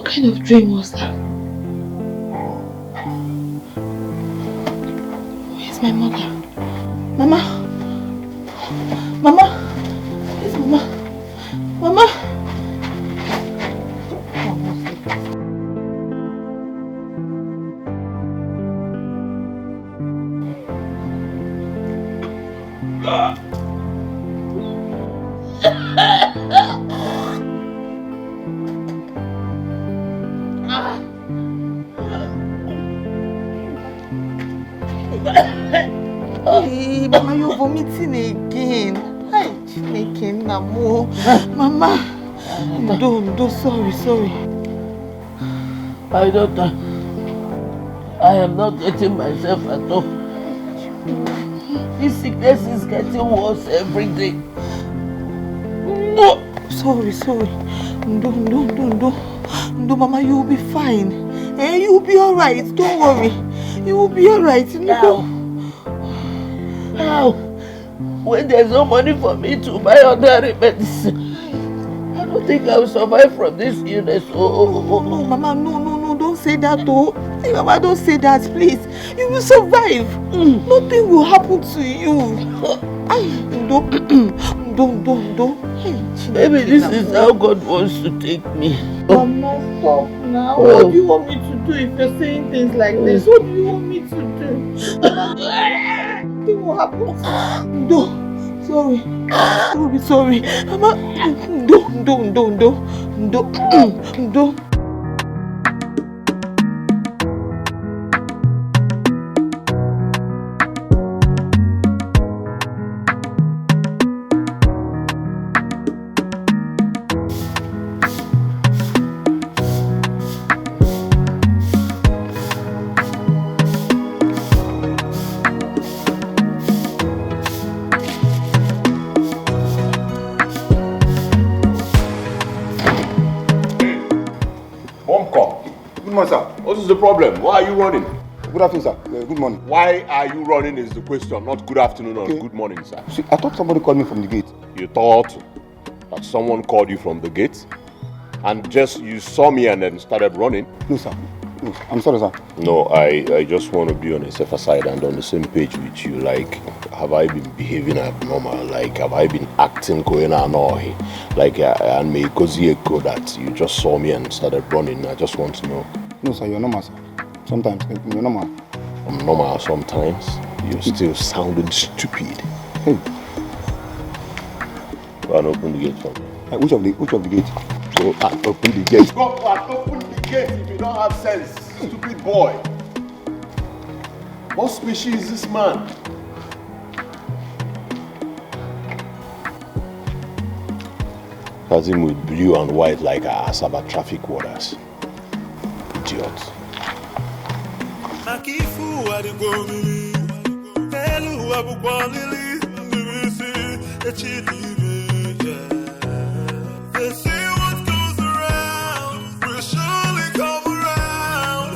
What kind of dream was that? Where's my mother? Mama? Mama? Where's Mama? Mama? Hey, Mama, you're vomiting again. Hi, making Namo. Mama, don't, sorry. My daughter, I am not getting myself at all. This sickness is getting worse every day. No, sorry. No, Mama, you'll be fine. You'll be alright. Don't worry. You will be alright. How? When there's no money for me to buy ordinary medicine, I don't think I will survive from this illness. No, Mama, no, don't say that, oh. Hey, Mama, don't say that, please. You will survive. Nothing will happen to you. Don't. Hey, maybe this is how God wants to take me. Mama, stop now. What do you want me to do if you're saying things like this? What do you want me to do? Nothing will happen to you. Sorry. Mama, don't. What is the problem? Why are you running? Good afternoon, sir. Good morning. Why are you running is the question, not good afternoon or good morning, sir. See, I thought somebody called me from the gate. You thought that someone called you from the gate? And just you saw me and then started running? No, sir. No, I'm sorry, sir. No, I just want to be on a safer side and on the same page with you. Like, have I been behaving abnormal? Like, have I been acting going annoying? Like, and may cozy echo that you just saw me and started running. I just want to know. No, sir, you're normal, sir. Sometimes you're normal. I'm normal sometimes. You're still sounding stupid. Hey. Go and open the gate for me. Which of the gate? Go and open the gate. Go and open the gate if you don't have sense, stupid boy. What species is this man? Has him with blue and white like Asaba traffic warders. Idiot. They say what goes around will surely come around.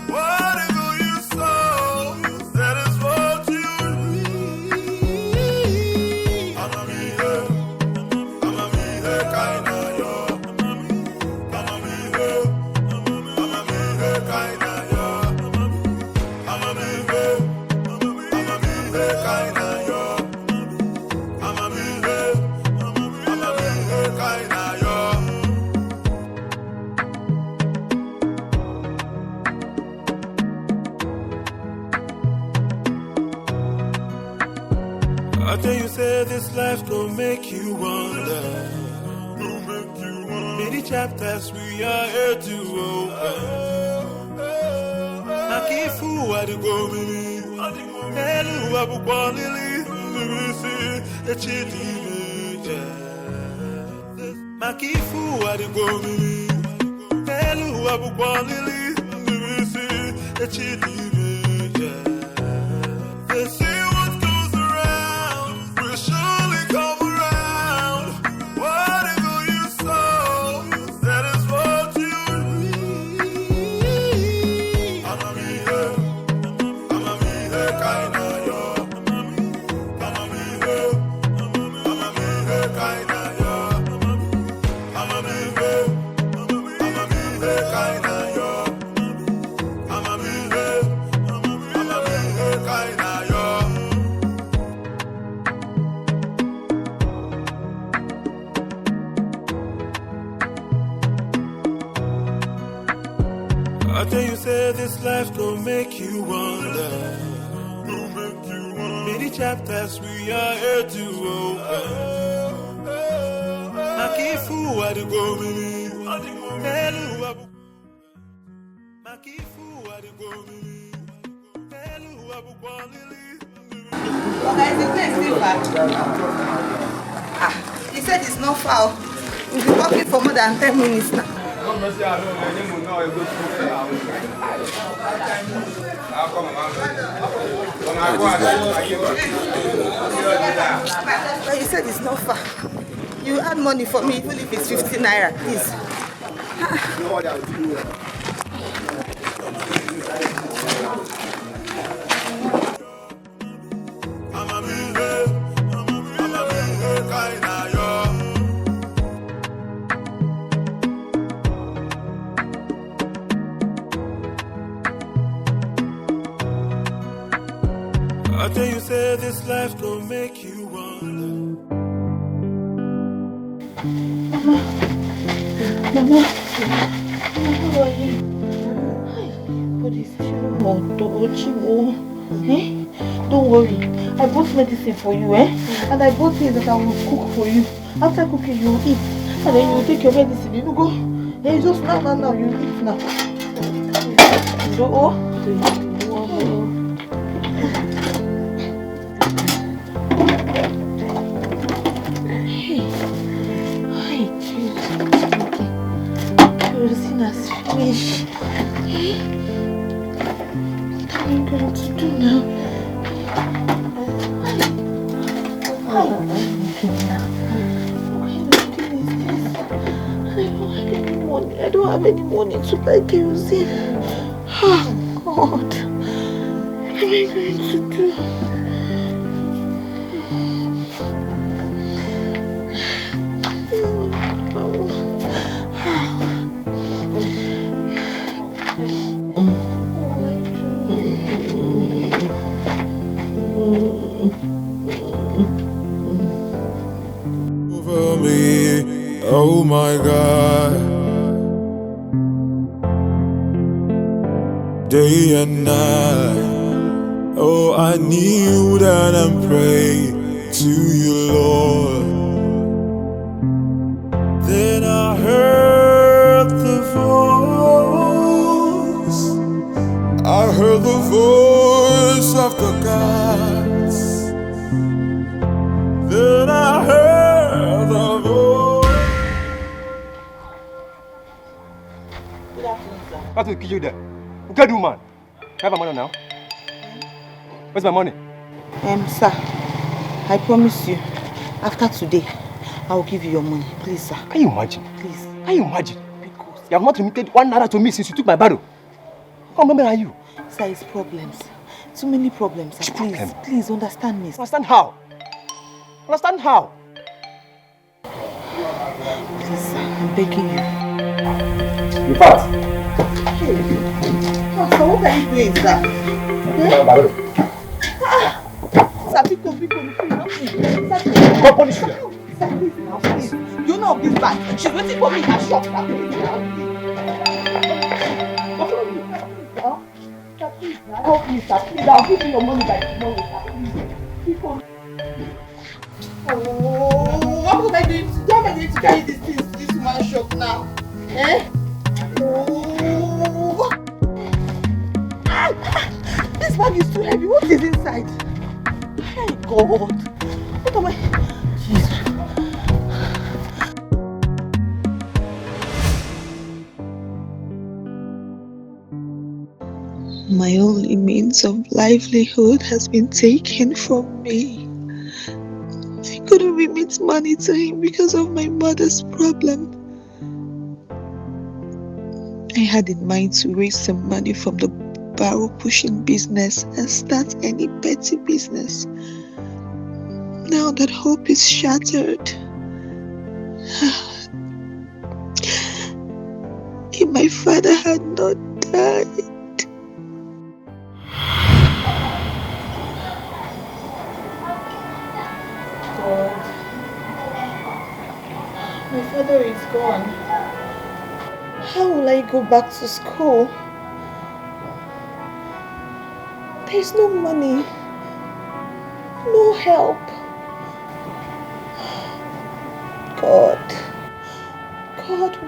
Whatever you sow, that is what you reap. I'm a kinda yo. I'm a kinda yo. I'm a kinda yo. I tell you, say this life gon' make you wonder. Many chapters we are here to open. I can't fool what you go with. Hello, Abu Kwalili, the chili. Makifu what you go with. Hello, Abu Kwalili, the chili. They say what goes around will surely come around. Whatever you sow, that is what you reap. I'm a kinda yo. I'm a kinda yo. I'm a I tell you, say this life gon' make you wonder. Many chapters we are here to open. I keep fool what to go believe. Guys, the place is far. He said it's not far. We've been walking for more than 10 minutes now. But you said it's not far. You add money for me, even if it's 50 naira, please. I tell you, say this life gon' make you wonder. Mama, how are you? Hi, but it's too hot, eh? Don't worry, I bought medicine for you, eh? And I bought things that I will cook for you. After cooking, you will eat. And then you will take your medicine. You go. Hey, just now, you eat now. Fish. What are you going to do now? What are you doing this? I don't have any money to buy kerosene. Oh God. What am I going to do? Oh my God, day and night. Oh, I kneel down and pray to you, Lord. Then I heard the voice. I heard the voice of the gods. Then I heard the voice. What will kill you there? Who can do, man? I have my money now. Where's my money? Sir, I promise you, after today, I will give you your money. Please, sir. Can you imagine? Please. Can you imagine? Because you have not remitted 1 naira to me since you took my barrel. How many are you? Sir, it's problems. Too many problems, sir. Please, please understand me. Understand how? Understand how? Please, sir, I'm begging you. You fast? Hey. So what are you doing, sir? Sir, pick up, not me. Don't punish you. Sir, please, now, please. You know this bag. She's waiting for me in her shop. Now, please, now. Sir, please, now. Help me, sir. Please, I'll give you your money by tomorrow, sir. Please. Pick up. Oh, what am I doing? How am I going to carry these things to this woman's shop now? Eh? Oh. This bag is too heavy. What is inside? Hey God. What am I? Jesus. My only means of livelihood has been taken from me. I couldn't remit money to him because of my mother's problem. I had in mind to raise some money from the barrel pushing business and start any petty business. Now that hope is if my father had not died. God, my father is gone. How will I go back to school? There's no money, no help. God,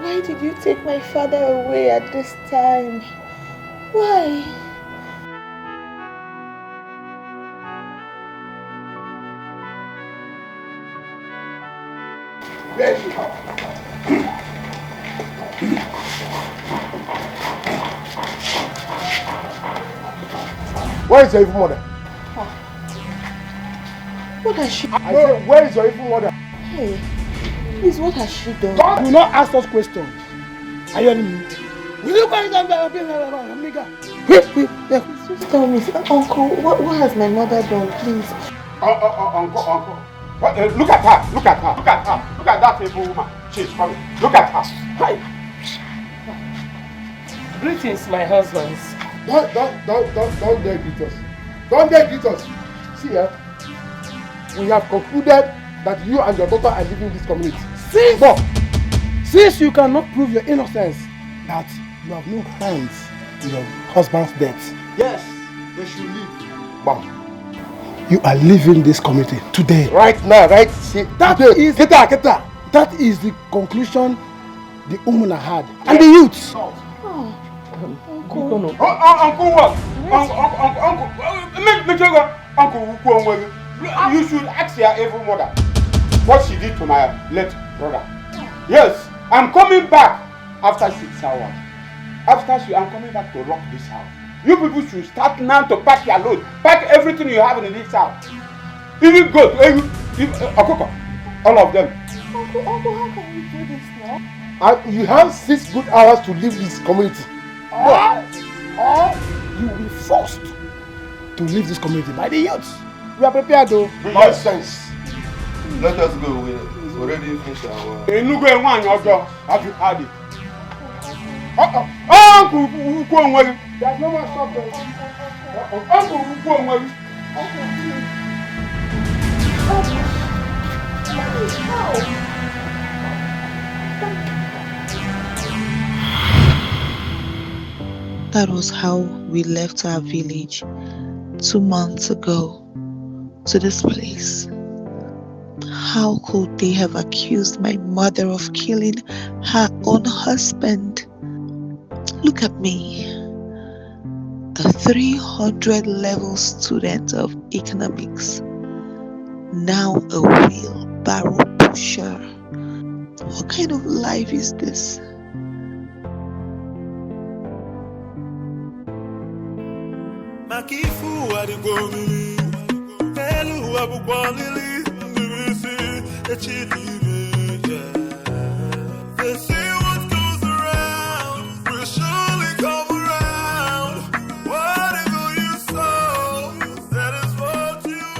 why did you take my father away at this time? Why? Where is she? Where is your evil mother? What has she done? I said, where is your evil mother? Hey, please, what has she done? Do not ask us questions. Are you hearing me? Will you go and Just tell me, Uncle, what has my mother done, please? Uncle. Look at her. Look at that evil woman. She's coming. Look at her. Hi. Greetings, my husbands. Don't dare greet us. Don't dare greet us. See here, we have concluded that you and your daughter are leaving this community. Since you cannot prove your innocence, that you have no hands in your husband's death. Yes, they should leave. Bam. You are leaving this community today. Right now, right? See, That is the conclusion the woman had. And the youths. Uncle. Uncle what? Uncle, you should ask your evil mother what she did to my late brother. Yes, I'm coming back after 6 hours. I'm coming back to lock this house. You people should start now to pack your load. Pack everything you have in this house. Even goat, all of them. Uncle, how can you do this now? You have 6 good hours to leave this community. Or you will be forced to leave this community by the youths. We are prepared though. Nonsense. Let us go. We already finished our... Have you had it? There's no more stop there. That was how we left our village 2 months ago to this place. How could they have accused my mother of killing her own husband? Look at me, a 300 level student of economics, now a wheelbarrow pusher. What kind of life is this?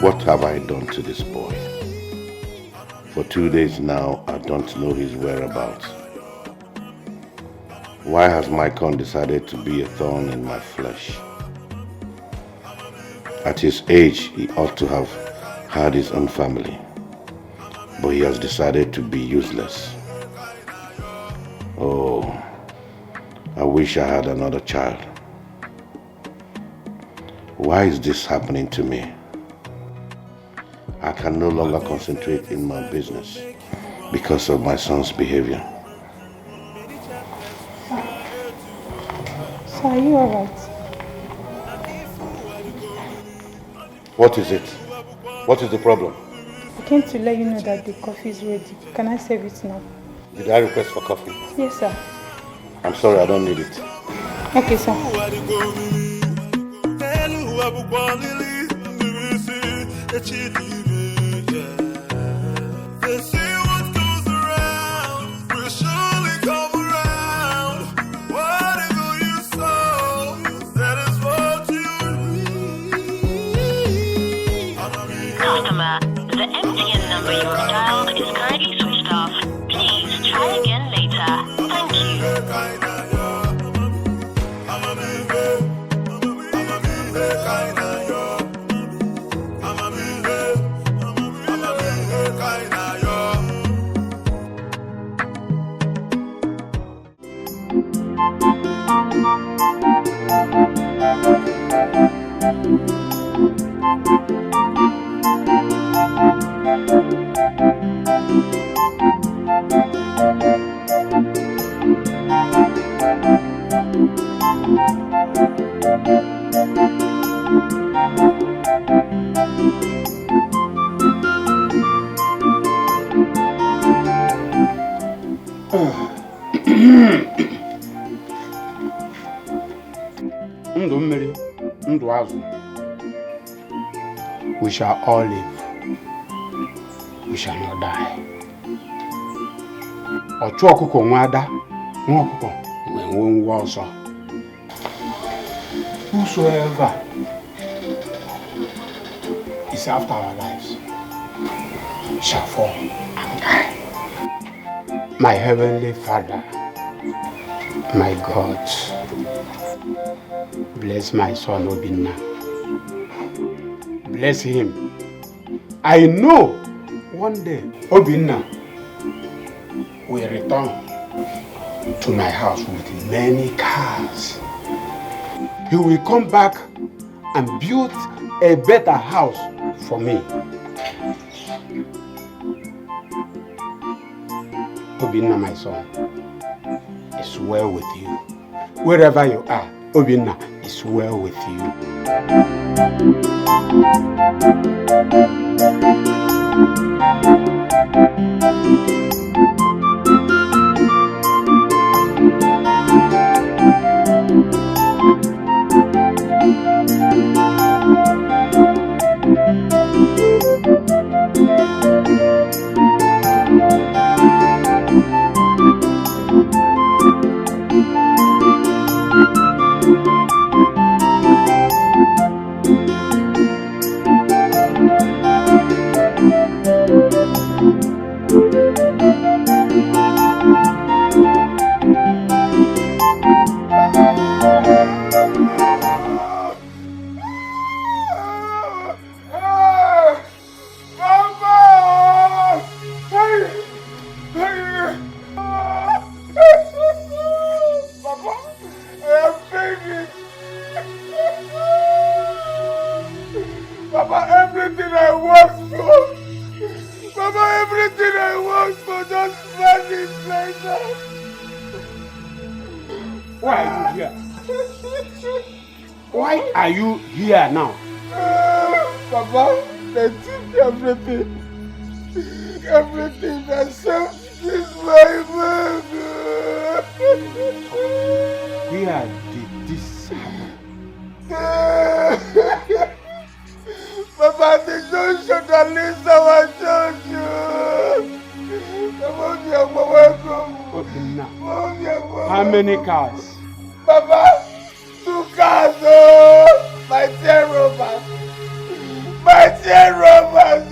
What have I done to this boy? For 2 days now, I don't know his whereabouts. Why has my con decided to be a thorn in my flesh? At his age, he ought to have had his own family, but he has decided to be useless. Oh, I wish I had another child. Why is this happening to me? I can no longer concentrate in my business because of my son's behavior. So are you alright? What is it? What is the problem? I came to let you know that the coffee is ready. Can I serve it now? Did I request for coffee? Yes, sir. I'm sorry, I don't need it. Okay, sir. Customer, the MTN number you have dialed is currently switched off. Please try again later. Thank you. Ndụ mmiri, ndụ azụ. We shall all live. We shall not die. Ọchụ ọkụkọ nwe ada, nwa ọkụkọ nwe nwa ọzọ. Whosoever is after our lives shall fall and die. My heavenly Father, my God, bless my son Obinna. Bless him. I know one day Obinna will return to my house with many cars. He will come back and build a better house for me. Obinna, my son, is well with you. Wherever you are, Obinna is well with you. Why are you here now? Papa, they took everything. Everything except this my baby. Where did this happen? Papa, the junction that leads our church. How many cars? Papa, 2 cars. Oh, my dear Robert. My dear Robert.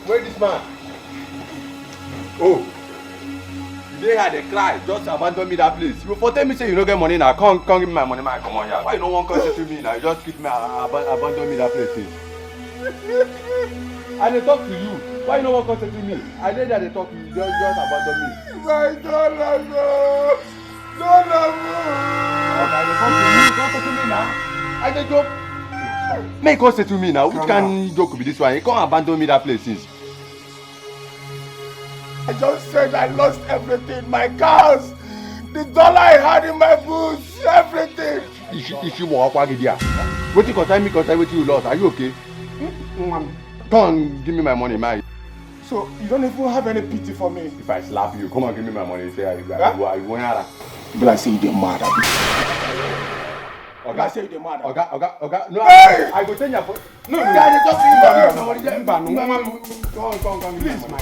Where is this man? Oh, they had a cry. Just abandon me that place. You for tell me say you don't get money now. Come give me my money, man. Come on here. Why you don't want to come to me now? You just keep me abandon me that place. I dey talk to you. Why you don't want to come to me? I know that they talk to you. Just abandon me. My dollar, no. Dollar, okay, they come to you. Don't talk to me now. I dey joke. Make us say to me now. Which kind joke be this one? You can't abandon me that place since. I just said I lost everything. My cars, the dollar I had in my boots, everything. If you walk back here, what you concern me concern what you lost? Are you okay? Come on, give me my money, man. So you don't even have any pity for me? If I slap you, come on, give me my money. Say I go. But I say you get mad at me. Okay, I say you get mad. Okay. No, hey! I go tell you. No, I just please, my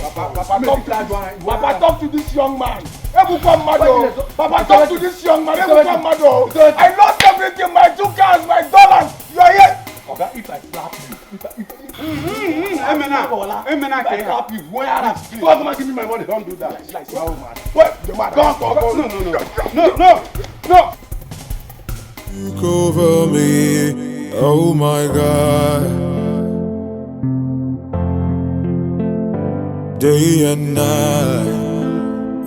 Papa, talk to this young man. Papa, talk to this young man. I lost everything, my 2 cars, my dollars. You are here. Okay, if I slap you, Emena can help you. Come and give me my money. Don't do that. Like, oh man. What? No. Took over me. Oh my God. Day and night.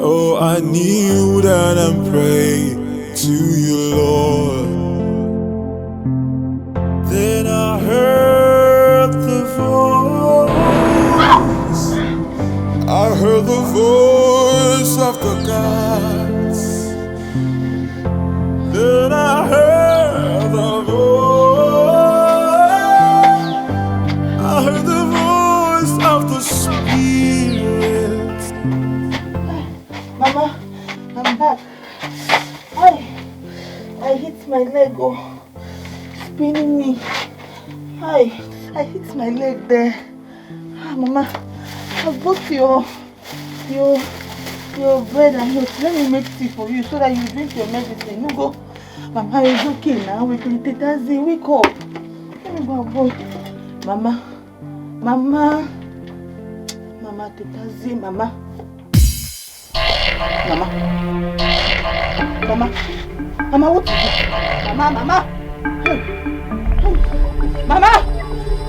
Oh, I kneel down and pray to you, Lord. Then I heard the voice. I heard the voice of the gods. Then I heard the voice. I heard the voice of the Spirit. Mama, I'm back. I hit my leg, oh, spinning me. I hit my leg there. Mama, I bought your bread and milk. Let me make tea for you so that you drink your medicine. You go. Mama, it's okay now. We can take that. Wake up. Let me go, boy. Mama, Tetazi, Mama. Mama, what is it? Mama. Mama!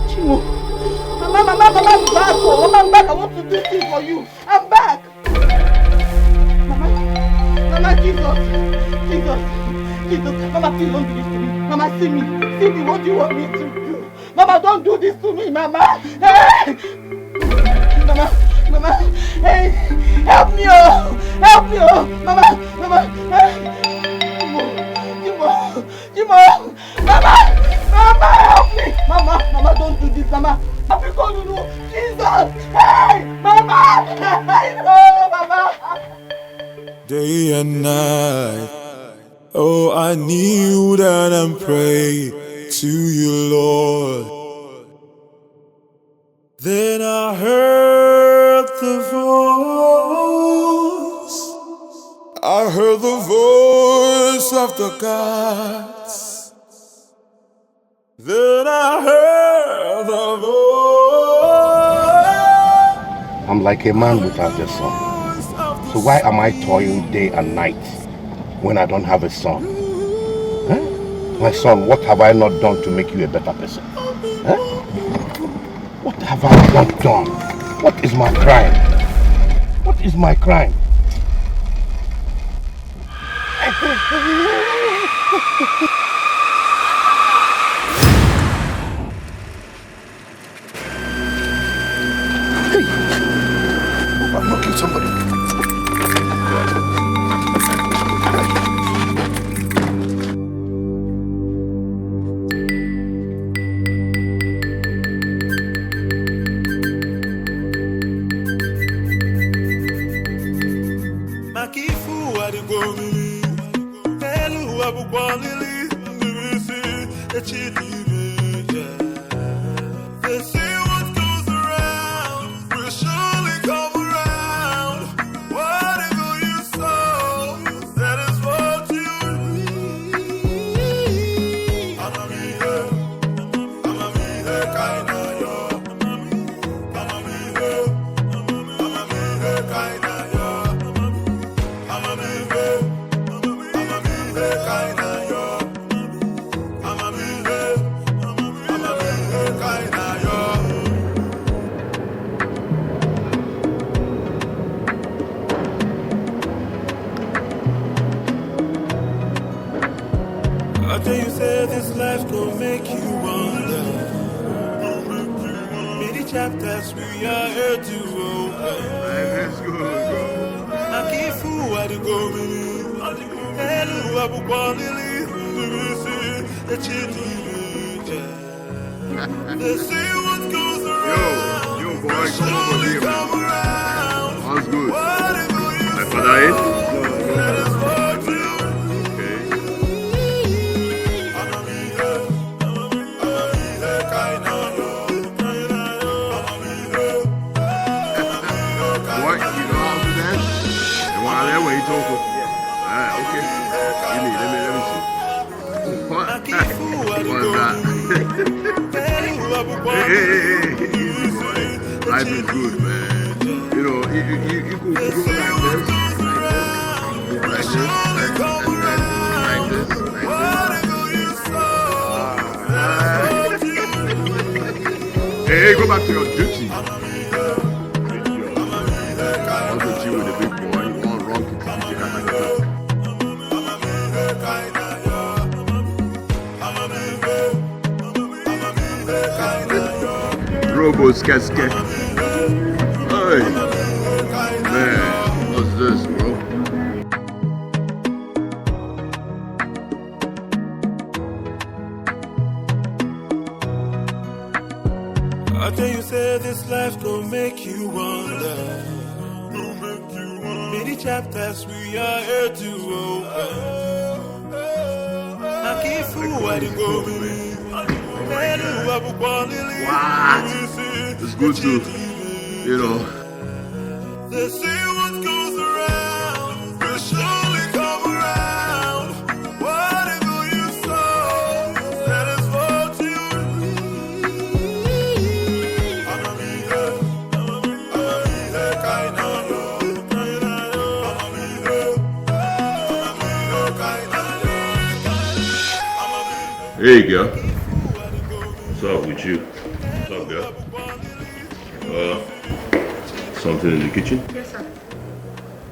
Chimo! Mama, I'm back! Oh, Mama, I'm back! I want to do things for you! I'm back! Mama, Jesus! Mama, please don't do this to me! Mama, see me! What do you want me to do? Mama, don't do this to me, Mama! Hey! Mama! Hey! Help me, oh! Mama! Chimo! Mama, help me! Mama, don't do this, Mama. Because you know, Jesus! Hey! Mama! No, Mama! Day and night, oh, I kneel down and pray to you, Lord. Then I heard the voice. I heard the voice of the gods. Then I heard the voice. I'm like a man without a son. So why am I toiling day and night when I don't have a son? Huh? My son, what have I not done to make you a better person? Huh? What have I not done? What is my crime? What is my crime? Hey! I'm knocking somebody. They say what goes around will surely come around. Whatever you sow, that is what you reap. I'ma be here, kinda yo. I'ma be here, kinda yo. I'ma be here, kinda yo. After you say this life gon' make you wonder. Many chapters we are here to open. Let's go, bro. I keep fool at the go-mini. Hello, Abu Kwalili. They say what goes around. Yo, boy, come over here, man. All's good. My father is? That is what you okay. Let me see. What's that? Hey. Life is good, man. You know, you could go like this. Hey, go back to your duty. I'll get you with the big boy. You want Robo Skeske. Hey, man, what's this, bro? I tell you, say this life gon' make you wonder. Many chapters we are here to open. I can't fool what you go with. What? It's good to, you know. They say what goes around will surely come around. Whatever you sow, that is what you reap. I'ma be here, kinda yo. I'ma be here, kinda yo. Hey, girl. What's up with you? What's up, girl? Something in the kitchen? Yes, sir.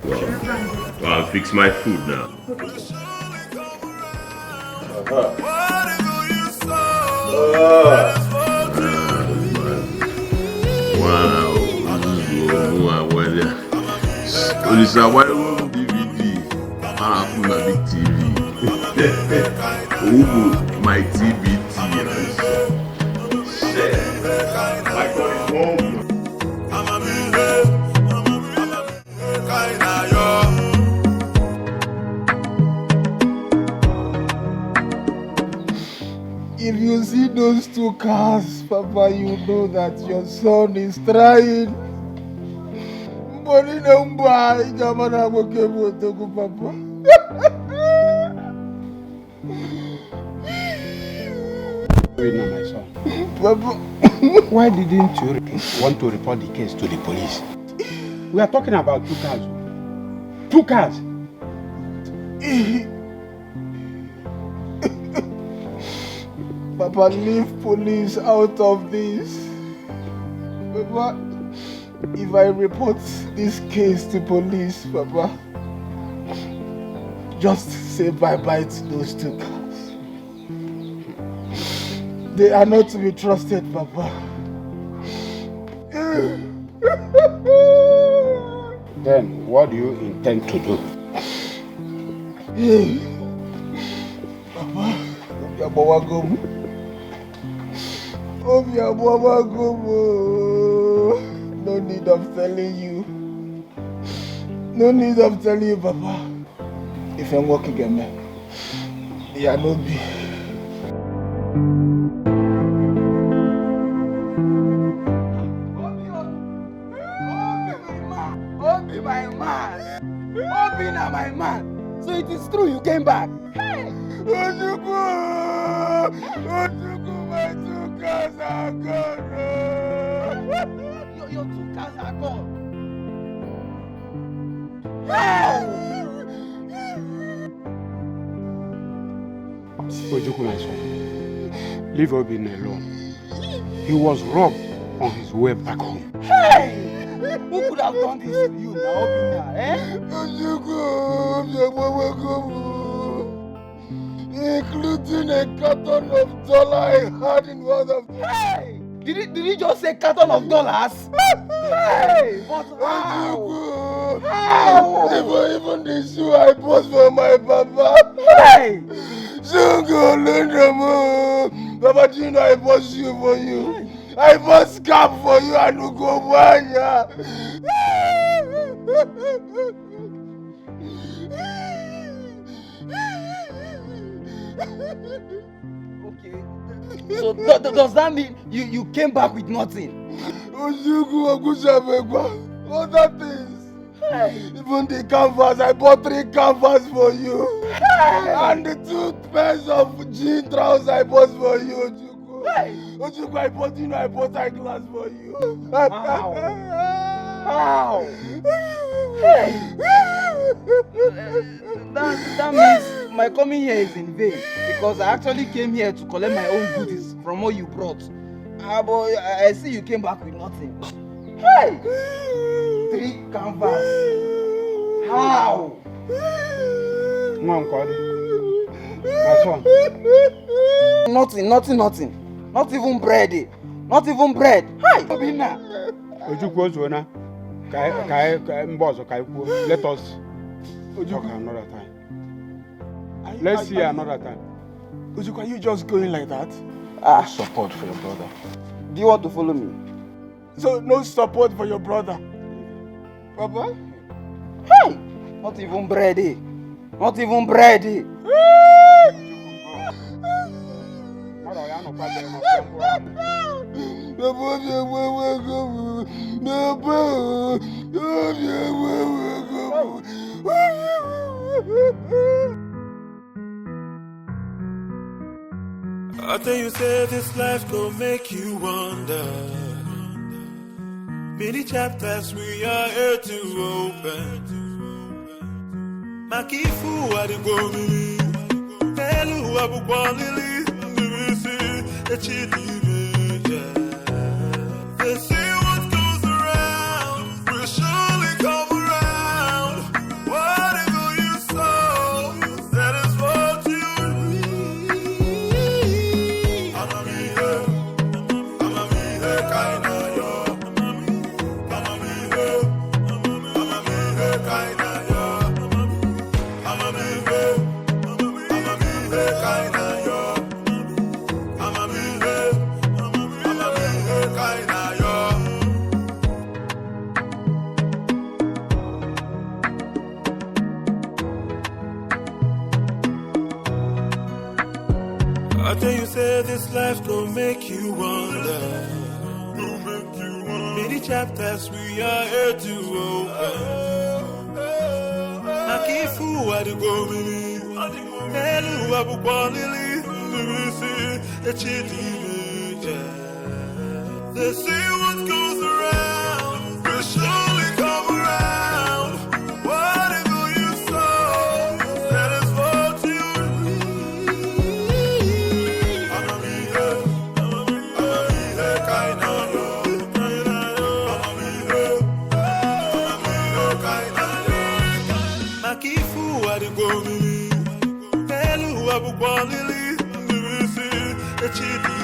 Well, I'll fix my food now. Wow. This is a wide DVD. My big TV. My TBT. Like going home. If you see those two cars, Papa, you know that your son is trying. Papa. Wait now, my son. Papa. Why didn't you want to report the case to the police? We are talking about 2 cars. 2 cars! Papa, leave police out of this. Papa, if I report this case to police, Papa, just say bye-bye to those 2 cars. They are not to be trusted, Papa. Then, what do you intend to do? Papa, no need of telling you. No need of telling you, Papa. If I'm working again, yeah, no be. Obi, my man. Obi, na my man. So it is true you came back. Hey! Ojuku, my 2 cars are gone. Your 2 cars are gone. Hey! Ojuku, my son, leave Obi alone. He was robbed on his way back home. Hey! Who could have done this to you now, Obi, eh? Including a carton of $1 I had in one of them. Hey! Did he just say carton of $? Hey! But how? How? Even the shoe I bought for my papa. Hey! Papa, do you know I bought shoe for you? I bought scarf for you and Ugobanya. Okay. So does that mean you came back with nothing? Other things. Hey. Even the canvas, I bought 3 canvas for you. Hey. And the 2 pairs of jean trousers I bought for you, Ojuku. Hey. Ojuku, I bought eyeglass for you. How? How? Hey. That means my coming here is in vain because I actually came here to collect my own goodies from what you brought. But I see you came back with nothing. Hey! 3 canvas. How? My son. Nothing. Not even bread. Not even bread. Hi, Obina. Let us talk another time. Let's see another time. Ojuku, are you just going like that? Support for your brother. Do you want to follow me? So no support for your brother? Papa? Hey! Not even bread, eh? Not even bread, eh? I tell you, say this life gon' make you wonder. Many chapters we are here to open. Makifu adigomili, Elu abukwalili, Nibisi echidime. They say what goes around will surely come around. Whatever you sow, that is what you reap. Amamihe, kaina yo. Amamihe, kaina yo. Amamihe, kaina yo. Amamihe, kaina yo. I tell you, say this life gon' make you wonder. Many chapters we are here to open. Makifu adigomili, Elu abukwalili, Nibisi echidime. They say what goes around will surely come around. Whatever you sow, that is what you reap. Amamihe, kaina yo. Amamihe, kaina yo. Makifu adigomili, Elu abukwalili, Nibisi echidime.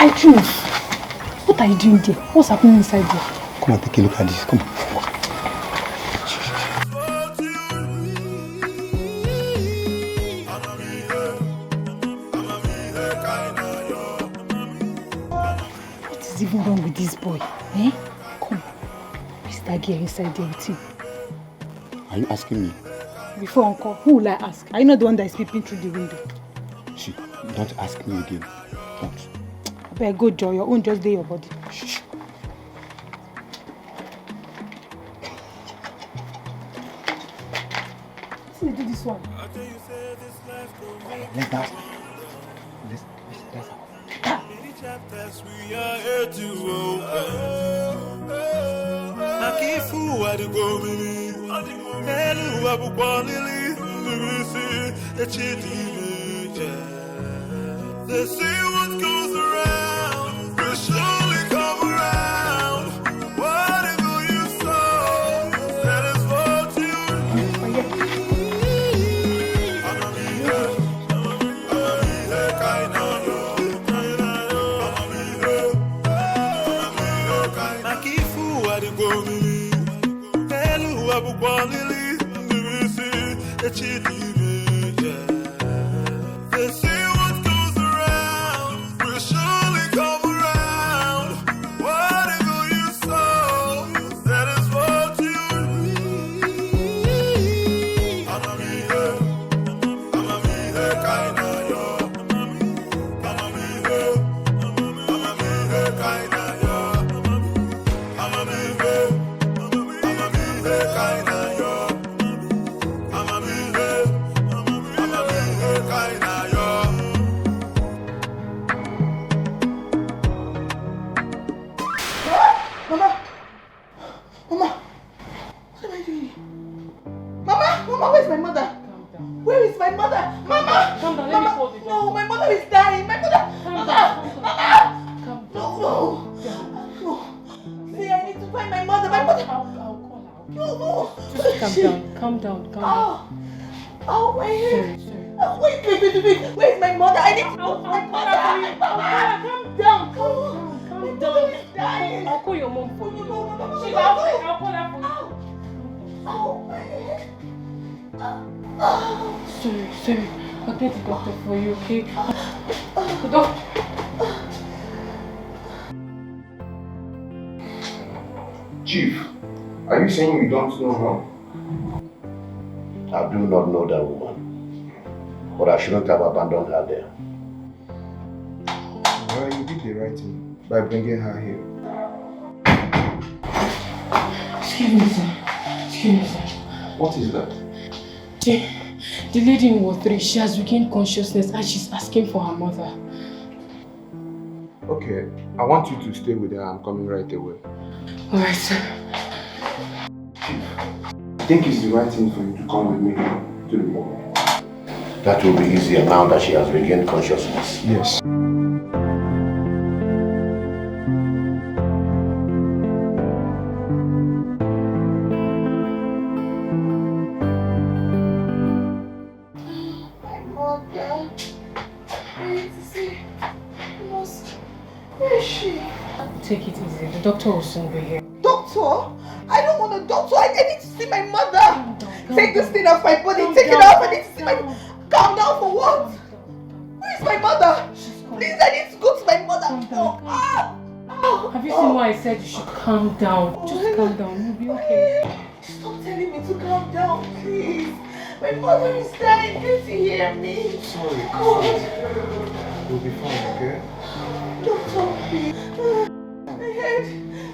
I choose. What are you doing there? What's happening inside there? Come on, take a look at this. Come on. What is even wrong with this boy? Eh? Come. Where's that girl inside there with you? Are you asking me? Before Uncle, who will I ask? Are you not the one that is peeping through the window? Shh, don't ask me again. Don't. Better go, Joy. Your own just lay your body. Shh. See, do this one. Let's dance. Let's Many chapters we are here to open. Makifu adigomili, Elu abukwalili, Nibisi echidime. They say what goes around will surely come around. Whatever you sow, that is what you reap. Amamihe, kaina yo. Amamihe, Makifu adigomili, Elu abukwalili, Nibisi echidime. They say what goes around will surely come around. Whatever you sow, that is what you reap. Amamihe, kaina yo. Amamihe, kaina yo. Amamihe, kaina yo. Amamihe, kaina yo. Mama, what am I doing? Mama, where's my mother? Where is my mother? Mama! Calm down, let me Mama, hold it. no, my mother is dying. My mother! Calm Mama! down. No! See, I need to find my mother. My mother! I'll call her. No! Just calm down. Oh, my head! Sorry. Wait, where's my mother? I need to go to my mother. Calm down. She's dying. I'll call your mom for you. She's I'll call her for you. Sorry. I'll get the doctor for you, okay? The doctor. Chief, are you saying you don't know her? I do not know that woman, but I shouldn't have abandoned her there. Well, you did the right thing by bringing her here. Excuse me, sir. What is that? The lady in Ward 3, she has regained consciousness and she's asking for her mother. Okay, I want you to stay with her. I'm coming right away. Alright, sir. I think it's the right thing for you to come with me to the morgue. That will be easier now that she has regained consciousness. Yes. My mother. Where is she? Take it easy. The doctor will soon be here. Doctor? I don't want a doctor. I need to see my mother. Take this thing off my body. Take it off. I need to see my... Calm down for what? Where is my mother? Please, I need to go to my mother. Have you seen why I said you should calm down? Just calm down. You'll be okay. Stop telling me to calm down, please. My mother is dying. Can't you hear me? Sorry. God. You'll be fine, okay? Doctor, please.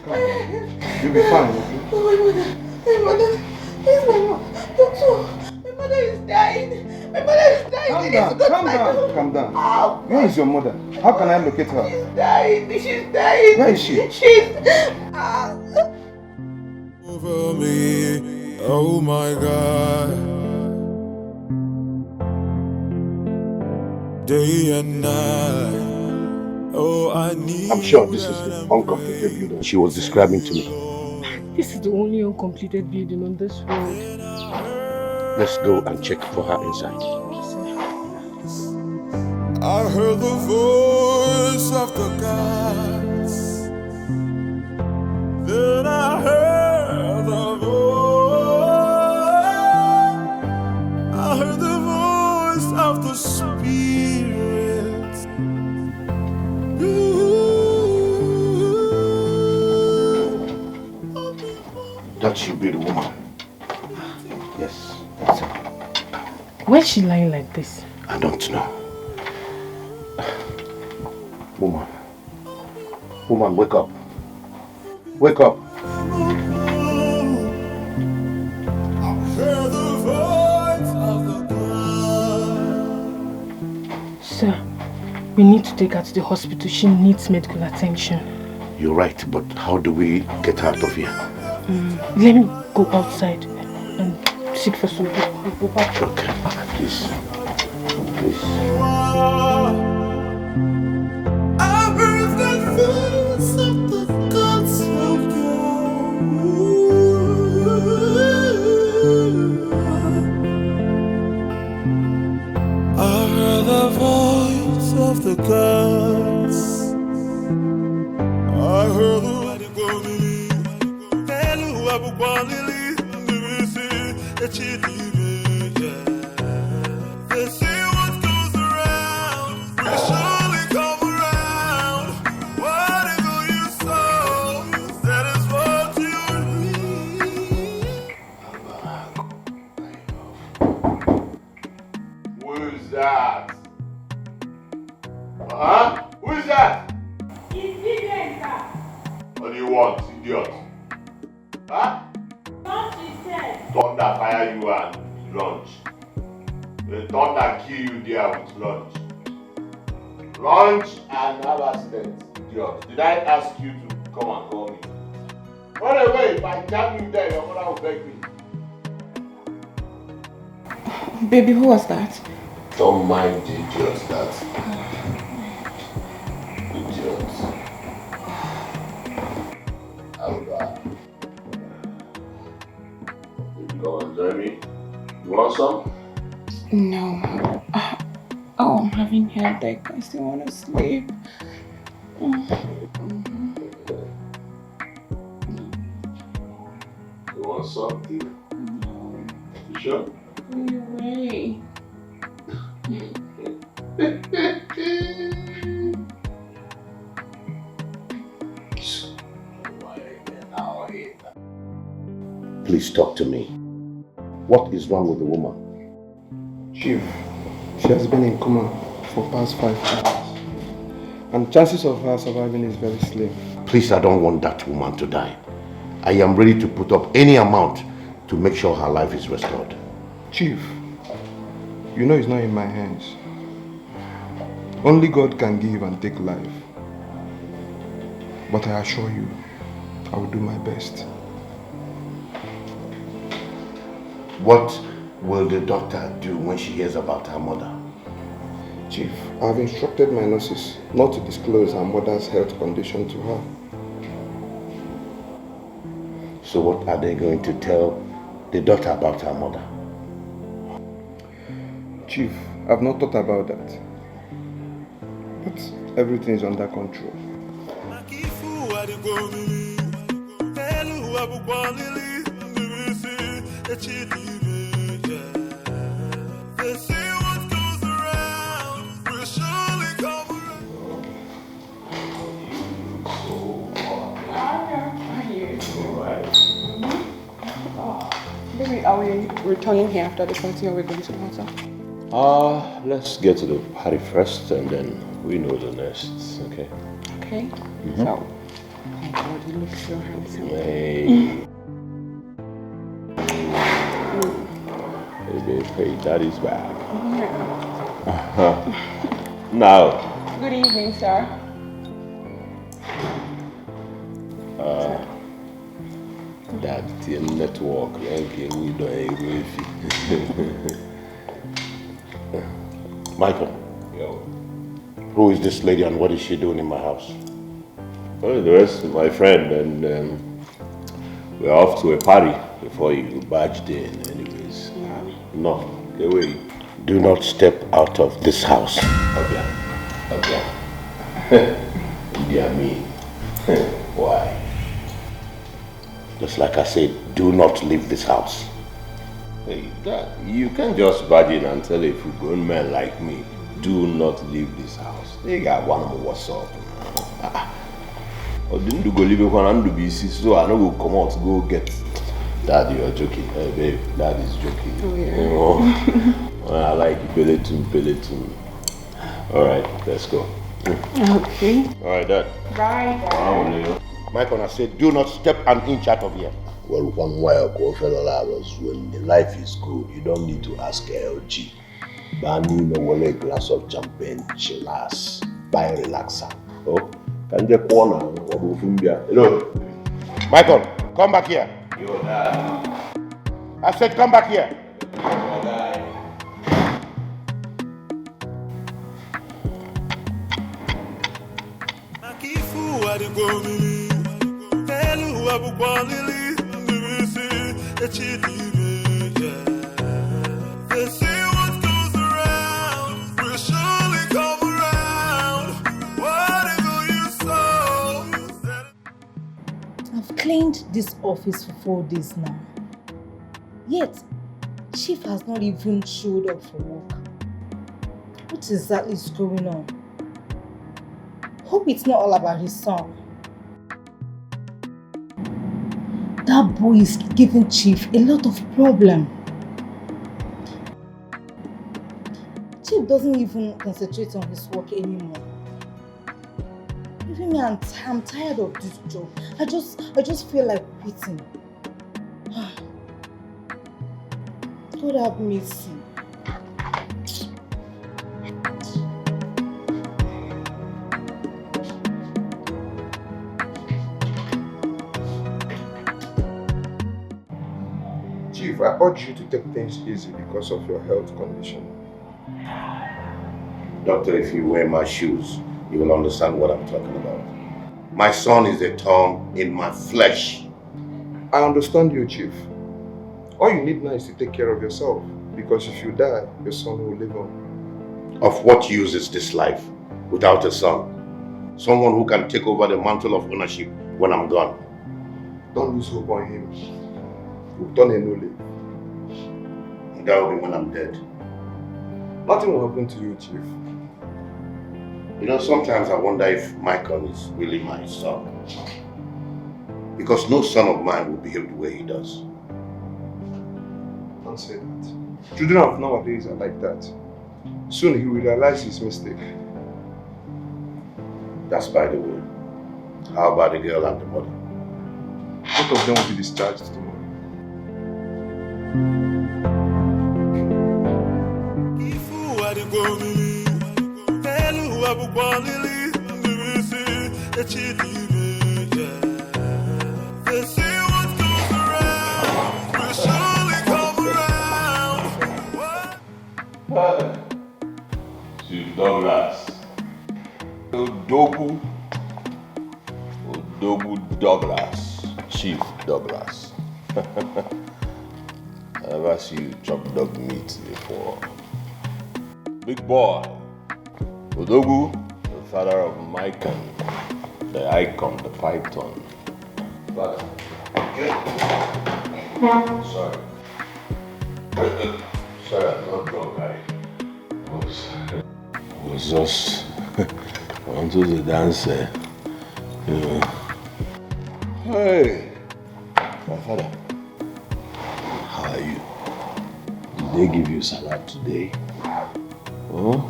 My head. You'll be fine, okay? Oh, my mother. Where's my mother? Doctor, my mother is dying. My mother is dying. Calm down. Where is your mother? How can I locate her? She's dying. Where is she? Over me, oh my God. Day and night, oh I need. I'm sure this is the uncompleted building she was describing to me. This is the only uncompleted building on this road. Let's go and check for her inside. I heard the voice of the gods. Then I heard the voice. I heard the voice of the spirit. That should be the woman. Yes. Why is she lying like this? I don't know. Woman, wake up. Wake up. Sir, we need to take her to the hospital. She needs medical attention. You're right, but how do we get her out of here? Let me go outside and seek for some help. We'll go back. Okay, please. I heard the voice of the gods of I heard the voice of the gods. I heard the they say what goes around will surely come around. Whatever you sow, that is what you reap. Who is that? Huh? Who is that? It's Billionaire, sir. What do you want, idiot? Huh? Don't she said. Thunder fire you and lunch. The thunder kill you there with lunch. Lunch and have accident, idiot. Did I ask you to come and call me? Run away, if I jam you there, your mother will beg me. Baby, who was that? Don't mind the idiot, that. Idiot. Alba. You go and join me. You want some? No. Oh, I'm having headache. I still want to sleep. You want something? No. You sure? Go away. Please talk to me. What is wrong with the woman? Chief, she has been in coma for past 5 hours. And chances of her surviving is very slim. Please, I don't want that woman to die. I am ready to put up any amount to make sure her life is restored. Chief, you know it's not in my hands. Only God can give and take life. But I assure you, I will do my best. What will the doctor do when she hears about her mother? Chief, I have instructed my nurses not to disclose her mother's health condition to her. So what are they going to tell the daughter about her mother? Chief, I've not thought about that. But everything is under control. Baby, are we returning here after the party or we're going to the hotel? Let's get to the party first and then we know the next, okay? Okay. So, oh my God, you look so handsome. Hey. Hey, daddy's back. Now. Good evening, sir. That's the network. Michael. Yo. Who is this lady and what is she doing in my house? Well, the rest is my friend, and we're off to a party before you barged in, anyways. Yeah. No, get away. Do not step out of this house. Okay. Yeah, me. Why? Just like I said, do not leave this house. Hey, Dad, you can't just barge in and tell a full-grown man like me, do not leave this house. They got one of what's up. Or didn't you go leave one and do BC, so I know go come out, go get. Dad, you're joking. Hey, babe, Dad is joking. Oh, yeah. You know, I like Peloton. Alright, let's go. Okay. Alright, Dad. Bye. Michael, I said, do not step an inch out of here. Well, one while, when the life is good, you don't need to ask LG. Bani no a glass of champagne, chillax, buy a relaxer. Oh, can you corner? Hello, Michael, come back here. Your dad. I said, come back here. Your guy. I've cleaned this office for 4 days now. Yet, Chief has not even showed up for work. What exactly is going on? Hope it's not all about his son. That boy is giving Chief a lot of problem. Chief doesn't even concentrate on his work anymore. Even me, I'm tired of this job. I just feel like quitting. God have mercy. Chief, I urge you to take things easy because of your health condition. Doctor, if you wear my shoes, you will understand what I'm talking about. My son is a thorn in my flesh. I understand you, Chief. All you need now is to take care of yourself. Because if you die, your son will live on. Of what use is this life without a son? Someone who can take over the mantle of ownership when I'm gone. Don't lose hope on him. We've done a new leaf. That will be when I'm dead. Nothing will happen to you, Chief. You know, sometimes I wonder if Michael is really my son. Because no son of mine will behave the way he does. Don't say that. Children of nowadays are like that. Soon he will realize his mistake. That's by the way. How about the girl and the mother? Both of them will be discharged tomorrow. Chief Douglas. Odogu Douglas. Chief Douglas. I never see you chop dog meat before. Big boy. Odogu, the father of Michael, the icon, the python. Father. Sorry. Sorry, I'm not drunk, I was just onto the dance, you know. Hey, my father, how are you? Did they give you salad today? Huh?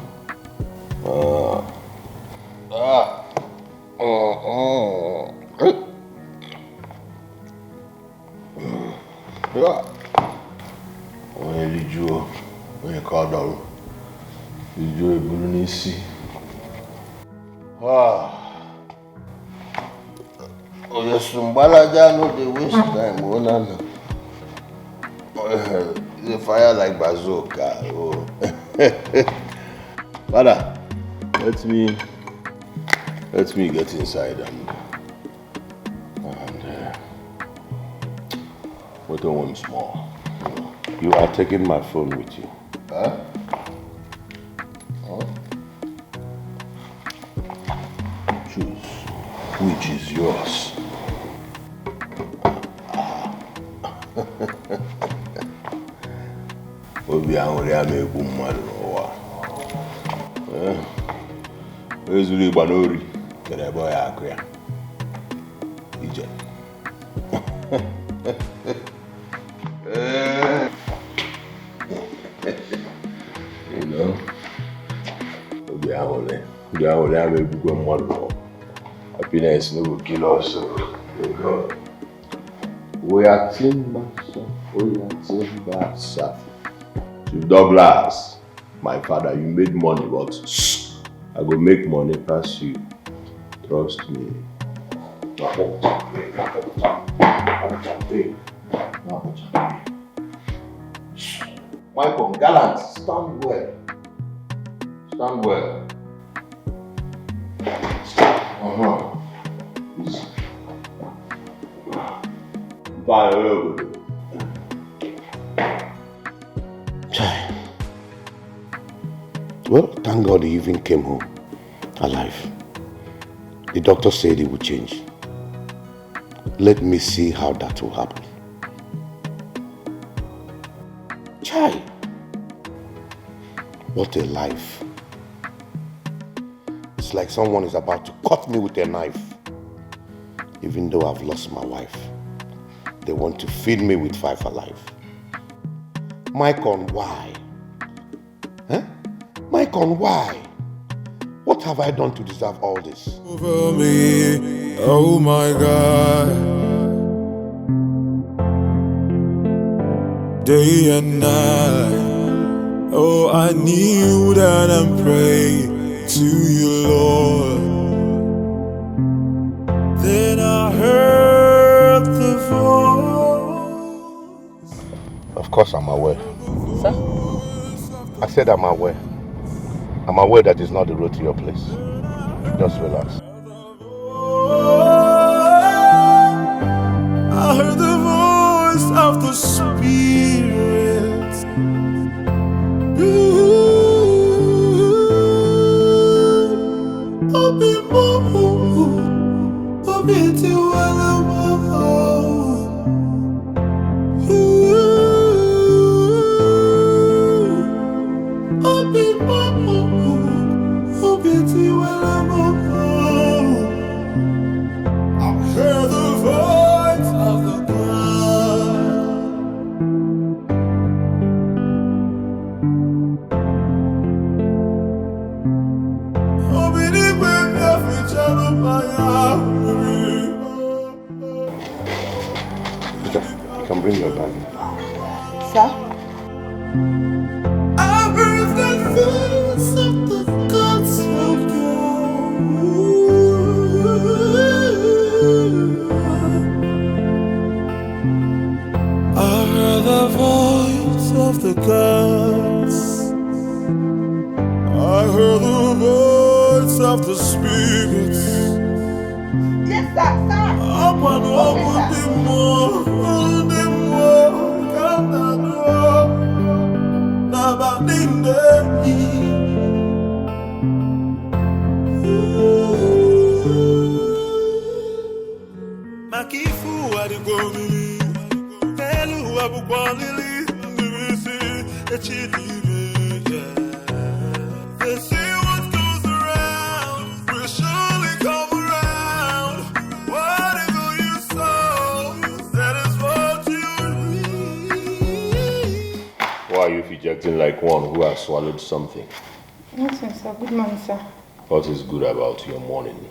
When you call down, you do a Bulunisi. Oh, yes, Sumbalaja, no, they waste time. Oh, no. The fire like bazooka. Oh. Father, let me get inside and what I want small. You are taking my phone with you. Huh? Choose which is yours. Obi ahụ ya na-egbu mmadụ n'ụwa. Ezuru ịgba n'ori kere ebe ọ ya akụ ya. Ije. You know, obi ahụ ya na-egbukwe mmadụ n'ụwa. Happiness no will kill us. God. We are timber, Chief Douglas, my father, you made money, but I go make money past you. Trust me. Michael, gallant, stand well. Stand well. Well, thank God he even came home alive. The doctor said he would change. Let me see how that will happen. Chai! What a life. It's like someone is about to cut me with a knife. Even though I've lost my wife, they want to feed me with 5 alive. Michael, why? Huh? Michael, why? What have I done to deserve all this? Over me, oh my God. Day and night, oh I kneel down and pray to you, Lord. Then I heard the voice. Of course I'm aware. Sir? I said I'm aware. I'm aware that it's not the road to your place. Just relax. I heard the voice of the Spirit Sir? I heard the voice of the gods of I heard the voice of the gods. I heard the voice of the spirits. Yes, sir, sir. Up and over the more, Makifu adigomili, elu abukwalili, nibisi echilibe. They say what goes around will surely come around. Whatever you sow, that is what you reap. Why are you ejecting like one who has swallowed something? Nothing, sir. Good morning, sir. What is good about your morning?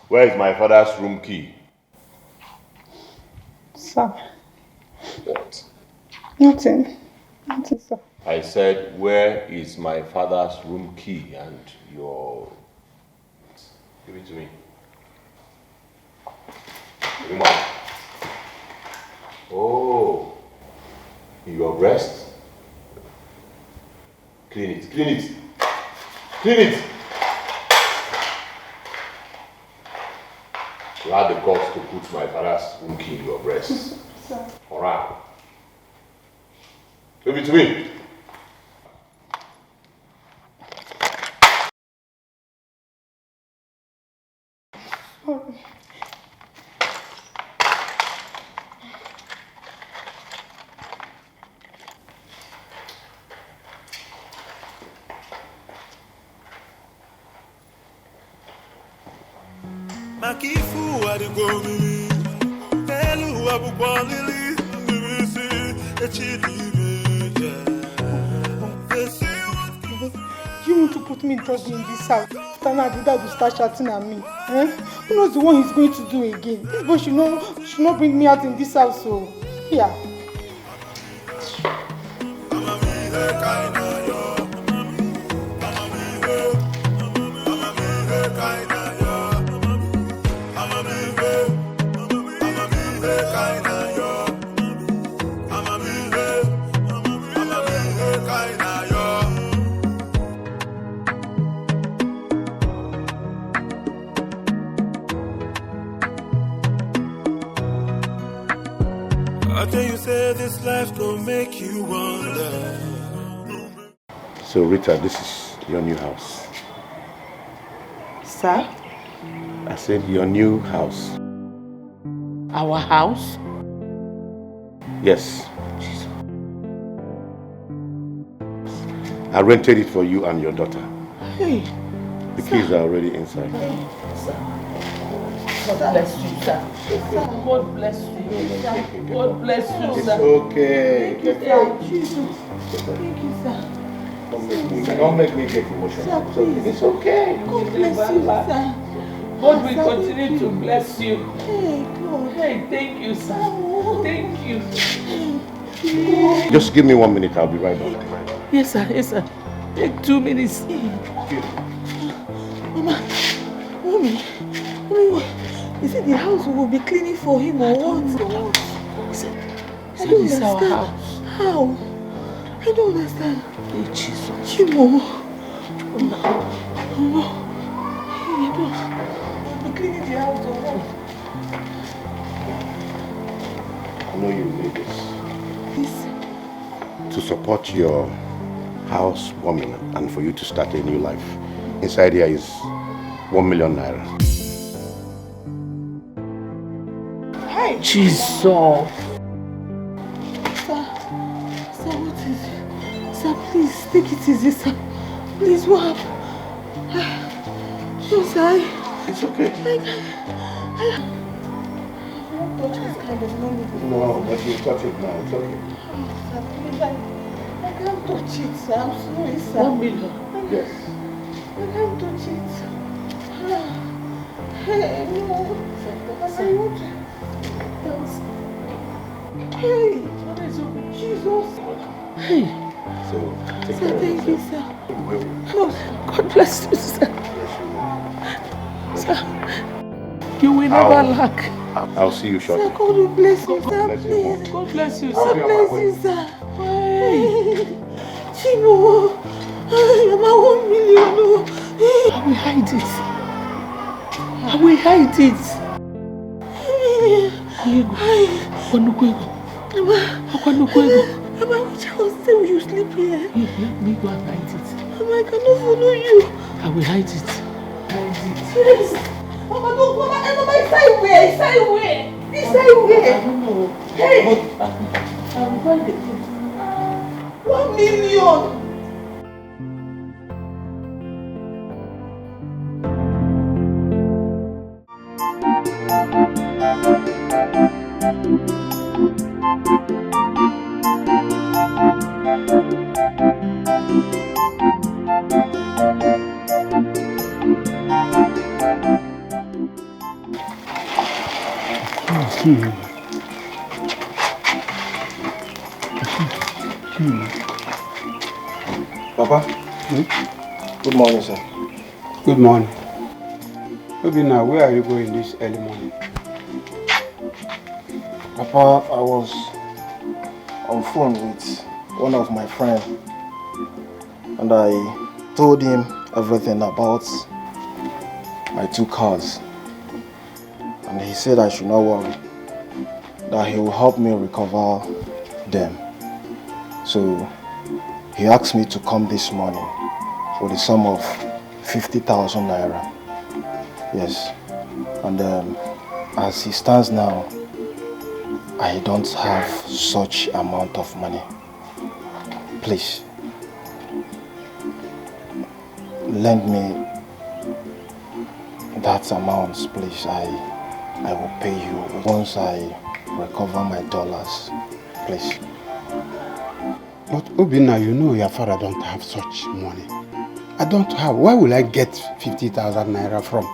Where is my father's room key? Sir. What? Nothing. Nothing, sir. I said, where is my father's room key and your... Give it to me. Come on. Oh, your breast? Clean it, clean it. Clean it! You had the guts to put my father's room key in your breast. Alright. Give it to me. Makifu adigomili, elu abukwalili, nibisi echilibe. You want to put me in trouble in this house? Tana, the dad will start shouting at me. Eh? Who knows the one he's going to do again? This boy should not bring me out in this house, so yeah. I tell you, say this life gon' make you wonder. So Rita, this is your new house. Sir? I said your new house. Our house? Yes. I rented it for you and your daughter. Hey. The keys are already inside. God bless you, sir. God bless you. God bless you, It's sir. okay. Thank you, sir. Thank you, sir. Don't make me get emotional. It's okay. God bless you, sir. God will continue to bless you. Hey, God. Hey, thank you, sir. Thank you. Just give me 1 minute, I'll be right back. Yes, sir. Yes, sir. Take 2 minutes. Mama, Mommy, is it the house we will be cleaning for him or what? I don't This is our understand. house. How? I don't understand. Hey, Jesus. Chimo. Mama. I don't. We'll be cleaning the house or what? I know you need this. To support your housewarming and for you to start a new life. Inside here is 1 million naira. Hey! Jesus. Sir, what is it? Sir, please, take it easy, sir. Please, what happened? No, sir. It's okay. I won't touch this kind of money. No, but you touch it now. It's okay. Sir, please, I can't touch it, sir. I'm sorry, sir. 1 million. Yes. I can't touch it. Hey, no. I want to. Hey, Jesus. Hey. So, take Sir, care thank of you, yourself. sir. Oh, God bless you, sir. Sir, you will never lack. I'll see you shortly. Sir, God will bless you, sir. bless you, Please. God bless you, God sir. bless you, sir. Hey. Chibo. I'm a 1 million. I will hide it. I will hide it. Mama, which house will you sleep here? Let me go and hide it. Mama, I cannot follow you. I will hide it. Yes. Mama, no, Mama, Mama, inside where? Inside where? Inside where? I don't know. Hey! But I will find it. 1 million! Papa? Good morning, sir. Good morning. Now, where are you going this early morning? Papa, I was on phone with one of my friends and I told him everything about my 2 cars. And he said I should not worry, that he will help me recover them. So he asked me to come this morning with a sum of 50,000 naira. Yes. And as he stands now, I don't have such amount of money. Please, lend me that amount, please. I will pay you once I recover my dollars, please. But Obina, you know your father don't have such money. I don't have. Where will I get 50,000 naira from?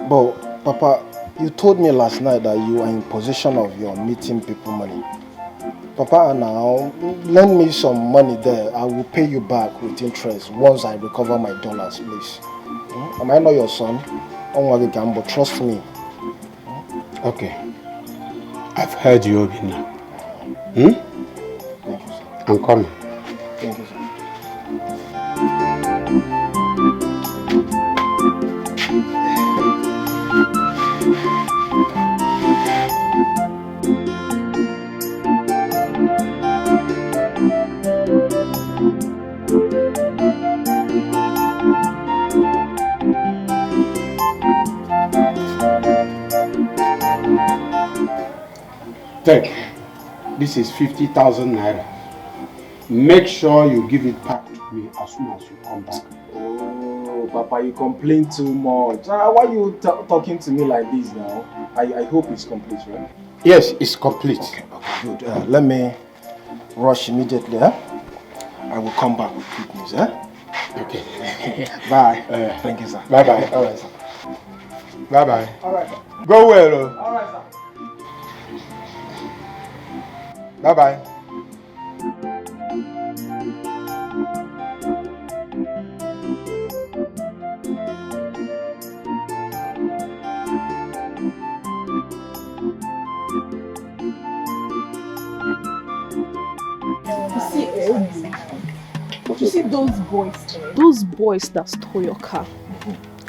But Papa, you told me last night that you are in possession of your meeting people money. Papa, now lend me some money there. I will pay you back with interest once I recover my dollars, please. Am I not your son? But trust me. Okay. I've heard you, Obina. Thank you, sir. I'm coming. Thank you, sir. Take. This is 50,000 naira. Make sure you give it back to me as soon as you come back. Oh, Papa, you complain too much. Why are you talking to me like this now? I hope it's complete, right? Yes, it's complete. Okay, good. Let me rush immediately. I will come back with good news. Okay. Bye. Thank you, sir. Bye-bye. All right, sir. Bye-bye. All right, sir. Go well. All right, sir. Bye-bye. You see those boys? Those boys that stole your car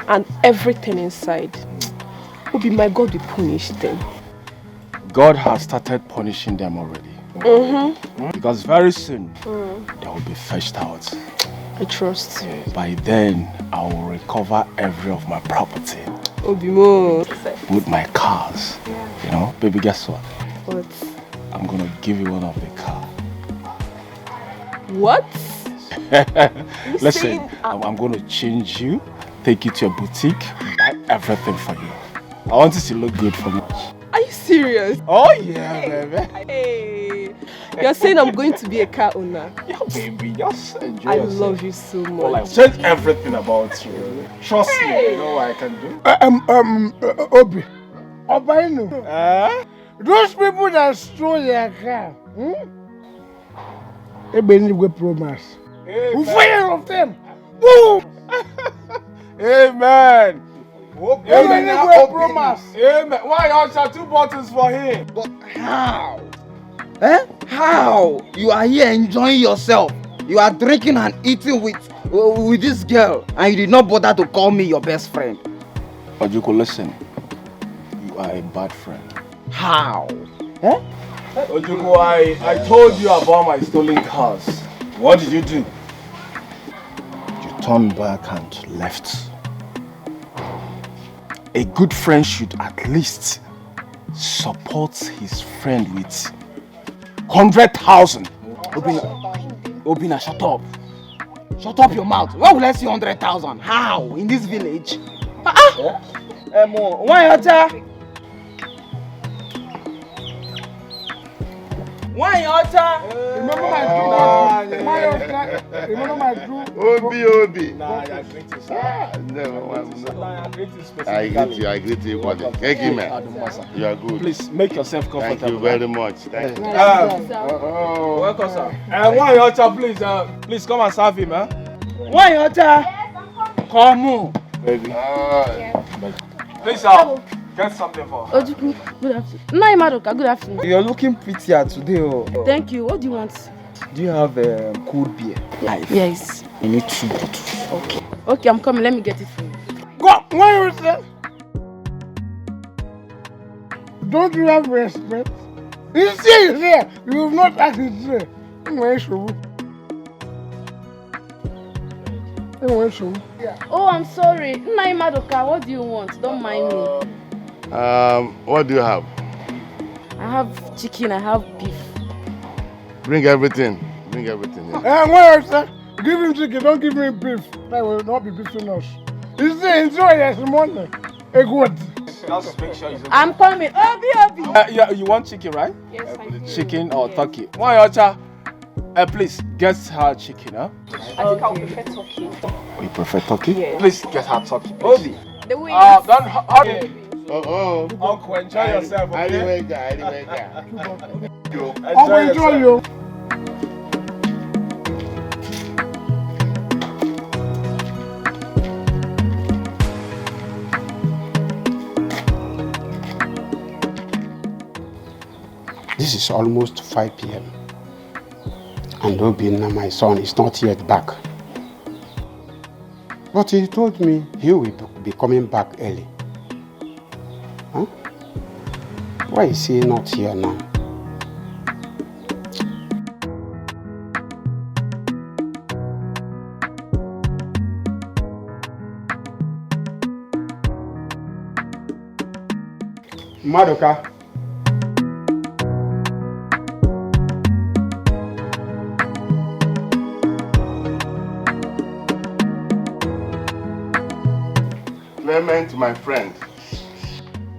and everything inside. Obi, my God will punish them. God has started punishing them already. Because very soon they will be fetched out. I trust you. By then, I will recover every of my property. Obimo. With my cars. You know, baby, guess what? What? I'm gonna give you one of the cars. What? Listen, I'm gonna change you, take you to your boutique, buy everything for you. I want you to look good for me. Are you serious? Oh yeah, baby. Hey, you're saying I'm going to be a car owner? Yeah, baby, just enjoy I yourself. love you so much. Well, I've changed everything about you. Trust me, you know what I can do. Obi, Obainu. Those people that stole your car, Ebeni promise. We fire of them. Boom! Amen. Ebeni promise. Amen. Why you share 2 bottles for him? But how? Eh? How? You are here enjoying yourself. You are drinking and eating with this girl, and you did not bother to call me your best friend. Ojuko, listen. You are a bad friend. How? Eh? Ojuko, I told you about my stolen cars. What did you do? You turned back and left. A good friend should at least support his friend with 100,000. Obina, shut up. Shut up your mouth. Why will I see 100,000? How? In this village? Why Ocha? Why Ocha? Remember my crew? Remember my crew? Obi. Nah, you're greeting, sir. I greet you, buddy. Thank you, man. You are good. Please make yourself comfortable. Thank you very much. Thank you. Welcome, sir. Why Ocha, please come and serve him, eh? Why Ocha? Come on. Baby. Please, sir. Get something for her. Ojuku, good afternoon. Nai Madoka, good afternoon. You're looking prettier today. Oh. Thank you. What do you want? Do you have cold beer? Yes. I need 2 bottles. Okay. Okay, I'm coming. Let me get it for you. Go! What you say? Don't you have respect? You see here, you have not acted here. Oh, I'm sorry. Nai Madoka, what do you want? Don't mind me. What do you have? I have chicken, I have beef. Bring everything. Yeah. What you say? Give him chicken, don't give me beef. That will not be beefing us. You see, enjoy this morning. A good. Just make sure I'm coming. Obi. You want chicken, right? Yes, I do. Chicken or turkey? Why Ocha? Please, get her chicken, huh? I think I would prefer turkey. You prefer turkey? Yes. Please get her turkey. Obi. The way Don't hurry. Uncle, enjoy yourself, okay? Enjoy you. This is almost 5 p.m. and Obina, my son, is not yet back. But he told me he will be coming back early. Huh? Why is he not here now? Madoka. Clement, my friend.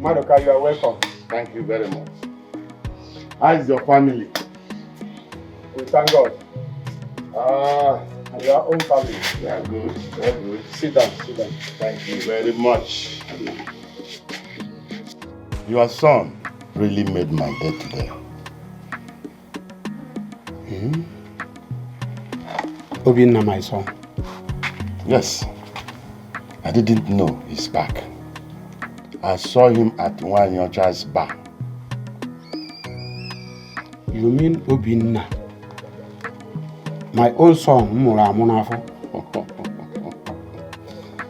Madoka, you are welcome. Thank you very much. How is your family? We thank God. And your own family. They are good. Very good. Sit down. Thank you very much. Your son really made my day today. Obina, my son. Yes. I didn't know he's back. I saw him at Wanyocha's bar. You mean Obina? My own son, Muramunafo.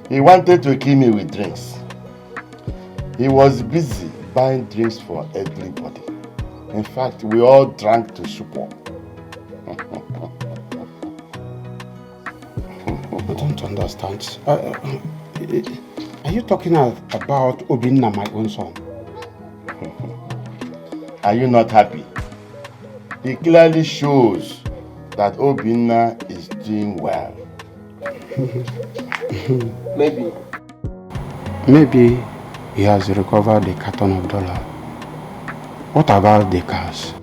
He wanted to kill me with drinks. He was busy buying drinks for everybody. In fact, we all drank to super. I don't understand. Are you talking about Obina, my own son? Are you not happy? It clearly shows that Obina is doing well. Maybe he has recovered the carton of dollar. What about the cars?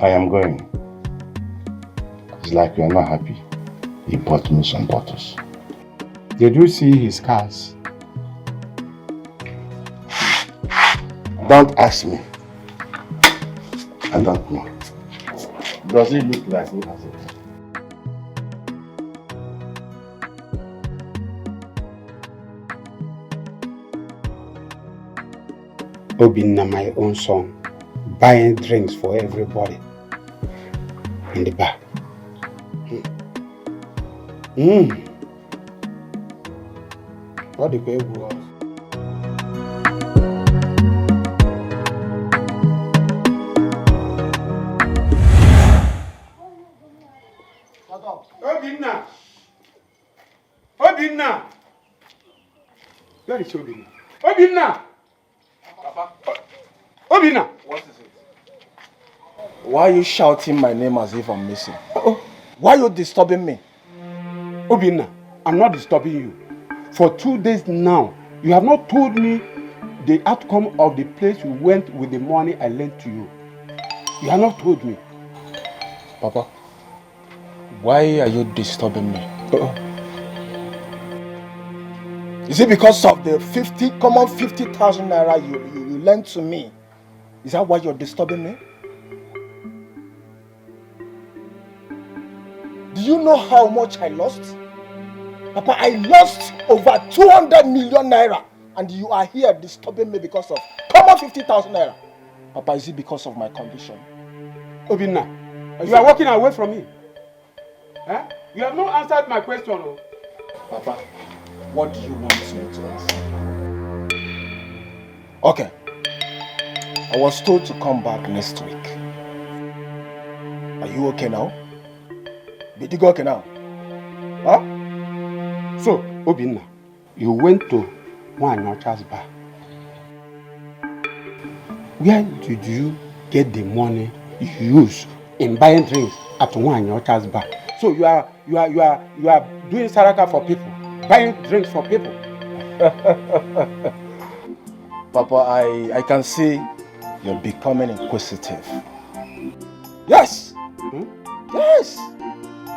I am going. It's like you are not happy. He bought me some bottles. Did you see his cars? Don't ask me. I don't know. Does it look like me as a Obinna, my own son, buying drinks for everybody in the bar. What the baby was? Obinna! Obinna! Where is Obinna? Obinna! Papa. Obinna! What is it? Why are you shouting my name as if I'm missing? Why are you disturbing me? Obinna, I'm not disturbing you. For 2 days now, you have not told me the outcome of the place you went with the money I lent to you. You have not told me. Papa, why are you disturbing me? Is it because of the 50,000 naira you lent to me? Is that why you're disturbing me? Do you know how much I lost? Papa, I lost over 200 million naira, and you are here disturbing me because of common 50,000 naira. Papa, is it because of my condition? Obinna, you are walking away from me. Huh? You have not answered my question. Oh. Papa, what do you want me to answer? Okay. I was told to come back next week. Are you okay now? Did you go okay now? Huh? So, Obinna, you went to Wanyocha's bar. Where did you get the money you used in buying drinks at Wanyocha's bar? So you are doing saraka for people, buying drinks for people. Papa, I can see you're becoming inquisitive. Yes! Yes!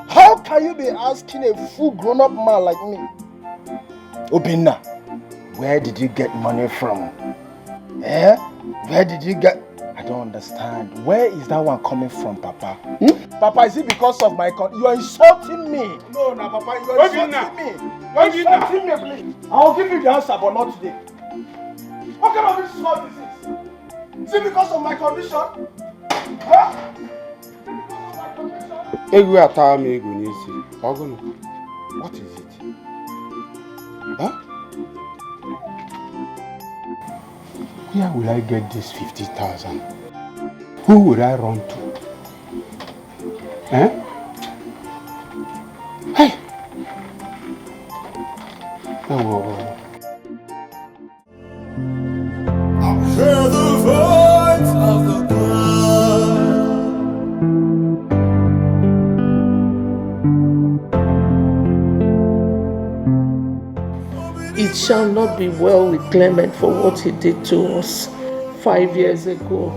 How can you be asking a full grown-up man like me? Obinna, where did you get money from? Eh? Where did you get... I don't understand. Where is that one coming from, Papa? Papa, is it because of my... You are insulting me. No, Papa, you are insulting me. You are insulting me, please. I'll give you the answer, but not today. What kind of insult is this? Is it because of my condition? Huh? Egu atami egu nisi. Ogono. What is it? Huh? Where will I get this 50,000? Who would I run to? Eh? Hey! Oh. Hear the voice of the It shall not be well with Clement for what he did to us 5 years ago.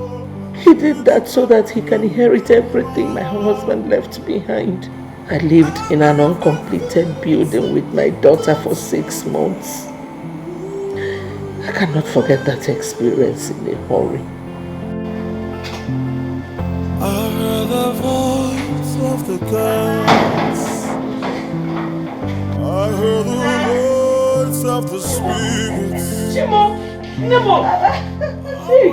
He did that so that he can inherit everything my husband left behind. I lived in an uncompleted building with my daughter for 6 months. I cannot forget that experience in a hurry. I heard the voice of the gods. I heard the voice of the spirits. Chimo! Nemo! Hey!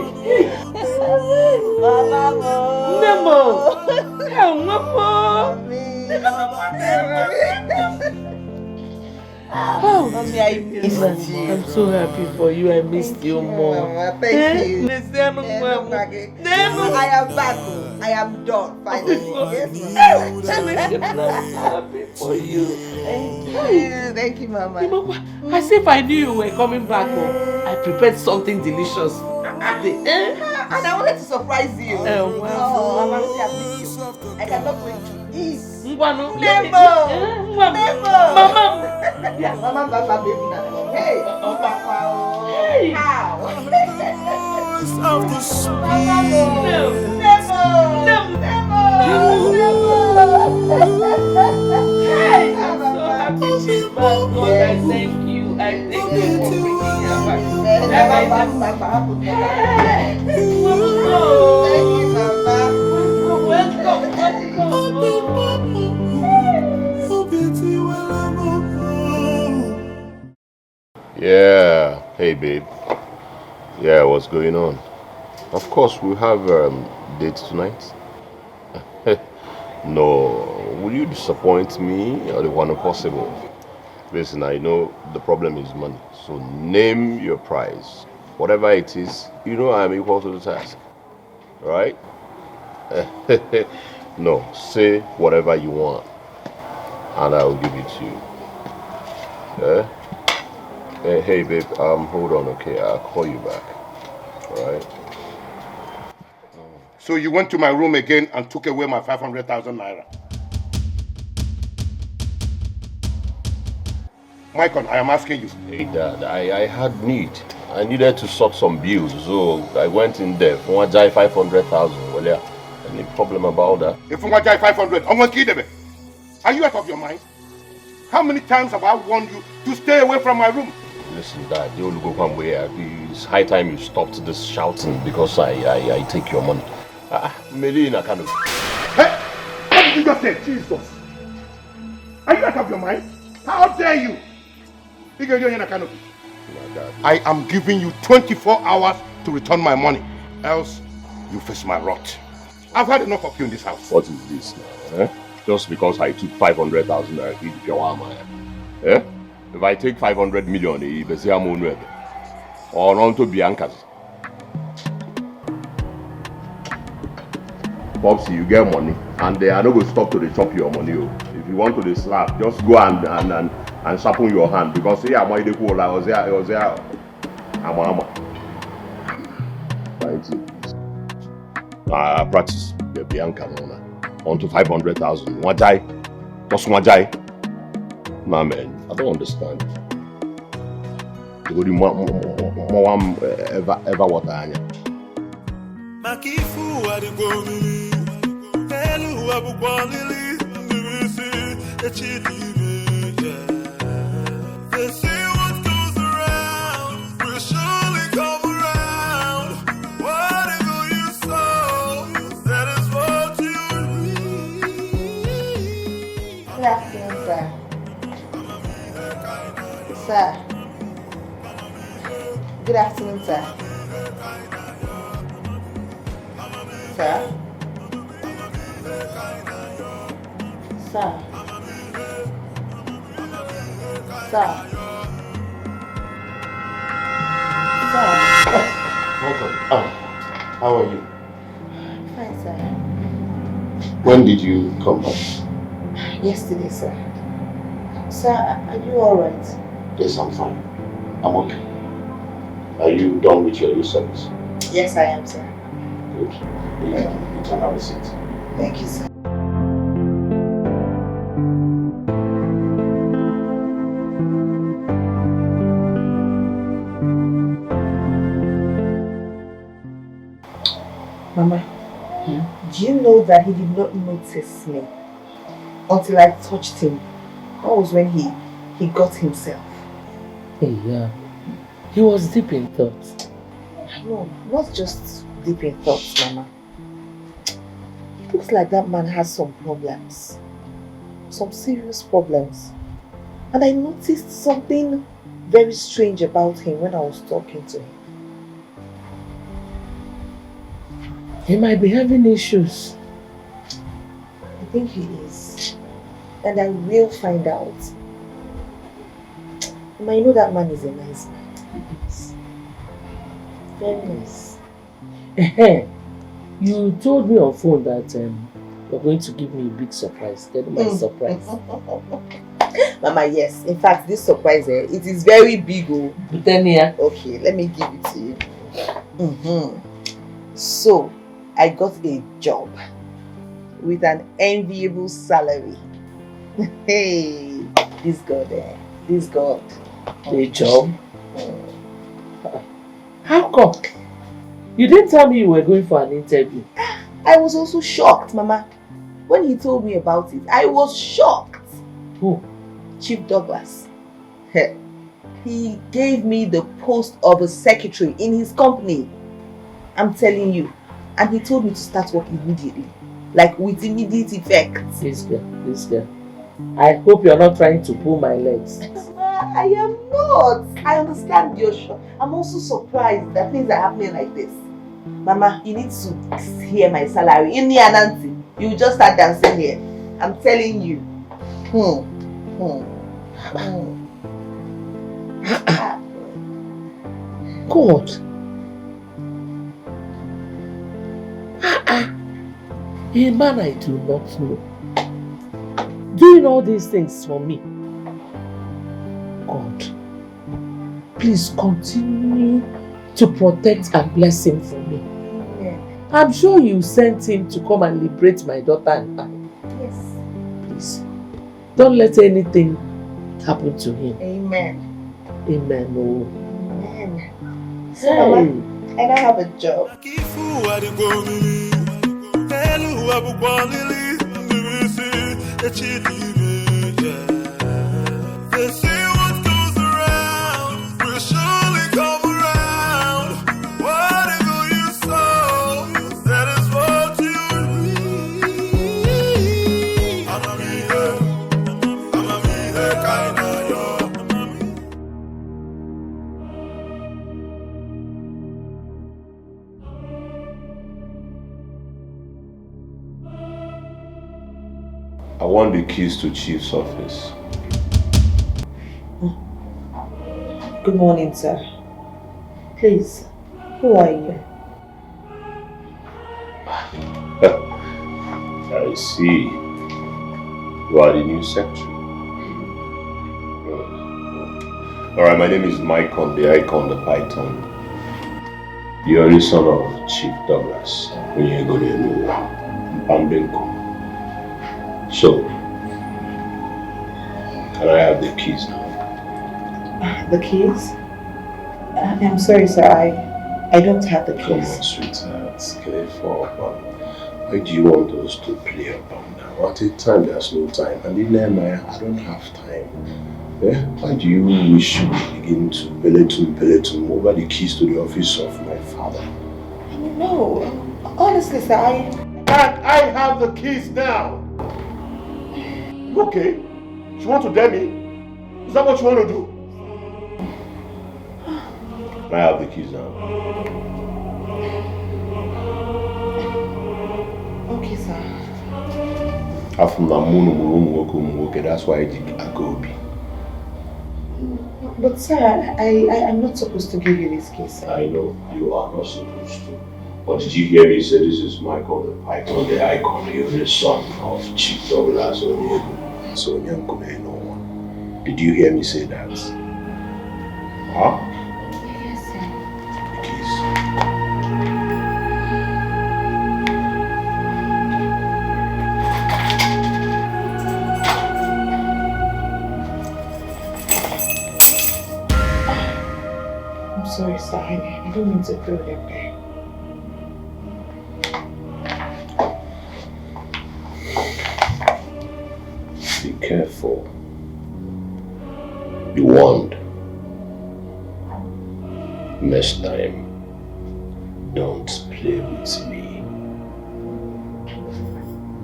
Nemo! Oh, Mommy, I missed you. I'm so happy for you. I missed you more. Thank you. I am back. I am done. Finally. I'm happy for you. Thank you, Mama. As if I knew you were coming back home. I prepared something delicious. And I wanted to surprise you. Wow. I cannot wait to eat. Nemo! Mama! Yeah, Mama, baby now. Hey! Hey! How? Of the Hey! I'm so happy she's back. God, I thank you. I thank you for bringing her back. Yeah, hey babe. Yeah, what's going on? Of course, we have dates tonight. No, will you disappoint me or the one possible? Listen, I know the problem is money, so name your price. Whatever it is, you know I'm equal to the task. Right? No, say whatever you want, and I'll give it to you. Hey babe, hold on, okay? I'll call you back. Alright? So you went to my room again and took away my 500,000 naira. Michael, I am asking you. Hey dad, I had need. I needed to sort some bills, so I went in there. For one jai 500,000. Well, yeah. Any problem about that? If you want 500, I want to kill them. Are you out of your mind? How many times have I warned you to stay away from my room? Listen, Dad, you will go one way. It's high time you stopped this shouting because I take your money. Medina kind of. Hey, what did you just say? Jesus. Are you out of your mind? How dare you? I am giving you 24 hours to return my money. Else, you face my wrath. I've had enough of you in this house. What is this now? Just because I took 500,000 eh? If I take 500 million, or on to Bianca's. Popsy, you get money, and they are not going to stop to chop your money. If you want to slap, just go and sharpen your hand because here I'm the cool. I was there. I'm. Practice the Bianca on to 500,000. Wajai, just wajai. Nah, man, I don't understand. You ever what I am. Makifu adigomili, elu abukwalili, nirisi echidime. They say what goes around will surely come around. Whatever you sow, that is what you reap. Good afternoon, sir. Sir. Good afternoon, sir. Sir? Sir? Sir? Sir? Welcome. How are you? Fine, sir. When did you come back? Yesterday, sir. Sir, are you alright? Yes, I'm fine. I'm okay. Are you done with your service? Yes, I am, sir. Good. You can have a seat. Thank you, sir. Mama, do you know that he did not notice me until I touched him? That was when he got himself. Yeah. He was deep in thought. No, not just deep in thoughts, Mama. It looks like that man has some problems. Some serious problems. And I noticed something very strange about him when I was talking to him. He might be having issues. I think he is. And I will find out. And I know that man is a nice man. Very nice. You told me on phone that you're going to give me a big surprise. Tell me my surprise. Mama, yes. In fact, this surprise, it is very big. Oh. Okay, let me give it to you. So, I got a job with an enviable salary. Hey, this God, this God. A job? How come? You didn't tell me you were going for an interview. I was also shocked, Mama. When he told me about it, I was shocked. Who? Chief Douglas. He gave me the post of a secretary in his company. I'm telling you. And he told me to start work immediately. Like with immediate effect. This girl. I hope you're not trying to pull my legs. I am not. I understand your shock. I'm also surprised that things are happening like this. Mama, you need to hear my salary. In the Nancy, you just start dancing here. I'm telling you. God. A man I do not know. Doing all these things for me. God, please continue to protect and bless him for me. Yeah. I'm sure you sent him to come and liberate my daughter and I. Yes. Please, don't let anything happen to him. Amen. Amen. Oh. Amen. So, Mama, and I have a job. They say what goes around will surely come around. Whatever you sow, that is what you reap. I'ma be here, kinda yo. I want the keys to Chief's office. Good morning, sir. Please, who are you? I see. You are the new secretary. Alright, my name is Mycon, the Icon, the Python. The only son of Chief Douglas. So, can I have the keys now? The keys? I'm sorry, sir. I don't have the keys. Come on, sweetheart. Careful. Why do you want us to play about now? At a time, there's no time. And in there, I don't have time. Yeah? Why do you wish to begin to peloton over the keys to the office of my father? No. Honestly, sir, I have the keys now. Okay. You want to dare me? Is that what you want to do? I have the keys now. Okay, sir. That's why I did Agobi. But sir, I'm not supposed to give you this keys. I know you are not supposed to. But did you hear me say this is Michael the Python, the Icon, the only son of Chief Douglas Onyego? So no. Did you hear me say that? Huh? Yes, sir. The keys. I'm sorry, sir. I don't mean to throw them there. Be careful. Be warned. Next time, don't play with me.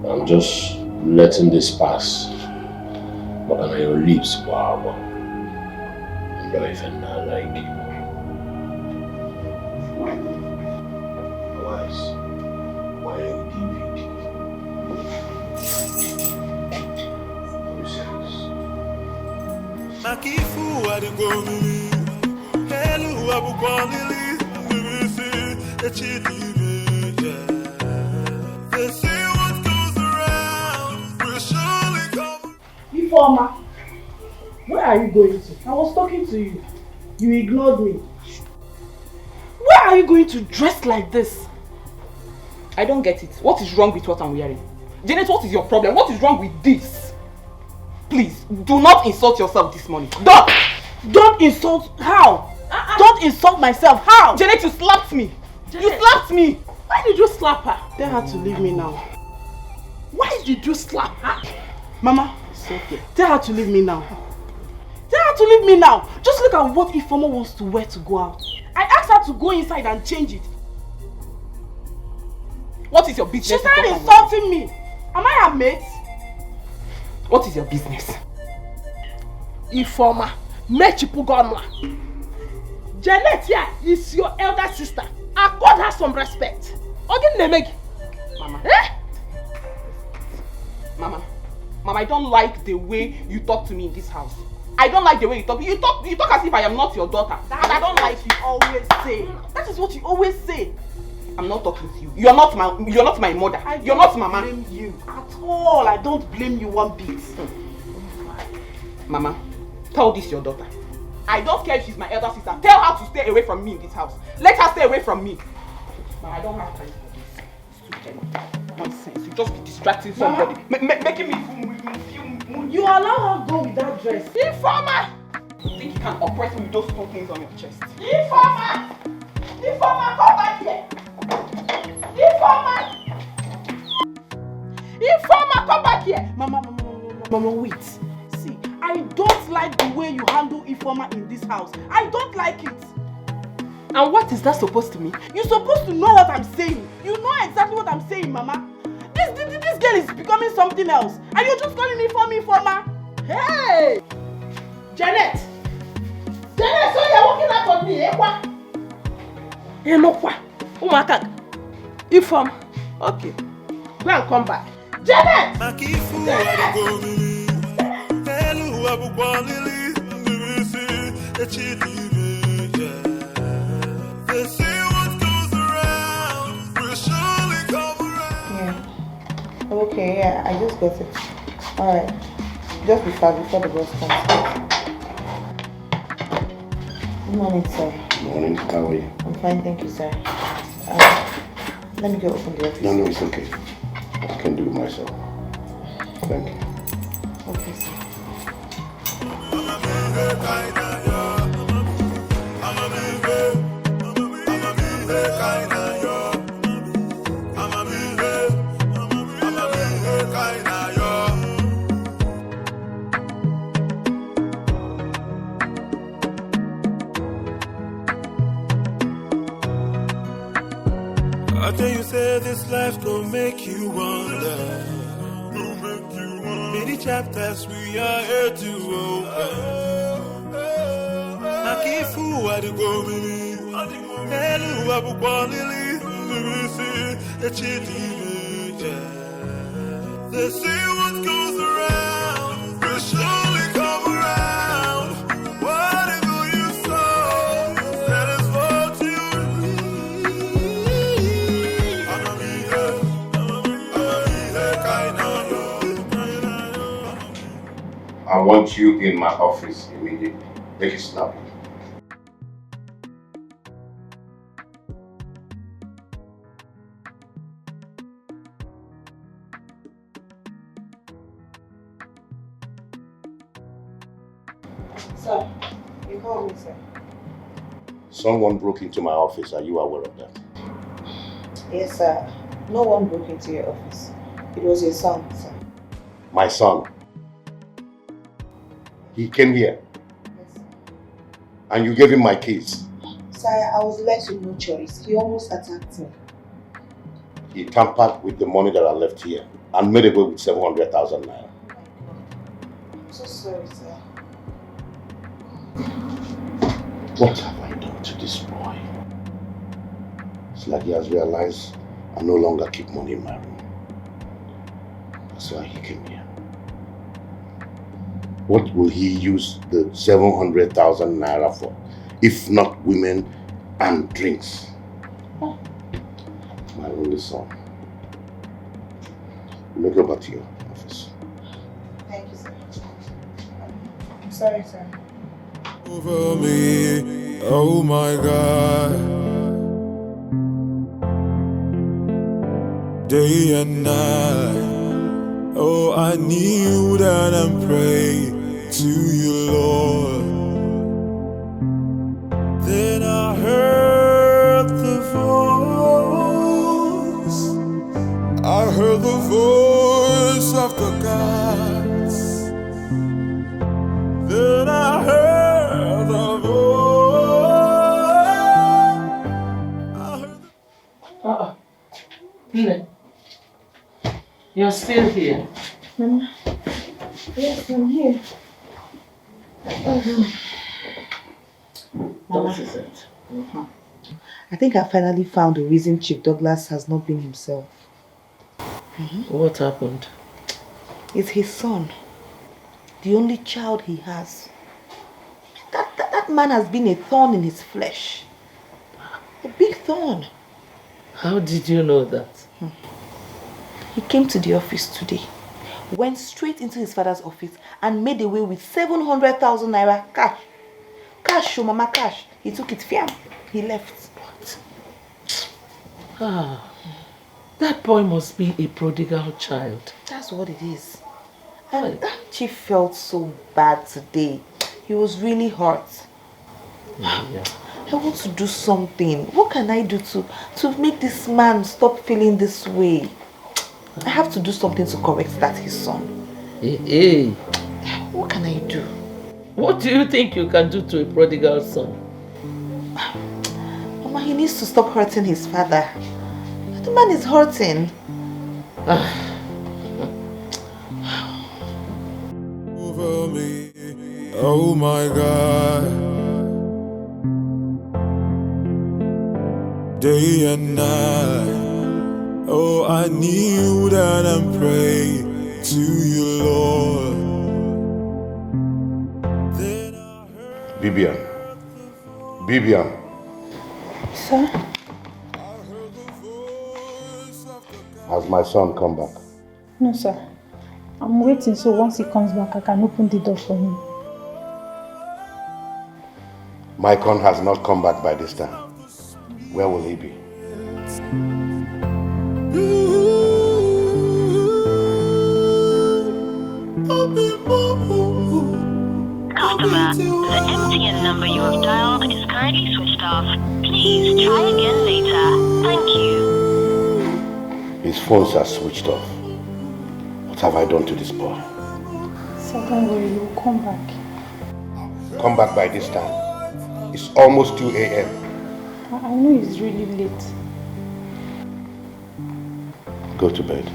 I'm just letting this pass. But on your lips, wow. I'm not even not like you. Otherwise, why are you DVD? Makifu adigomini, helu abukwalili, nibisi echidime. They say what goes around will surely come. Informer, where are you going to? I was talking to you. You ignored me. Where are you going to dress like this? I don't get it. What is wrong with what I'm wearing? Janet, what is your problem? What is wrong with this? Please, do not insult yourself this morning. Don't insult. How? Don't insult myself. How? Janet, you slapped me. Janet. You slapped me. Why did you slap her? Tell her to leave me now. Why did you slap her? Mama, it's okay. Tell her to leave me now. Tell her have to leave me now. Just look at what Ifeoma wants to wear to go out. I asked her to go inside and change it. What is your business? She started insulting me. Am I her mate? What is your business? Ifeoma, Mechipugonwa. Janet here is your elder sister. Accord her some respect. Mama. Eh? Mama, I don't like the way you talk to me in this house. I don't like the way you talk. You talk as if I am not your daughter. And I don't like you always say. That is what you always say. I'm not talking to you. You're not my mother. You're not Mama. I don't blame you at all. I don't blame you one bit. Mama, tell this your daughter. I don't care if she's my elder sister. Tell her to stay away from me in this house. Let her stay away from me. Mama, I don't have time for this. Nonsense. You just be distracting somebody. Making me feel. You allow her go with that dress. Ifeoma! You think you can oppress me with those two things on your chest? Ifeoma! Ifeoma, come back here! Ifeoma! Ifeoma, come back here! Mama, wait. See, I don't like the way you handle Ifeoma in this house. I don't like it. And what is that supposed to mean? You're supposed to know what I'm saying. You know exactly what I'm saying, Mama. This girl is becoming something else. And you're just calling me Ifeoma. Hey! Janet! Janet, so you're walking out on me, eh? What? Eh, no, what? Umaka. Ifeoma. Okay. Go and come back. Janet! Okay, yeah, I just got it. Alright. Just be fast before the boss comes. Good morning, sir. Good morning. How are you? I'm fine, thank you, sir. Let me go open the office. No, it's okay. I can do it myself. Thank you. Okay, sir. I tell you, say this life gon' make you wonder. Many chapters we are here to open. I keep fool what to go mini. Hello, Abu Kwalili. They say what goes around will surely come around. Whatever you sow, that is what you reap. I want you in my office immediately. Make it snappy. Sir, you called me, sir. Someone broke into my office. Are you aware of that? Yes, sir. No one broke into your office. It was your son, sir. My son. He came here. Yes, sir. And you gave him my keys. Sir, I was left with no choice. He almost attacked me. He tampered with the money that I left here and made away with 700,000 naira. I'm so sorry, sir. What have I done to this boy? It's like he has realized I no longer keep money in my room. That's why he came here. What will he use the 700,000 naira for, if not women and drinks? Oh. My only son. You may go back to your office. Thank you, sir. I'm sorry, sir. Over me, oh my God. Day and night, oh I kneel down and pray to you, Lord. Then I heard the voice. I heard the voice of the gods. Then I heard You're still here. Mama. Yes, I'm here. That is it. I think I finally found the reason Chief Douglas has not been himself. What happened? It's his son. The only child he has. That man has been a thorn in his flesh. A big thorn. How did you know that? He came to the office today, went straight into his father's office and made away with 700,000 naira cash. Cash, mama, cash. He took it, fiam. He left. Ah, that boy must be a prodigal child. That's what it is. And Chief felt so bad today. He was really hurt. Yeah. I want to do something. What can I do to make this man stop feeling this way? I have to do something to correct that, his son. Hey. What can I do? What do you think you can do to a prodigal son? Mama, he needs to stop hurting his father. The man is hurting. Over me, oh my God. Day and night, oh I kneel down and pray to you, Lord. Bibian. Sir? Has my son come back? No, sir. I'm waiting so once he comes back, I can open the door for him. My con has not come back by this time. Where will he be? Customer, the MTN number you have dialed is currently switched off. Please try again later. Thank you. His phones are switched off. What have I done to this boy? Sir, don't worry, he will come back. Come back by this time. It's almost 2 a.m. I know it's really late. Go to bed.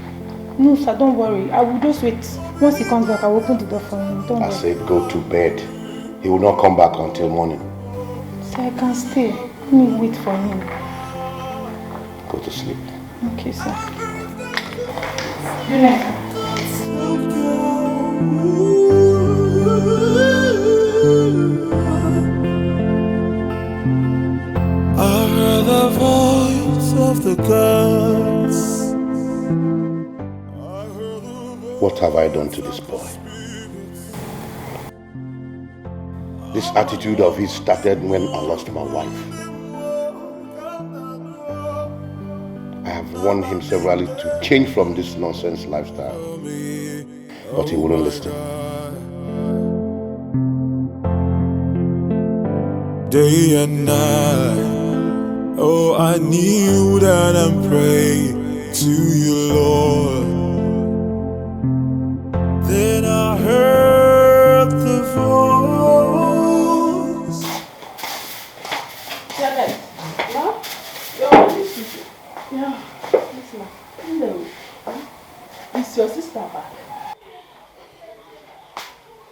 No, sir, don't worry. I will just wait. Once he comes back, I will open the door for him. Don't worry. I said go to bed. He will not come back until morning. Sir, I can stay. Let me wait for him. Go to sleep. Okay, sir. Good night. I heard the voice of the gods. What have I done to this boy? This attitude of his started when I lost my wife. I have warned him severally to change from this nonsense lifestyle, but he wouldn't listen. Day and night, oh I kneel down and pray to you, Lord. Then I heard the voice. Janet, ma? You're listening. Yeah, yes, ma. Hello. Is your sister back?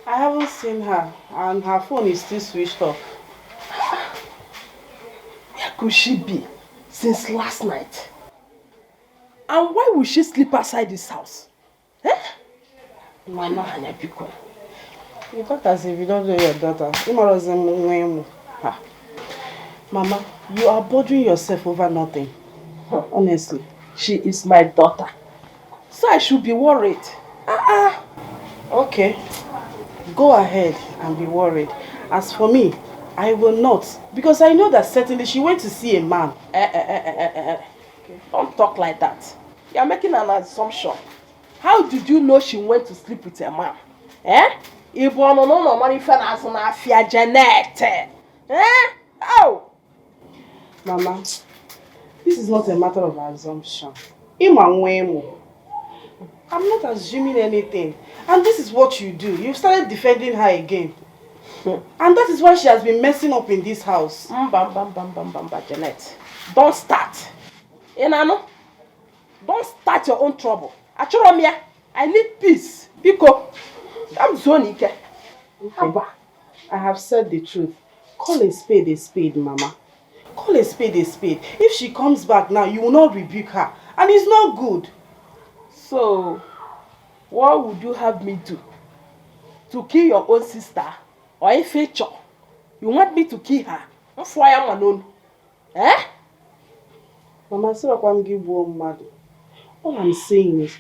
I haven't seen her, and her phone is still switched off. Where could she be since last night? And why would she sleep outside this house? Eh? Mama, you talk as if you don't know your daughter. Mama, you are bothering yourself over nothing. Honestly, she is my daughter. So I should be worried. Okay, go ahead and be worried. As for me, I will not. Because I know that certainly she went to see a man. Don't talk like that. You are making an assumption. How did you know she went to sleep with a man? Janet. Oh! Mama, this is not a matter of assumption. I'm not assuming anything. And this is what you do. You've started defending her again. And that is why she has been messing up in this house. Janet. Don't start. Don't start your own trouble. Achoromia, I need peace. Biko, I'm Zonike. Okay. I have said the truth. Call a spade, Mama. Call a spade. If she comes back now, you will not rebuke her. And it's not good. So, what would you have me do? To kill your own sister? Or a feature? You want me to kill her? Eh? Mama, all I'm saying is,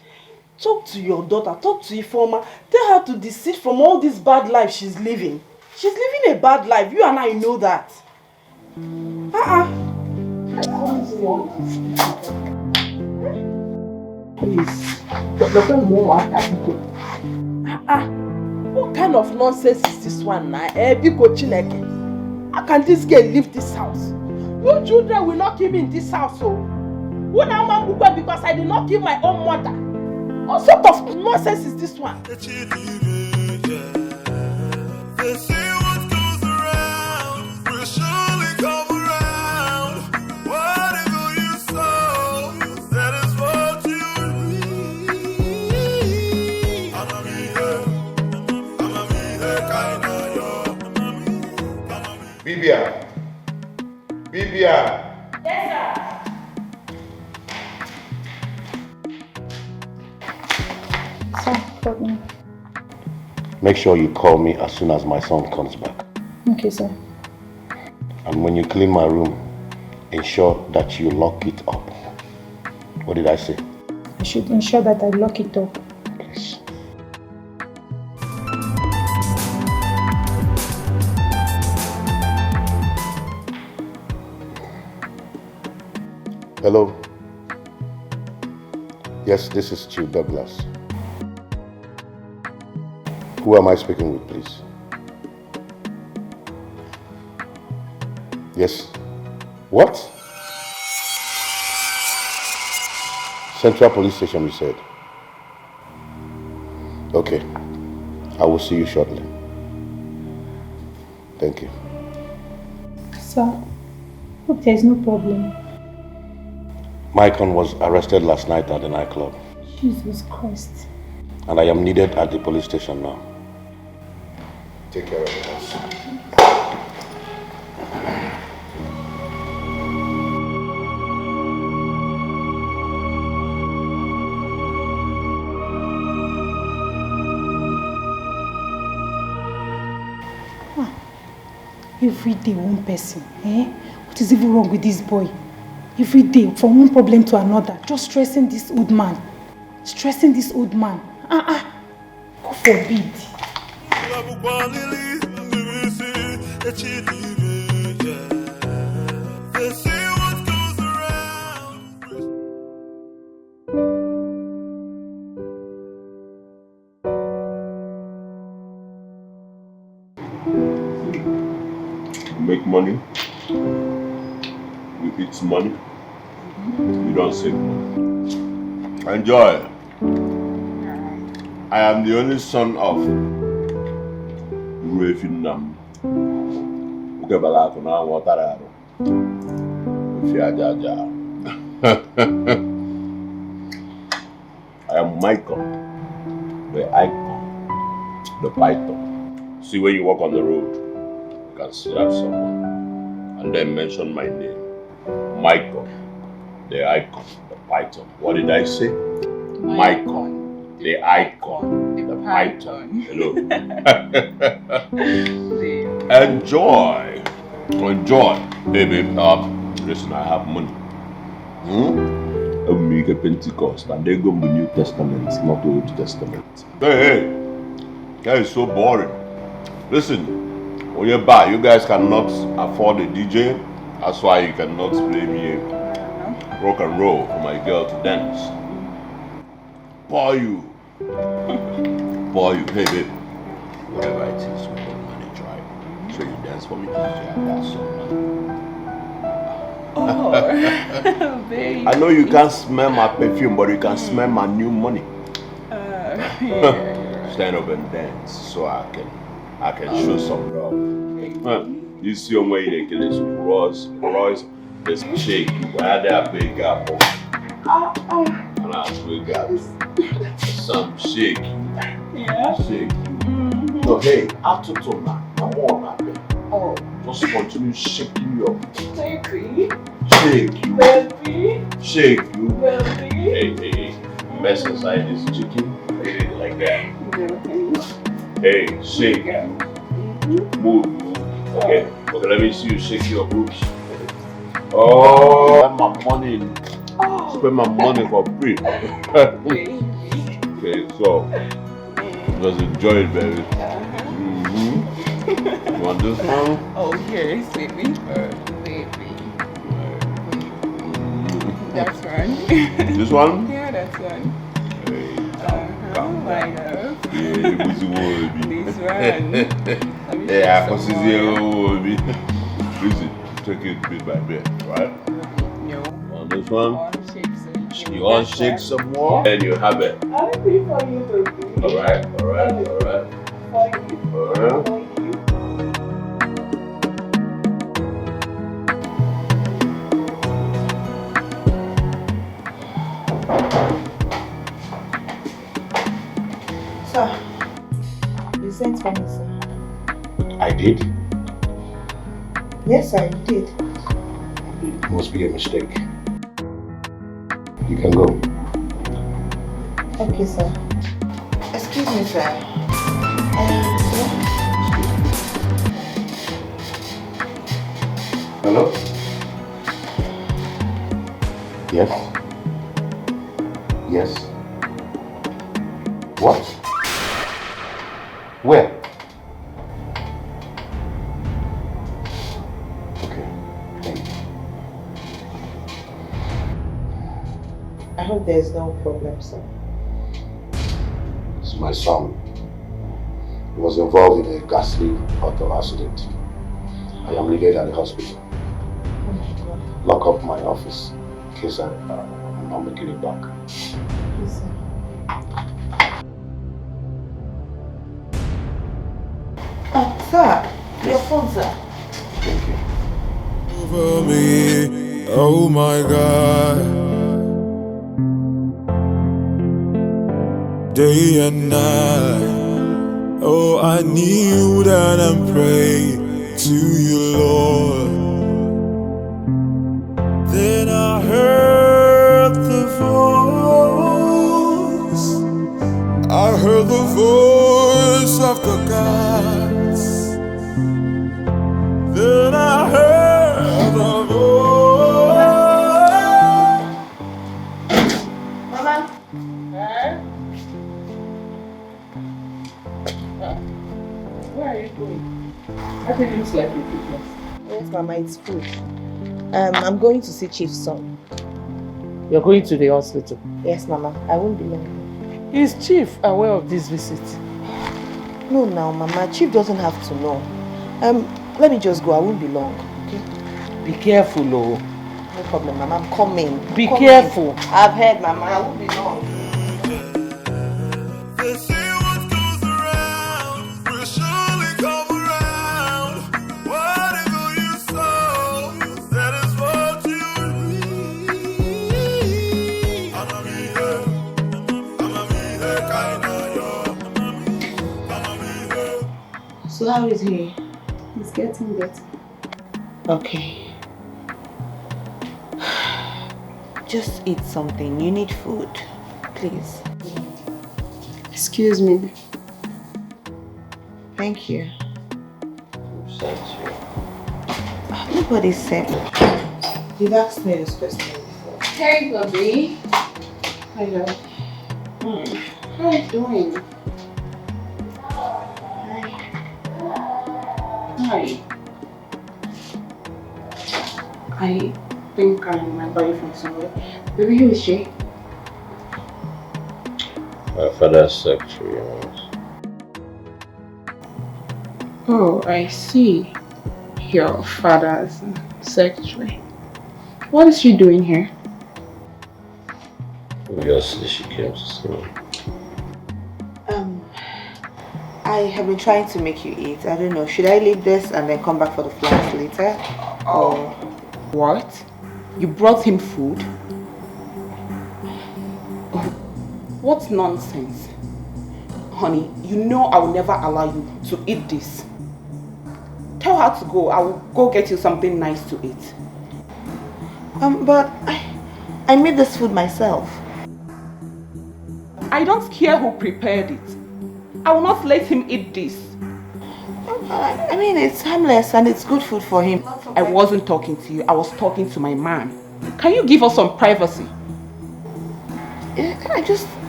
talk to your daughter, talk to Ifeoma. Tell her to desist from all this bad life she's living. She's living a bad life. You and I know that. Please. What kind of nonsense is this one now? Biko Chineke. How can this girl leave this house? Your children will not kill me in this house, so. When I'm a because I did not kill my own mother. What sort of nonsense is this one? They see what goes around, will surely come around. Whatever you sow, that is what you reap. Bibia. Yes, sir. Make sure you call me as soon as my son comes back. Okay, sir. And when you clean my room, ensure that you lock it up. What did I say? I should ensure that I lock it up. Please. Hello? Yes, this is Chief Douglas. Who am I speaking with, please? Yes. What? Central Police Station, you said? Okay. I will see you shortly. Thank you. Sir, hope there's no problem. Maicon was arrested last night at the nightclub. Jesus Christ. And I am needed at the police station now. Take care of the house. Every day one person, eh? What is even wrong with this boy? Every day, from one problem to another, just stressing this old man. God forbid. Make money, you eat money, you don't save money. Enjoy. I am the only son of Ruefinam. Ukebalaku na watararo. Ufiajaja. I am Michael, the icon, the python. See, when you walk on the road, you can slap someone and then mention my name. Michael, the icon, the python. What did I say? Michael, the icon, the python. Hello. Enjoy. Hey babe, listen, I have money. I'll make a Pentecost and they go to the New Testament, not the Old Testament. Hey, that is so boring. Listen, when you're back, you guys cannot afford a DJ. That's why you cannot play me a rock and roll for my girl to dance. Pour you. Hey babe, whatever it is, we don't manage, right? So you dance for me, DJ, I got some money. Oh, baby. I know you can't smell my perfume, but you can smell my new money. Stand up and dance so I can show some love. You see your way they kill this Royce, this chick, where they are big apple. And Class, we got some shake. Yeah. Shake. No, hey, after tonight, I'm on my bed. Oh. Just continue shaking you up. Baby. Shake you. Baby. Shake you. Baby. Hey. Mess inside this chicken. Eat it like that. Baby. Hey, shake you. Move. Okay, let me see you shake your boobs. Oh, spend my money. Spend my money for free. Okay, so just enjoy it, baby. You want this one? Okay, baby. Baby. That's one. This one? Yeah, that's one. Hey, Oh my God. Yeah, this one. Yeah, I can see the Listen, take it bit by bit, right? No. On this one? You want to shake some more? And you have it. I'll be for you, baby. Alright. Sir, you sent for me, sir. I did? Yes, I did. It must be a mistake. You can go. Okay, sir. Excuse me, sir. Hello? Yes? Yes? What? Where? Okay, thank you. I hope there's no problem, sir. It's my son. He was involved in a ghastly auto accident. I am needed at the hospital. Oh my God. Lock up my office in case I'm not making it back. Yes, sir. Sir, your phone, sir. Thank you. Over me, oh my God. Day and night, oh I kneel down and pray to you, Lord. Then I heard the voice. I heard the voice of the gods. Then I heard the voice. Mama. Where are you going? I think it looks like a business. Yes, Mama, it's food. I'm going to see Chief's son. You're going to the hospital? Yes, Mama. I won't be long. Is Chief aware of this visit? No, now, Mama. Chief doesn't have to know. Let me just go. I won't be long. Okay? Be careful, oh. No problem, Mama. I'm coming. Be careful. I've heard, Mama. I won't be long. They say what goes around will surely come around. Whatever you sow, that is what you reap. So how is he? He's getting better. Okay. Just eat something. You need food. Please. Excuse me. Thank you. Who sent you? Nobody said. You've asked me this question before. Hey, Bobby. Hello. How are you doing? Hi. I think I remember you from somewhere. Baby, who is she? My father's secretary. Oh, I see. Your father's secretary. What is she doing here? Obviously, she came to see me. I have been trying to make you eat. I don't know. Should I leave this and then come back for the flowers later? Or what? You brought him food? What nonsense. Honey, you know I will never allow you to eat this. Tell her to go. I will go get you something nice to eat. But I made this food myself. I don't care who prepared it. I will not let him eat this. I mean, it's harmless and it's good food for him. I wasn't talking to you. I was talking to my man. Can you give us some privacy?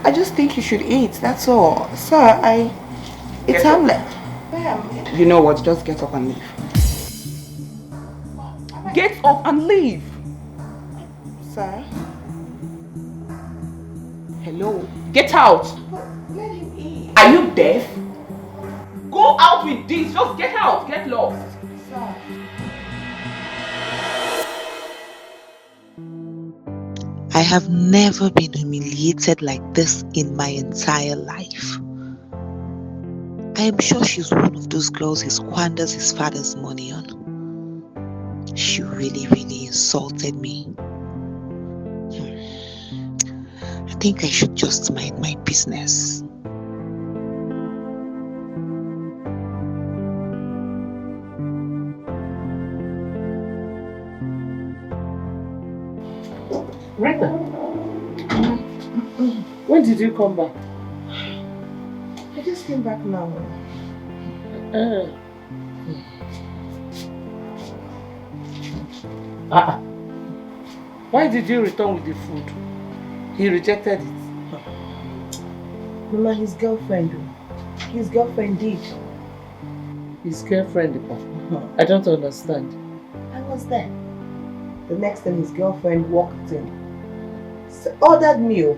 I just think you should eat. That's all, sir. It's harmless. You know what? Just get up and leave. Get up and leave. Sir. Hello. Get out. Let him eat. Are you deaf? Go out with this. Just get out. Get lost. Sir. I have never been humiliated like this in my entire life. I am sure she's one of those girls he squanders his father's money on. She really, really insulted me. I think I should just mind my business. Rita, when did you come back? I just came back now. Why did you return with the food? He rejected it. Mama, his girlfriend. His girlfriend did. His girlfriend? I don't understand. I was there. The next time his girlfriend walked in, ordered meal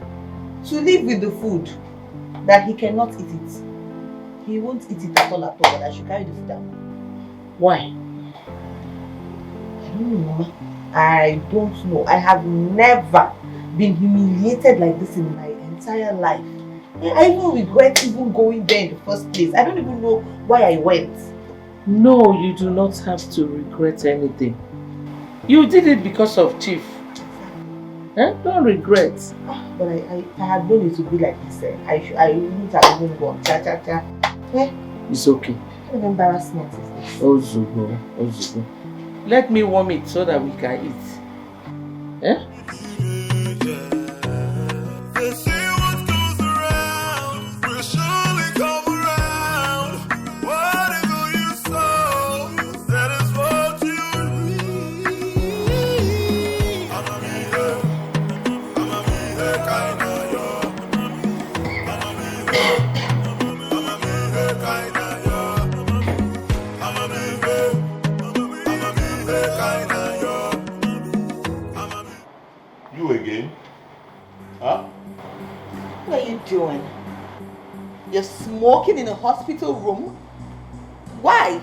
to leave with the food, that he cannot eat it. He won't eat it at all, but I should carry the food down. Why? I don't know, Mama. I don't know. I have never been humiliated like this in my entire life. I even regret even going there in the first place. I don't even know why I went. No, you do not have to regret anything. You did it because of Chief. Don't regret. But I had known it to be like this. I wouldn't have even gone. It's okay. What an embarrassment is this? Ozugo. Let me warm it so that we can eat. Eh? Doing? You're smoking in a hospital room? Why?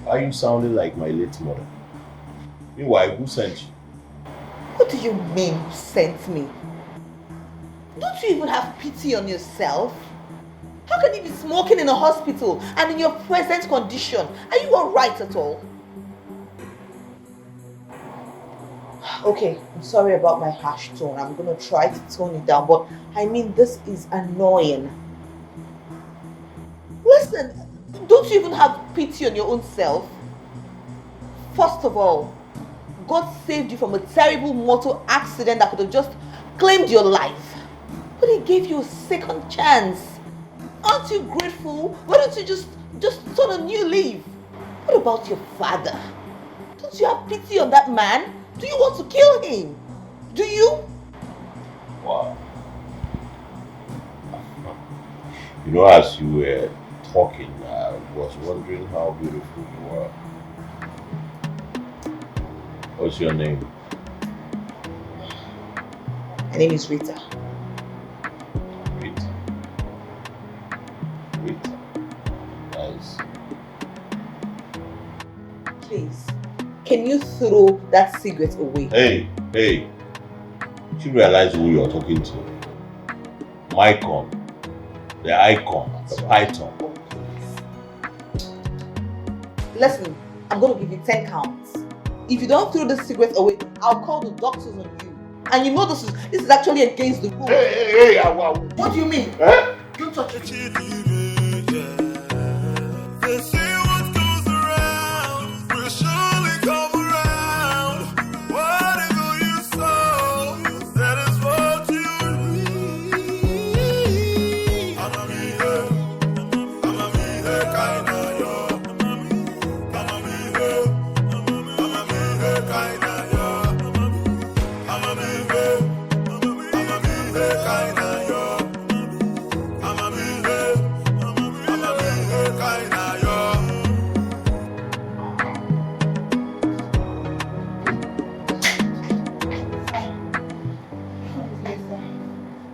Are you sounding like my late mother? Meanwhile, who sent you? What do you mean, sent me? Don't you even have pity on yourself? How can you be smoking in a hospital and in your present condition? Are you alright at all? Okay, I'm sorry about my harsh tone. I'm gonna try to tone it down, but I mean, this is annoying. Listen, don't you even have pity on your own self? First of all, God saved you from a terrible motor accident that could have just claimed your life. But He gave you a second chance. Aren't you grateful? Why don't you just start a new leaf? What about your father? Don't you have pity on that man? Do you want to kill him? Do you? Wow. You know, as you were talking, I was wondering how beautiful you were. What's your name? My name is Rita. Rita. Nice. Please, can you throw that cigarette away? Hey. You realize who you're talking to? Mycon. The icon. The python. Listen, I'm going to give you 10 counts. If you don't throw the cigarette away, I'll call the doctors on you. And you know this is actually against the rules. Hey, what do you mean? Eh? Don't touch it. They say what goes around will surely come around. Whatever you sow, that is what you reap. I'm a kind of yo. I'm a kind of yo. I'm a kind of yo.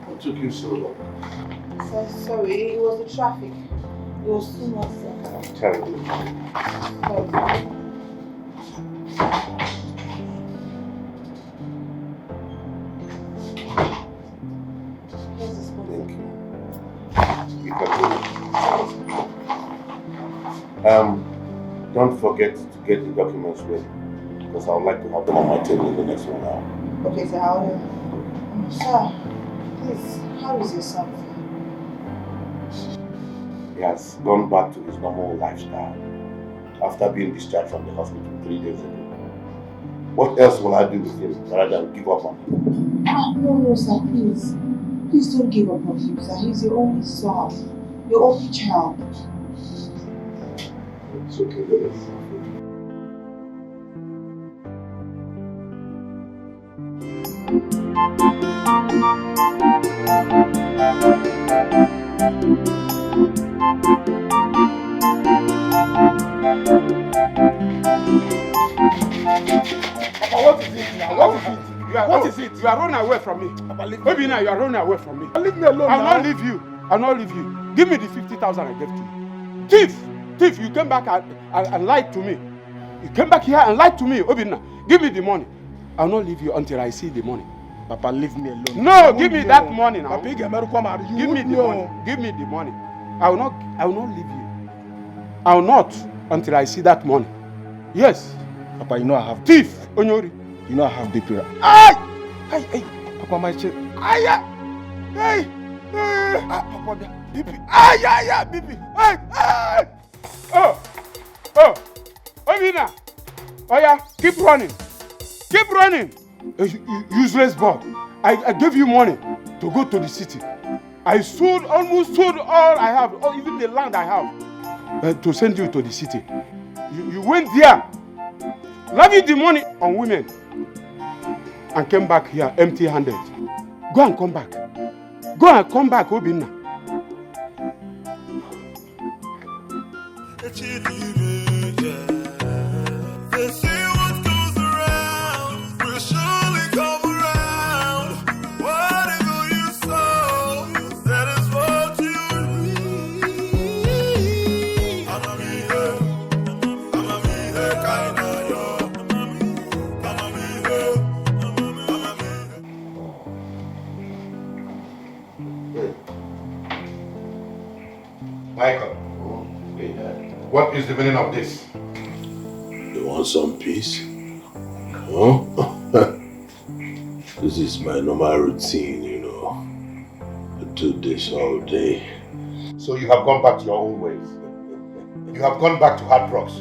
What took you so long? Sorry, it was the traffic. It was too much. Terrible. Thank you. You can go. Don't forget to get the documents ready, because I would like to have them on my table in the next 1 hour. Okay, so how sir, please, how is your son? He has gone back to his normal lifestyle after being discharged from the hospital 3 days ago. What else will I do with him rather than give up on him? No, sir, please. Please don't give up on him, sir. He's your only son, your only child. It's okay, Lily. What is it now? What is it? What is it? You are running away from me. Maybe now you are running away from me. Leave me alone. I'll not leave you. I'll not leave you. Give me the 50,000 I gave to you. Thief, you came back and lied to me. You came back here and lied to me. Obina, give me the money. I'll not leave you until I see the money. Papa, leave me alone. No, give me that money now. Papa, give me the money. Give me the money. I will not leave you. I will not until I see that money. Yes. Papa, you know I have thief, Onyori. You know I have betrayal. Hey, Papa, my child. Papa, Bibi. Bibi. Oh, Obina. Oh yeah, keep running. Keep running. Useless boy. I gave you money to go to the city. I almost sold all I have, or even the land I have, to send you to the city. You went there, lavished the money on women, and came back here empty-handed. Go and come back. Go and come back, Obina. They say what goes around will surely come around. Whatever you sow, that is what you reap. I'm a kind of yo. Michael, what is the meaning of this? You want some peace? Huh? This is my normal routine, you know. I do this all day. So you have gone back to your old ways. You have gone back to hard drugs.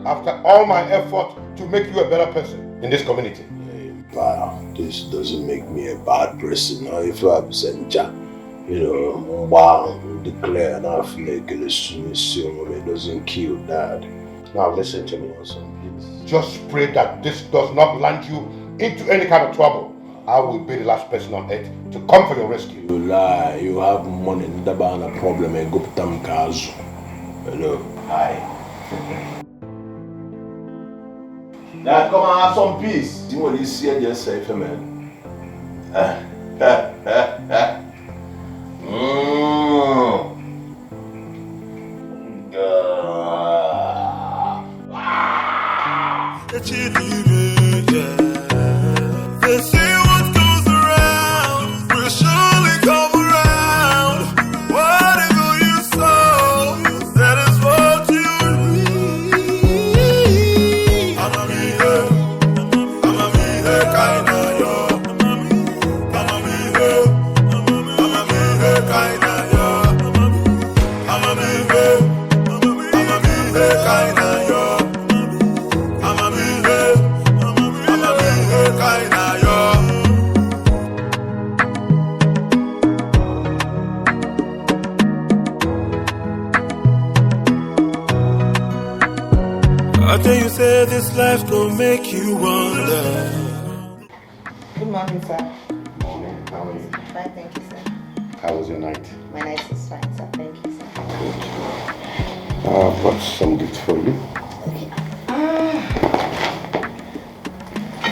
After all my effort to make you a better person in this community. Wow, this doesn't make me a bad person. Now, if I have Senja, you know, wow, declare an afflict, it doesn't kill that. Now listen to me also. Just pray that this does not land you into any kind of trouble. I will be the last person on earth to come for your rescue. You lie. You have money. Never a problem. I go to Tamkazu. Hello. Hi. Now come and have some peace. You want to see it yourself, man. They say what goes around will surely come around. Whatever you sow, that is what you reap. I'm a kind of yo. What can you say this life gon' make you wonder? Good morning, sir. Morning. How are you? Fine, thank you, sir. How was your night? My night was fine, sir. Thank you, sir. Brought some gift for you.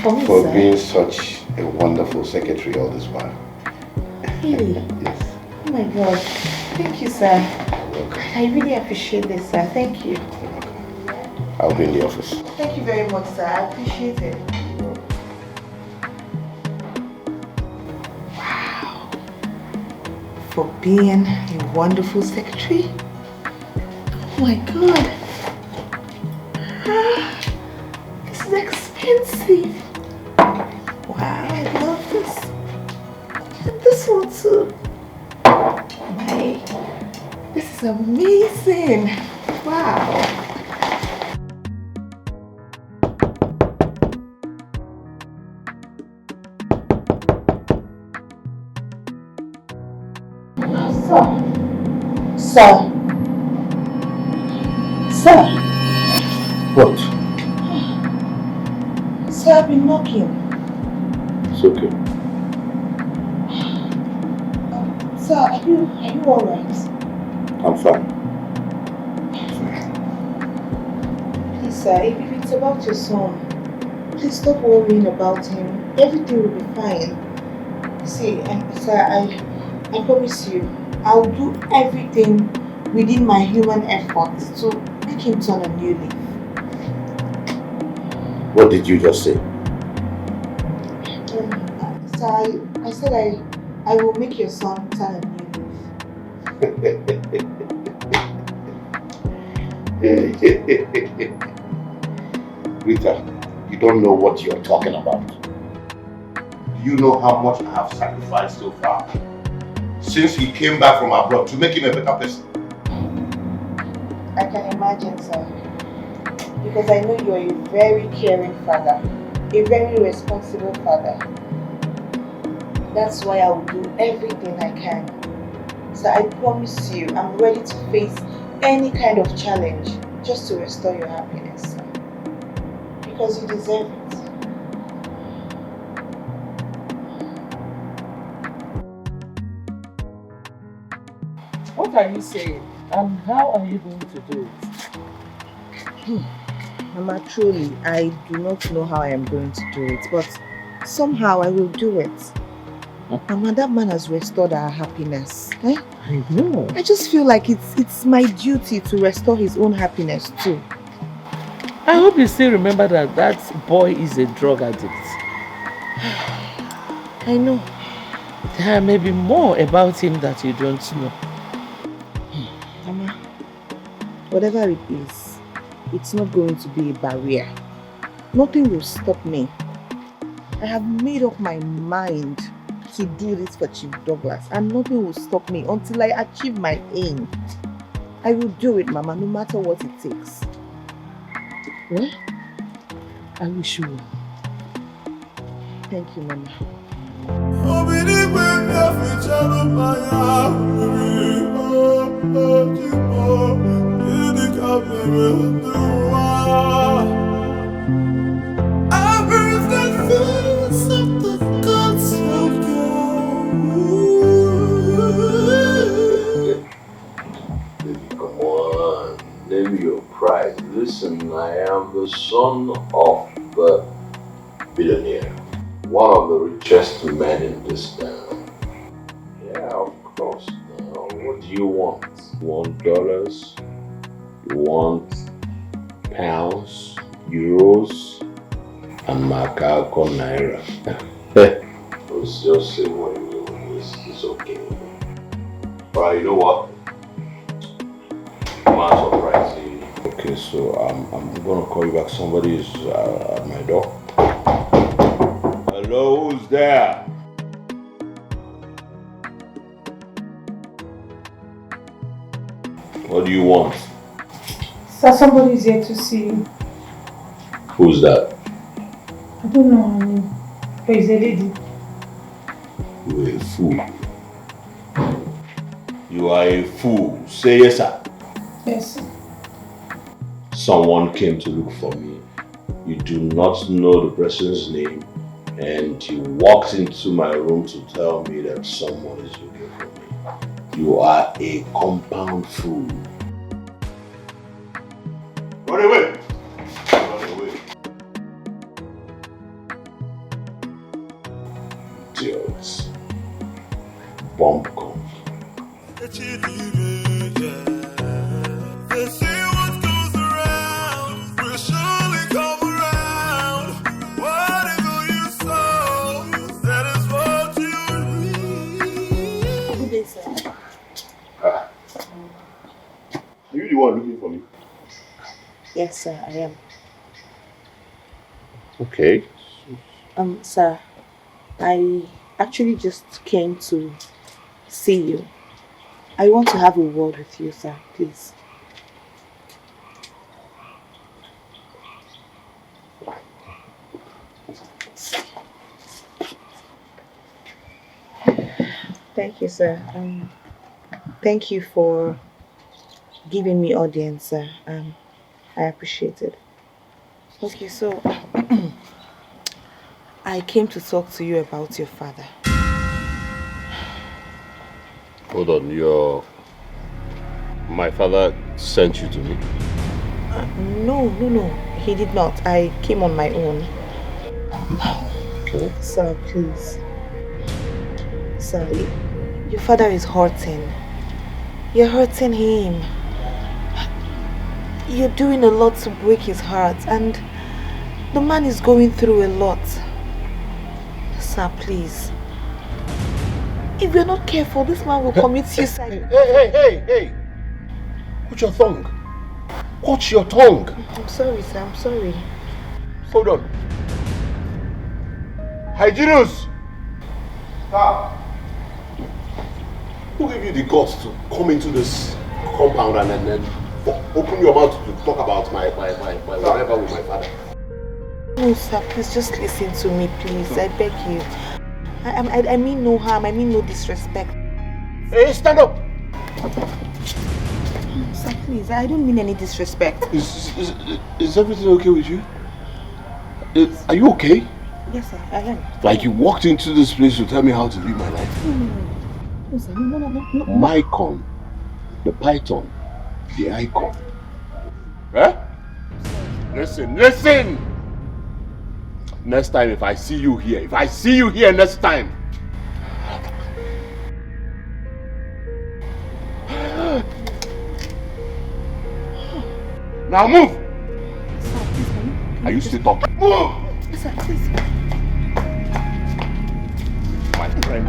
For me, For sir? being such a wonderful secretary all this while. Really? Yes. Oh my God. Thank you, sir. I really appreciate this, sir. Thank you. I'll be in the office. Thank you very much, sir. I appreciate it. Wow. For being a wonderful secretary. Oh my God. This is expensive. Wow, I love this. And this one too. My, this is amazing. Wow. Sir. Sir. What? Sir, I've been knocking. It's okay. Sir, are you alright? I'm fine. Please, sir, if it's about your son, please stop worrying about him. Everything will be fine. See, sir, I promise you, I'll do everything within my human efforts to make him turn a new leaf. What did you just say? Sir, I said I will make your son turn a new leaf. Rita, you don't know what you're talking about. Do you know how much I have sacrificed so far? Since he came back from abroad to make him a better person. I can imagine, sir. Because I know you're a very caring father. A very responsible father. That's why I will do everything I can. So I promise you, I'm ready to face any kind of challenge just to restore your happiness, sir. Because you deserve it. What are you saying? And how are you going to do it? Mama, truly, I do not know how I am going to do it, but somehow I will do it. Mama, that man has restored our happiness. Eh? I know. I just feel like it's my duty to restore his own happiness too. I hope you still remember that that boy is a drug addict. I know. There may be more about him that you don't know. Mama, whatever it is, it's not going to be a barrier. Nothing will stop me. I have made up my mind to do this for Chief Douglas, and nothing will stop me until I achieve my aim. I will do it, Mama, no matter what it takes. Well, I wish you well. Thank you, Mama. Baby, come on. Name your prize. Listen, I am the son of the billionaire. One of the richest men in this town. Yeah, of course. Now, what do you want? You want dollars? You want pounds? Euros? And Makako Naira? It's just say what you want. It's okay. Alright, you know what? I'm surprised. Okay, so I'm gonna call you back. Somebody is at my door. Hello, who's there? What do you want? Sir, somebody is here to see you. Who's that? I don't know her name, but it's a lady. You're a fool. You are a fool. Say yes, sir. Yes, sir. someone came to look for me. You do not know the person's name, and you walked into my room to tell me that someone is looking for me. You are a compound fool. Run away! Run away. Idiots. Bumpcom. They say what goes around will surely come around. Whatever you sow, that is what you reap. Good day, sir. Are you the one looking for me? Yes, sir, I am. Okay. Sir, I actually just came to see you. I want to have a word with you, sir, please. Thank you, sir. Thank you for giving me audience, sir. I appreciate it. Okay, so I came to talk to you about your father. Hold on, my father sent you to me? No. He did not. I came on my own. Okay. Sir, please. Sir, your father is hurting. You're hurting him. You're doing a lot to break his heart, and the man is going through a lot. Sir, please. If you're not careful, this man will commit suicide. Hey! Watch your tongue. Watch your tongue. I'm sorry, sir. I'm sorry. Hold on. Hyginus! Stop. Who gave you the guts to come into this compound and then open your mouth to talk about my whatever with my father? No, sir. Please just listen to me, please. I beg you. I mean no harm. I mean no disrespect. Hey, stand up! Sir, please. I don't mean any disrespect. Is everything okay with you? Are you okay? Yes, sir. I am. Like you walked into this place to tell me how to live my life? No, sir. No. Mycon, the python, the icon. Eh? Listen! Next time if I see you here next time. Now move! Sir, please, Are you still talking? Move! Sir, please.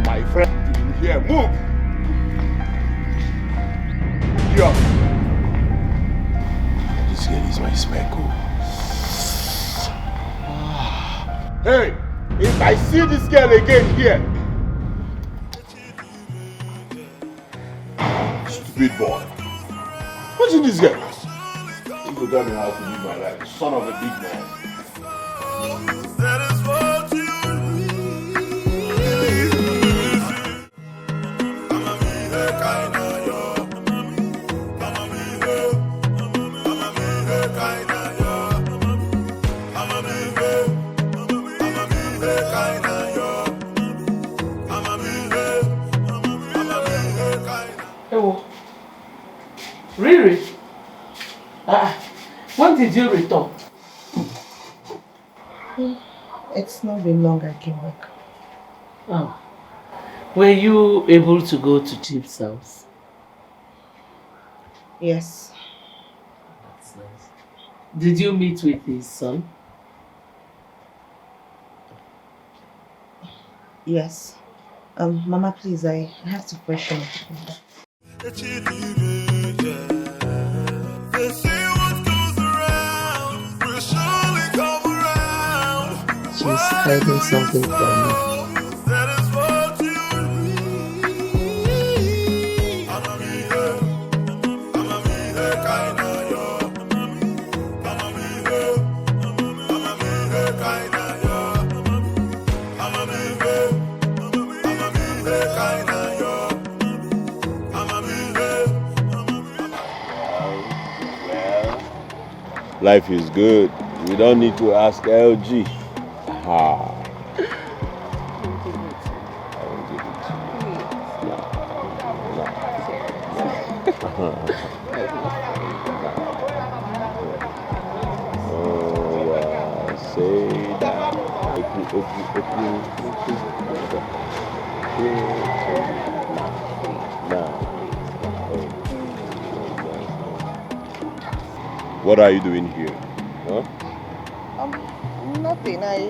My friend, you here, move! Here. This girl is my speckle. Hey, if I see this girl again here, stupid boy. What's in this girl? You go tell me how to live my life, son of a big man. That is what you Oh, really? When did you return? It's not been long I came back. Oh. Were you able to go to Chief's house? Yes. That's nice. Did you meet with his son? Yes. Mama, please, I have to freshen up. She's hiding something from me. Life is good. We don't need to ask LG. Ha. I won't give it to you. Oh, say that. What are you doing here? Huh? Nothing. I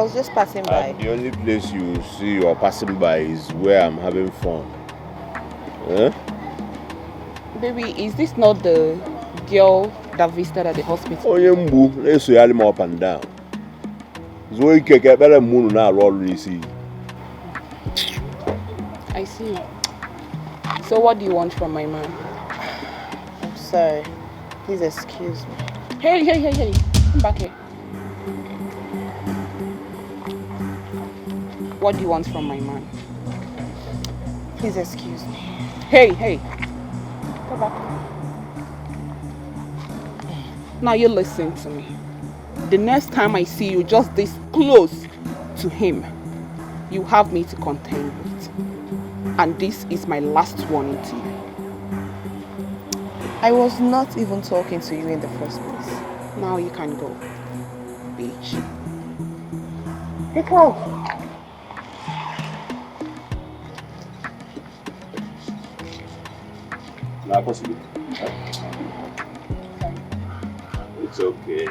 was just passing by. The only place you see you're passing by is where I'm having fun. Huh? Baby, is this not the girl that visited at the hospital? Oh, yeah, let's see him up and down. So you can get better moon now, roll see. I see. So what do you want from my man? I'm sorry. Please excuse me. Hey. Come back here. What do you want from my man? Please excuse me. Hey. Go back. Now you listen to me. The next time I see you just this close to him, you have me to contend with. And this is my last warning to you. I was not even talking to you in the first place. Now you can go, bitch. Pick up. It's okay. I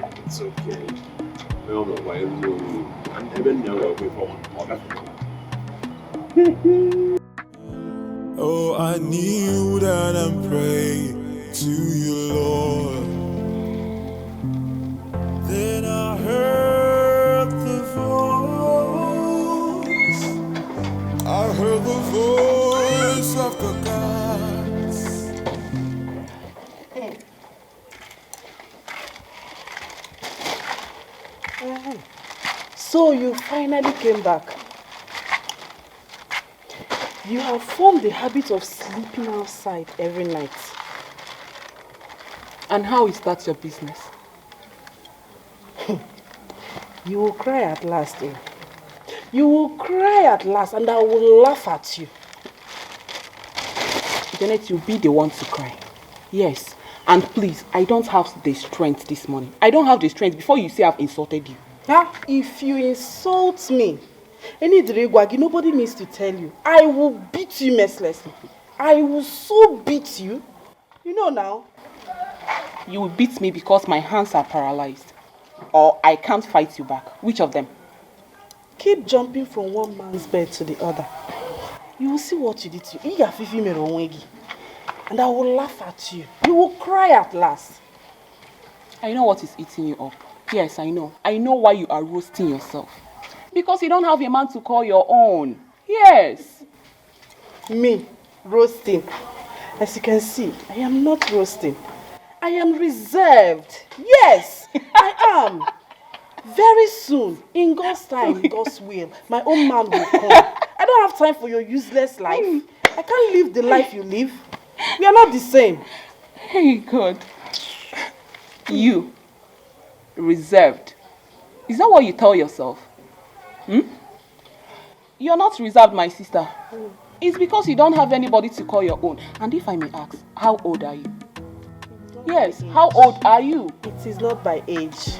don't know why I'm doing it. I'm even never away from Oh, I kneel down and pray to you, Lord. Then I heard the voice. I heard the voice of the gods. So you finally came back. You have formed the habit of sleeping outside every night. And how is that your business? You will cry at last, eh? You will cry at last and I will laugh at you. Janet, you'll be the one to cry. Yes. And please, I don't have the strength this morning. I don't have the strength before you say I've insulted you. Huh? If you insult me, nobody needs to tell you. I will beat you mercilessly. I will so beat you. You know now. You will beat me because my hands are paralyzed. Or I can't fight you back. Which of them? Keep jumping from one man's bed to the other. You will see what you did to you. And I will laugh at you. You will cry at last. I know what is eating you up. Yes, I know. I know why you are roasting yourself. Because you don't have a man to call your own. Yes. Me, roasting. As you can see, I am not roasting. I am reserved. Yes, I am. Very soon, in God's time, God's will, my own man will come. I don't have time for your useless life. I can't live the life you live. We are not the same. Hey, God. You, reserved. Is that what you tell yourself? You're not reserved, my sister. It's because you don't have anybody to call your own. And if I may ask, how old are you? Yes, how old are you? It is not by age.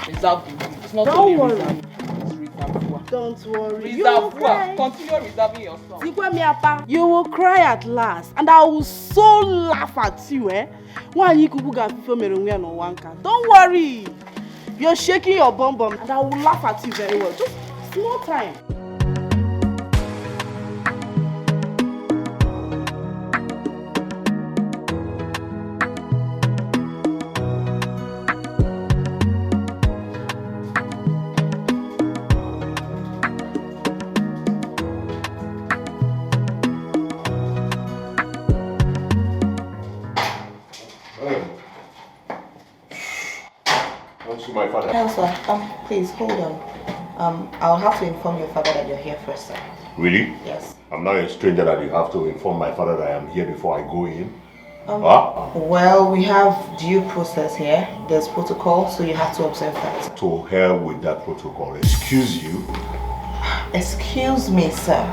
Reserved. It's not only reserved. It's reserved. Don't worry. Reserved. Continue reserving yourself. You will cry at last, and I will so laugh at you, eh? Don't worry. You're shaking your bum bum, and I will laugh at you very well. Just small time. My father. Counselor, please hold on. I'll have to inform your father that you're here first, sir. Really? Yes. I'm not a stranger that you have to inform my father that I am here before I go in. Huh? Well, we have due process here. There's protocol, so you have to observe that. To hell with that protocol. Excuse you. Excuse me, sir.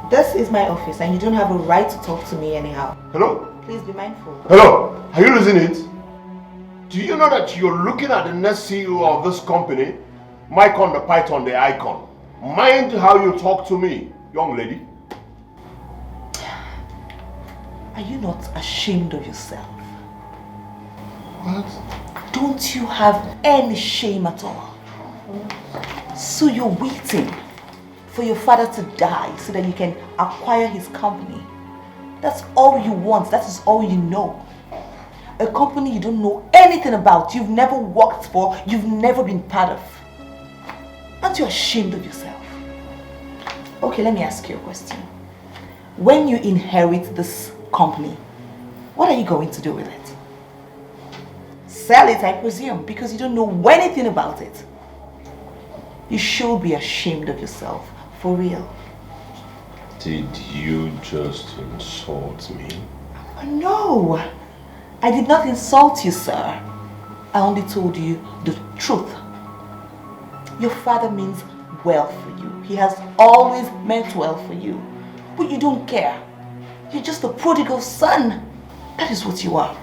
This is my office and you don't have a right to talk to me anyhow. Hello? Please be mindful. Hello? Are you losing it? Do you know that you're looking at the next CEO of this company? Mike on the Python, the icon. Mind how you talk to me, young lady. Are you not ashamed of yourself? What? Don't you have any shame at all? So you're waiting for your father to die so that you can acquire his company. That's all you want. That is all you know. A company you don't know anything about, you've never worked for, you've never been part of. Aren't you ashamed of yourself? Okay, let me ask you a question. When you inherit this company, what are you going to do with it? Sell it, I presume, because you don't know anything about it. You should be ashamed of yourself, for real. Did you just insult me? No, I did not insult you, sir. I only told you the truth. Your father means well for you. He has always meant well for you. But you don't care. You're just a prodigal son. That is what you are.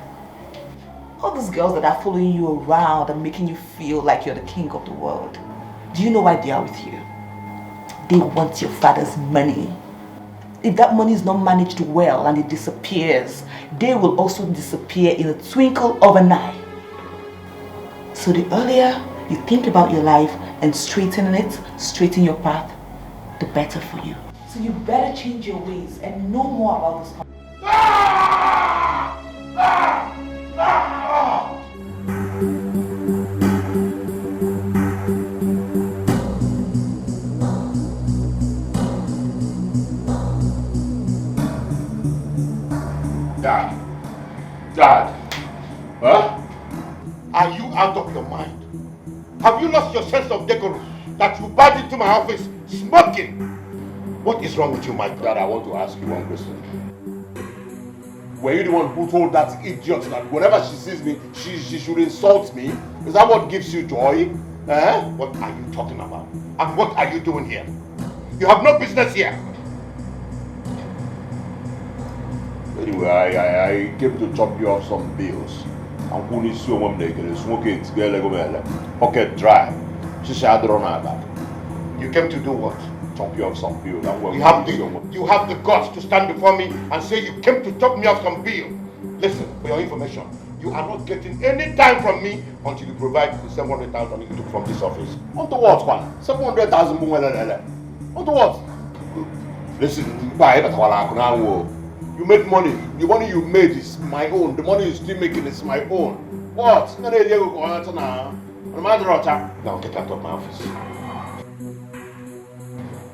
All these girls that are following you around and making you feel like you're the king of the world. Do you know why they are with you? They want your father's money. If that money is not managed well and it disappears, they will also disappear in a twinkle of an eye. So the earlier you think about your life and straighten your path, the better for you. So you better change your ways and know more about this company. Dad, huh? Are you out of your mind? Have you lost your sense of decorum that you barged into my office smoking? What is wrong with you, Mike? Dad, I want to ask you one question. Were you the one who told that idiot that whenever she sees me, she should insult me? Is that what gives you joy? Eh? What are you talking about? And what are you doing here? You have no business here. Anyway, I came to chop you off some bills. I'm going to see one day, smoke it, pocket dry. She said, you came to do what? Chop you off some bills. You have the guts to stand before me and say you came to chop me off some bills. Listen, for your information, you are not getting any time from me until you provide the 700,000 you took from this office. Onto what, man? 700,000 onto what? Listen, you made money. The money you made is my own. The money you're still making is my own. What? Now get out of my office.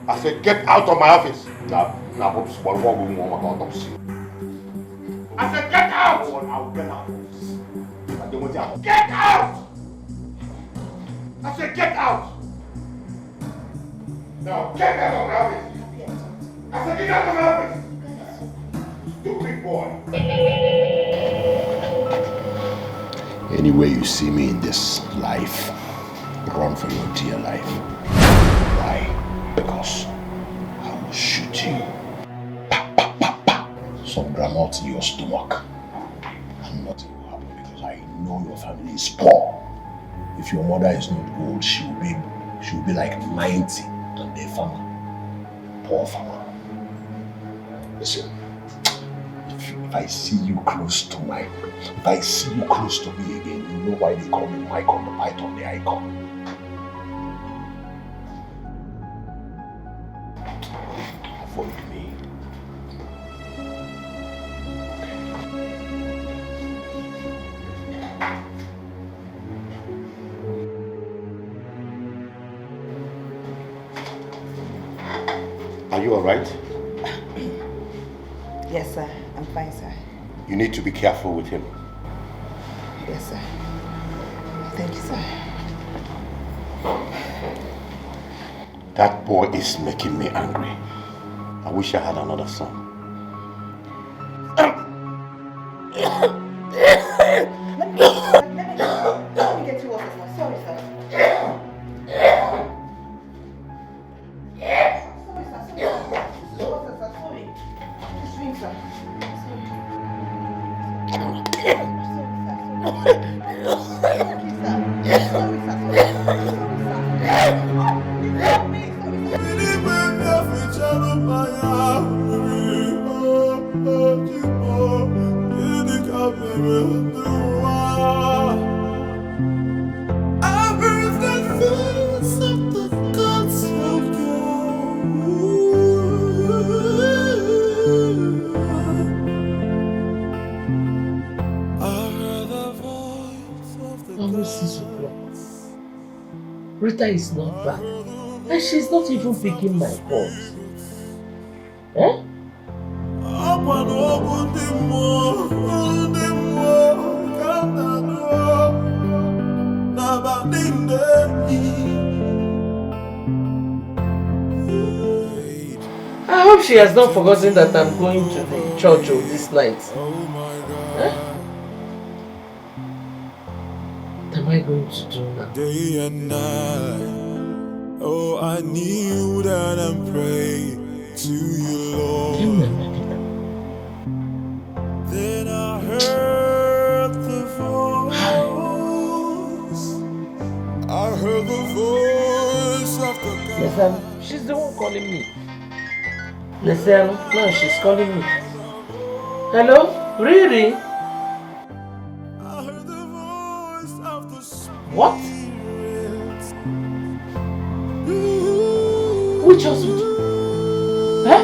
I said get out of my office. I said get out! I'll get out. Get out! I said get out! Now get out of my office. I said get out of my office. Stupid boy. Anyway you see me in this life, run for your dear life. Why? Because I will shoot you. Some granite in your stomach. And nothing will happen because I know your family is poor. If your mother is not old, she will be like 90 and a farmer. Poor farmer. Listen. If I see you close to me again, you know why they call me Mike on the Python, the icon. Avoid me. Are you alright? Yes, sir. I'm fine, sir. You need to be careful with him. Yes, sir. Thank you, sir. That boy is making me angry. I wish I had another son. Let me get you water, sir. Sorry, sir. Rita is not back. And she's not even picking my calls. Eh? I hope she has not forgotten that I'm going to the church this night. Eh? What am I going to do now? Day and night, oh, I kneel down and pray to you, Lord. Then I heard the voice. I heard the voice of the God. Listen, she's the one calling me. Listen, no, she's calling me. Hello? Riri? What? Which hospital? Huh?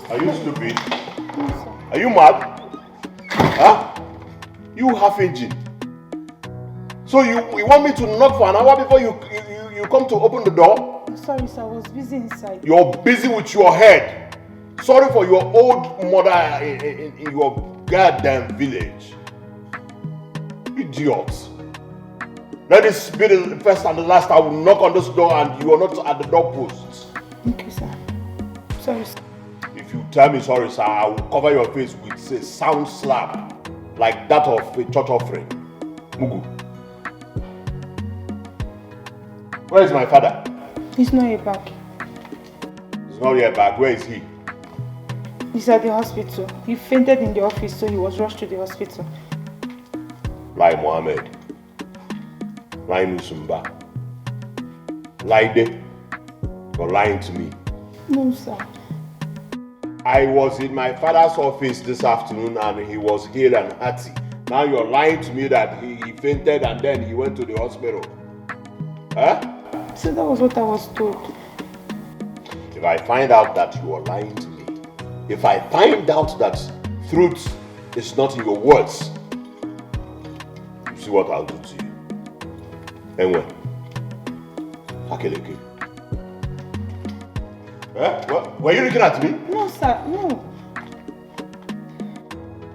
Are you stupid? Are you mad? Huh? You half engine. So you want me to knock for an hour before you come to open the door? Sorry, sir. I was busy inside. You're busy with your head. Sorry for your old mother in your goddamn village. Idiots. Let this be the first and the last I will knock on this door and you are not at the doorpost. Okay, sir. Sorry, sir. If you tell me sorry, sir, I will cover your face with a sound slap like that of a church offering. Mugu. Where is my father? He's not here back. He's not here back. Where is he? He's at the hospital. He fainted in the office, so he was rushed to the hospital. Lai Mohammed. Lai Nusumba. Laide. You're lying to me. No, sir. I was in my father's office this afternoon and he was hale and hearty. Now you're lying to me that he fainted and then he went to the hospital. Huh? So that was what I was told. If I find out that you are lying to me, if I find out that truth is not in your words, you see what I'll do to you. Anyway, Akeleke. What? Were you looking at me? No, sir, no.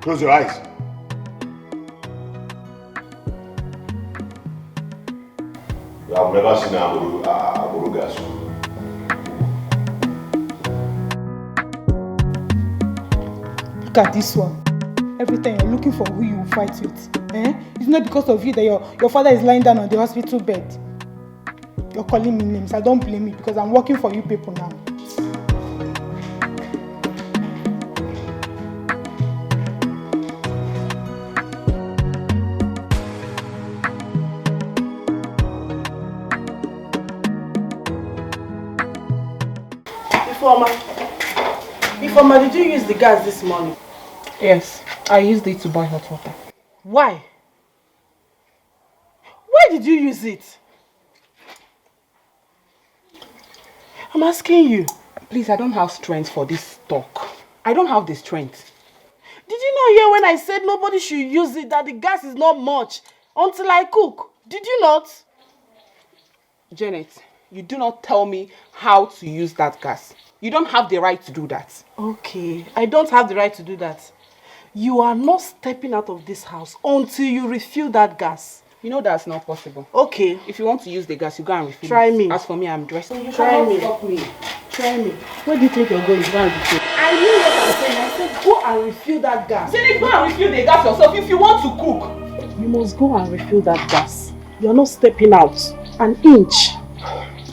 Close your eyes. I've never seen a gas. Look at this one. Every time you're looking for who you fight with. It's not because of you that your father is lying down on the hospital bed. You're calling me names. I don't blame you because I'm working for you people now. Ifeoma, did you use the gas this morning? Yes, I used it to boil hot water. Why? Why did you use it? I'm asking you. Please, I don't have strength for this talk. I don't have the strength. Did you not hear when I said nobody should use it, that the gas is not much until I cook? Did you not? Janet, you do not tell me how to use that gas. You don't have the right to do that. Okay, I don't have the right to do that. You are not stepping out of this house until you refill that gas. You know that's not possible. Okay. If you want to use the gas, you go and refill Try it. me. As for me, I'm dressed. Try me. Stop me. Try me. Where do you think you're going? Go and refill. I knew what I'm saying. I said go and refill that gas. Say, go and refill the gas yourself if you want to cook. You must go and refill that gas. You're not stepping out an inch.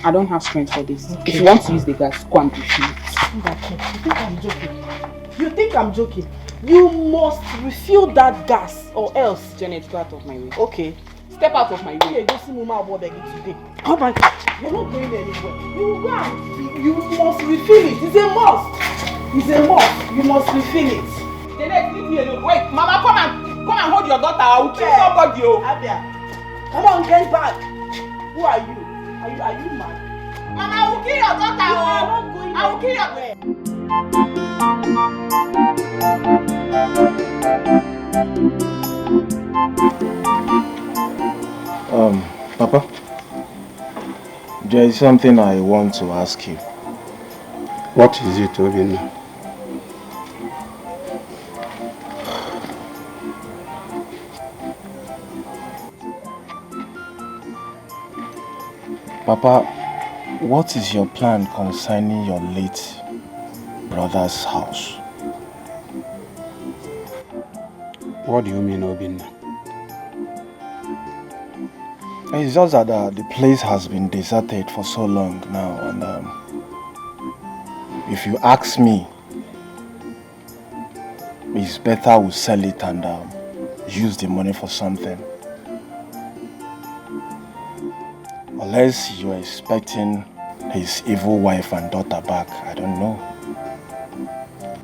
I don't have strength for this. Okay. If you want to use the gas, go and refill it. You think I'm joking? You think I'm joking? You must refill that gas or else. Janet, go out of my way. Okay. Step out of my way. Okay, go see Mama about begging today. Oh my God, you're not going anywhere. You go and you must refill it. It's a must. It's a must. You must refill it. Janet, leave me alone. Wait, Mama, come and hold your daughter. I will kill somebody. Abia, come on, get back. Who are you? Are you mad? Mama, I will kill your daughter. You are not going I will kill your Papa, there is something I want to ask you. What is it, Obinna? Papa, what is your plan concerning your late brother's house? What do you mean, Obinna? It's just that the place has been deserted for so long now, and if you ask me, it's better we sell it and use the money for something. Unless you're expecting his evil wife and daughter back, I don't know.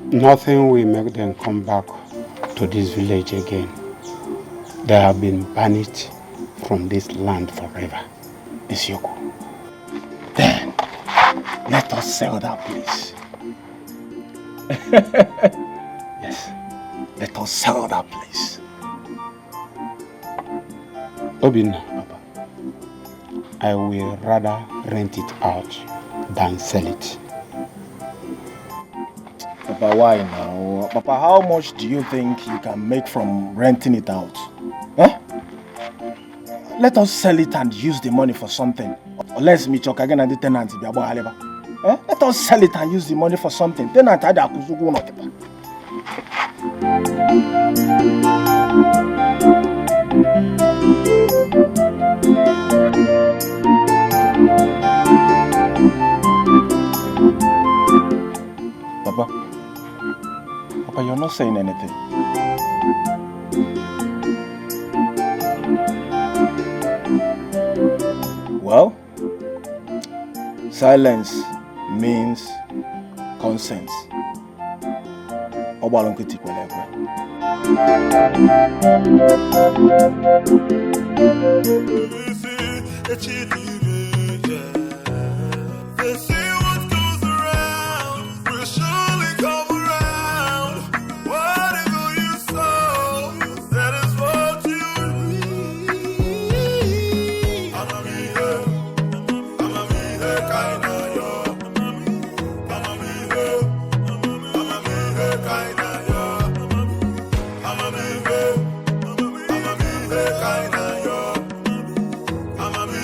Nothing will make them come back to this village again. They have been banished from this land forever. Isioko, then let us sell that place. Yes, let us sell that place. Obinna, I will rather rent it out than sell it. Papa, why now? Papa, how much do you think you can make from renting it out? Huh? Let us sell it and use the money for something. Let's meet you again and the tenant. Let us sell it and use the money for something. Tenant, I don't. Papa, you're not saying anything. Well, silence means consent. They say what goes around will surely come around. Whatever you sow, that is what you reap. I'ma be here kinda yo. I'ma be here kinda yo. I'ma be here kinda yo. I'ma be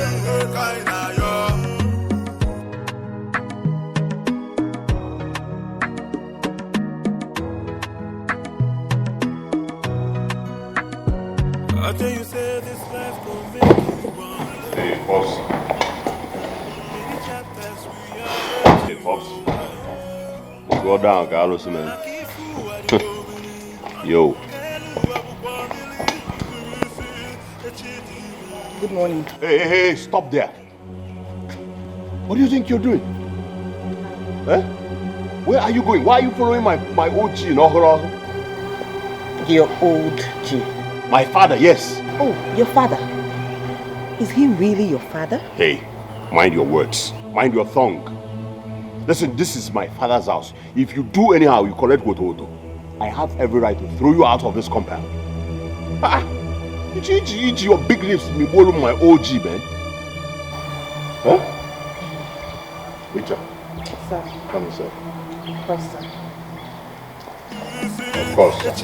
here kinda yo. I tell you, say this life gon' make you want. Hey, boss. Hey, boss. Go down, Carlos, man. Yo. Good morning. Hey, stop there. What do you think you're doing? Eh? Where are you going? Why are you following my OG in Ohoro? Your old G. My father, yes. Oh, your father. Is he really your father? Hey, mind your words. Mind your tongue. Listen, this is my father's house. If you do anyhow, you collect Goto, I have every right to throw you out of this compound. It's your big lips, me borrow my OG, man. Huh? Richard. Sir. Come inside. Of course, sir. Of course, sir.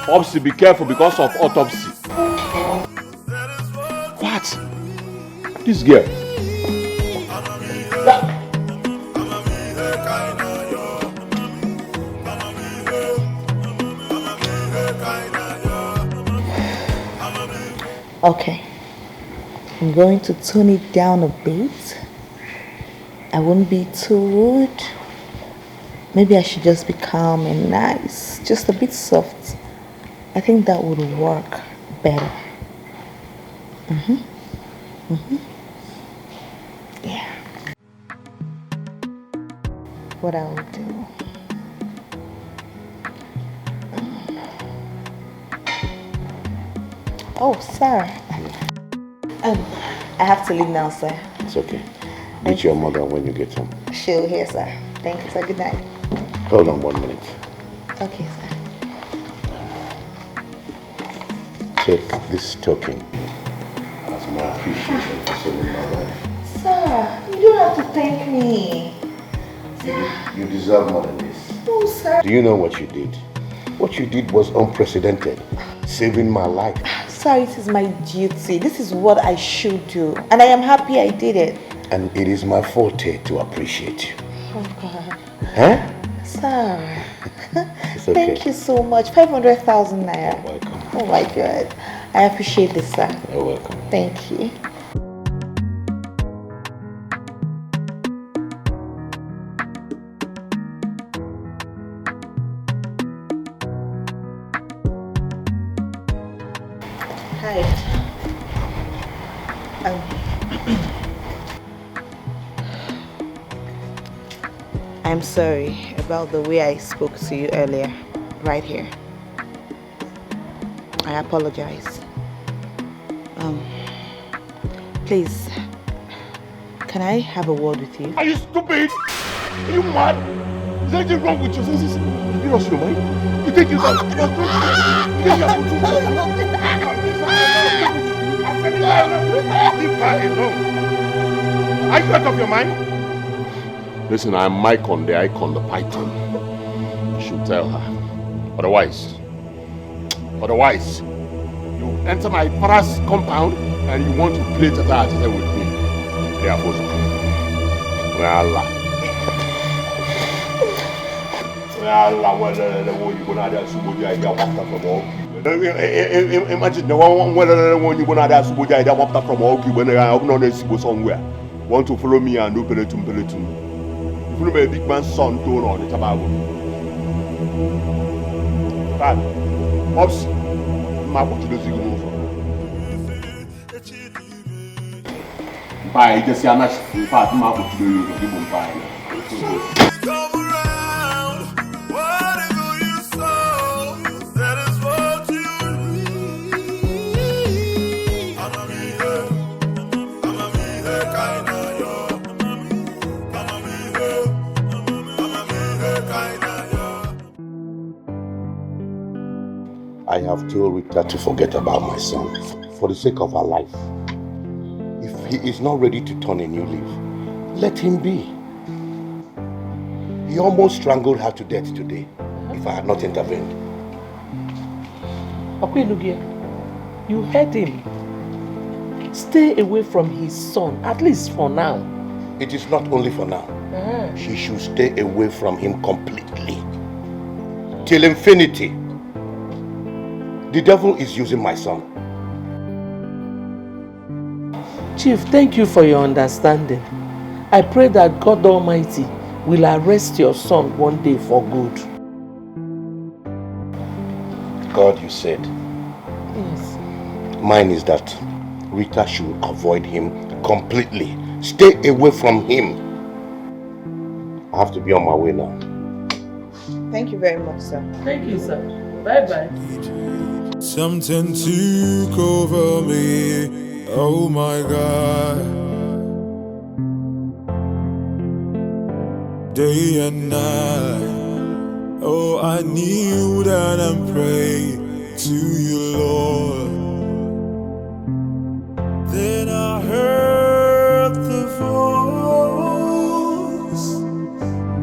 Popsy, be careful because of autopsy. What? This girl. Okay. I'm going to tone it down a bit. I won't be too rude. Maybe I should just be calm and nice. Just a bit soft. I think that would work better. Yeah. What I will do. Oh, sir. I have to leave now, sir. It's okay. Meet your mother when you get home. She'll hear, sir. Thank you, sir. Good night. Hold on 1 minute. Okay, sir. Take this token as my appreciation for saving my life. Sir, you don't have to thank me. You deserve more than this. No, sir. Do you know what you did? What you did was unprecedented. Saving my life. Sorry, it is my duty. This is what I should do. And I am happy I did it. And it is my forte to appreciate you. Oh, God. Huh? Sir. It's okay. Thank you so much. 500,000 naira. You're welcome. Oh, my God. I appreciate this, sir. You're welcome. Thank you. Hi. I'm sorry about the way I spoke to you earlier, right here. I apologize. Please, can I have a word with you? Are you stupid? Are you mad? Is anything wrong with you? You lost your mind? You think you can... Leave her alone. Are you out of your mind? Listen, I'm Mycon, the icon, the python. You should tell her. Otherwise, you enter my father's compound and you want to play tata with me. Therefore, Allah, imagine the one when you gonna have Suboja idea after from Oki when I open on a Sibo somewhere. Want to follow me and do peloton. You follow a big man's son tone on the tobacco. Bad. Ops, my what you do signal for. Bye, just yana in fact my what you do give him bye. I have told Rita to forget about my son for the sake of her life. If he is not ready to turn a new leaf, let him be. He almost strangled her to death today if I had not intervened. Okwelugia, you heard him. Stay away from his son, at least for now. It is not only for now. She should stay away from him completely. Till infinity. The devil is using my son. Chief, thank you for your understanding. I pray that God Almighty will arrest your son one day for good. God, you said. Yes. Mine is that Rita should avoid him completely. Stay away from him. I have to be on my way now. Thank you very much, sir. Thank you, sir. Bye-bye. Something took over me. Oh my God. Day and night. Oh, I kneel down and pray to you, Lord. Then I heard the voice.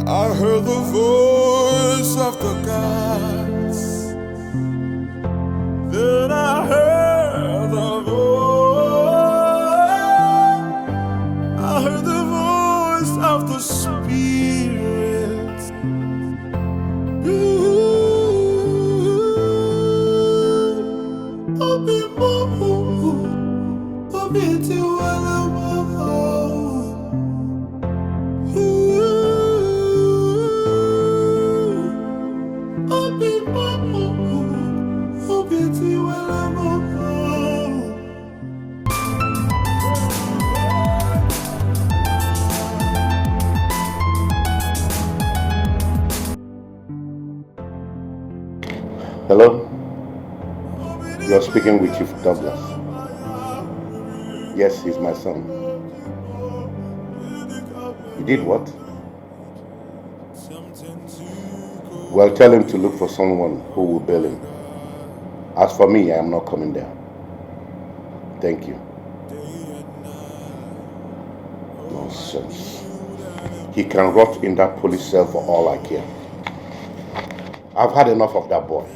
I heard the voice of the gods. Then I heard the voice. I heard the voice of the Spirit. Hello? You're speaking with Chief Douglas. Yes, he's my son. He did what? Well, tell him to look for someone who will bail him. As for me, I am not coming there. Thank you. Nonsense. He can rot in that police cell for all I care. I've had enough of that boy.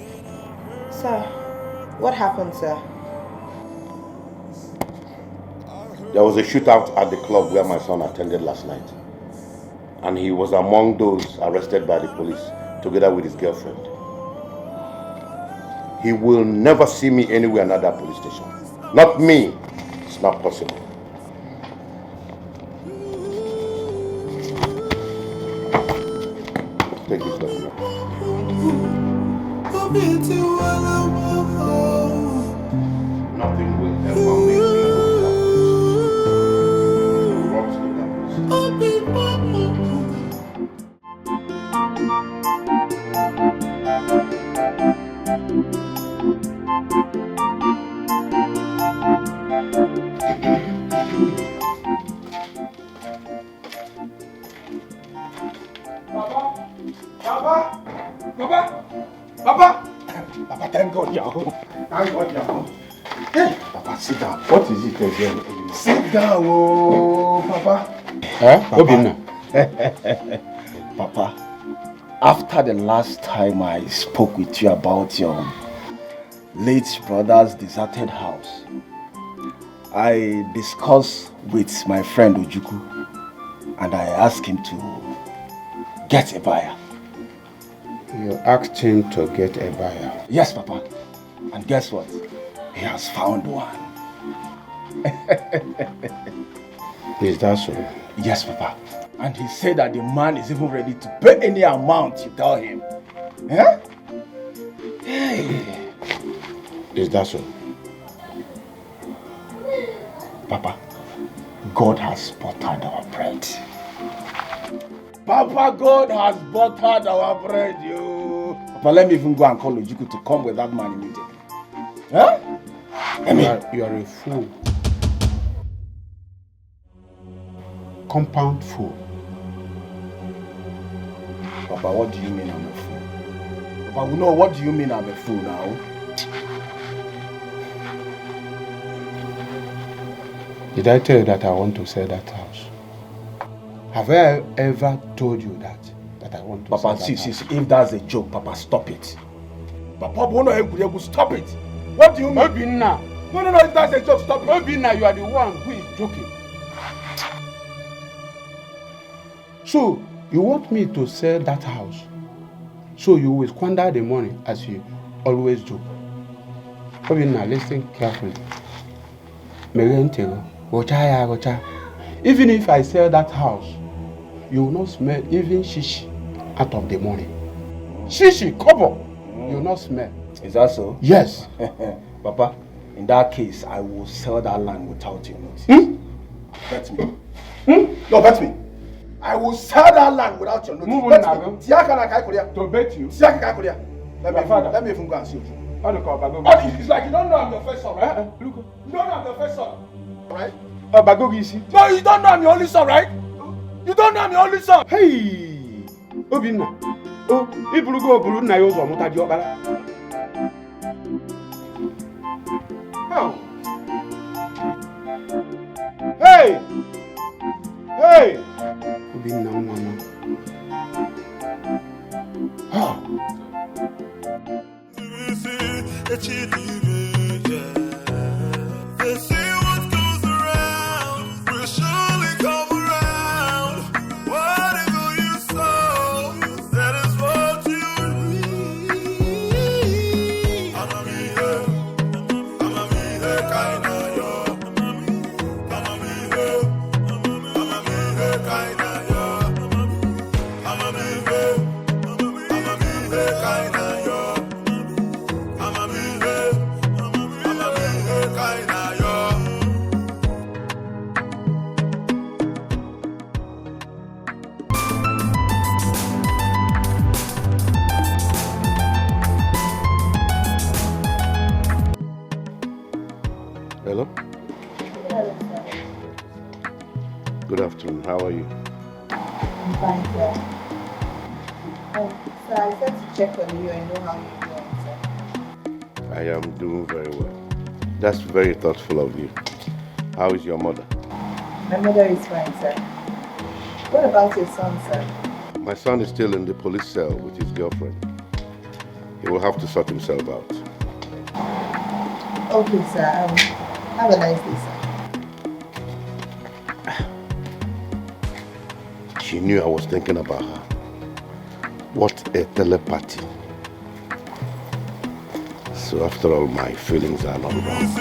Sir, what happened, sir? There was a shootout at the club where my son attended last night. And he was among those arrested by the police, together with his girlfriend. He will never see me anywhere near that police station. Not me. It's not possible. Take this document. Nothing will ever make me go Papa, thank God you're home. Thank God you're home. Hey, Papa, sit down. What is it again? Sit down, oh, Papa. Huh? Papa. Papa, after the last time I spoke with you about your late brother's deserted house, I discussed with my friend Ojuku and I asked him to get a buyer. You asked him to get a buyer? Yes, Papa. And guess what? He has found one. Is that so? Yes, Papa. And he said that the man is even ready to pay any amount you tell him. Eh? Hey. Is that so? Papa, God has buttered our bread. Papa, God has buttered our bread, yo. Papa, let me even go and call Ojuku to come with that man immediately. Huh? You are a fool. Compound fool. Papa, what do you mean I'm a fool? Papa, we know what do you mean I'm a fool now? Did I tell you that I want to sell that house? Have I ever told you that I want to sell that house? Papa, see, if that's a joke, Papa, stop it. Papa, stop it. What do you mean? Obinna. No, if that's a joke, stop it. Obinna, you are the one who is joking. So, you want me to sell that house? So you will squander the money as you always do. Obinna, listen carefully. Even if I sell that house, you will not smell even shishi out of the money. Shishi, kobo, you will not smell. Is that so? Yes. Papa, in that case, I will sell that land without your notice. Bet me. No, bet me. I will sell that land without your notice. Bet me. To bet you? Let me even go and see you. It's like you don't know I'm your first son, right? Look, you don't know I'm your first son, right? No, you don't know I'm your only son, right? You don't know I'm your only son. Hey, Obinna. Oh, Ibulugo Obulu na yozo muta di obara. Oh. Hey! Hey! Obinna mama. Oh. They say what goes around will surely come around. Whatever you sow, that is what you reap. I'm a kind of yo. I'm a kind of yo. I'm a kind of yo. Hello? Hello, sir. Good afternoon. How are you? I'm fine, sir. Sir, I said to check on you and know how you're doing, sir. I am doing very well. That's very thoughtful of you. How is your mother? My mother is fine, sir. What about your son, sir? My son is still in the police cell with his girlfriend. He will have to sort himself out. Okay, sir. Have a nice day, sir. She knew I was thinking about her. What a telepathy. So after all, my feelings are not wrong.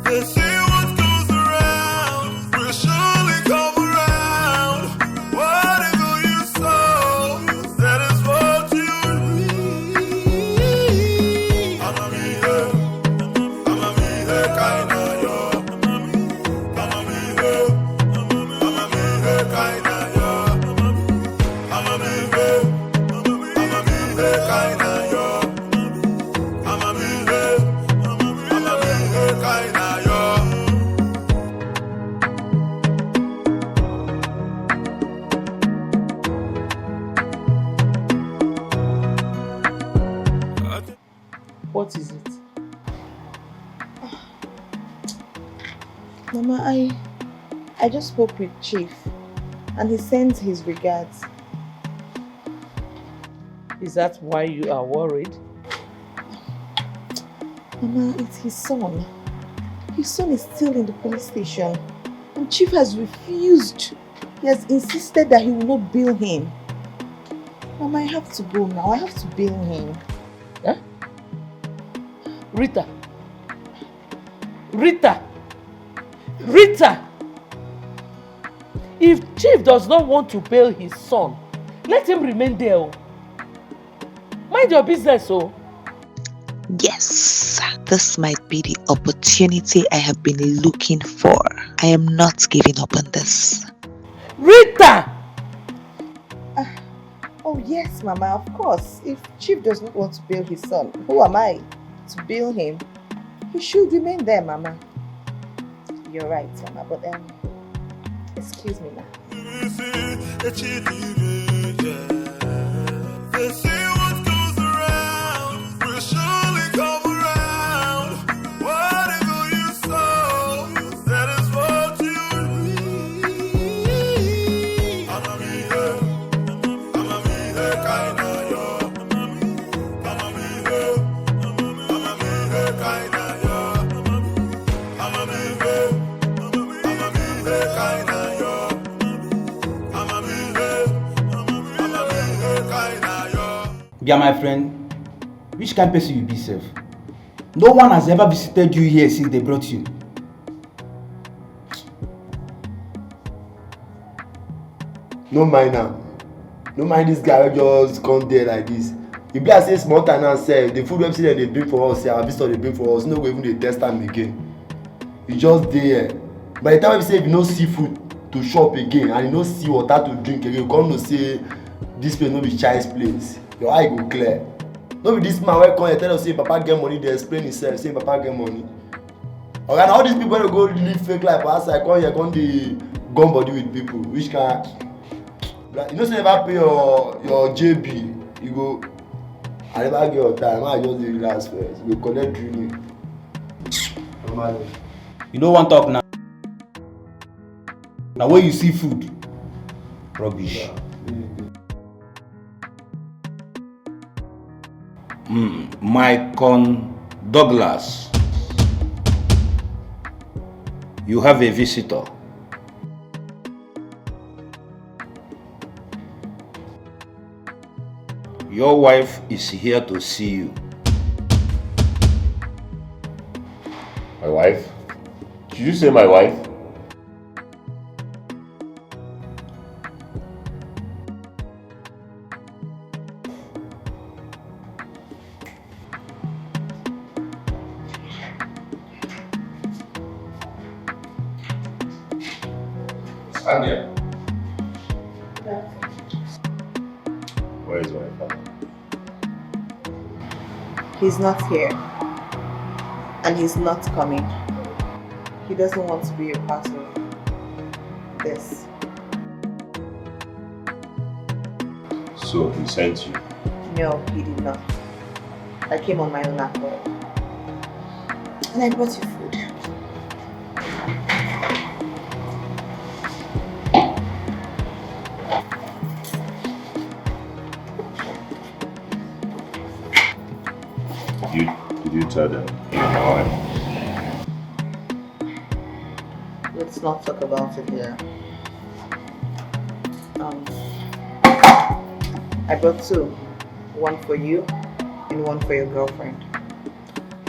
They say what goes around will surely come around. Whatever you sow, that is what you reap. I'm a kind of yo. I'm a kind of yo. I'm a kind of yo. What is it? Mama, I just spoke with Chief and he sends his regards. Is that why you are worried? Mama, it's his son. His son is still in the police station. And Chief has refused. He has insisted that he will not bail him. Mama, I have to go now. I have to bail him. Huh? Rita! Rita! Rita! If Chief does not want to bail his son, let him remain there. Mind your business, oh. Yes, this might be the opportunity I have been looking for. I am not giving up on this. Rita! Oh yes, Mama, of course. If Chief does not want to bail his son, who am I to bail him? He should remain there, Mama. You're right, Mama, but excuse me now. They say what goes around will surely come around. Whatever you sow, that is what you reap. I'm a kind of yo. I'm a kind of yo. I'm a kind of yo. Yeah, my friend, which kind of person you be, sef? No one has ever visited you here since they brought you. No mind now. No mind this guy just come there like this. E be as say small time now sef, the food wey they bring for us, our visitor they bring for us, no go even dey test am again. E just dey here. By the time we say if you no see food to chop again and you no see water to drink again, you come know say this place no be child's place. your eye go clear. No be this man wey come here tell us say papa get money, dey explain himself say papa get money. Okay, now all these people wey go live fake life for outside come here come dey gum body with people. Which kind? You know say never pay your JB, you go. I never get your time. I just dey relax first. You go collect drilling. Normally. You don't want to talk now. Now when you see food, rubbish. Mycon Douglas, you have a visitor. Your wife is here to see you. My wife? Did you say my wife? Stand here. Where is my father? He's not here. And he's not coming. He doesn't want to be a part of this. So he sent you? No, he did not. I came on my own accord. And I brought you food. Did you tell them you're my wife? Let's not talk about it here. I brought two. One for you and one for your girlfriend.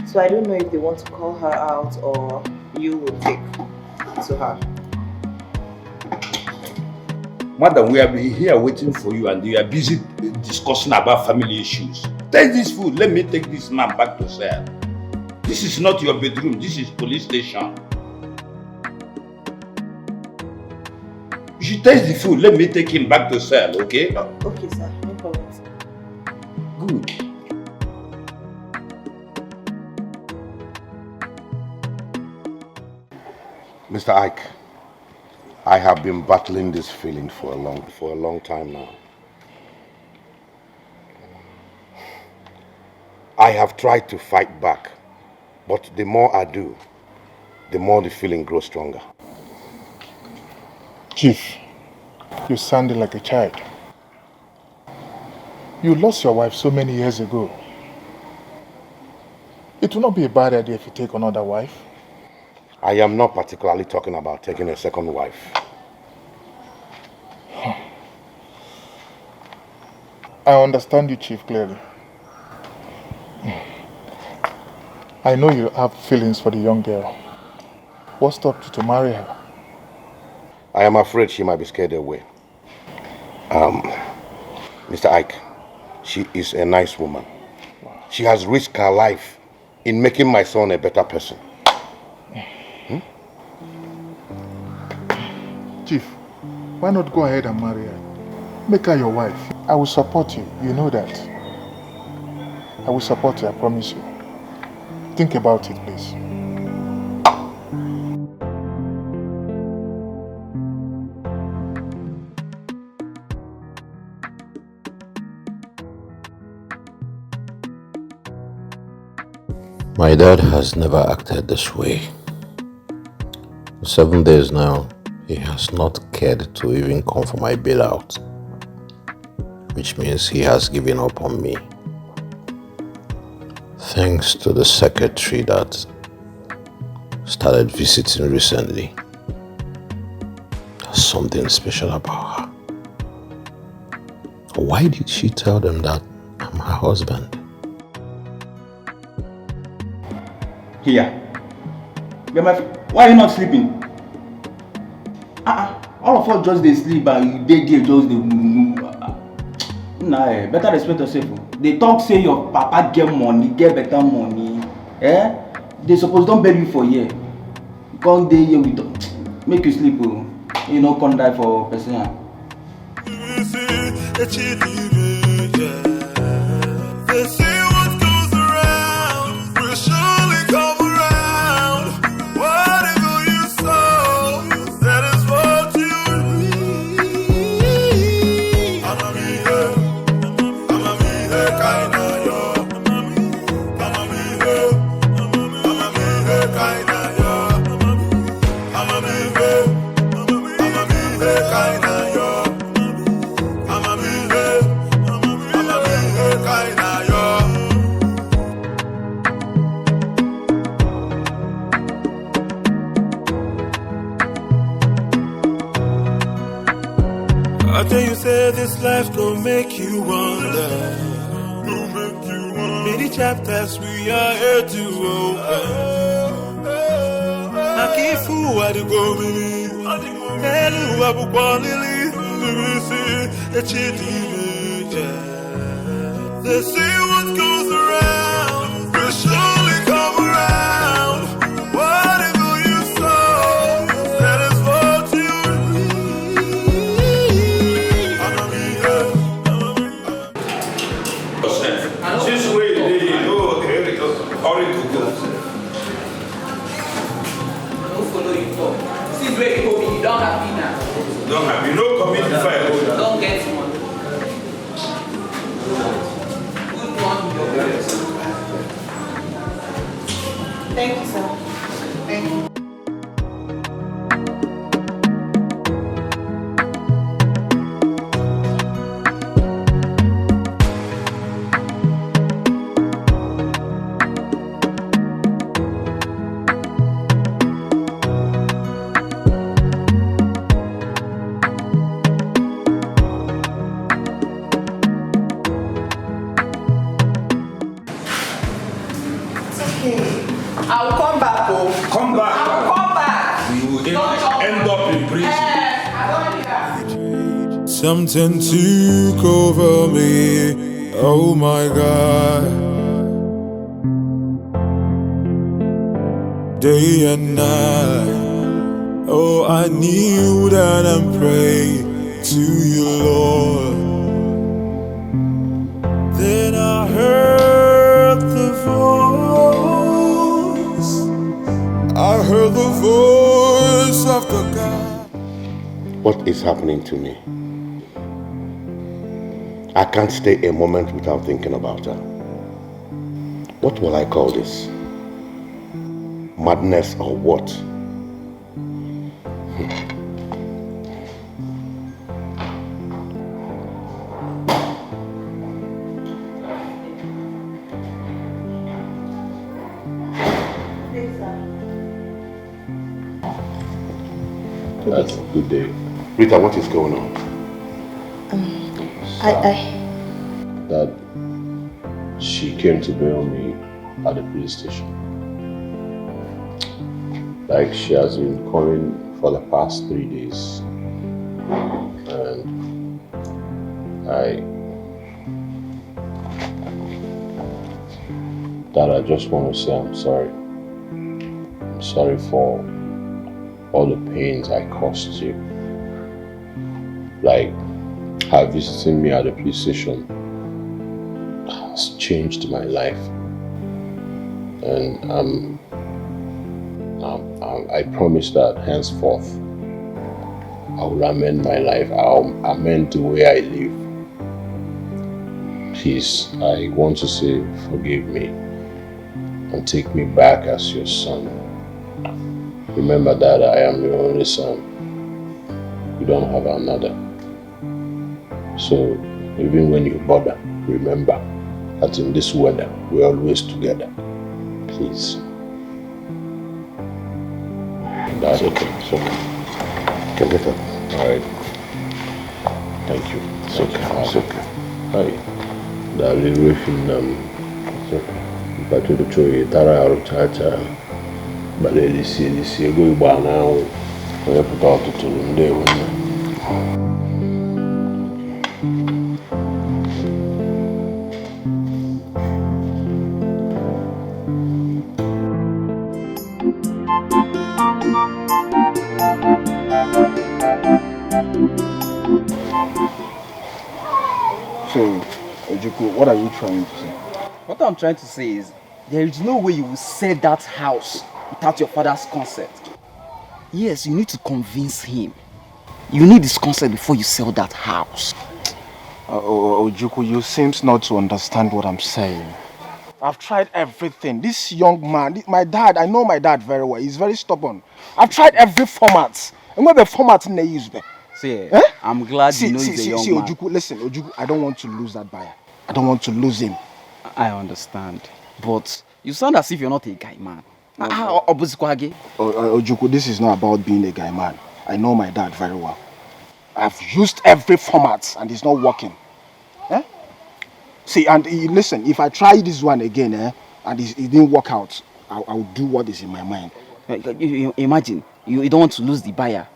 So I don't know if they want to call her out or you will take to her. Madam, we have been here waiting for you and you are busy discussing about family issues. Take this food, let me take this man back to cell. This is not your bedroom, this is police station. You should taste the food, let me take him back to cell, okay? Okay, sir, no problem. Good. Mr. Ike, I have been battling this feeling for a long time now. I have tried to fight back, but the more I do, the more the feeling grows stronger. Chief, you sounded like a child. You lost your wife so many years ago. It will not be a bad idea if you take another wife. I am not particularly talking about taking a second wife. I understand you, Chief, clearly. I know you have feelings for the young girl. What stopped you to marry her? I am afraid she might be scared away. Mr. Ike, she is a nice woman. She has risked her life in making my son a better person. Chief, why not go ahead and marry her? Make her your wife. I will support you. You know that. I will support you, I promise you. Think about it, please. My dad has never acted this way. For 7 days now, he has not cared to even come for my bailout, which means he has given up on me. Thanks to the secretary that started visiting recently. There's something special about her. Why did she tell them that I'm her husband? Here. Why are you not sleeping? All of us just they sleep and they just they Nah, better respect yourself. They talk say your papa get money, get better money. They suppose don't bury you for a year. Come day here with make you sleep. You know, come die for person. They say what goes around will surely come around. Whatever you sow, that is what you reap. I'ma be here, kinda yo. I'ma be here, kinda yo. I'ma be here, kinda yo. I'ma be here, kinda yo. I tell you, say this life gon' make you wonder. Many chapters we are here to open. I can't fool what you go believe. Hello, Abu Kwalili, they say what goes around will surely come around. Whatever you sow, that is what you reap. I'ma be here. Since we did you know, okay, hurry to go. Don't follow you talk. Since where you go, you don't have dinner. Don't have, you know, commit the fire. Don't get money. Good one, your parents. Thank you, sir. Thank you. I'll come back, oh. Come back. I'll come back. You will end up in prison. I don't need that. Something took over me. Oh my God. Day and night. Oh, I kneel down and pray to you, Lord. Then I heard the voice. I heard the voice of the God. What is happening to me? I can't stay a moment without thinking about her. What will I call this? Madness or what? That's a good day. Rita, what is going on? That she came to bail me at the police station. Like, she has been coming for the past 3 days. And I just want to say I'm sorry. I'm sorry for all the pains I caused you. Like, her visiting me at the police station has changed my life. And I promise that henceforth I will amend my life. I'll amend the way I live. Please, I want to say forgive me and take me back as your son. Remember that I am your only son. You don't have another. So even when you bother, remember that in this weather, we're always together. Please. That's okay. It's okay. Can get up. All right. Thank you. It's okay. It's okay. Hi. Darling, it's okay. But to the tree, Tara or Chacha, but they see go by now. We have put out to them there. So, Ojoko, what are you trying to say? What I'm trying to say is, there is no way you will sell that house without your father's consent. Yes, you need to convince him. You need his consent before you sell that house. Ojukwu, you seems not to understand what I'm saying. I've tried everything. This young man, my dad, I know my dad very well. He's very stubborn. I've tried every format. And what the format they use? See, I'm glad you know he's a young man. Ojukwu, listen, Ojukwu, I don't want to lose that buyer. I don't want to lose him. I understand. But you sound as if you're not a guy man. Ojukwu, this is not about being a guy man. I know my dad very well. I've used every format and it's not working. See, and listen, if I try this one again and it didn't work out, I'll do what is in my mind. Imagine, you don't want to lose the buyer.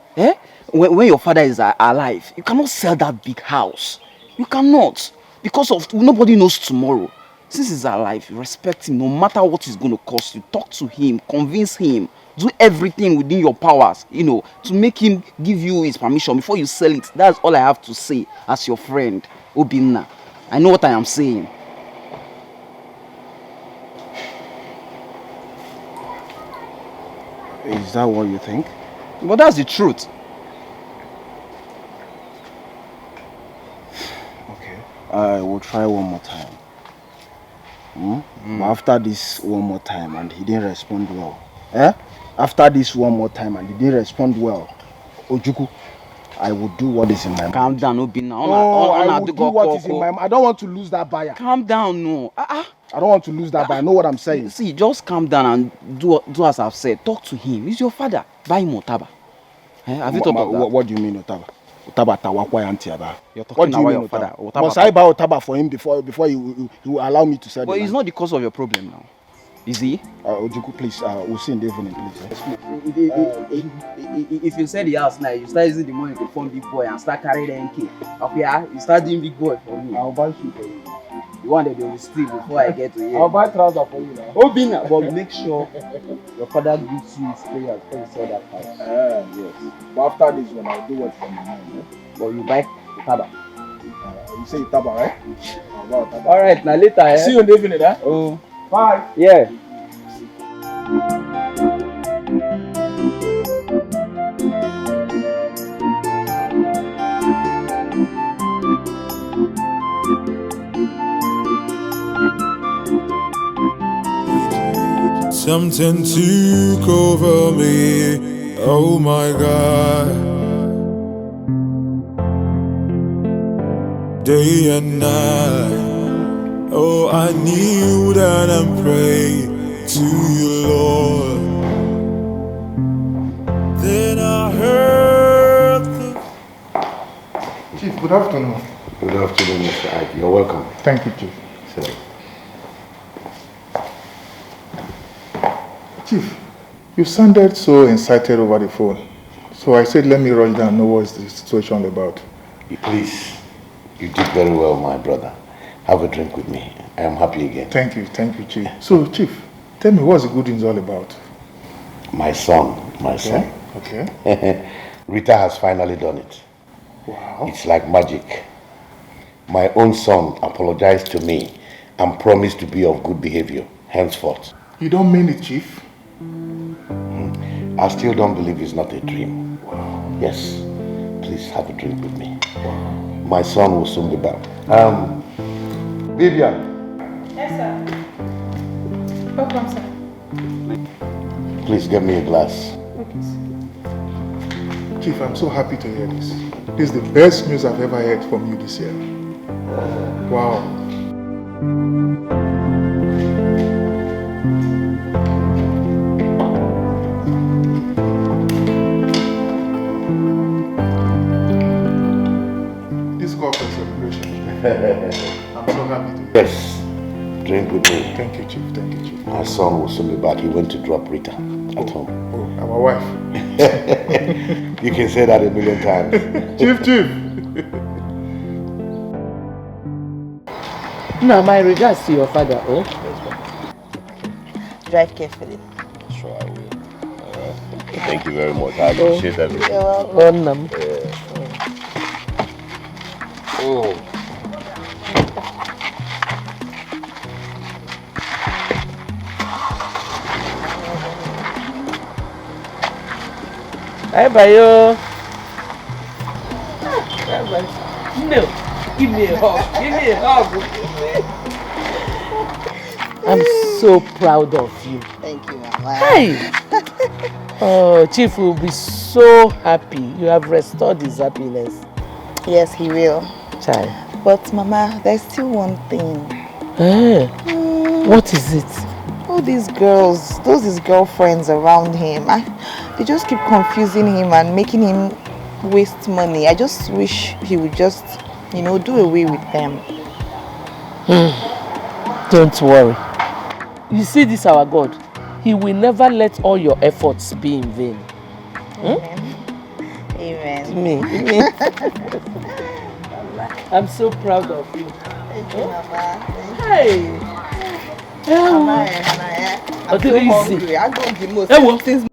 When your father is alive, you cannot sell that big house. You cannot. Because of nobody knows tomorrow. Since he's alive, respect him no matter what it's going to cost you. Talk to him, convince him. Do everything within your powers, to make him give you his permission before you sell it. That's all I have to say as your friend, Obinna. I know what I am saying. Is that what you think? But that's the truth. Okay. I will try one more time. But after this one more time and he didn't respond well. After this one more time and he didn't respond well, Ojukwu, I will do what is in my mind. Calm down, Obinna. I will do what is in my mind. I don't want to lose that buyer. Calm down, no. I don't want to lose that buyer. I know what I'm saying. See, just calm down and do as I've said. Talk to him. He's your father. Buy him Otaba. Have you thought of that? What do you mean Otaba? Otaba Tawakwa Antiaba. You're talking about your father. Must I buy Otaba for him before you allow me to sell But it's not the cause of your problem now. Is he? Ojukwu, please, we'll see in the evening, please. If you sell the house now, you start using the money to fund big boy and start carrying the NK. Okay, you start doing big boy for me. I'll buy shoe for you. You want that they will steal before I get to here. I'll buy trouser for you now. Obinna, but make sure your father gives you his prayer before you sell that house. Yes. But after this one, I'll do what from my mind. But you buy Otaba. You say Otaba, right? I'll buy Otaba. Alright, now later. See you in the evening, Oh. Bye. Yeah. Something took over me. Oh my God. Day and night. Oh, I kneel down and pray to you, Lord. Then I heard the... Chief, good afternoon. Good afternoon, Mr. Ike. You're welcome. Thank you, Chief. Sir. Chief, you sounded so excited over the phone. So I said, let me rush down and know what is the situation about. Please, you did very well, my brother. Have a drink with me. I am happy again. Thank you, Chief. So, Chief, tell me what's the good news all about? My son. Okay. Rita has finally done it. Wow. It's like magic. My own son apologized to me and promised to be of good behavior henceforth. You don't mean it, Chief? I still don't believe it's not a dream. Wow. Yes. Please have a drink with me. Wow. My son will soon be back. Vivian. Yes, sir. Welcome, sir. Please get me a glass. Okay, sir. Chief, I'm so happy to hear this. This is the best news I've ever heard from you this year. Wow. This call for celebration. I'm so happy to hear. Yes. Drink with me. Thank you, Chief. Thank you, Chief. My son will soon be back. He went to drop Rita at home. Oh, our wife. You can say that a million times. Chief. Now, my regards to your father, oh? Drive carefully. Sure, I will. Thank you very much. I appreciate that. You're welcome. Oh. Bye-bye, yo. Bye-bye. No, give me a hug. Give me a hug. I'm so proud of you. Thank you, Mama. Hi. Oh, Chief will be so happy. You have restored his happiness. Yes, he will. Child. But Mama, there's still one thing. What is it? All these girls, his girlfriends around him, they just keep confusing him and making him waste money. I just wish he would just, do away with them. Don't worry. You see this, our God, he will never let all your efforts be in vain. Amen. Me. I'm so proud of you. Thank you, Mama. Hey. Mama, I'm so hungry. I don't the most things.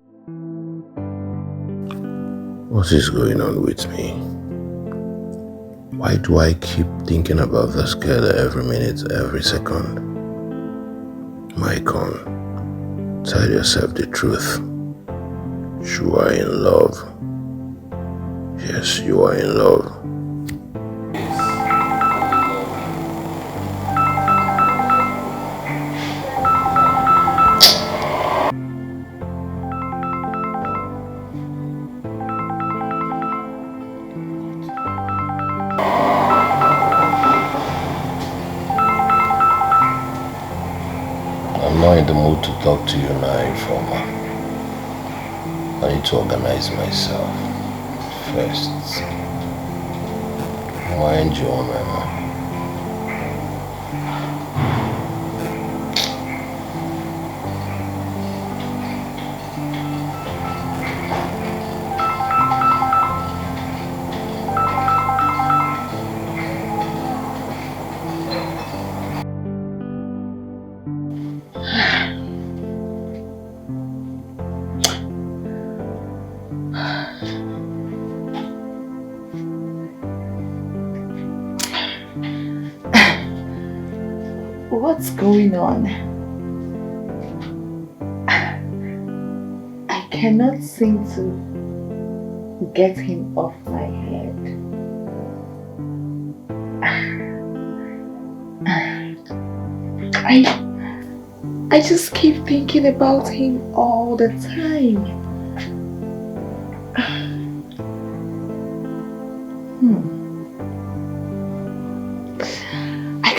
What is going on with me? Why do I keep thinking about this girl every minute, every second? Maicon, tell yourself the truth. You are in love. Yes, you are in love. I'm not in the mood to talk to you now, Informer. I need to organize myself first. Mind you, Mama. What's going on? I cannot seem to get him off my head. I just keep thinking about him all the time. I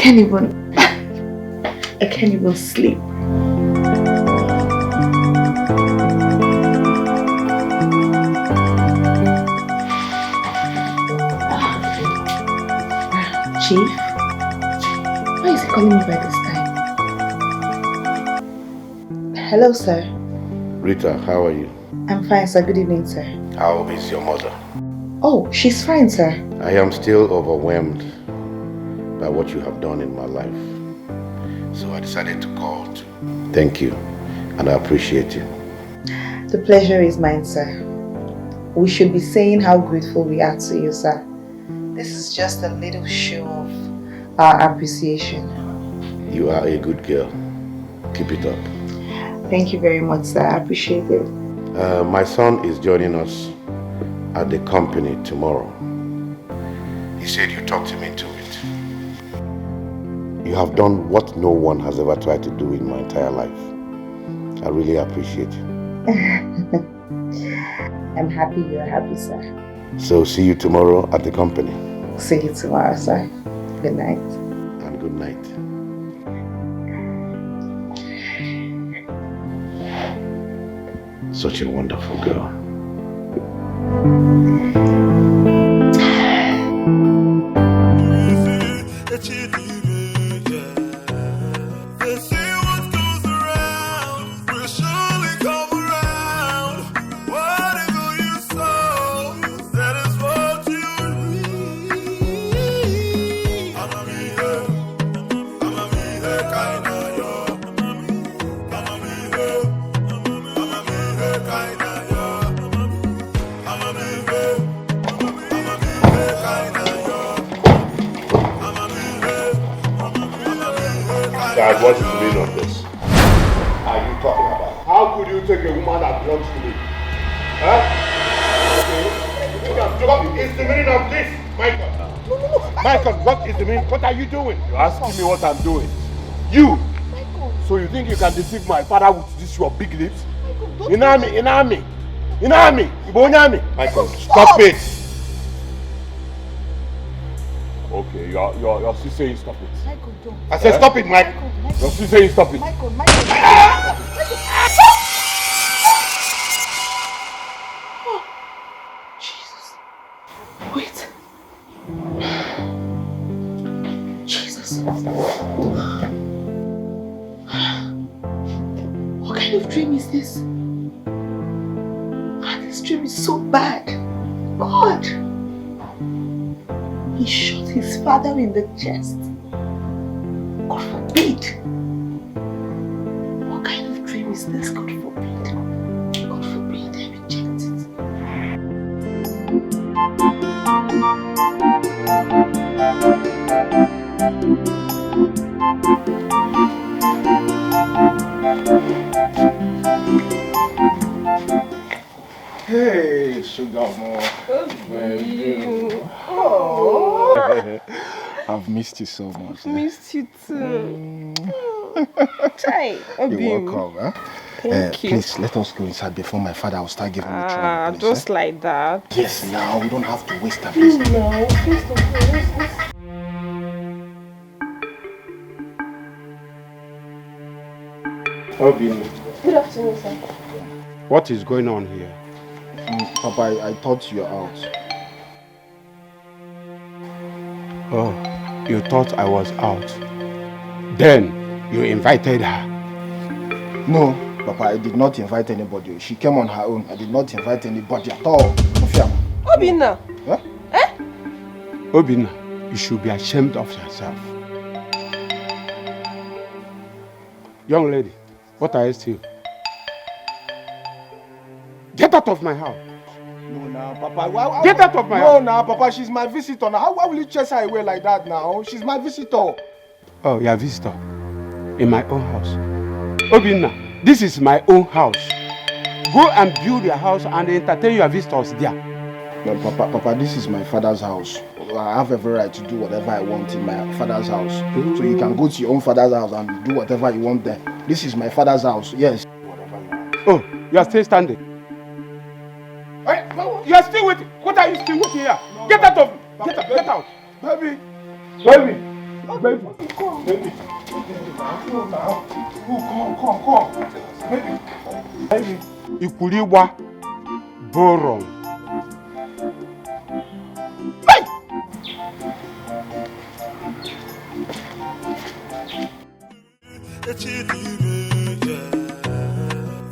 can't even sleep. Chief, why is he calling me by this time? Hello, sir. Rita, how are you? I'm fine, sir. Good evening, sir. How is your mother? Oh, she's fine, sir. I am still overwhelmed by what you have done in my life. So I decided to call to thank you, and I appreciate you. The pleasure is mine, sir. We should be saying how grateful we are to you, sir. This is just a little show of our appreciation. You are a good girl. Keep it up. Thank you very much, sir. I appreciate it. My son is joining us at the company tomorrow. He said you talked him into it. You have done what no one has ever tried to do in my entire life. I really appreciate you. I'm happy you're happy, sir. So see you tomorrow at the company. See you tomorrow, sir. Good night. And good night. Such a wonderful girl. Dad, what is the meaning of this? Are you talking about? How could you take a woman that belongs to me? Huh? What is the meaning of this, Michael? Michael, what is the meaning? What are you doing? You're asking me what I'm doing. You! So you think you can deceive my father with this your big lips? Inami! Michael, stop it! Okay, you're still saying stop it. Michael, don't. I said stop it, Michael. You're still saying stop it. Michael. Jesus. Wait. Jesus. What kind of dream is this? This dream is so bad. God. He shot his father in the chest. God forbid. What kind of dream is this? God forbid. God forbid. I reject it. Hey, sugar more. Oh. I've missed you so much. Missed you too. Chai, You're welcome. Huh? Thank you. Please let us go inside before my father will start giving me trouble. Please, just like that. Yes, now we don't have to waste time. Please. No, please don't. Good afternoon, sir. What is going on here? Papa, I thought you were out. Oh, you thought I was out. Then you invited her. No, Papa, I did not invite anybody. She came on her own. I did not invite anybody at all. Obinna. Huh? Obinna, you should be ashamed of yourself. Young lady, what are you still? Get out of my house. No, now, Papa. Get out of my house. house. No, now, Papa. She's my visitor. Now, why will you chase her away like that now? She's my visitor. Oh, you're a visitor. In my own house. Obinna, this is my own house. Go and build your house and entertain your visitors there. No, Papa, this is my father's house. I have every right to do whatever I want in my father's house. So you can go to your own father's house and do whatever you want there. This is my father's house, yes. Oh, you are still standing. Hey, you are still waiting. What are you still waiting here? No, get out of me. Get out. Baby. Baby. Baby. Baby. Come. Baby. Ikuliwa Boron.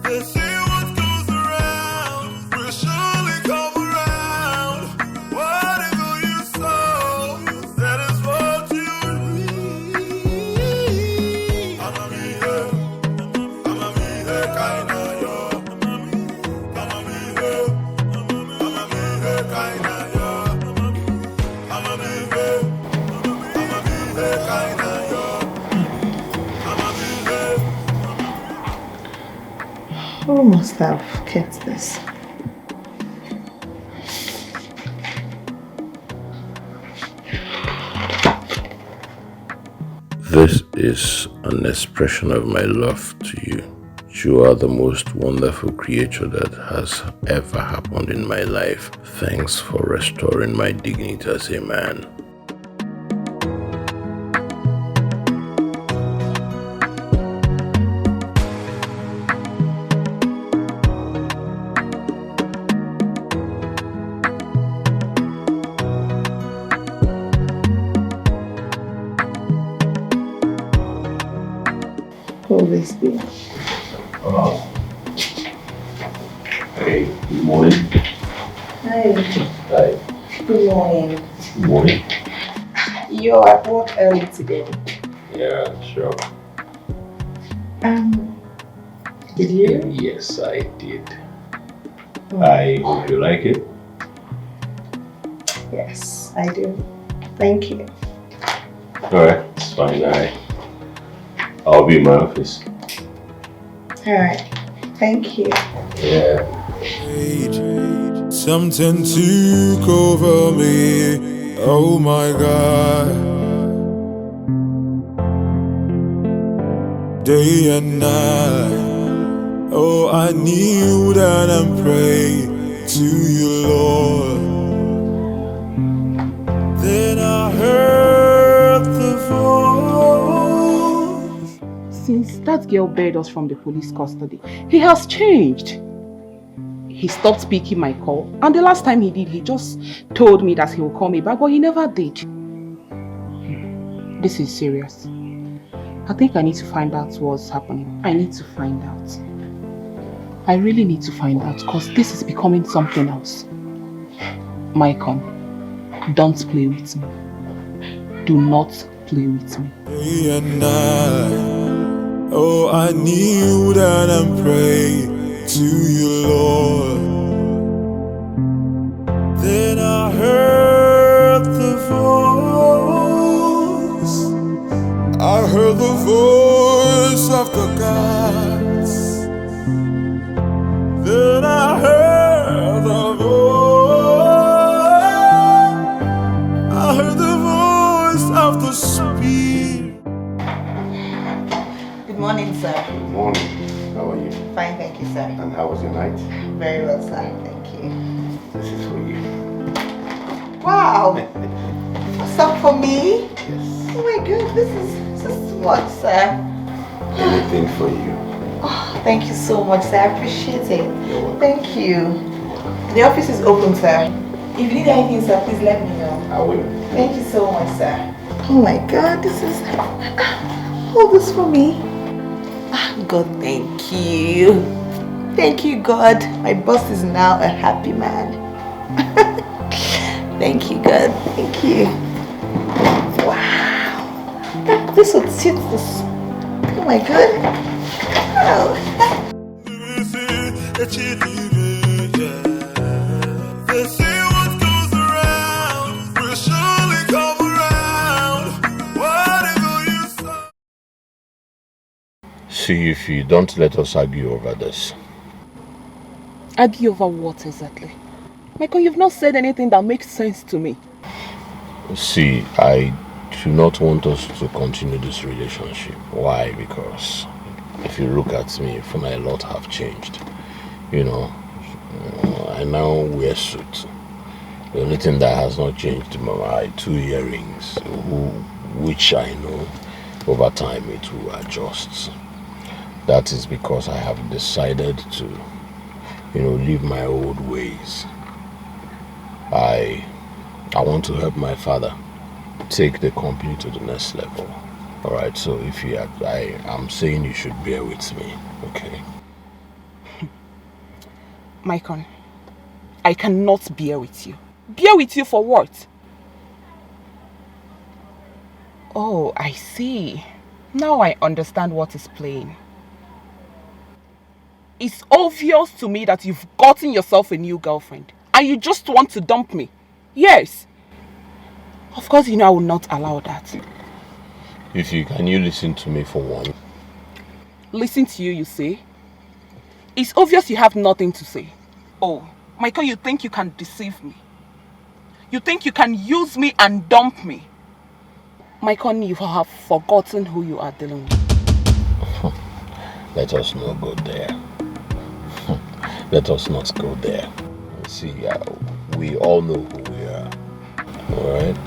They say what goes around will surely come around. Whatever you sow, that is what you reap. I'ma be here, kinda yo. I'ma be here, kinda yo. I'ma be here, kinda yo. Who must have kept this? This is an expression of my love to you. You are the most wonderful creature that has ever happened in my life. Thanks for restoring my dignity as a man. Always be. Hey, good morning. Hi. Hi. Good morning. Good morning. You're at work early today. Yeah, sure. Did you? Yes, I did. I hope you like it. Yes, I do. Thank you. Alright, it's fine. I'll be in my office. Alright. Thank you. Yeah. Something took over me. Oh my God. Day and night. Oh, I kneel down and pray to you, Lord. Then I heard the voice. Since that girl bailed us from the police custody, he has changed. He stopped picking my call, and the last time he did, he just told me that he will call me back, but he never did. This is serious. I think I need to find out what's happening. I need to find out. I really need to find out, because this is becoming something else. Maicon, don't play with me. Do not play with me. Day and night. Oh, I kneel down and pray to you, Lord. Then I heard the voice. I heard the voice of the gods. Then I heard the voice. I heard the voice of the Spirit. Good morning, sir. Good morning. How are you? Fine, thank you, sir. And how was your night? Very well, sir. Thank you. This is for you. Wow! What's up for me? Yes. Oh my God, this is too much, sir. Anything for you. Oh, thank you so much, sir. I appreciate it. Thank you. The office is open, sir. If you need anything, sir, please let me know. I will. Thank you so much, sir. Oh my God, this is all this for me. God, thank you. Thank you, God. My boss is now a happy man. Thank you, God. Thank you. Wow. This would suit this. Oh my God. Wow. They say what goes around will surely come around. Whatever you say. See, if you don't let us argue over this. Argue over what exactly? Michael, you've not said anything that makes sense to me. See, I do not want us to continue this relationship. Why? Because if you look at me, for a lot have changed. You know, I now wear suit. The only thing that has not changed are my 2 earrings, which I know over time it will adjust. That is because I have decided to, leave my old ways. I want to help my father take the company to the next level. Alright, so if I'm saying you should bear with me, okay? Maicon, I cannot bear with you. Bear with you for what? Oh, I see. Now I understand what is playing. It's obvious to me that you've gotten yourself a new girlfriend and you just want to dump me. Yes. Of course, I will not allow that. Can you listen to me for one? Listen to you say? It's obvious you have nothing to say. Oh, Michael, you think you can deceive me? You think you can use me and dump me? Michael, you have forgotten who you are dealing with. Let us not go there. Let us not go there. See, we all know who we are. Alright?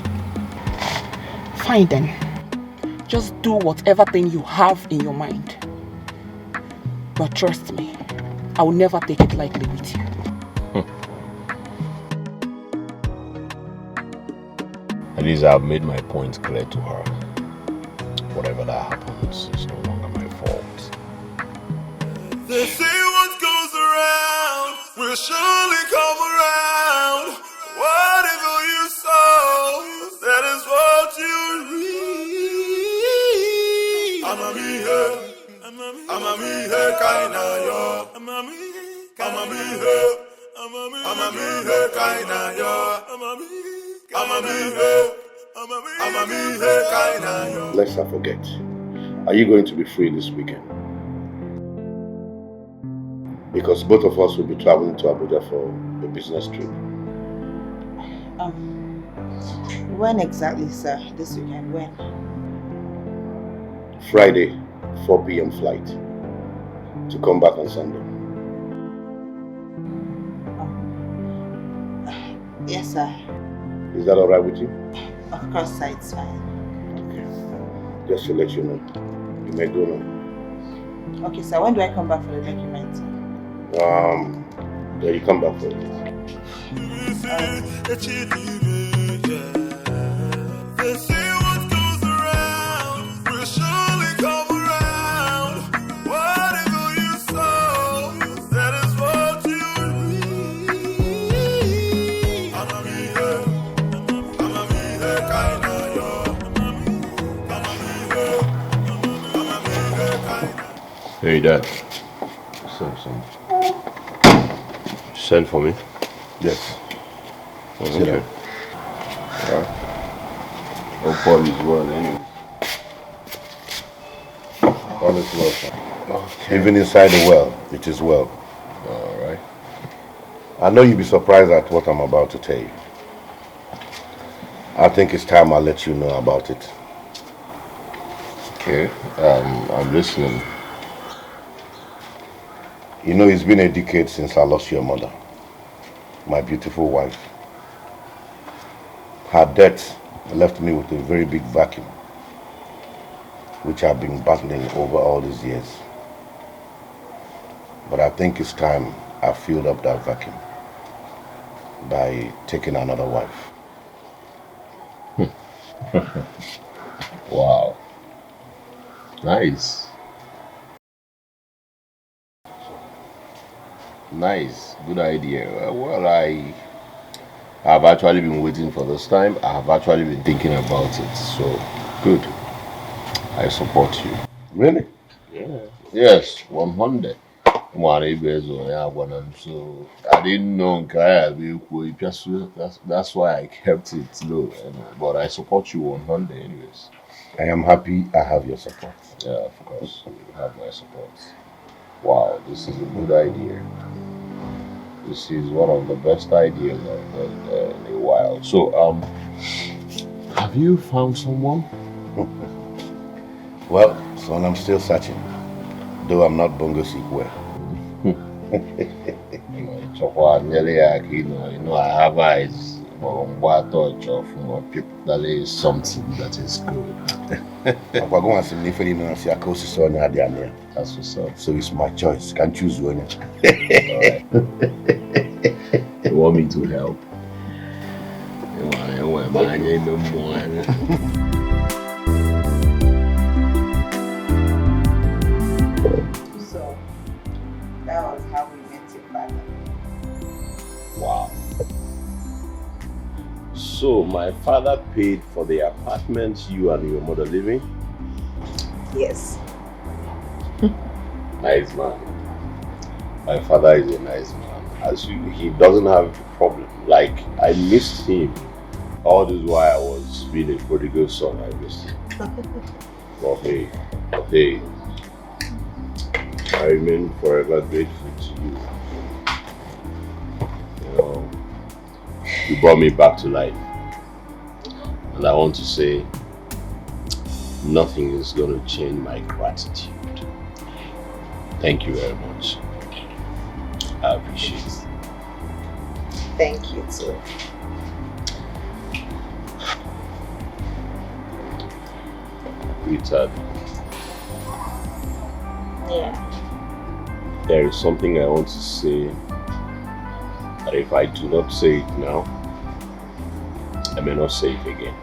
Fine then. Just do whatever thing you have in your mind. But trust me, I will never take it lightly with you. At least I've made my point clear to her. Whatever that happens is no longer my fault. They say what goes around will surely come around. Whatever you sow, that is what you reap. I'm a me here, kaina yo. I'm a me here, kaina yo. Let's not forget. Are you going to be free this weekend? Because both of us will be traveling to Abuja for a business trip. When exactly, sir? This weekend, when? Friday, 4 p.m. flight. To come back on Sunday. Yes, sir. Is that alright with you? Of course, sir, it's fine. Just to let you know. You may go now. Okay, sir, when do I come back for the document? Yeah, you come back for it. They say what goes around will surely come around. Whatever you sow, that is what you reap. Hey, Dad. Send for me? Yes. Sit down. Hope all is well anyway. All is well, sir. Even inside the well, it is well. Alright. I know you'll be surprised at what I'm about to tell you. I think it's time I let you know about it. Okay, I'm listening. You know, it's been a decade since I lost your mother, my beautiful wife. Her death left me with a very big vacuum, which I've been battling over all these years. But I think it's time I filled up that vacuum by taking another wife. Wow. Nice. Nice. Good idea. Well, I have actually been waiting for this time. I have actually been thinking about it. So, good. I support you. Really? Yeah. Yes, 100. So I didn't know that's why I kept it low. But I support you 100 anyways. I am happy I have your support. Yeah, of course. You have my support. Wow, this is a good idea. This is one of the best ideas I've heard in a while. So, have you found someone? Well, son, I'm still searching. Though I'm not bongo sick well. You know, I have eyes for what touch of people. That is something that is good. That's what's up. So it's my choice. Can choose one. You want me to help? So, that was how we met your father. Wow. So my father paid for the apartment you and your mother live in? Yes. Nice man. My father is a nice man. He doesn't have a problem. Like, I missed him. All this while I was being a prodigal son, I missed him. But hey, I remain forever grateful to you. You know, you brought me back to life. And I want to say, nothing is going to change my gratitude. Thank you very much. I appreciate it. Thank you too. Richard, Yeah. there is something I want to say, but if I do not say it now, I may not say it again.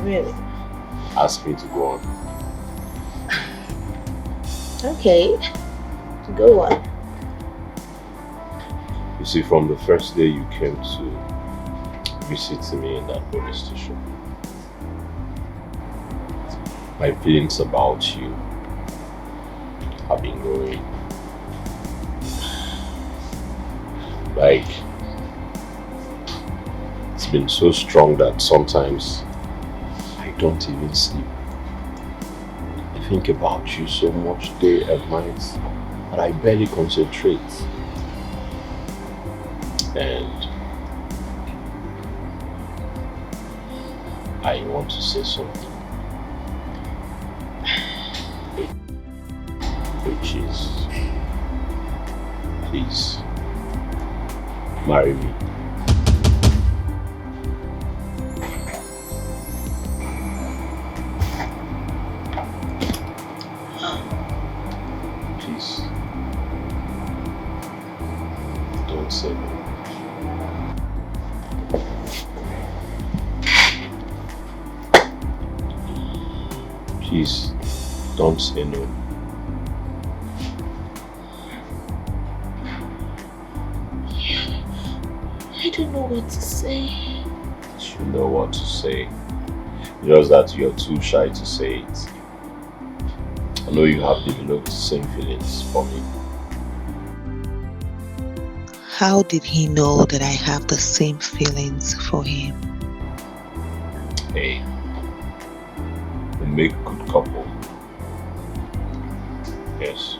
Really? Ask me to go on. Okay. Go on. You see, from the first day you came to visit me in that police station, my feelings about you have been growing. Like, it's been so strong that sometimes I don't even sleep. I think about you so much day and night that I barely concentrate. And I want to say something. Which is, please, marry me. Please, don't say no. Please, don't say no. I don't know what to say. You know what to say. Just that you're too shy to say it. I know you have developed the same feelings for me. How did he know that I have the same feelings for him? Hey, we make a good couple. Yes.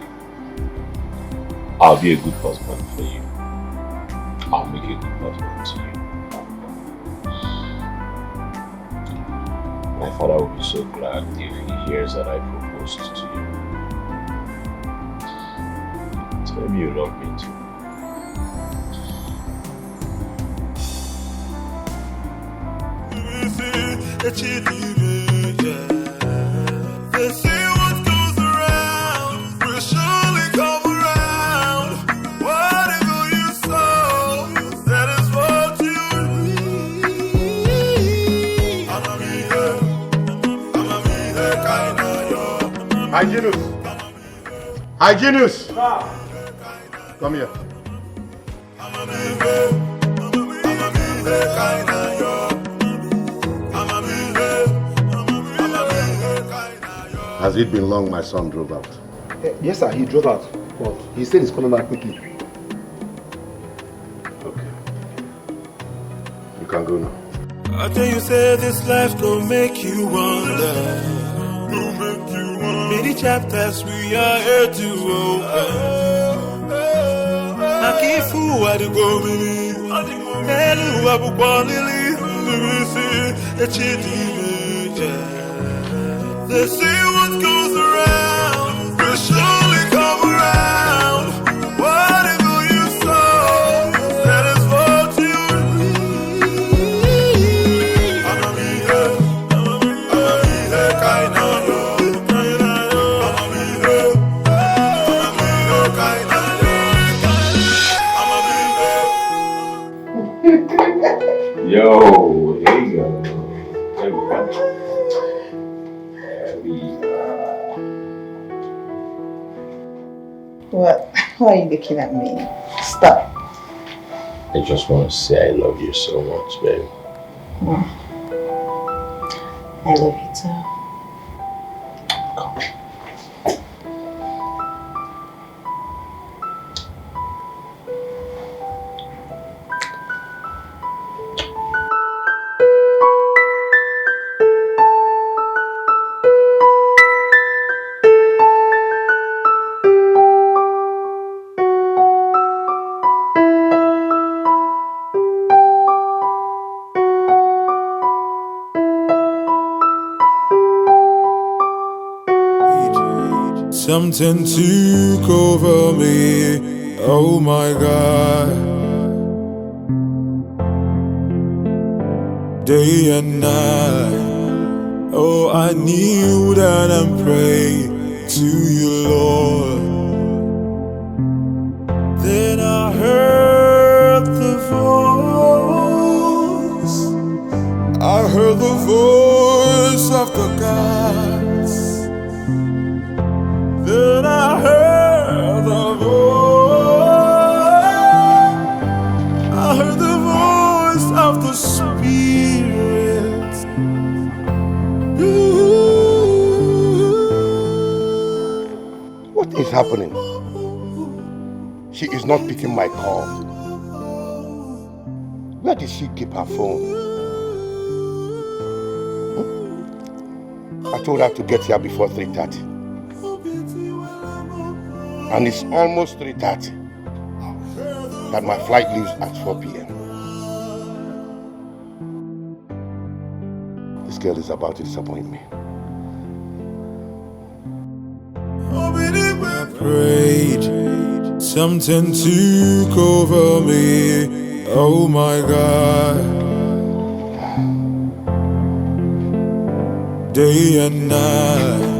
I'll be a good husband for you. I'll make a good husband to you. My father will be so glad if he hears that I proposed to you. Tell me you love me too. They say what goes around will surely come around. Whatever you sow, that is what you reap. Hygienist! Hygienist! Come here. Has it been long my son drove out? Yes, sir, he drove out, but he said he's coming back quickly. Okay. You can go now. I tell you, say this life gon' make you wonder. Many chapters we are here to open. I can't fool what you go with. Hello, Abu Balili. They say what goes around will surely come around. Whatever you sow, that is what you reap. Yo, here you go. There we go. What? Why are you looking at me? Stop. I just want to say I love you so much, babe. I love you too. Something took over me, oh my God. Day and night, oh I kneel down and pray to you, Lord. Then I heard the voice, I heard the voice of the gods. Then I heard the voice, I heard the voice of the Spirit. What is happening? She is not picking my call. Where did she keep her phone? I told her to get here before 3:30. And it's almost 3:30 that my flight leaves at 4 p.m. This girl is about to disappoint me. Prayed, something took over me. Oh my God. Day and night.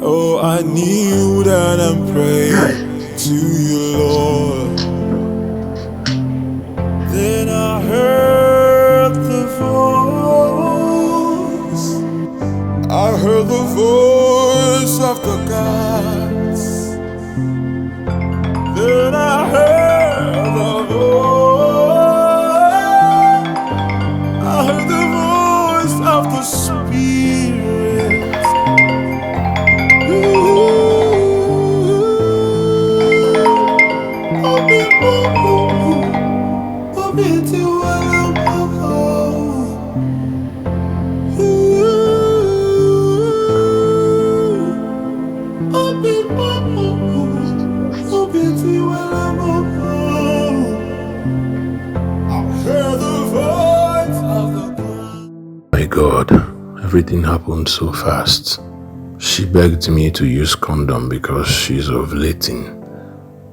Oh, I knew that I'm praying to you, Lord. Then I heard the voice. I heard the voice of the gods. Then I heard the voice. I heard the voice of the Spirit. My God, everything happened so fast. She begged me to use condom because she's ovulating,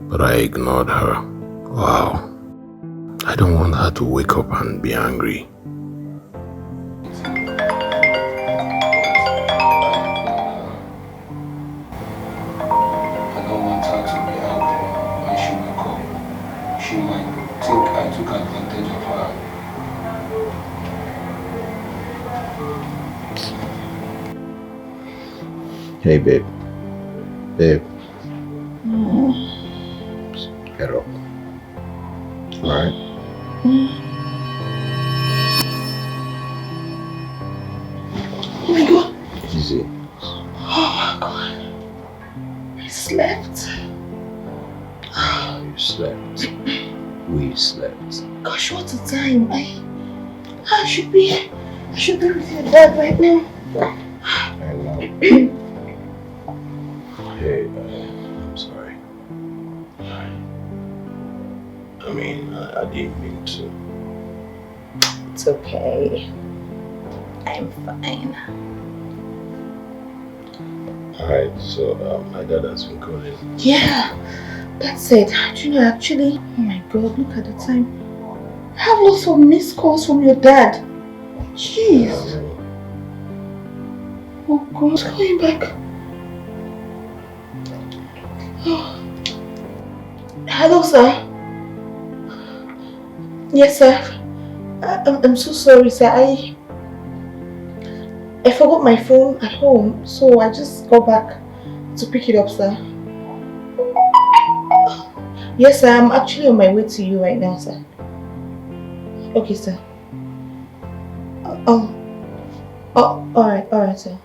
but I ignored her. Wow. I don't want her to wake up and be angry. She might think I took advantage of her. Hey, babe. Babe. Get up. Alright? Oh my God. Easy. Oh my God. I slept. You slept. We slept. Gosh, what a time. I should be with your dad right now. I know. Hey, I'm sorry. I mean, I didn't mean to. It's okay. I'm fine. Alright, so my dad has been calling. Yeah, that's it. Do you know, actually, oh my God, look at the time. I have lots of missed calls from your dad. Jeez. Oh God, he's coming back. Oh. Hello, sir. Yes, sir. I'm so sorry, sir. I forgot my phone at home, so I just got back to pick it up, sir. Yes, sir. I'm actually on my way to you right now, sir. Okay, sir. Alright, sir.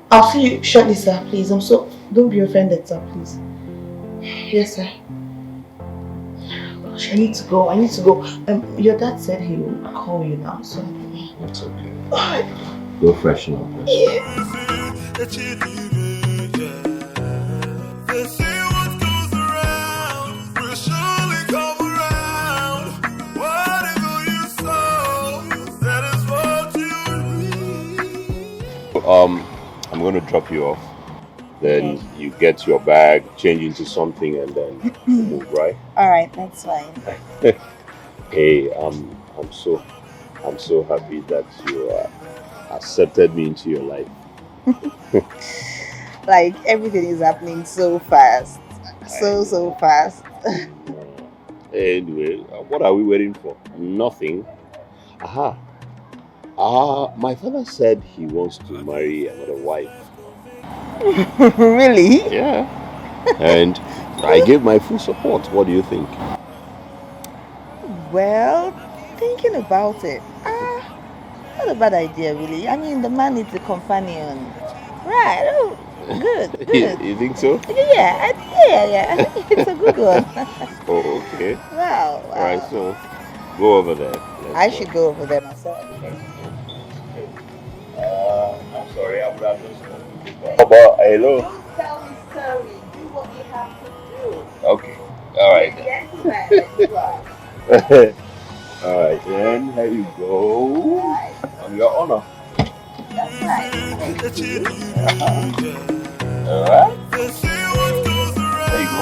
I'll see you shortly, sir, please. Don't be offended, sir, please. Yes, sir. Gosh, I need to go. Your dad said he will call you now, so. It's okay. Alright. Go freshen up. Yeah. They say what goes around will surely come around. Whatever you sow, that is what you reap. I'm going to drop you off. Then you get your bag, change into something, and then move, right? Alright, that's fine. Hey, I'm so happy that you accepted me into your life. Like, everything is happening so fast. So fast. Anyway, what are we waiting for? Nothing. Aha. My father said he wants to marry another wife. Really? Yeah. And I gave my full support. What do you think? Well, thinking about it, not a bad idea, really. I mean, the man needs a companion. Right. Oh, good. You think so? Yeah. It's a good one. Oh, okay. Wow. Alright, so go over there. I should go over there myself. I'm sorry, I would have just spoken to you. Hello? Don't tell me sorry. Do what you have to Alright, then here you go. On your honor. Alright. There you go.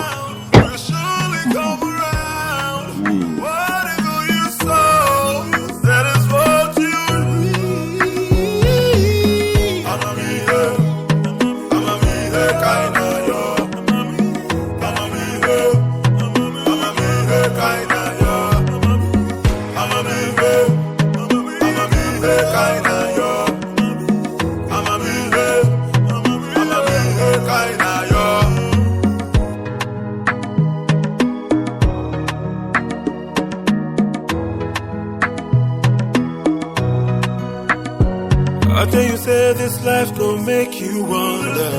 I tell you, say this life gon' make you wonder.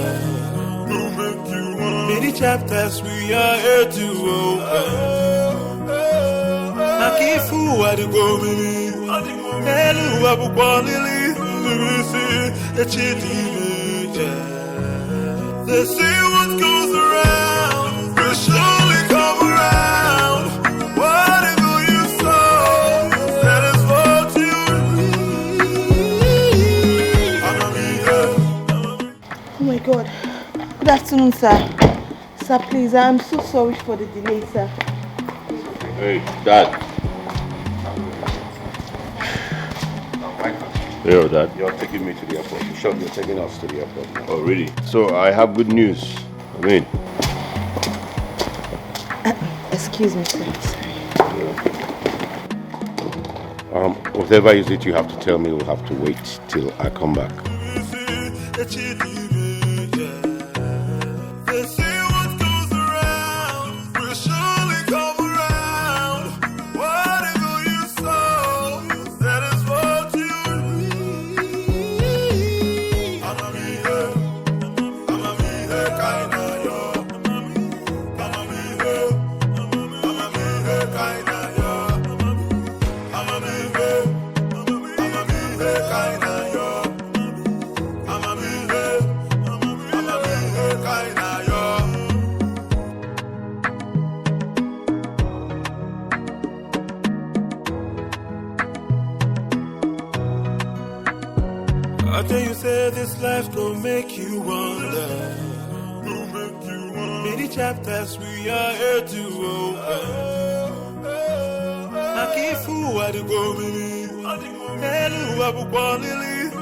Many chapters we are here to open. I keep fool what to go with. Hello, Abu Kwalili. They say what goes around will surely come around. Whatever you sow, that is what you Oh my God. Good afternoon, sir. Sir, please, I'm so sorry for the delay, sir. Hey, Dad. Yo, Dad. You're taking me to the airport. You sure you're taking us to the airport now? Oh, really? So I have good news. I mean, Excuse me, sir. whatever is it you have to tell me, will have to wait till I come back. I tell you, say this life gon' make you wonder. Many chapters we are here to open. I keep fool what to go with. Hello, Abu Kwalili.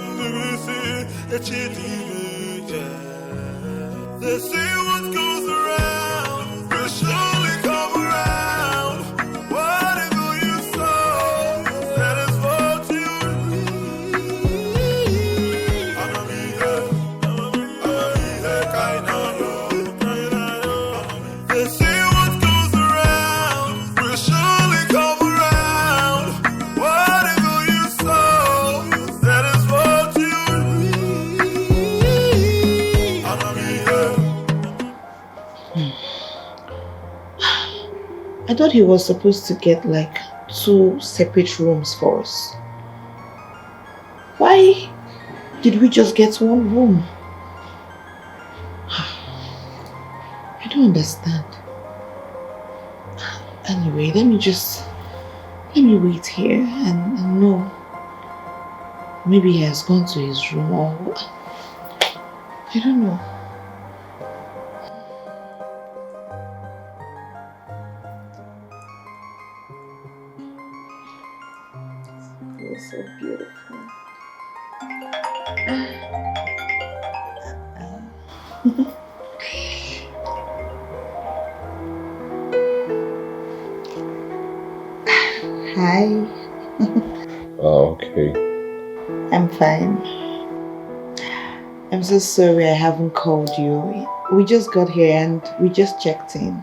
They say what goes around will surely come around. Whatever you sow, that is what you They say what goes around will surely come around. Whatever you sow, that is what you I thought he was supposed to get like 2 separate rooms for us. Why did we just get 1 room? I don't understand. Anyway, let me wait here and know. Maybe he has gone to his room or I don't know. It's so beautiful. Hi. Oh, okay. I'm fine. I'm so sorry I haven't called you. We just got here and we just checked in.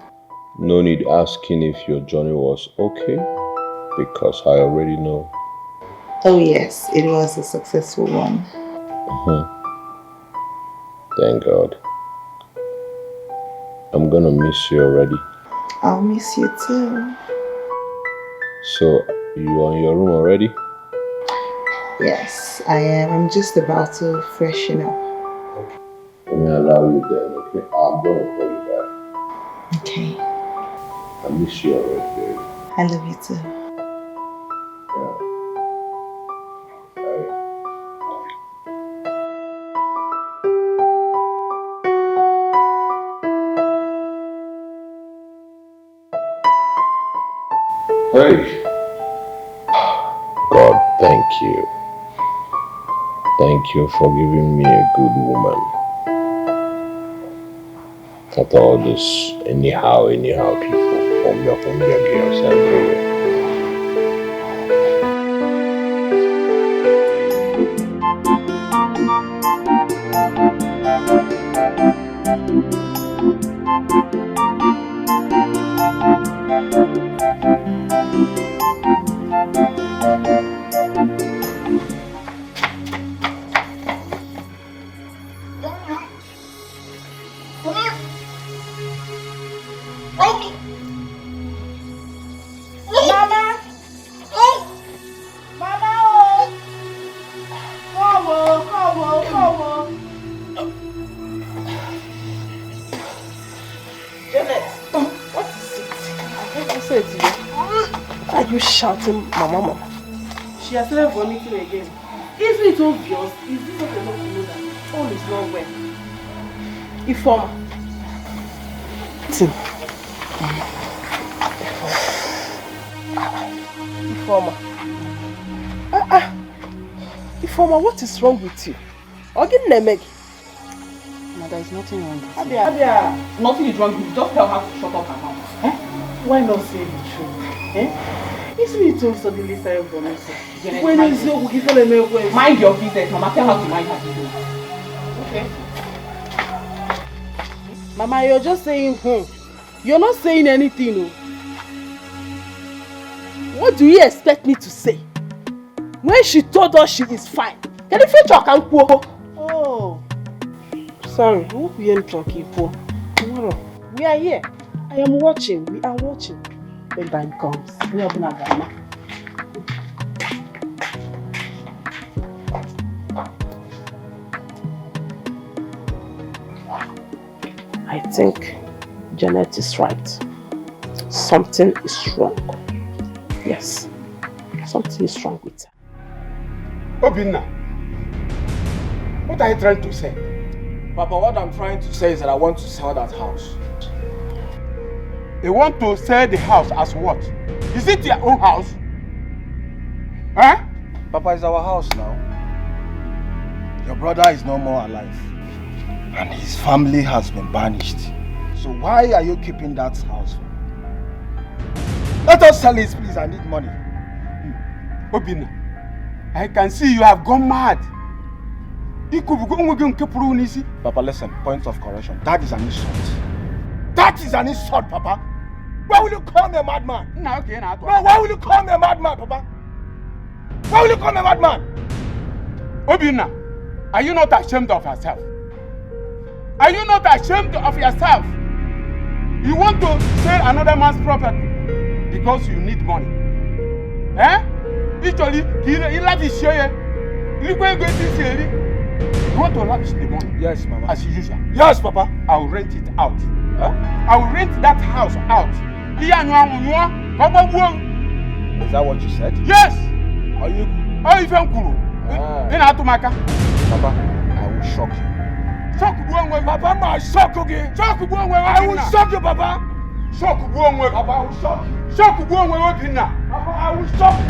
No need asking if your journey was okay, because I already know. Oh yes, it was a successful one. Thank God. I'm gonna miss you already. I'll miss you too. So, you are in your room already? Yes, I am. I'm just about to freshen up. Let me allow you then, okay? I'm gonna call you back. Okay. I miss you already, baby. I love you too. Hey. God, thank you. Thank you for giving me a good woman. Not all this anyhow people from your girls everywhere. Shouting, mama. She has started vomiting again. Isn't it obvious? Is this not enough to know that all is not well? Informa. Listen. Informa. Informa, what is wrong with you? Again, Nemeg. No, there is nothing wrong with you. Abia. Nothing is wrong with you. Just tell her to shut up her mouth. Why not say the truth? Isn't it all suddenly started vomiting? When is your mind your business, Mama. Tell her to mind her business. Okay. Mama, you're just saying, You're not saying anything, no. What do you expect me to say? When she told us she is fine. Can you feel talk and quo? Oh. Sorry, we won't be here talking for tomorrow. We are here. I am watching. We are watching. When time comes, we are gonna go. I think Janet is right. Something is wrong. Yes, something is wrong with her. Obinna, what are you trying to say? Papa, what I'm trying to say is that I want to sell that house. You want to sell the house as what? Is it your own house? Huh? Papa, it's our house now. Your brother is no more alive. And his family has been banished. So why are you keeping that house? Let us sell it, please. I need money. Obinna, I can see you have gone mad. Papa, listen, point of correction. That is an insult. That is an insult, Papa. Why will you call me a madman? No, okay, no. Why will you call me a madman, Papa? Why will you call me a madman? Obinna, are you not ashamed of yourself? Are you not ashamed of yourself? You want to sell another man's property because you need money. Eh? Literally, you want to lavish the money? Yes, Mama. As usual. Yes, Papa. I will rent it out. Huh? I will rent that house out. Is that what you said? Yes. Are you? Papa, I will shock you. Papa, I shock you. I will shock you, Papa. Papa, I will shock you. Papa, I will shock you.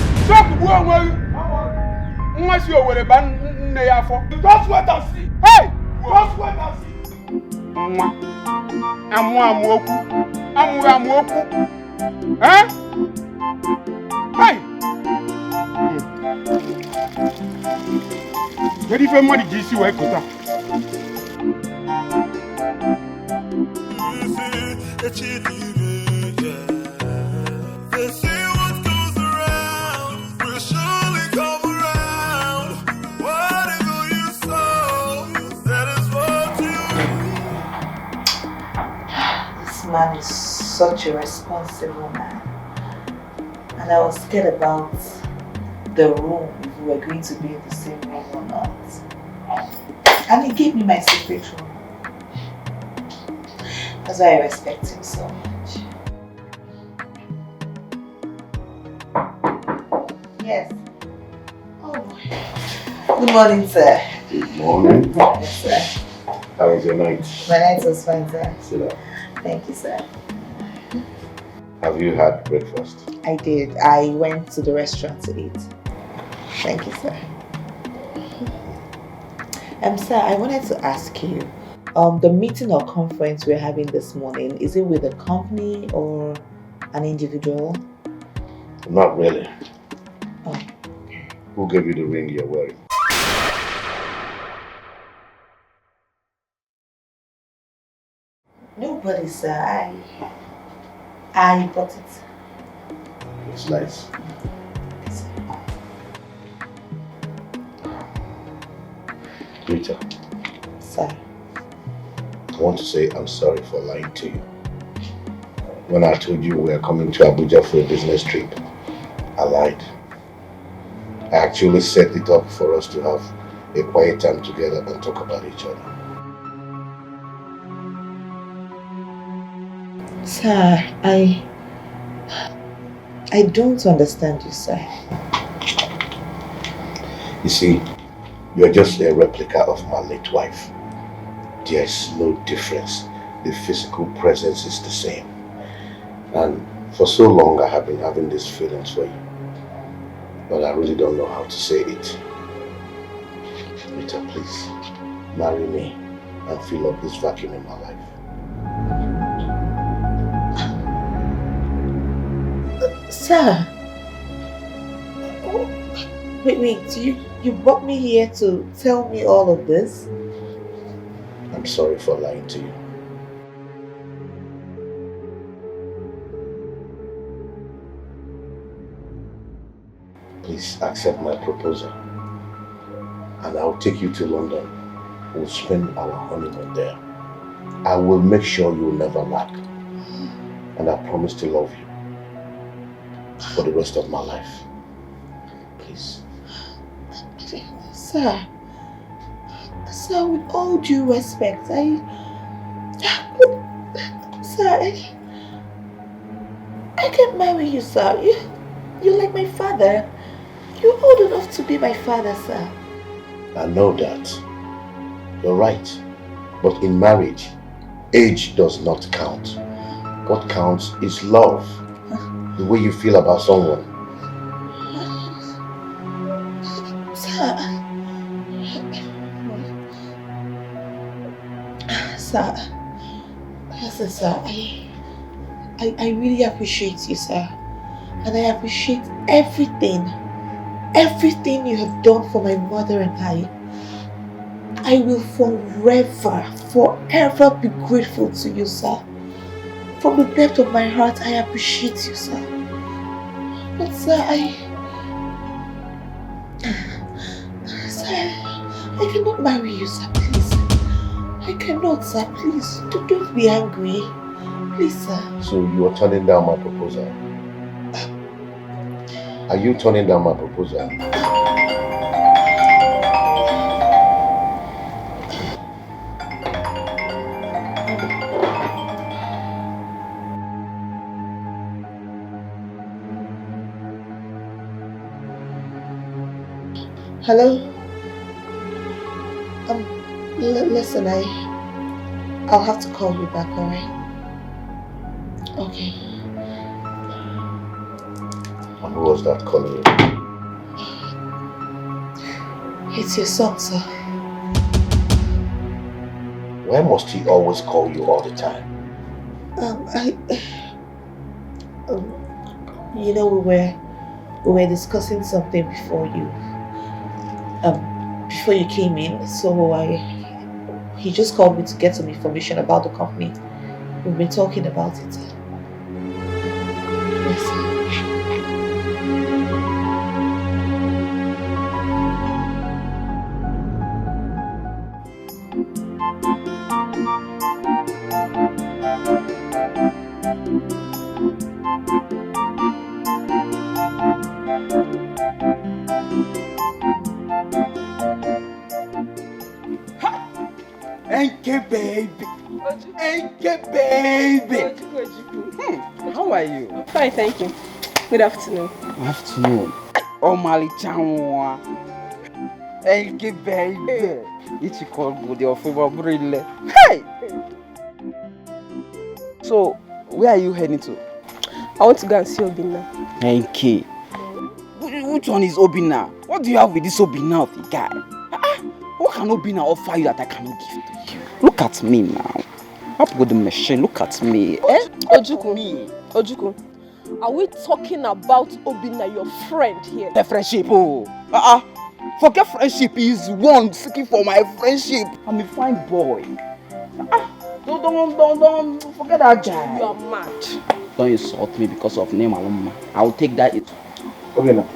Just wait and see. Hey! Just wait and see. Huh? Hey! Very very money GC way kota. They say what goes around will surely come around. Whatever you sow, that is what you reap. This man is such a responsible man. And I was scared about the room, if we were going to be in the same room or not. And he gave me my secret room. That's why I respect him so much. Yes. Oh boy. Good morning, sir. Good morning. Yes, sir. How was your night? My night was fine, sir. Sit down. Thank you, sir. Have you had breakfast? I did. I went to the restaurant to eat. Thank you, sir. Sir, I wanted to ask you, the meeting or conference we're having this morning, is it with a company or an individual? Not really. Oh. Who gave you the ring you're wearing? Nobody, sir. I bought it. It's nice. Rita. Sir. I want to say I'm sorry for lying to you. When I told you we are coming to Abuja for a business trip, I lied. I actually set it up for us to have a quiet time together and talk about each other. Sir, I don't understand you, sir. You see, you're just a replica of my late wife. There's no difference. The physical presence is the same. And for so long I have been having these feelings for you. But I really don't know how to say it. Rita, please, marry me and fill up this vacuum in my life. Sir. Wait, you brought me here to tell me all of this? I'm sorry for lying to you. Please accept my proposal and I'll take you to London. We'll spend our honeymoon there. I will make sure you'll never lack. And I promise to love you for the rest of my life. Please. Sir, with all due respect, I can't marry you, sir. You're like my father. You're old enough to be my father, sir. I know that. You're right. But in marriage, age does not count. What counts is love. The way you feel about someone. Sir, listen, sir, I really appreciate you, sir. And I appreciate everything you have done for my mother and I will forever be grateful to you, sir. From the depth of my heart, I appreciate you, sir. But sir, I cannot marry you, sir, please. I cannot, sir, please. Don't be angry. Please, sir. So you are turning down my proposal? Are you turning down my proposal? Hello? Listen, I'll have to call you back, alright? Okay. And who was that calling you? It's your son, sir. Why must he always call you all the time? You know, we were discussing something before you came in, so he just called me to get some information about the company. We've been talking about it. Yes, sir. Enke baby. Enke baby. How are you? Fine, thank you. Good afternoon. Good afternoon. Oh, Mali Chanwa. Thank you, baby. It's called good your favorite. Hey! So, where are you heading to? I want to go and see Obina. Thank you. Which one is Obina? What do you have with this Obina of the guy? What can Obina offer you that I cannot give to you? Look at me now. Up with the machine, look at me. Ojuku, are we talking about Obina, your friend here? The friendship, oh. Forget friendship, he's one seeking for my friendship. I'm a fine boy. Don't forget that guy. You are mad. Don't insult me because of name alone. I will take that. Okay now.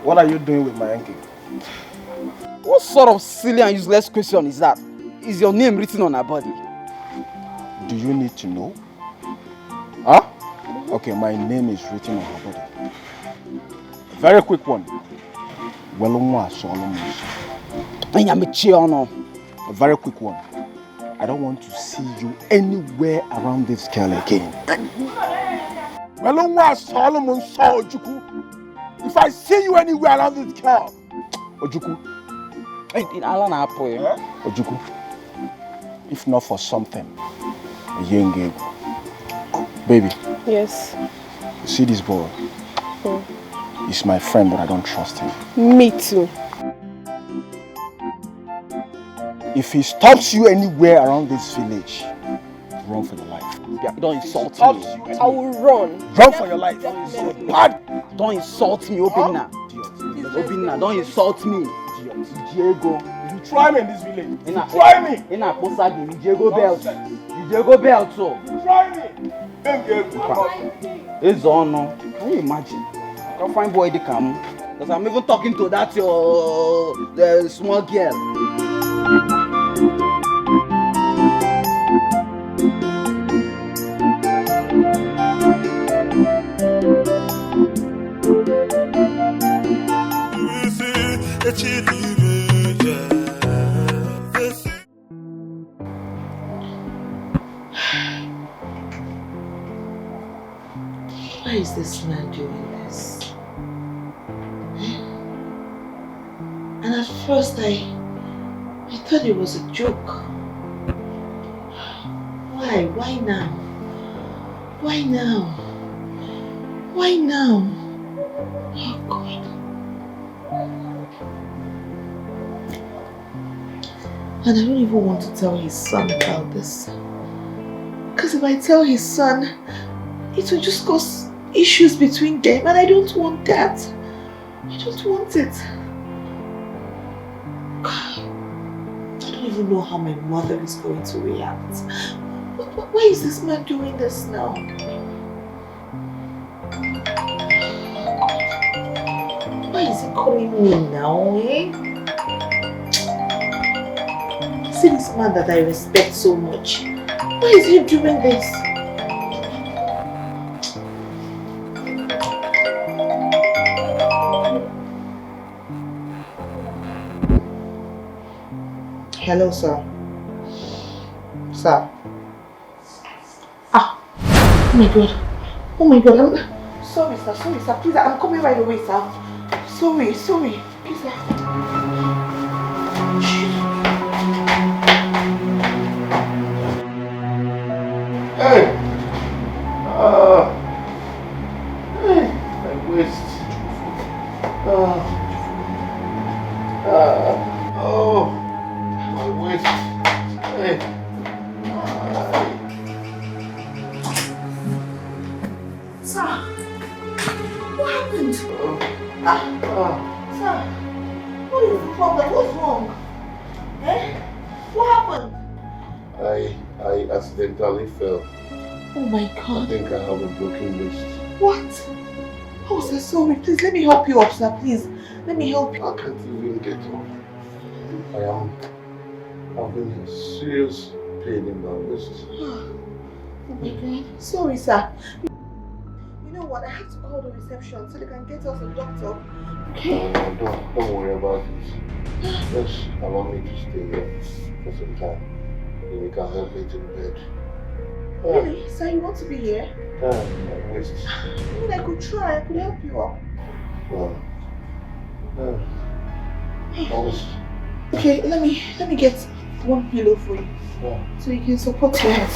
What are you doing with my ankle? What sort of silly and useless question is that? Is your name written on her body? Do you need to know? Huh? Okay, my name is written on her body. A very quick one. A very quick one. I don't want to see you anywhere around this girl again. If I see you anywhere around this girl, Ojuku. Yeah? Ojuku. If not for something, baby. Yes. You see this boy? He's my friend, but I don't trust him. Me too. If he stops you anywhere around this village, run for your life. Don't insult me. I will run. Run for your life. Don't insult me, Obina. Obina, don't insult me. Diego. you try me in this village, try me. Diego belt. Diego belt. So. Try me. It's on. Can you imagine? I can find boy the come. Because I'm even talking to that the small girl. Why is this man doing this? And at first I thought it was a joke. Why? Why now? Why now? Why now? Oh God. And I don't even want to tell his son about this. Because if I tell his son, it will just cause issues between them, and I don't want that. I don't want it. God, I don't even know how my mother is going to react. Why is this man doing this now? Why is he calling me now, eh? See this man that I respect so much. Why is he doing this? Hello, sir. Sir. Ah! Oh my God. Oh my God. Sorry, sir. Sorry, sir. Please, I'm coming right away, sir. Sorry. Sorry. Please, sir. Hey! Hey! My waist. Oh, my waist. Hey. Sir, what happened? Sir, what is the problem? What's wrong? Eh? What happened? I accidentally fell. Oh my God. I think I have a broken wrist. What? Oh, sir, sorry. Please, let me help you up, sir. Please, let me help you. I can't even get up. I am having a serious pain in my wrist. Oh my God. Sorry, sir. You know what? I have to call the reception so they can get us a doctor. Okay? No, don't worry about it. Just allow me to stay here for some time. Then you can help me to bed. Really? Sir, you want to be here? My wrist. I mean, I could try. I could help you up. Okay, let me get one pillow for you. So you can support your head.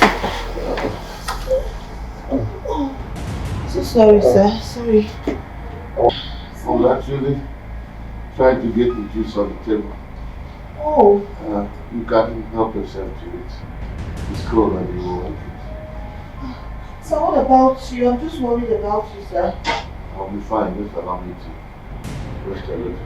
Oh, so sorry, sir. Sorry. I'm actually trying to get the juice on the table. Oh. You can help yourself to it. It's cold and you will like it. So what about you? I'm just worried about you, sir. I'll be fine. Just allow me to rest a little.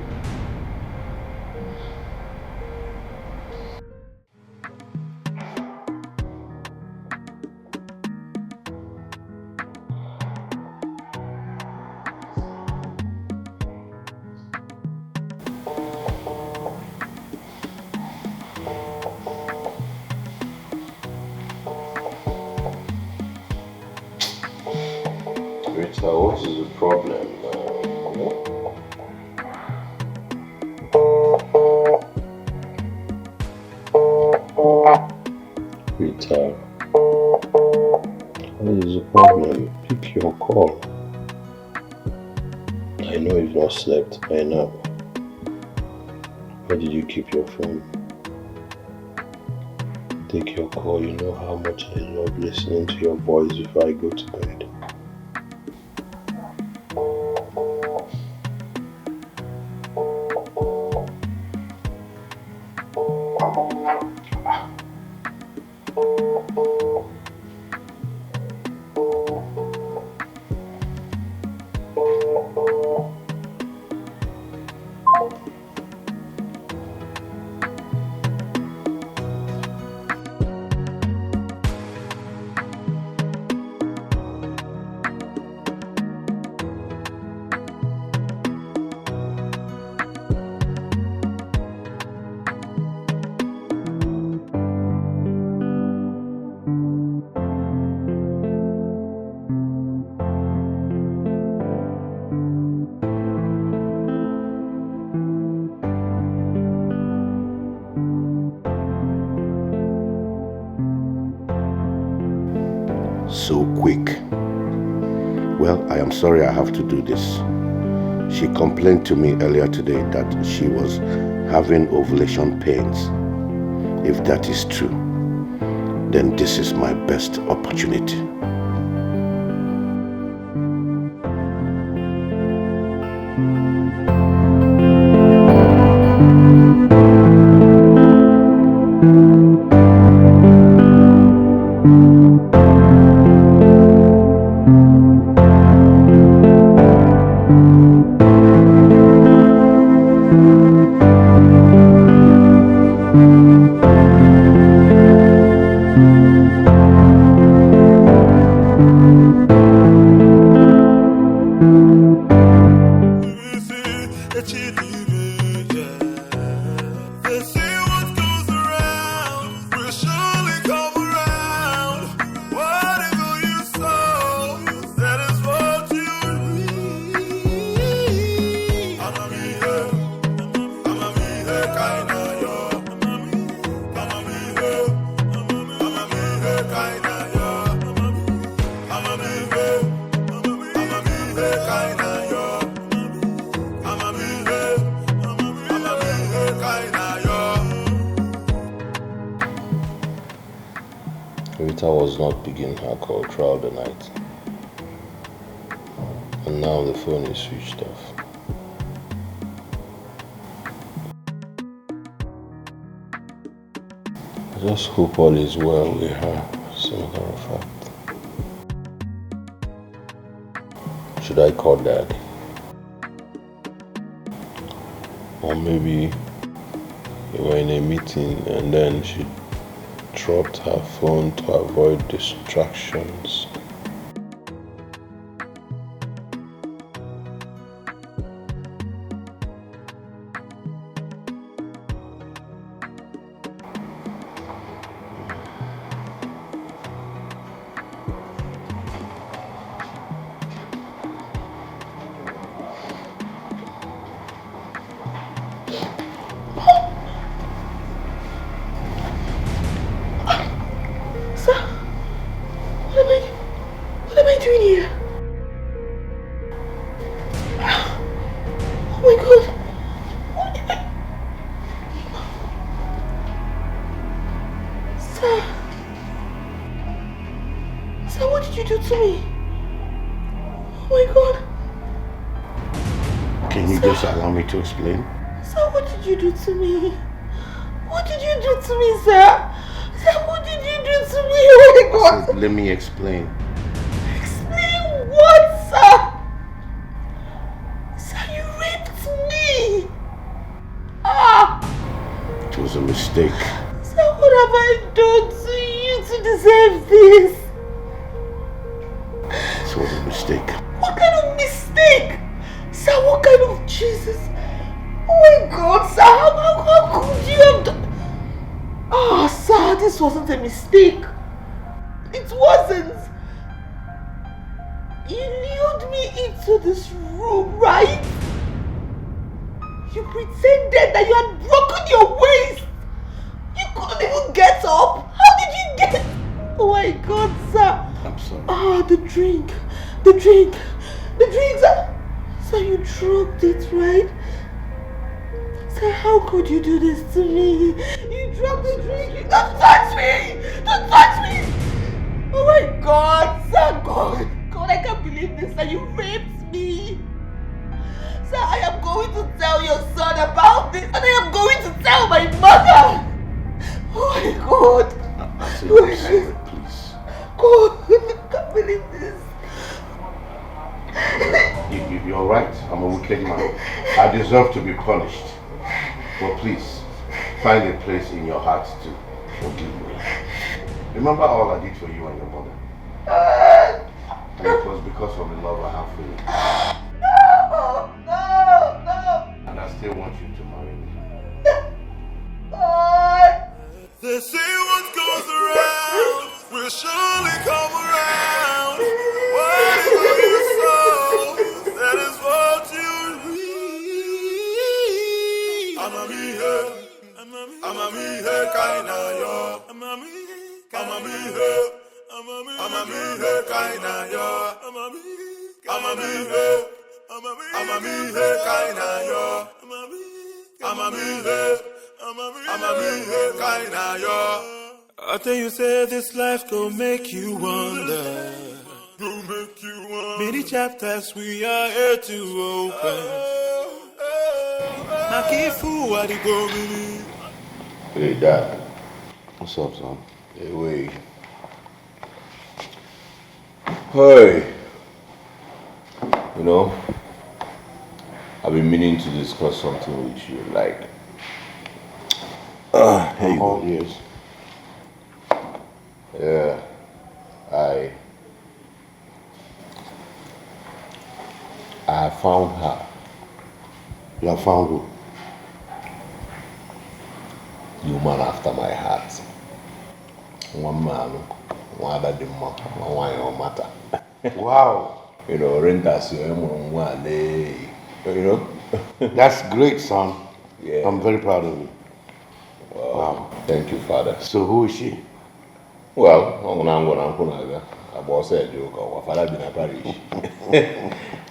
Rita, what is the problem? Rita, what is the problem? Pick your call. I know you've not slept by now. Why did you keep your phone? Take your call. You know how much I love listening to your voice before I go to bed. So quick. Well, I am sorry I have to do this. She complained to me earlier today that she was having ovulation pains. If that is true, then this is my best opportunity. Rita was not picking her call throughout the night. And now the phone is switched off. I just hope all is well with her, as a matter of fact. Should I call Dad? Or maybe we were in a meeting and then she dropped her phone to avoid distractions. to me? Oh my God. Can you just allow me to explain? Sir, what did you do to me? What did you do to me, sir? Sir, what did you do to me? Oh my God. I said, let me explain. Explain what, sir? Sir, you raped me. Ah! It was a mistake. Sir, what have I done to you to deserve this? It was a mistake. What kind of mistake? Sir, what kind of Jesus? Oh my God, sir, how could you have done? Ah, sir, this wasn't a mistake. It wasn't. You lured me into this room, right? You pretended that you had broken your waist. You couldn't even get up. How did you get? Oh my God, sir. I'm sorry. Ah, the drink, sir. Sir, you drugged it, right? Sir, how could you do this to me? You drugged the drink. Don't touch me! Don't touch me! Oh my God, sir, God, I can't believe this, sir. You raped me. Sir, I am going to tell your son about this, and I am going to tell my mother. Oh my God. I'm sorry, please. God, I can't believe this. You're right. I'm a wicked man. I deserve to be punished. But please, find a place in your heart to forgive me. Remember all I did for you and your mother. And it was because of the love I have for you. No! And I still want you to marry me. They say what goes around will surely come around. Whatever you sow, that is what you reap. I'm a me here, kinda yo. I'm a me here, kinda yo. I'm a me here, kinda yo. Kinda yo. I tell you, say this life gon' make you wonder. Many chapters we are here to open. I can't fool what you go with. Hey, Dad. What's up, son? Hey, wait. Hey. You know, I've been meaning to discuss something with you, like... here you go. Yes. Yeah, I found her. You have found who? The woman after my heart. One man, one other demon, one your matter. Wow. You know, renters, you know. That's great, son. Yeah. I'm very proud of you. Wow. Thank you, Father. So who is she? Well, I'm gonna about said you go. Father been a parish.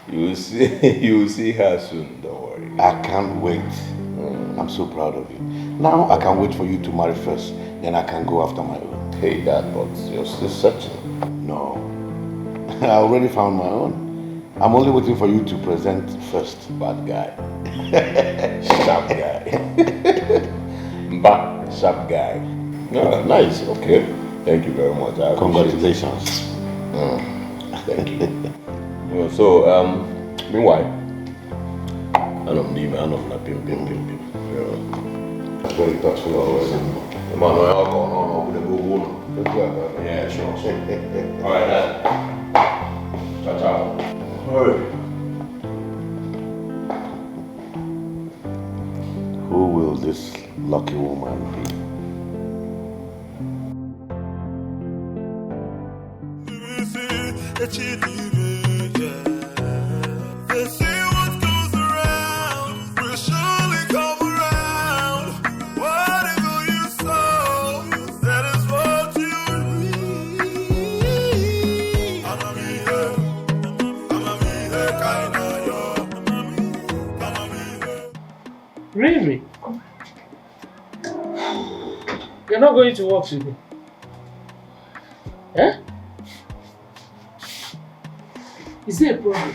You will see her soon. Don't worry. I can't wait. I'm so proud of you. Now I can't wait for you to marry first. Then I can go after my own. Hey, Dad, but you're still searching. No, I already found my own. I'm only waiting for you to present first. Bad guy. Sharp guy. But sharp guy. No, nice. Okay. Thank you very much. Congratulations. Thank you. So, meanwhile, I'm not pim. That's very thoughtful always. Yeah, sure. All right, Dad. Ciao. Hurry. Who will this lucky woman be? They say what goes around will surely come around. Whatever you sow, that is what you reap. I'm a me here, kinda yo. I'm a me here. Really? You're not going to work today? Eh? Is there a problem?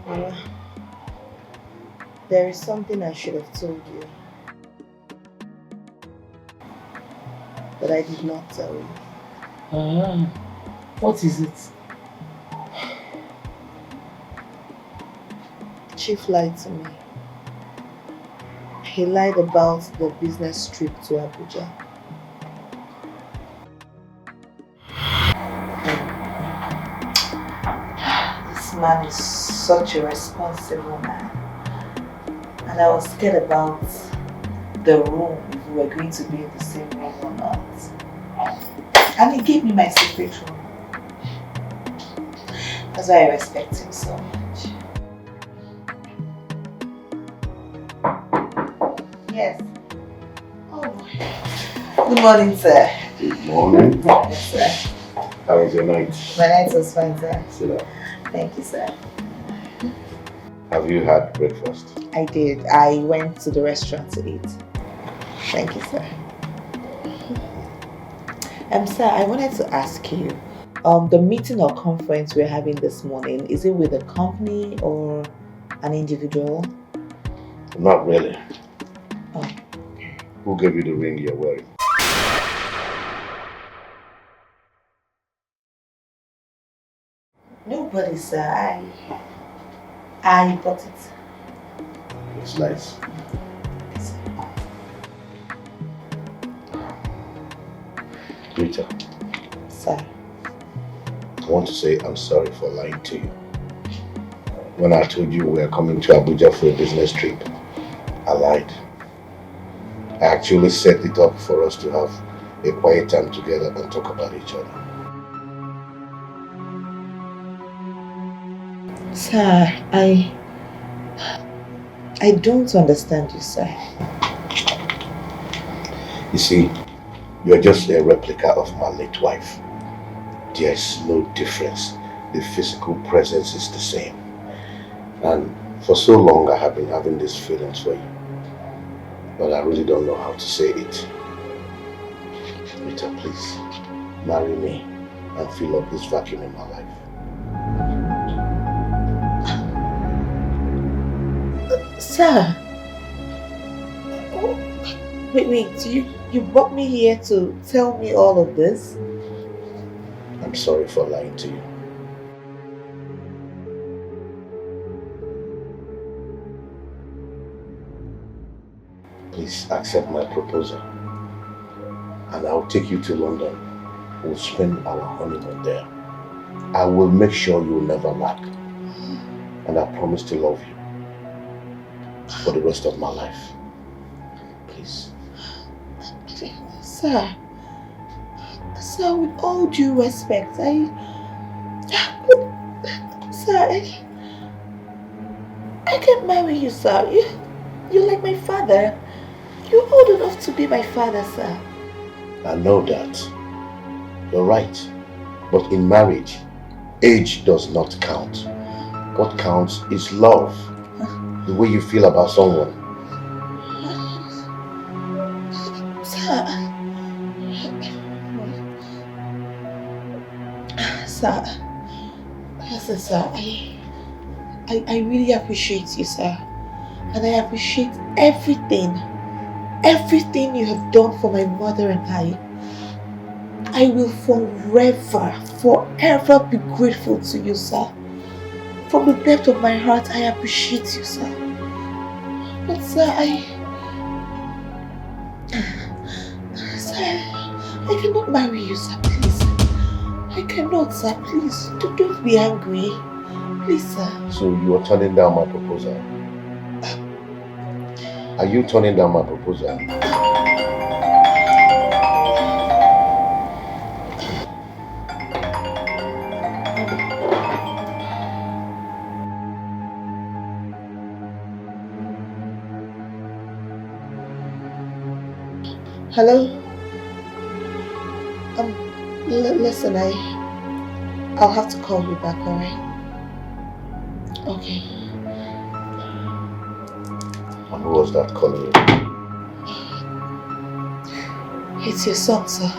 Mama, there is something I should have told you, but I did not tell you. What is it? Chief lied to me. He lied about the business trip to Abuja. This man is such a responsible man. And I was scared about the room, if we were going to be in the same room or not. And he gave me my secret room. That's why I respect him so much. Yes. Oh boy. Good morning, sir. Good morning. Yes, sir. How was your night? My night was fine, sir. Sit down. Thank you, sir. Have you had breakfast? I did. I went to the restaurant to eat. Thank you, sir. Sir, I wanted to ask you, the meeting or conference we're having this morning, is it with a company or an individual? Not really. Oh. Who gave you the ring you're wearing? Nobody, sir. I bought it. It's nice. Rita. Sir. I want to say I'm sorry for lying to you. When I told you we are coming to Abuja for a business trip, I lied. I actually set it up for us to have a quiet time together and talk about each other. Sir, I don't understand you, sir. You see, you're just a replica of my late wife. There's no difference. The physical presence is the same. And for so long I have been having these feelings for you. But I really don't know how to say it. Rita, please, marry me and fill up this vacuum in my life. Sir, wait, you brought me here to tell me all of this? I'm sorry for lying to you. Please accept my proposal and I'll take you to London. We'll spend our honeymoon there. I will make sure you'll never lack. And I promise to love you for the rest of my life. Please. Sir, with all due respect, I can't marry you, sir. You're like my father. You're old enough to be my father, sir. I know that. You're right. But in marriage, age does not count. What counts is love. The way you feel about someone. Sir, listen, sir, I really appreciate you, sir. And I appreciate everything you have done for my mother and I. I will forever be grateful to you, sir. From the depth of my heart, I appreciate you, sir. But sir, I cannot marry you, sir, please. I cannot, sir, please. Don't be angry. Please, sir. So you are turning down my proposal? Are you turning down my proposal? Hello? Listen, I'll have to call you back, alright? Okay. And who was that calling you? It's your son, sir.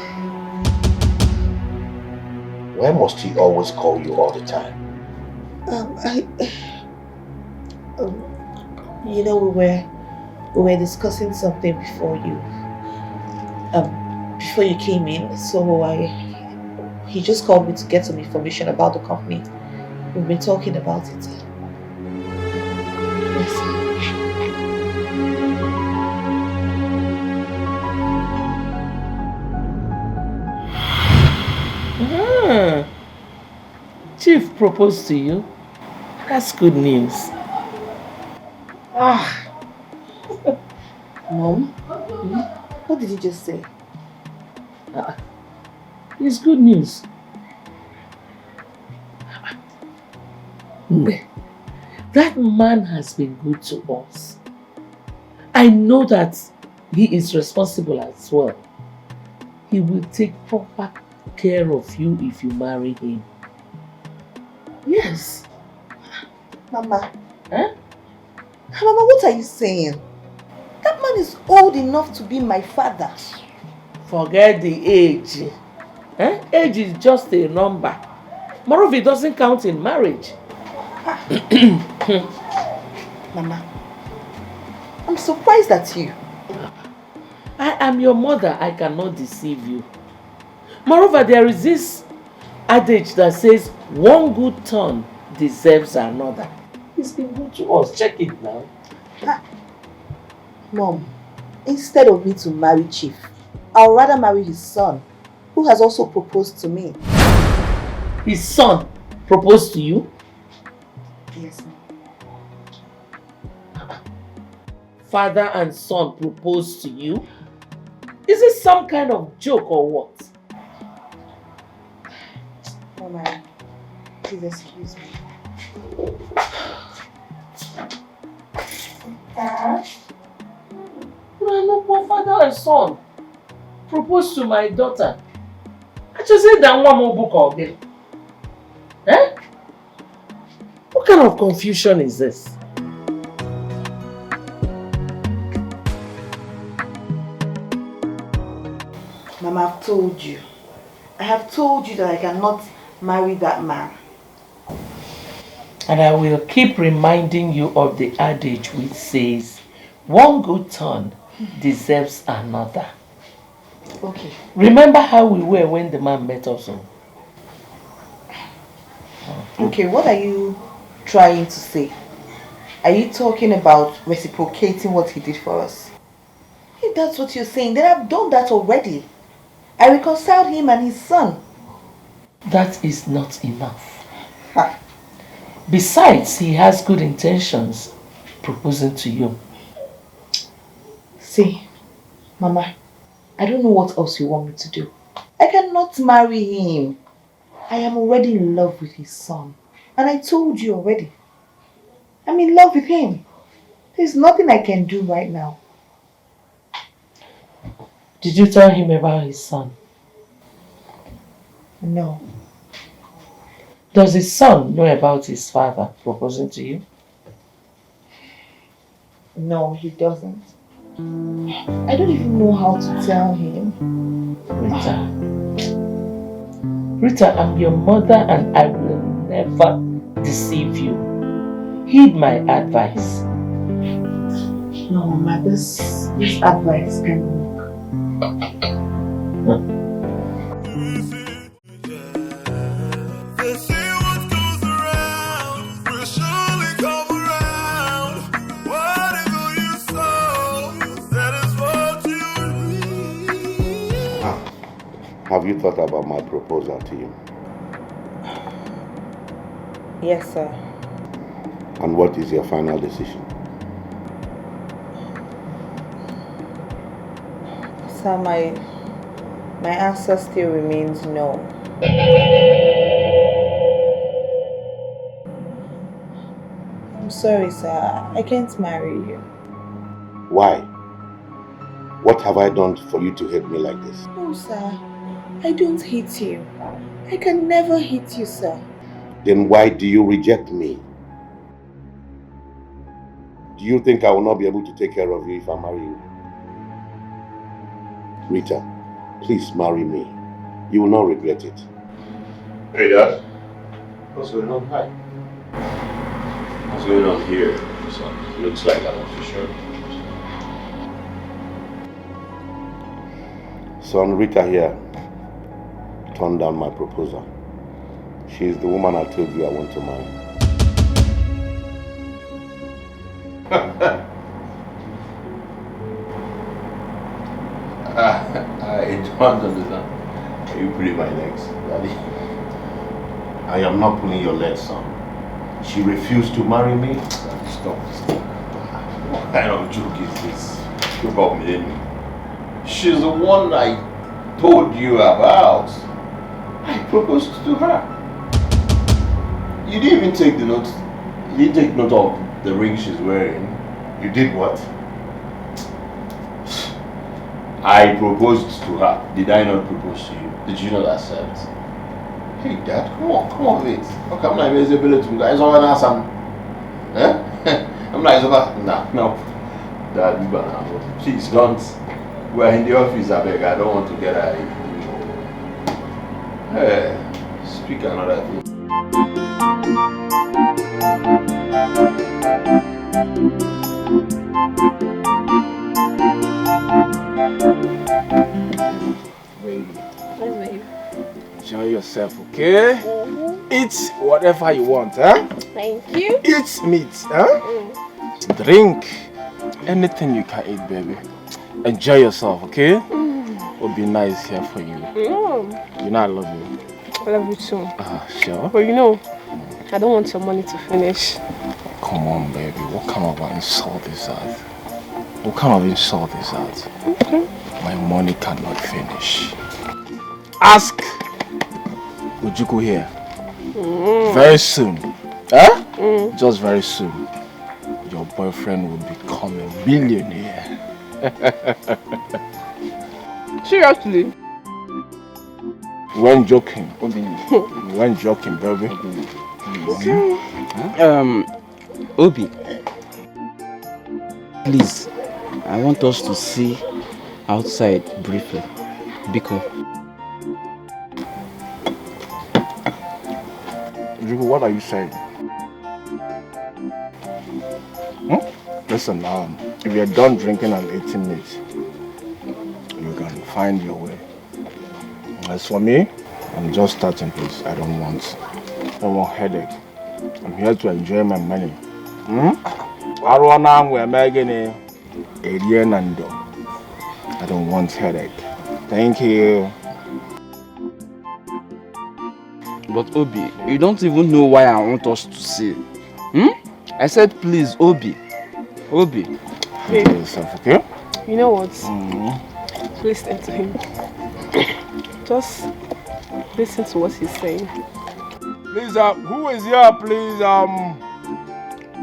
Why must he always call you all the time? You know, we were discussing something before you came in, so he just called me to get some information about the company. We've been talking about it. Chief proposed to you. That's good news. Mom, what did you just say? It's good news. That man has been good to us. I know that he is responsible as well. He will take proper care of you if you marry him. Yes. Mama. Mama, what are you saying? That man is old enough to be my father. Forget the age. Age is just a number. Moreover, it doesn't count in marriage. Mama, I'm surprised at you. I am your mother. I cannot deceive you. Moreover, there is this adage that says one good turn deserves another. He's been good to us. Check it now. Mom, instead of me to marry Chief, I'll rather marry his son, who has also proposed to me. His son proposed to you? Yes, ma'am. Father and son proposed to you? Is it some kind of joke or what? Mama, please excuse me. No, father and son proposed to my daughter. I just said that one more book of them. What kind of confusion is this? Mama, I've told you. I have told you that I cannot marry that man. And I will keep reminding you of the adage which says, one good turn deserves another. Okay. Remember how we were when the man met us? Okay, what are you trying to say? Are you talking about reciprocating what he did for us? If that's what you're saying, then I've done that already. I reconciled him and his son. That is not enough. Besides, he has good intentions proposing to you. See, Mama, I don't know what else you want me to do. I cannot marry him. I am already in love with his son. And I told you already. I'm in love with him. There's nothing I can do right now. Did you tell him about his son? No. Does his son know about his father proposing to you? No, he doesn't. I don't even know how to tell him. Rita, I'm your mother and I will never deceive you. Heed my advice. No, Mama, this advice can work. Have you thought about my proposal to you? Yes, sir. And what is your final decision? Sir, my answer still remains no. I'm sorry, sir. I can't marry you. Why? What have I done for you to hate me like this? No, sir. I don't hate you. I can never hate you, sir. Then why do you reject me? Do you think I will not be able to take care of you if I marry you? Rita, please marry me. You will not regret it. Hey, Dad. What's going on? Hi. What's going on here? So, looks like an official. Son, Rita here turned down my proposal. She is the woman I told you I want to marry. I don't understand. Are you pulling my legs, Daddy? I am not pulling your legs, son. She refused to marry me. Stop. What kind of joke is this? You about me, she's the one I told you about. I proposed to her. You didn't even take the note. You didn't take note of the ring she's wearing. You did what? I proposed to her. Did I not propose to you? Did you not accept? Hey, Dad, come on, wait. How come I'm able to guys over now, Sam? I'm like, no. Dad, please don't. We're in the office, I beg. I don't want to get out of here. Hey, speak another thing. Baby. Enjoy yourself, okay? Eat whatever you want, huh? Thank you. Eat meat, huh? Drink anything you can eat, baby. Enjoy yourself, okay? It'll be nice here for you. You know I love you. I love you too. Sure. But you know, I don't want your money to finish. Come on, baby. What kind of insult is that? What kind of insult is that? Okay. My money cannot finish. Ask Ujuku here. Very soon. Huh? Just very soon. Your boyfriend will become a billionaire. Seriously? When joking. When joking, baby. Obi. Please, I want us to see outside briefly. Biko. What are you saying? Listen, if you're done drinking and eating meat, you can find your way. As for me, I'm just starting, please. I don't want headache. I'm here to enjoy my money. I don't want headache. Thank you. But Obi, you don't even know why I want us to see. I said please, Obi. Obi. Babe, yourself, okay? You know what? Listen to him. Just listen to what he's saying. Please, who is here, please?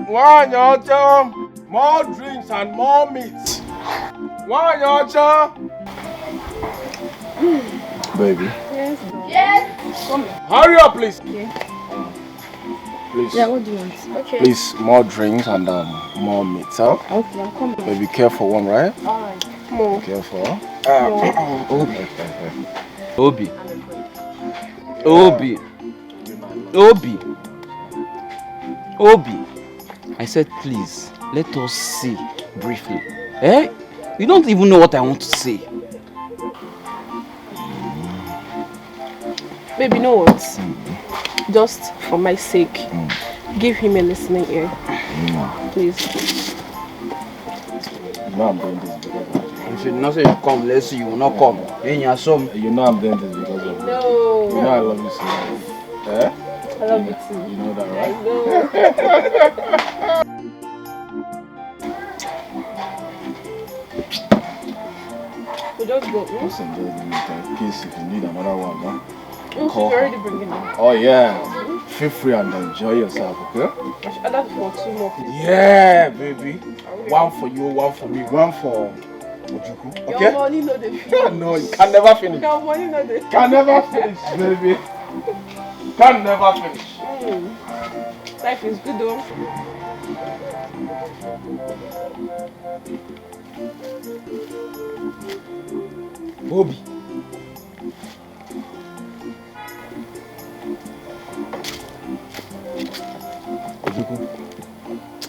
One yacha, more drinks and more meat. One yacha. Baby. Yes. Yes. Come here. Hurry up, please. Okay. Please. Yeah, what do you want? Okay. Please, more drinks and more meat, huh? Okay, I'm coming. Baby, careful one, right? Alright. Come on. Careful. Obi. Obi. Obi. Obi. I said please, let us see briefly. You don't even know what I want to say. Baby, you know what? Just for my sake, give him a listening ear. Please. You know I'm doing this because of you. If you not say you come, let's see, you will not come. You know I'm doing this because of you. No. You know I love you so much. I love you too. You know that, right? I know. We just go. Just enjoy the meat. In case if you need another one, huh? She's already bringing it. Oh yeah. Feel free and enjoy yourself, okay? I should add for 2 more, please. Yeah, baby. One for you, one for me, one for Ojuku. Okay? Your money no dey finish. No, you can never finish. Your money no dey. Can never finish, baby. Can never finish. Life is good though. Bobby.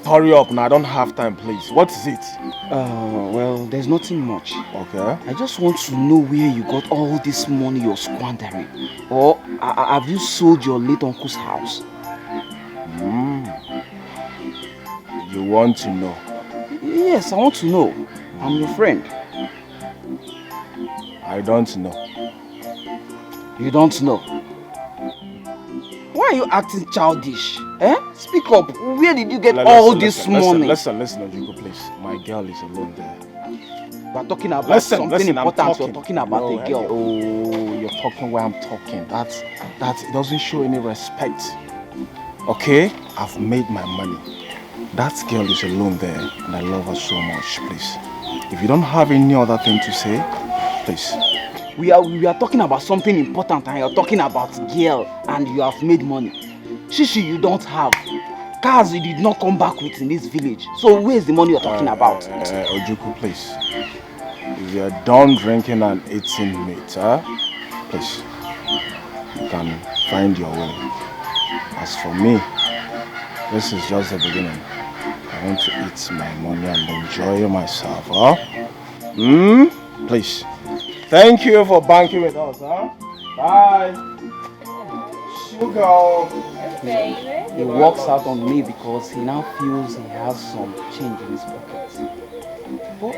hurry up now. I don't have time, please. What is it? Well, there's nothing much. Okay. I just want to know where you got all this money you're squandering. Or have you sold your late uncle's house? You want to know? Yes, I want to know. I'm your friend. I don't know. You don't know? Why are you acting childish? Speak up. Where did you get all this money? Listen, Ojuku, please. My girl is alone there. We're talking about something important. You're talking about a girl. Oh, you're talking where I'm talking. That doesn't show any respect. Okay? I've made my money. That girl is alone there, and I love her so much, please. If you don't have any other thing to say, please. We are talking about something important, and you're talking about girl, and you have made money. Shishi, you don't have. Cars you did not come back with in this village. So where's the money you're talking about? Ojuku, please. If you're done drinking and eating meat, please, you can find your way. As for me, this is just the beginning. I want to eat my money and enjoy myself, Please. Thank you for banking with us, Bye. Sugar. He walks out on me because he now feels he has some change in his pockets. But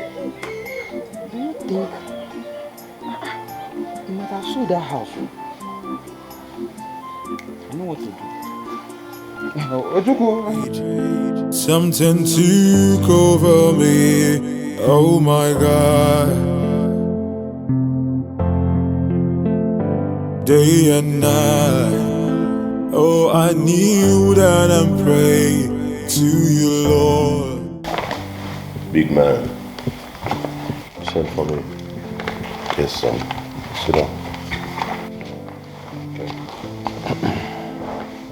do you think he might have sold that house? I know what to do. Something took over me. Oh my God. Day and night. Oh, I kneel down and pray to you, Lord. Big man, send for me. Yes, son. Sit down. Okay.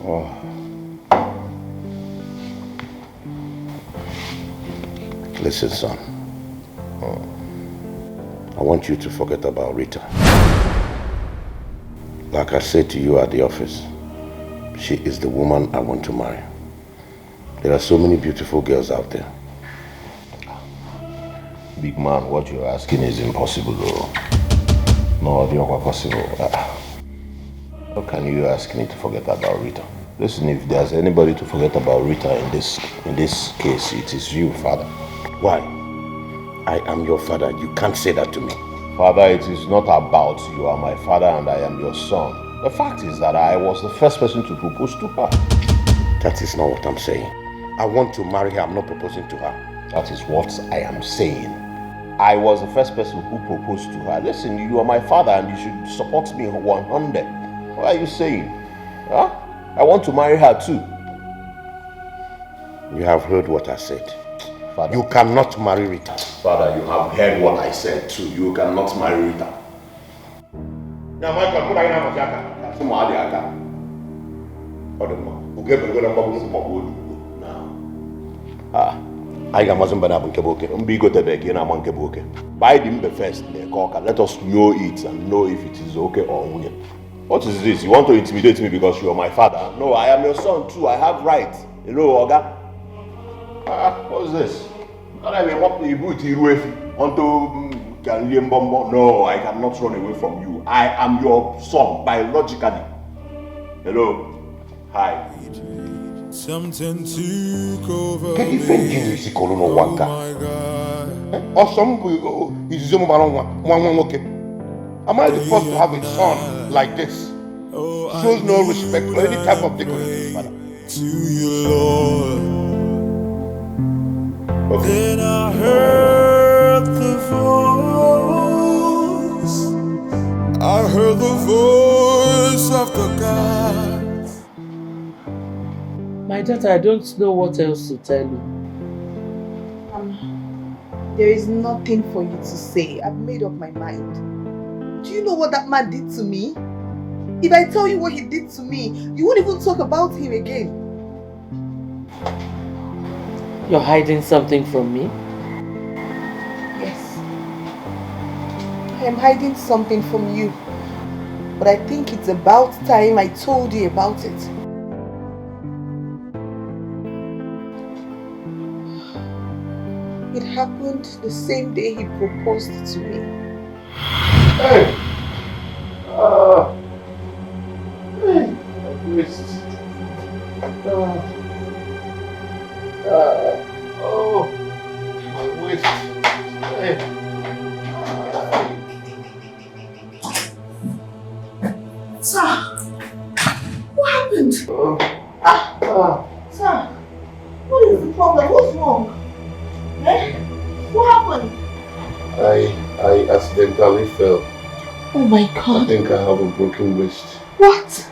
Oh. Listen, son. I want you to forget about Rita. Like I said to you at the office, she is the woman I want to marry. There are so many beautiful girls out there. Big man, what you're asking is impossible, though. No, it's not possible. How can you ask me to forget about Rita? Listen, if there's anybody to forget about Rita in this case, it is you, father. Why? I am your father. You can't say that to me. Father, it is not about you are my father and I am your son. The fact is that I was the first person to propose to her. That is not what I'm saying. I want to marry her. I'm not proposing to her. That is what I am saying. I was the first person who proposed to her. Listen, you are my father and you should support me 100. What are you saying? Huh? I want to marry her too. You have heard what I said. Father. You cannot marry Rita. Father, you have heard what I said too. You cannot marry Rita. Now, Michael, put on your jacket. I am Mazin Banab Keboke, Umbigo Tebek, and Amon Keboke. Buy them the first, let us know it and know if it is okay or not. What is this? You want to intimidate me because you are my father? No, I am your son too. I have rights. Hello, Oga. What is this? No, I cannot run away from you. I am your son biologically. Hello. Hi. Something took over me. Oh my God. Am I the first to have a son like this? Shows no respect for any type of dignity, father. To you, Lord. Okay. Then I heard the voice. I heard the voice of the God. My daughter, I don't know what else to tell you. There is nothing for you to say. I've made up my mind. Do you know what that man did to me? If I tell you what he did to me, you won't even talk about him again. You're hiding something from me? Yes. I am hiding something from you. But I think it's about time I told you about it. it happened the same day he proposed to me. Hey! Hey! I missed. Oh! My waist. Hey! Sir! What happened? Sir! What is the problem? What's wrong? Eh? What happened? I accidentally fell. Oh my God. I think I have a broken wrist. What?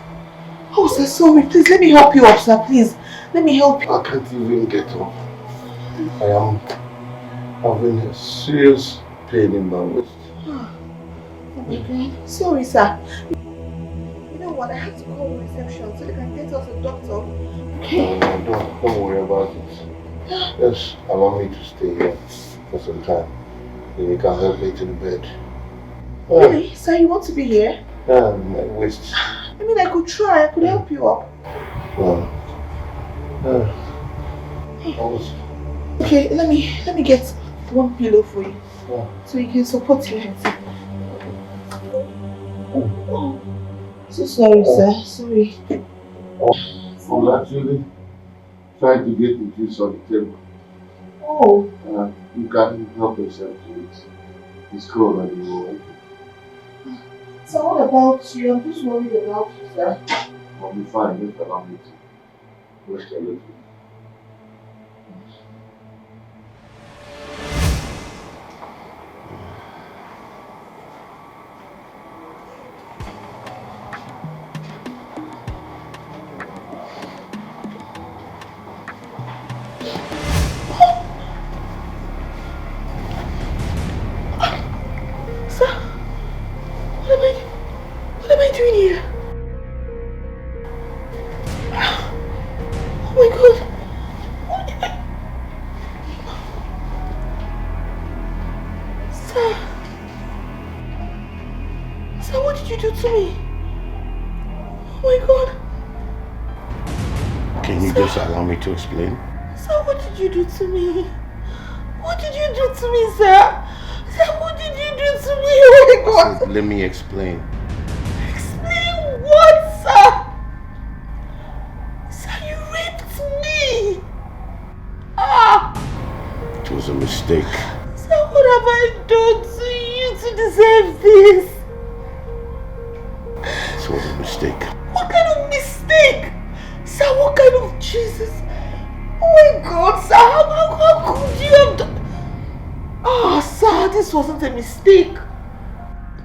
Oh, sir, sorry. Please, let me help you up, sir. Please, let me help you. I can't even get up. I am having a serious pain in my wrist. Oh my God. Sorry, sir. You know what? I have to call reception so they can get us a doctor. Okay? No, don't worry about it. Just allow me to stay here for some time. Then you can help me to the bed. Really? Sir, you want to be here? Yeah, my waist. I mean, I could try. I could help you up. Okay, let me get one pillow for you. So you can support your head. Oh, so sorry, sir. Sorry. I'm actually trying to get the juice on the table. Oh. You can help yourself to it. It's cold and you will. So what about you? I'm just worried about you, sir. I'll be fine. Just allow me to rest a little. What am I doing here? Oh my God. Sir, what did you do to me? Oh my God. Can you just allow me to explain? Sir, what did you do to me? What did you do to me, sir? Sir, what did you do to me? Oh my God. Let me explain. Explain what, sir? Sir, you raped me. It was a mistake. Sir, what have I done to you to deserve this? It was a mistake. What kind of mistake? Sir, what kind of Jesus? Oh my God, sir, how could you have done? Oh, sir, this wasn't a mistake.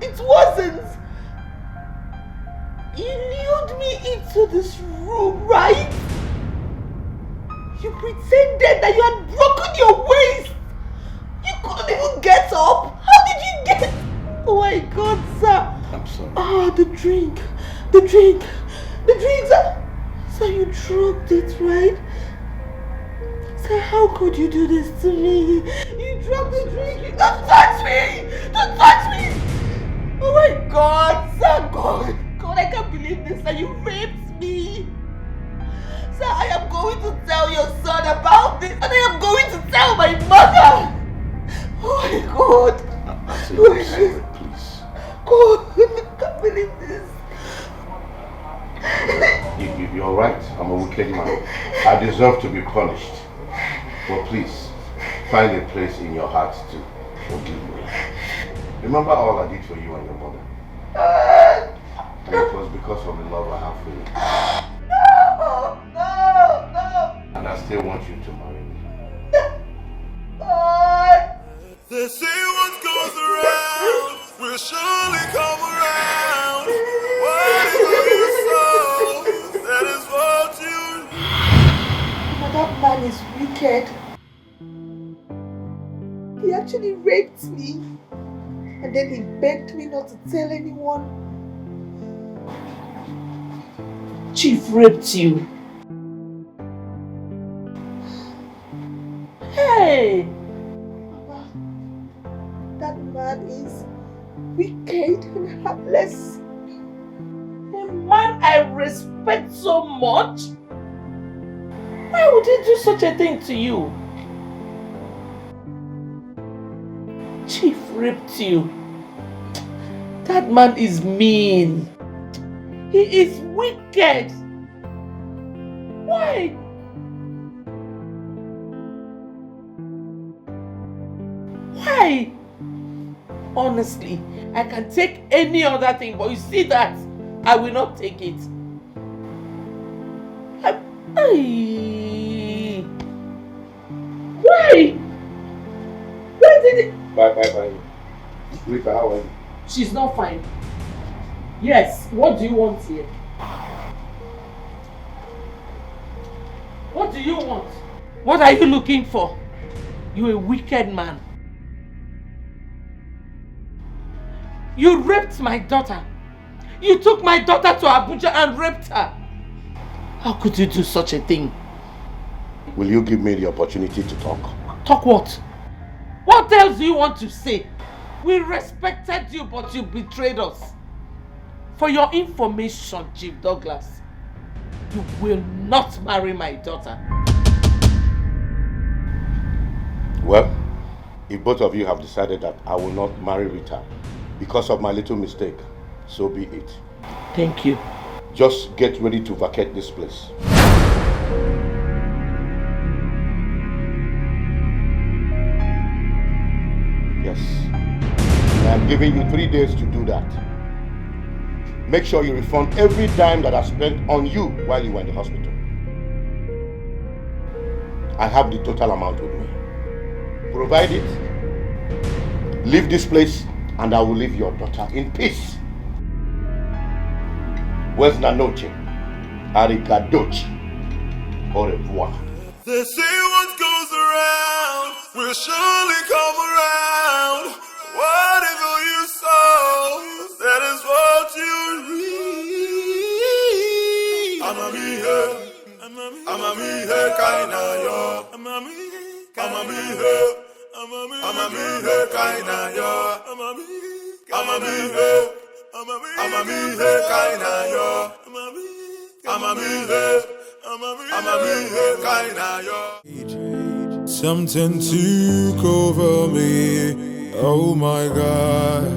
It wasn't. You lured me into this room, right? You pretended that you had broken your waist. You couldn't even get up. How did you get? Oh my God, sir. I'm sorry. The drink, sir. Sir, you drugged it, right? Sir, how could you do this to me? You drugged the drink. Don't touch me! Don't touch me! Oh my God, sir, God, I can't believe this. Sir, you raped me. Sir, I am going to tell your son about this, and I am going to tell my mother. Oh my God. I'm sorry, please. God, I can't believe this. You're right. I'm a wicked man. I deserve to be punished. But please, find a place in your heart to forgive me. Remember all I did for you and your mother. And it was because of the love I have for you. No! And I still want you to marry me. They say what goes around will surely come around. Whatever you sow, that is what you. That man is wicked. He actually raped me. And then he begged me not to tell anyone. Chief raped you. Hey! Mama, that man is wicked and heartless. A man I respect so much? Why would he do such a thing to you? Chief raped you. That man is mean. He is wicked. Why? Why? Honestly, I can take any other thing, but you see that, I will not take it. Why? Why did it? Bye. Rita, how are you? She's not fine. Yes, what do you want here? What do you want? What are you looking for? You're a wicked man. You raped my daughter. You took my daughter to Abuja and raped her. How could you do such a thing? Will you give me the opportunity to talk? Talk what? What else do you want to say? We respected you, but you betrayed us. For your information, Chief Douglas, you will not marry my daughter. Well, if both of you have decided that I will not marry Rita because of my little mistake, so be it. Thank you. Just get ready to vacate this place. Yes. I am giving you 3 days to do that. Make sure you refund every dime that I spent on you while you were in the hospital. I have the total amount with me. Provide it, leave this place, and I will leave your daughter in peace. Buenas noches, arrivederci, au revoir. They say what goes around will surely come around. Whatever you sow, that is what you reap. I'ma be here, kinda yo. I'ma be here, kinda yo. I'ma be here, kinda yo. I'ma be here, kinda yo. Something took over me, oh my God.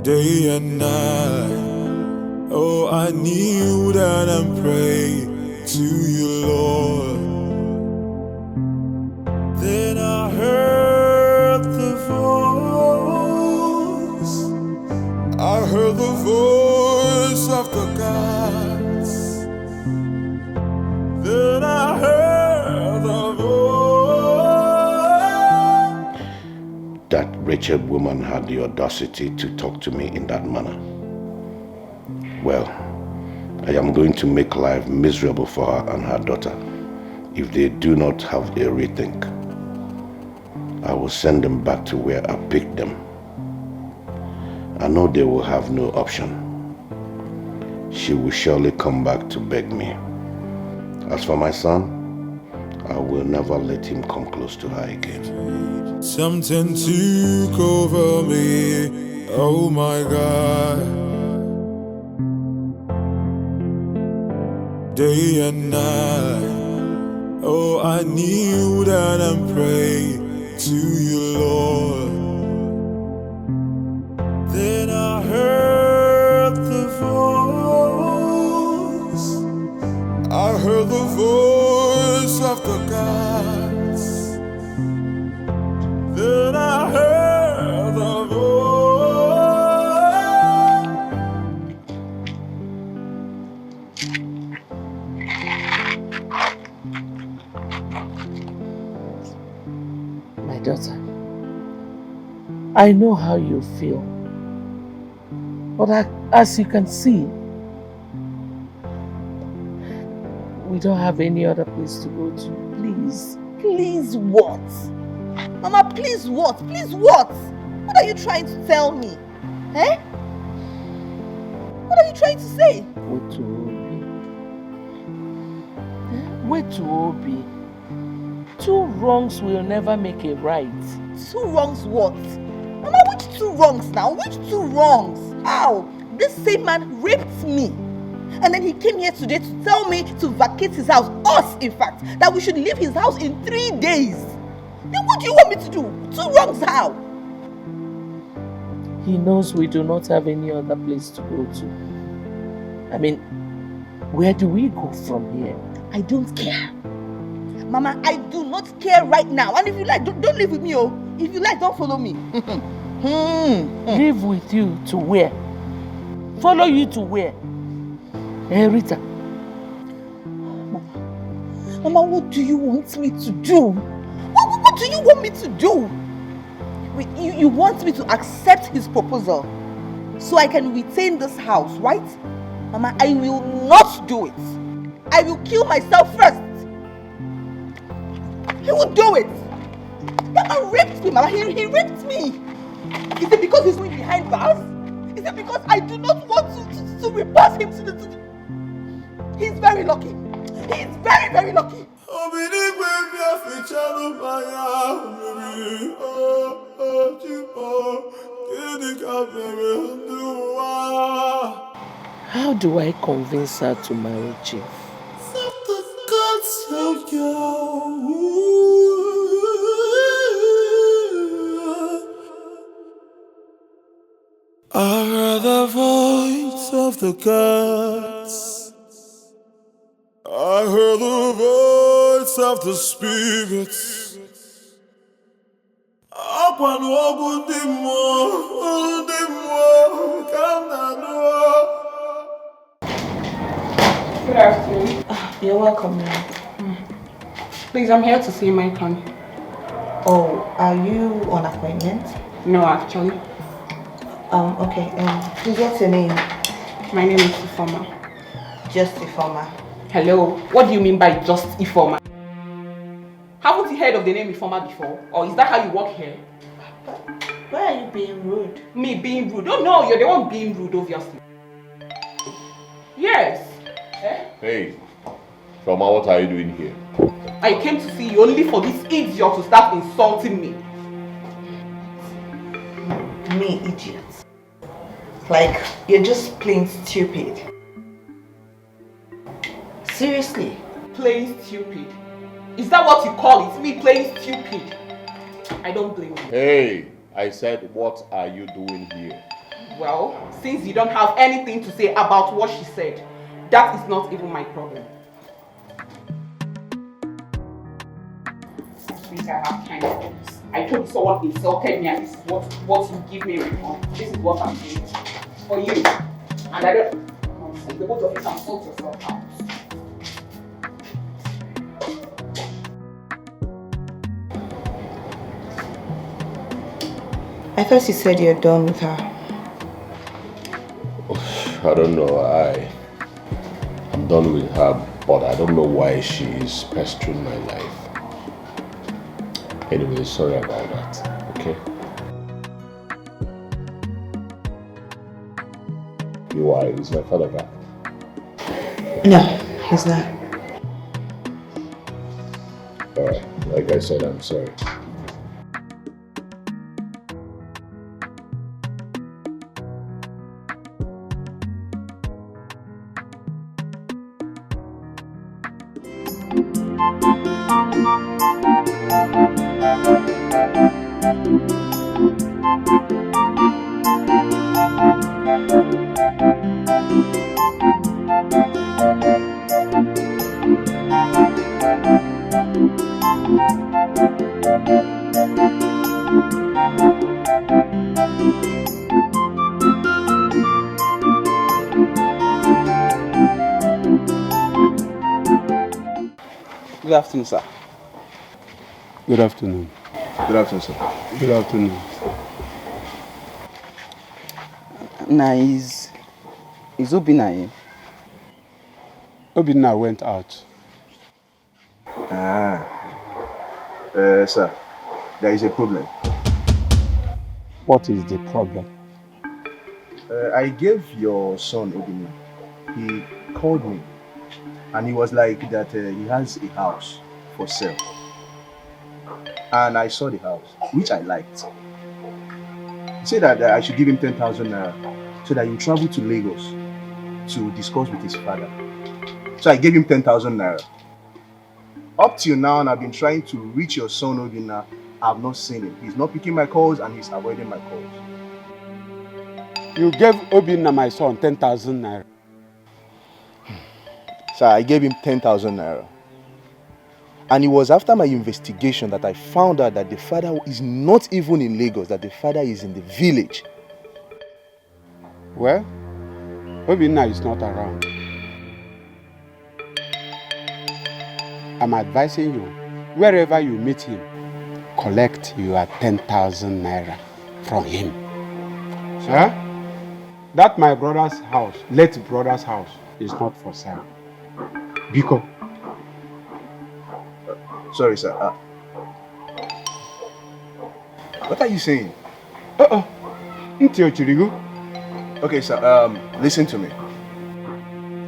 Day and night, oh I kneel down and pray to you, Lord. Then I heard the voice, I heard the voice of the gods. Then I heard the voice. That wretched woman had the audacity to talk to me in that manner. Well, I am going to make life miserable for her and her daughter if they do not have a rethink. I will send them back to where I picked them. I know they will have no option. She will surely come back to beg me. As for my son, I will never let him come close to her again. Something took over me, oh my God. Day and night, oh I kneel down and pray to you, Lord. Then I heard the voice, I heard the voice of the gods. Then I heard the voice. My daughter, I know how you feel, but as you can see, we don't have any other place to go to. Please. Please what? Mama, please what? Please what? What are you trying to tell me? Eh? What are you trying to say? Wait to Obi. 2 wrongs will never make a right. 2 wrongs what? Mama, which 2 wrongs now? Which 2 wrongs? How? This same man raped me. And then he came here today to tell me to vacate his house. Us, in fact. That we should leave his house in 3 days. Then what do you want me to do? 2 wrongs how? He knows we do not have any other place to go to. I mean, where do we go from here? I don't care. Mama, I do not care right now. And if you like, don't live with me, oh. If you like, don't follow me. Live with you to where? Follow you to where? Rita. Mama, what do you want me to do? What do you want me to do? Wait, you want me to accept his proposal so I can retain this house, right? Mama, I will not do it. I will kill myself first. He will do it. That man raped me, Mama. He raped me. Is it because he's going behind bars? Is it because I do not want to report him to the... He's very lucky. He's very, very lucky. How do I convince her to marry Chief? I heard the voice of the gods. I heard the voice of the spirits. Good afternoon. You're welcome, ma'am. Please, I'm here to see Michael. Oh, are you on appointment? No, actually. Okay. Please, what's your name? My name is Ifoma. Just Ifoma. Hello. What do you mean by just Ifoma? Haven't you heard of the name Ifoma before? Or is that how you work here? Why are you being rude? Me being rude? Oh no, you're the one being rude, obviously. Yes. Eh? Hey, Shoma, what are you doing here? I came to see you only for this idiot to start insulting me. Me, idiot. Like, you're just plain stupid. Seriously? Plain stupid? Is that what you call it? Me playing stupid? I don't blame you. Hey, I said, what are you doing here? Well, since you don't have anything to say about what she said, that is not even my problem. Please, I have time for this. I told you someone insulted me and this is what you give me in return. This is what I'm doing for you. And I don't... Honestly, the both of you can sort yourself out. I thought you said you're done with her. I don't know. I'm done with her, but I don't know why she is pestering my life. Anyway, sorry about that, okay? Why? Is my father back? No, he's not. Alright, like I said, I'm sorry. Good afternoon, sir. Good afternoon. Good afternoon, sir. Good afternoon. Nah, is Obina here? Obina went out. Sir, there is a problem. What is the problem? I gave your son Obina. He called me and he was like that he has a house for sale. And I saw the house, which I liked. He said that I should give him 10,000 naira so that he will travel to Lagos to discuss with his father. So I gave him 10,000 naira. up till now, and I've been trying to reach your son Obinna. I've not seen him. He's not picking my calls and he's avoiding my calls. You gave Obinna, my son, 10,000 naira. Sir, I gave him 10,000 naira. And it was after my investigation that I found out that the father is not even in Lagos, that the father is in the village. Well, Obinna is not around. I'm advising you, wherever you meet him, collect your 10,000 naira from him. Sir, that my brother's house, late brother's house, is not for sale. Biko. Sorry, sir. What are you saying? Okay, sir. Listen to me.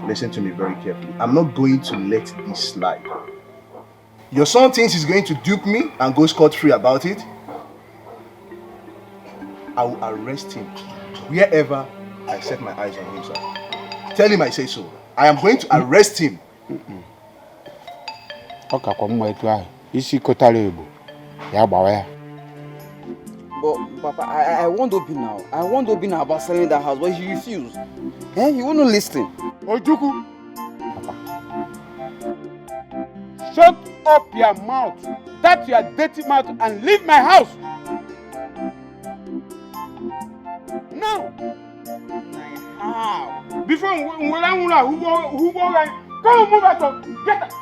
Listen to me very carefully. I'm not going to let this slide. Your son thinks he's going to dupe me and go scot-free about it. I will arrest him wherever I set my eyes on him, sir. Tell him I say so. I am going to arrest him. But Papa, I want Obinna. I want Obinna about selling that house, but he refused. Eh? He wouldn't listen. Ojuku! Papa. Shut up your mouth. That's your dirty mouth and leave my house. Now. How? Before who go like, come move out of get out.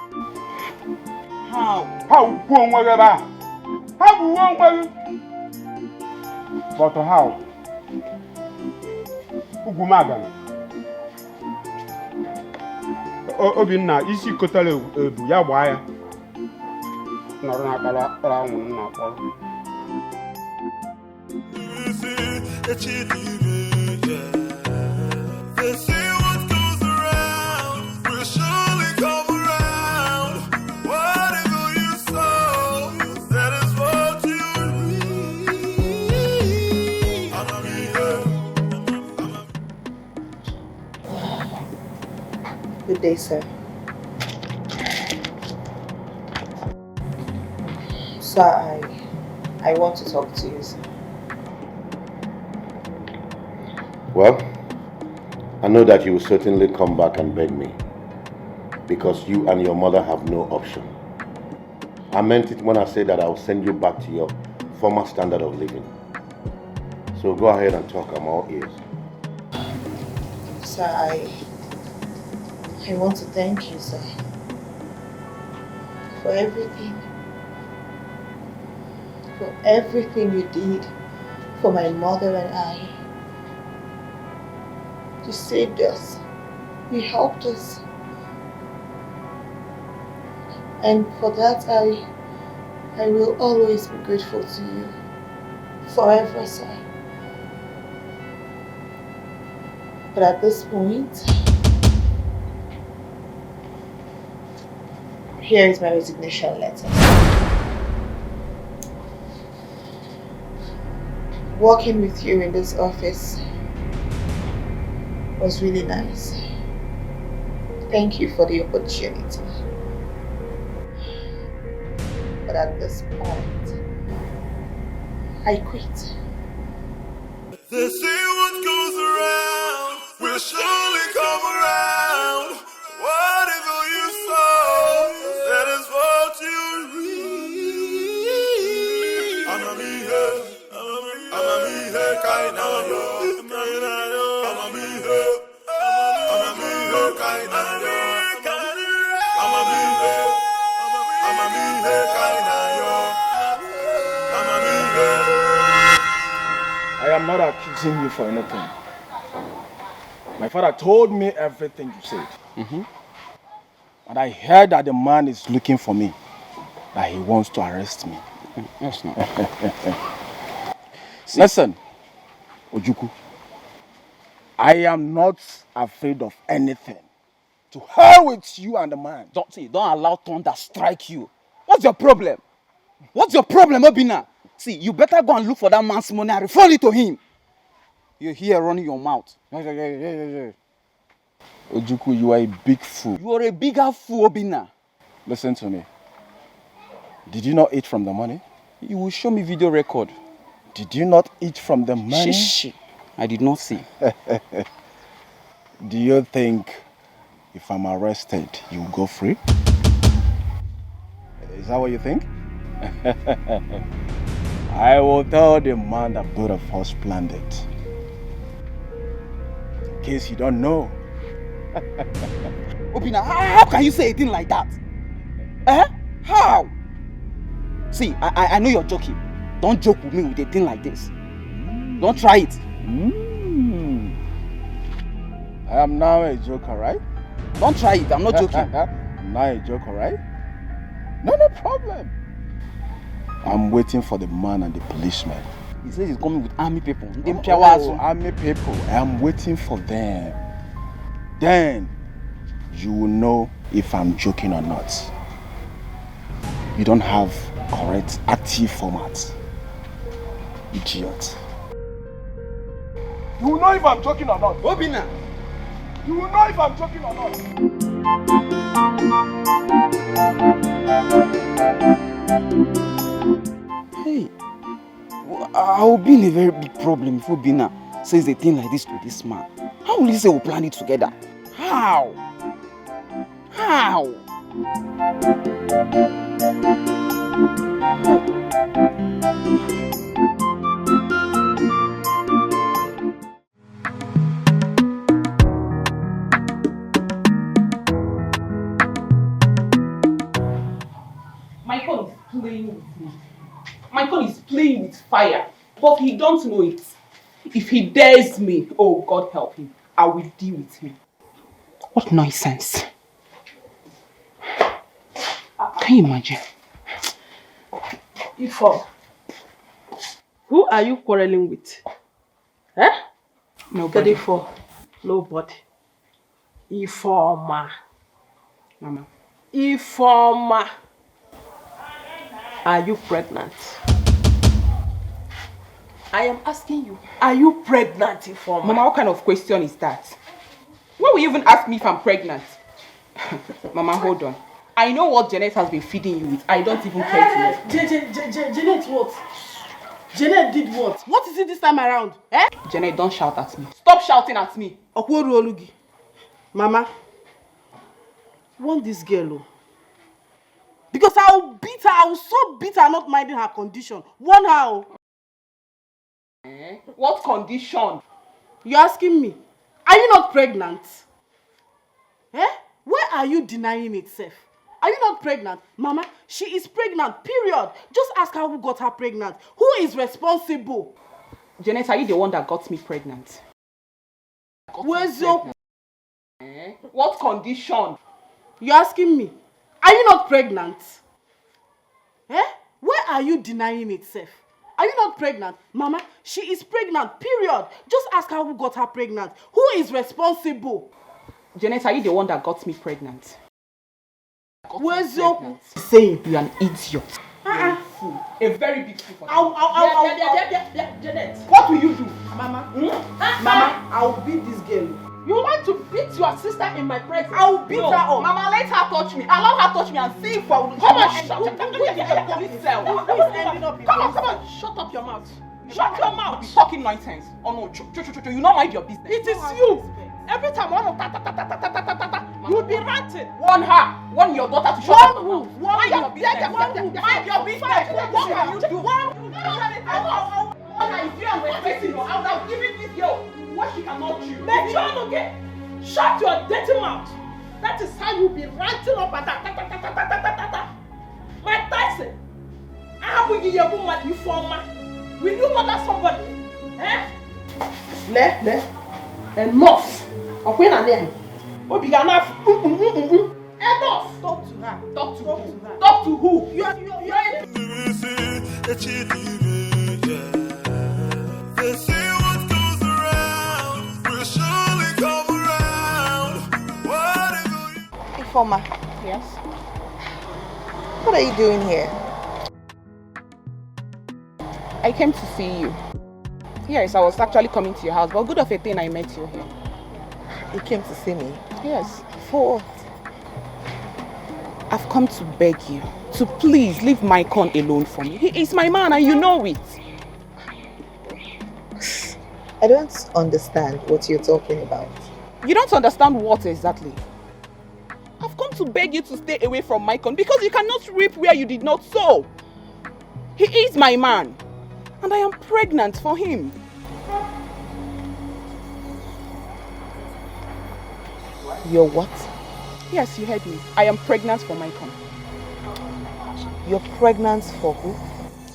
How? How go on wherever? How go on where? But how? Ugumaga. Obinna isi kotale ebu ya gba ya. Nọrọ na kala anwụ na akpọrọ. They say what goes around will surely come around. Whatever you sow, that is what you reap. Good day, sir. Sir, I want to talk to you, sir. Well, I know that you will certainly come back and beg me, because you and your mother have no option. I meant it when I said that I will send you back to your former standard of living. So go ahead and talk, I'm all ears. Sir, I want to thank you, sir, for everything. For everything you did for my mother and I. You saved us. You helped us. And for that, I will always be grateful to you. Forever, sir. But at this point, here is my resignation letter. Working with you in this office was really nice. Thank you for the opportunity. But at this point, I quit. They say what goes around will surely come around. Whatever you sow, that is what you reap. Amamihe, kainayo, amamihe, kainayo, amamihe, kainayo, amamihe. I am not accusing you for anything. My father told me everything you said. And I heard that the man is looking for me, that he wants to arrest me. That's not. Listen, Ojuku, I am not afraid of anything. To hell with you and the man. Don't allow thunder strike you. What's your problem? What's your problem, Obinna? See, you better go and look for that man's money and refund it to him. You're here running your mouth. Ojuku, you are a big fool. You are a bigger fool, Obinna. Listen to me. Did you not eat from the money? You will show me video record. Did you not eat from the money? Shh. I did not see. Do you think if I'm arrested, you will go free? Is that what you think? I will tell the man that both of us planned it. In case you don't know. Obina, how can you say a thing like that? How? See, I know you're joking. Don't joke with me with a thing like this. Don't try it. I am now a joker, right? Don't try it, I'm not joking. I'm now a joker, right? No problem. I'm waiting for the man and the policeman. He says he's coming with army people. Army people. I'm waiting for them. Then you will know if I'm joking or not. You don't have correct active format. Idiot. You will know if I'm joking or not. Obina! You will know if I'm joking or not. Hey, I'll be in a very big problem if Obina says a thing like this to this man. How will he say we'll plan it together? How? Michael is playing with me. Michael is playing with fire, but he don't know it. If he dares me, oh God help him, I will deal with him. What nonsense. Can you imagine? Ifo, who are you quarreling with? Nobody. Ifo, nobody. Ifoma. Mama. Ifoma. Are you pregnant? I am asking you, are you pregnant, Ifoma? Mama, what kind of question is that? Why will you even ask me if I'm pregnant? Mama, hold on. I know what Janet has been feeding you with. I don't even care to know. Janet what? Janet did what? What is it this time around? Janet, don't shout at me. Stop shouting at me. Okworu Olugi. Mama, want this girl, because I'll beat her. I will so beat her, not minding her condition. Warn her. What condition? You're asking me. Are you not pregnant? Where are you denying it, Seth? Are you not pregnant? Mama, she is pregnant, period. Just ask her who got her pregnant. Who is responsible? Janet, are you the one that got me pregnant? Where's your... What condition? You're asking me. Are you not pregnant? Where are you denying it, Seth? Are you not pregnant? Mama, she is pregnant, period. Just ask her who got her pregnant. Who is responsible? Janet, are you the one that got me pregnant? Where's your... saying? You're an idiot. A fool. A very big fool. Janet. What will you do? Mama. Mama, I'll beat this girl. You want to beat your sister in my presence? I'll beat her up. Mama, let her touch me. Allow her touch me and see if I will... Come on, shut up. Who is the police cell? Who is ending up in Come on. Shut up your mouth. Shut your mouth. Be talking nonsense. Oh no, you not mind your business. It is you. Every time one of you'll be ranting. Warn her. Warn your daughter to shut up. Mind your business. Mind your business. What can you do? If you are respecting her, I would have given this girl what she cannot chew. John, okay? Shut your dirty mouth. That is how you'll be ranting up at that. Mike Tyson, how will you give your woman you for man? Will you murder somebody? Enough. Okay, na there. Obi enough. Enough. Talk to her. Talk to who? Talk to who? You are They say what goes around will surely come around. Whatever you... Ifoma. Yes? What are you doing here? I came to see you. Yes, I was actually coming to your house, but good of a thing I met you here. You came to see me? Yes. For what? I've come to beg you to please leave Maicon alone for me. He is my man and you know it. I don't understand what you're talking about. You don't understand what exactly? I've come to beg you to stay away from Maicon because you cannot reap where you did not sow. He is my man and I am pregnant for him. You're what? Yes, you heard me. I am pregnant for Maicon. You're pregnant for who?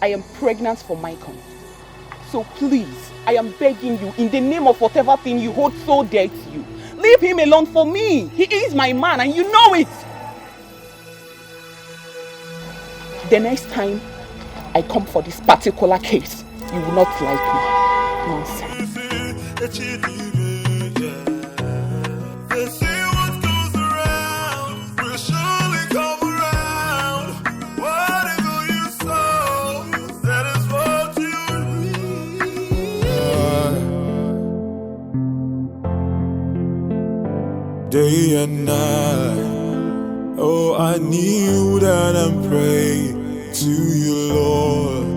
I am pregnant for Maicon. So please, I am begging you in the name of whatever thing you hold so dear to you, leave him alone for me. He is my man and you know it. The next time I come for this particular case, you will not like me. Nonsense. Day and night, oh, I kneel down and pray to you, Lord.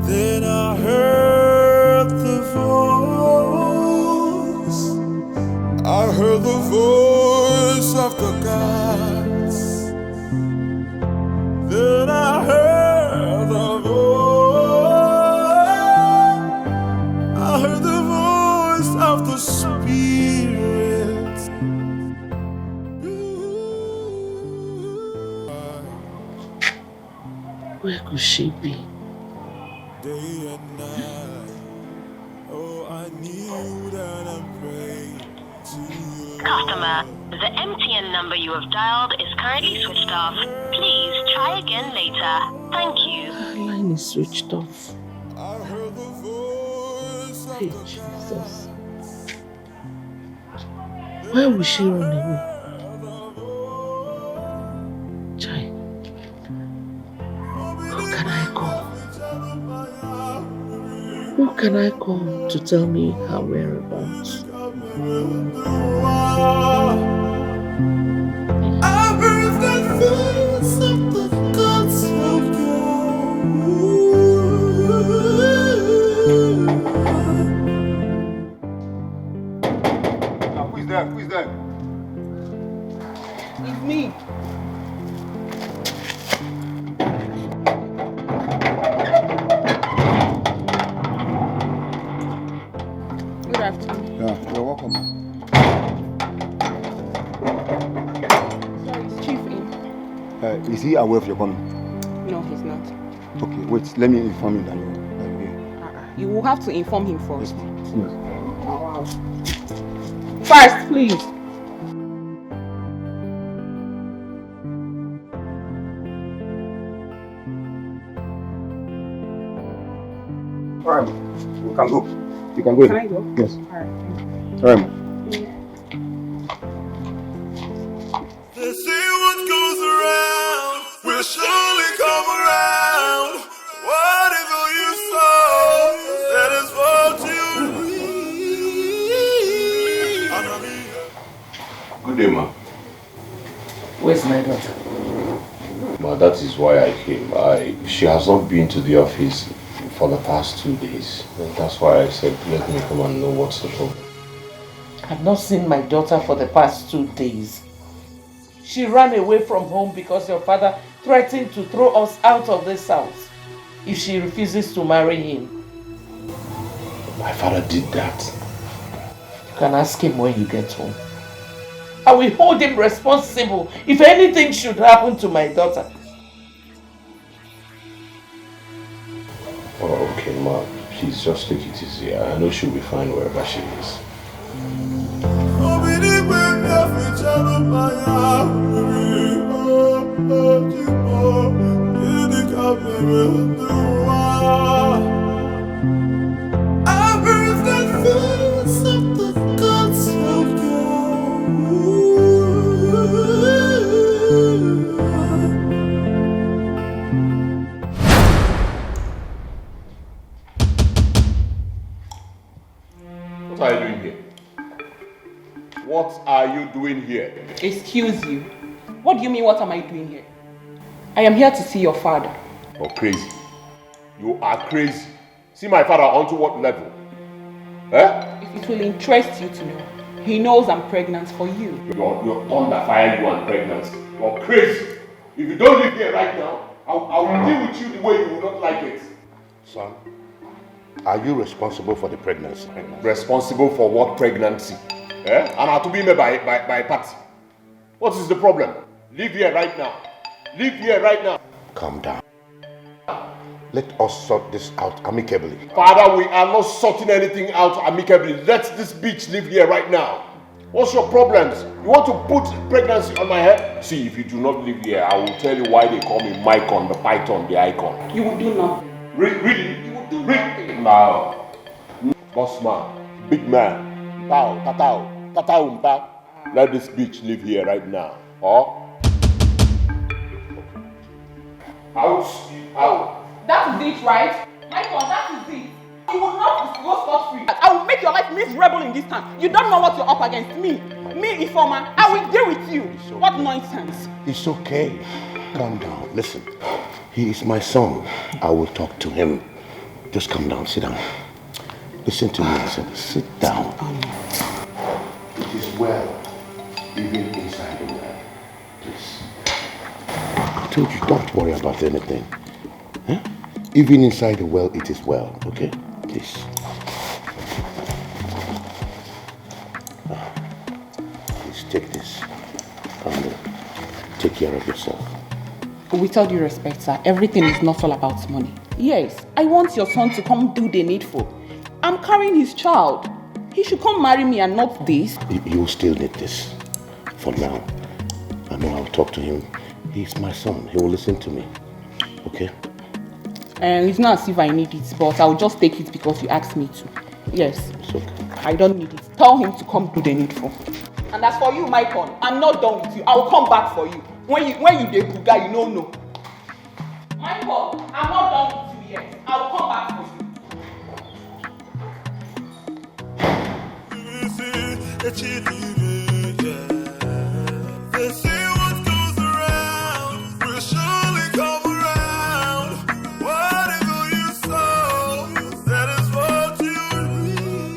Then I heard the voice. I heard the voice of the gods. Then I heard the voice. I heard the voice of the Spirit. Where could she be? Day and night, oh, I kneel down and pray to you. Customer, the MTN number you have dialed is currently switched off. Please try again later. Thank you. Her line is switched off. I heard the voice of Hey, the Jesus. Why would she run away? Chai. Who can I call? Who can I call to tell me her whereabouts? I heard the voice of the gods of Who is there? Who is there? It's me. Good afternoon. Yeah, you're welcome. Sorry, is Chief in? Is he aware of your coming? No, he's not. Okay, wait, let me inform him that you're here. You will have to inform him first. Yes. First, please. Alright, we can go. You can go. Can I go? Yes. Alright. Alright. They say what goes around will surely come around. Whatever you sow, that is what you reap. Good day, ma. Where's my daughter? Ma, that is why I came. She has not been to the office for the past 2 days. And that's why I said, let me come and know what's the problem. I've not seen my daughter for the past 2 days. She ran away from home because your father threatened to throw us out of this house if she refuses to marry him. My father did that. You can ask him when you get home. I will hold him responsible if anything should happen to my daughter. Oh, okay, ma. Please just take it easy. I know she'll be fine wherever she is. What are you doing here? What are you doing here? Excuse you. What do you mean, what am I doing here? I am here to see your father. You're crazy. You are crazy. See my father onto what level? Eh? If it will interest you to know, he knows I'm pregnant for you. You're under fire, you are pregnant. You're crazy. If you don't live here right now, I will deal with you the way you will not like it. Son, are you responsible for the pregnancy? Responsible for what pregnancy? Eh? And I to be made by party. What is the problem? Live here right now. Live here right now. Calm down. Let us sort this out amicably. Father, we are not sorting anything out amicably. Let this bitch live here right now. What's your problems? You want to put pregnancy on my head? See, if you do not live here, I will tell you why they call me Mycon, the python, the icon. You will do nothing. Really? You will do nothing. Now. Boss man, big man, tatao. Let this bitch live here right now. Or? Out. That is it, right? Mycon, that is it. You will not go scot-free. I will make your life miserable in this town. You don't know what you're up against. Me, informer. I will deal with you. What nonsense. It's okay. Calm down. Listen, he is my son. I will talk to him. Just calm down. Sit down. Listen to me. I said, sit down. It is well, even inside the well. Please. I told you, don't worry about anything. Huh? Even inside the well, it is well. Okay? Please. Please take this and take care of yourself. With all due respect, sir, everything is not all about money. Yes, I want your son to come do the needful. I'm carrying his child. He should come marry me and not this. You still need this. For now. I know I'll talk to him. He's my son. He will listen to me. Okay? It's not as if I need it, but I'll just take it because you asked me to. Yes. It's okay. I don't need it. Tell him to come do the needful. And as for you, Mycon, I'm not done with you. I will come back for you. When you dey buga, you don't know. Mycon, I'm not done with you yet. I will come back for you. They say what goes around will surely come around. Whatever you sow, that is what you reap.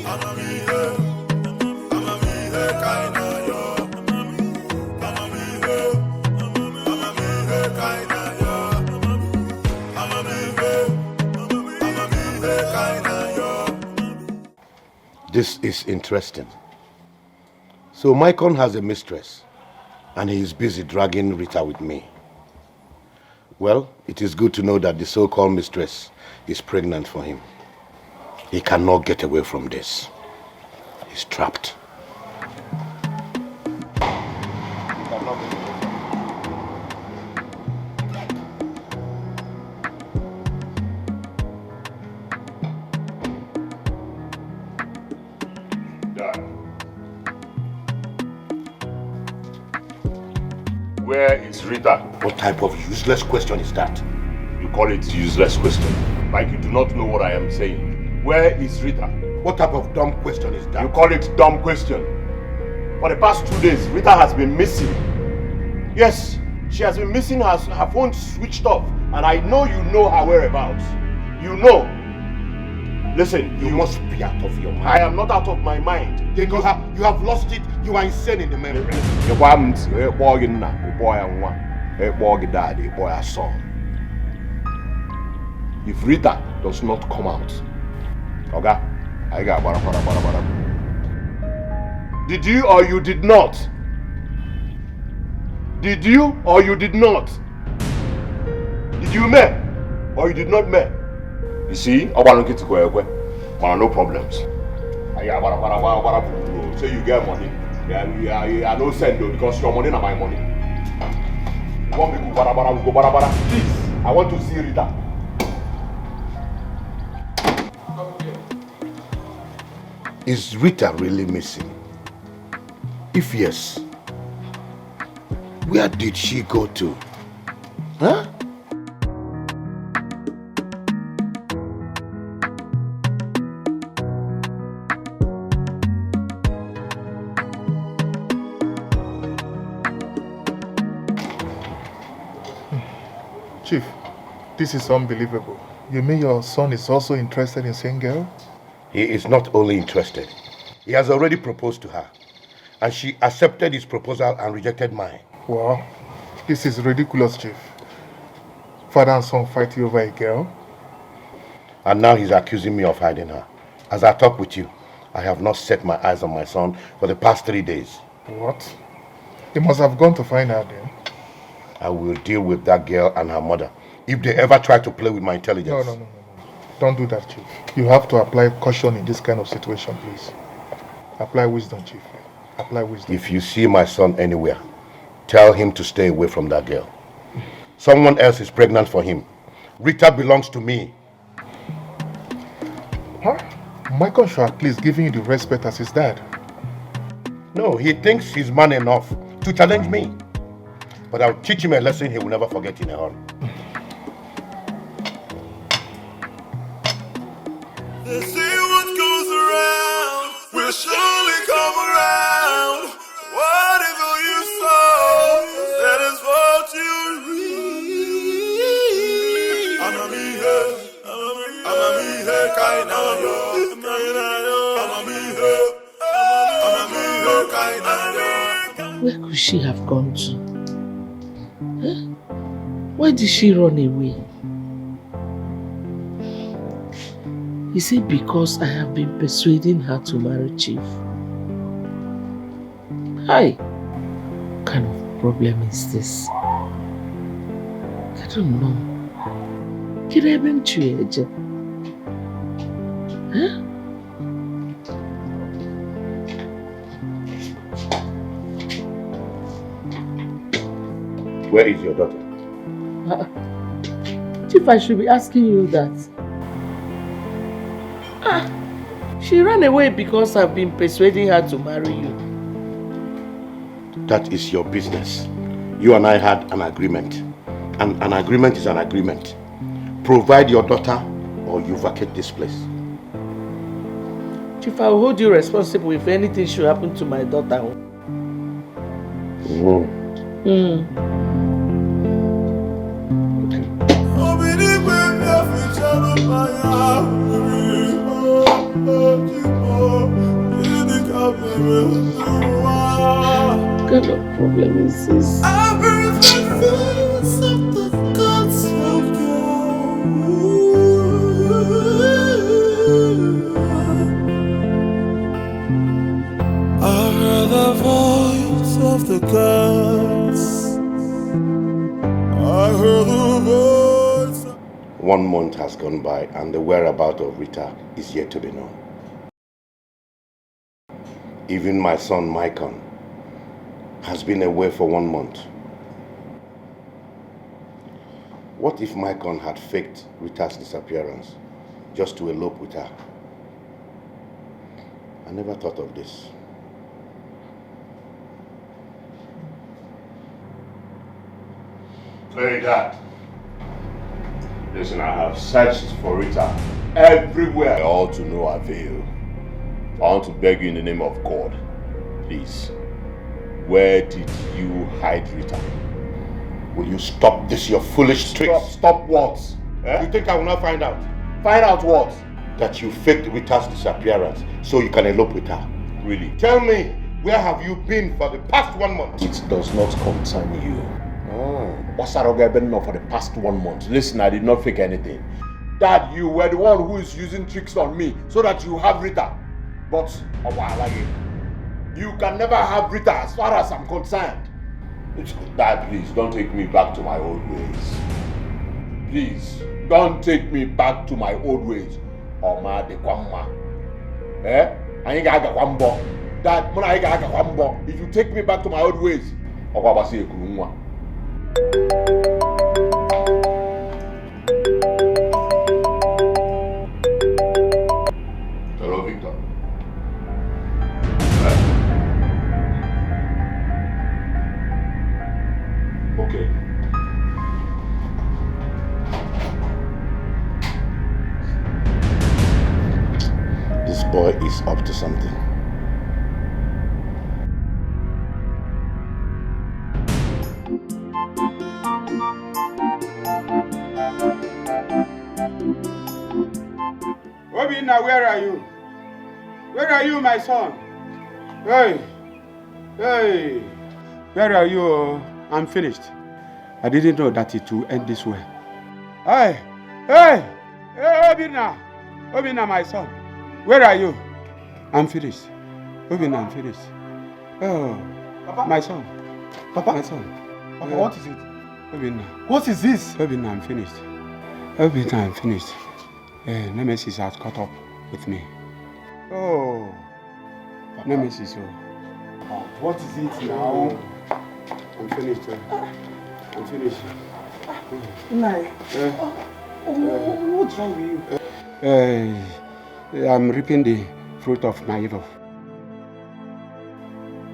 I'ma be here kinda yo. I'ma be here kinda yo. I'ma be here kinda yo. This is interesting. So Mycon has a mistress and he is busy dragging Rita with me. Well, it is good to know that the so-called mistress is pregnant for him. He cannot get away from this. He's trapped. Where is Rita? What type of useless question is that? You call it useless question. Like you do not know what I am saying. Where is Rita? What type of dumb question is that? You call it dumb question. For the past 2 days, Rita has been missing. Yes, she has been missing. Her phone switched off. And I know you know her whereabouts. You know. Listen, you must be out of your mind. I am not out of my mind. You have lost it. You are insane in the memory. If Rita does not come out, okay, I got bara. Did you or you did not? Did you or you did not? Did you me or you did not me? You see, I want to get to go. No problems. I got bara. So you get money. Yeah, I no send though because your money not my money. You want me to go bara, we go bara. Please, I want to see Rita. Is Rita really missing? If yes, where did she go to? Huh? Chief, this is unbelievable. You mean your son is also interested in seeing girl? He is not only interested. He has already proposed to her. And she accepted his proposal and rejected mine. Wow, this is ridiculous, Chief. Father and son fighting over a girl? And now he's accusing me of hiding her. As I talk with you, I have not set my eyes on my son for the past 3 days. What? He must have gone to find her then. I will deal with that girl and her mother if they ever try to play with my intelligence. No. Don't do that, Chief. You have to apply caution in this kind of situation, please. Apply wisdom, Chief. Apply wisdom. If you see my son anywhere, tell him to stay away from that girl. Someone else is pregnant for him. Rita belongs to me. Huh? Michael should at least give you the respect as his dad. No, he thinks he's man enough to challenge me. But I'll teach him a lesson he will never forget in a hurry. They say what goes around will surely come around. Whatever you sow, that is what you reap. Where could she have gone to? Huh? Why did she run away? Is it because I have been persuading her to marry Chief? Hi! What kind of problem is this? I don't know. Can I even change? Huh? Where is your daughter? Chief, I should be asking you that. She ran away because I've been persuading her to marry you. That is your business. You and I had an agreement. And an agreement is an agreement. Provide your daughter or you vacate this place. Chief, I will hold you responsible if anything should happen to my daughter. What kind of problem is this? I heard the voice of the gods. I heard the voice. 1 month has gone by and the whereabouts of Rita is yet to be known. Even my son, Michael, has been away for 1 month. What if Michael had faked Rita's disappearance just to elope with her? I never thought of this. Hey, Dad. Listen, I have searched for Rita everywhere. All to no avail. I want to beg you in the name of God, please. Where did you hide Rita? Will you stop this, your foolish tricks? Stop what? You think I will not find out? Find out what? That you faked Rita's disappearance so you can elope with her. Really? Tell me, where have you been for the past 1 month? It does not concern you. What's that been for the past 1 month? Listen, I did not fake anything. Dad, you were the one who is using tricks on me so that you have Rita. But you can never have Rita as far as I'm concerned. Dad, please don't take me back to my old ways. Please, don't take me back to my old ways. Oma de kwamma. Anyị ga-agakwa mbọ. Dad, mụ na anyị ga-agakwa mbọ. If you take me back to my old ways, ọkwa gbasi ekuru nwa. Hello, Victor. Okay. This boy is up to something. Obinna, where are you? Where are you, my son? Hey! Hey! Where are you? I'm finished. I didn't know that it would end this way. Hey! Hey! Hey, Obinna! Obinna, my son. Where are you? I'm finished. Obinna, I'm finished. Oh, Papa? My son. Papa? My son. Papa, what is it? Obinna. What is this? Obinna, I'm finished. Obinna, I'm finished. Nemesis has caught up with me. Oh. Papa. Nemesis, oh. What is it now? I'm finished. I'm finished. Nai. What's wrong with you? I'm reaping the fruit of my evil.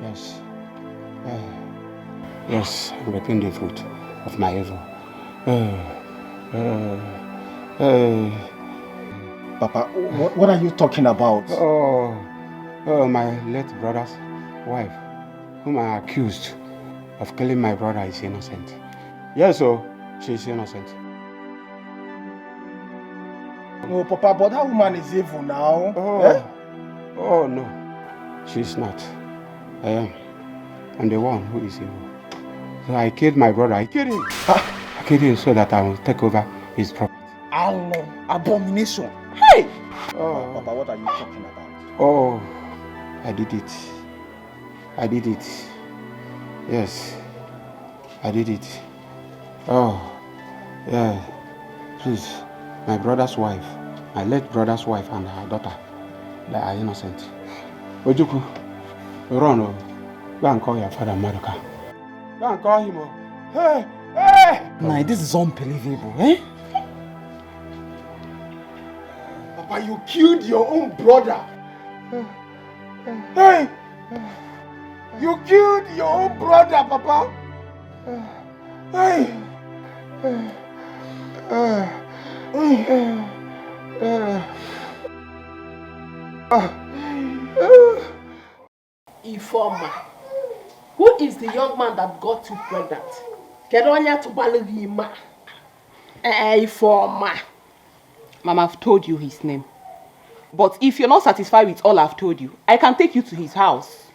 Yes. Yes, I'm reaping the fruit of my evil. Papa, what are you talking about? Oh, my late brother's wife, whom I accused of killing my brother, is innocent. Yes, she's innocent. No, Papa, but that woman is evil now. Oh no, she's not. I am. I'm the one who is evil. So I killed my brother. I killed him. I killed him so that I will take over his property. Allah, abomination. Hey! Oh, Papa, what are you talking about? Oh, I did it. I did it. Yes, I did it. Oh, yeah. Please, my brother's wife, my late brother's wife and her daughter, they are innocent. Ojuku, run, go and call your father, Madoka. Go and call him. Hey, hey! Nah, this is unbelievable, eh? Papa, you killed your own brother. Hey! You killed your own brother, Papa. Hey! Informer. Who is the young man that got you pregnant? Kedonya to Balivima. Informer. Mama, I've told you his name. But if you're not satisfied with all I've told you, I can take you to his house.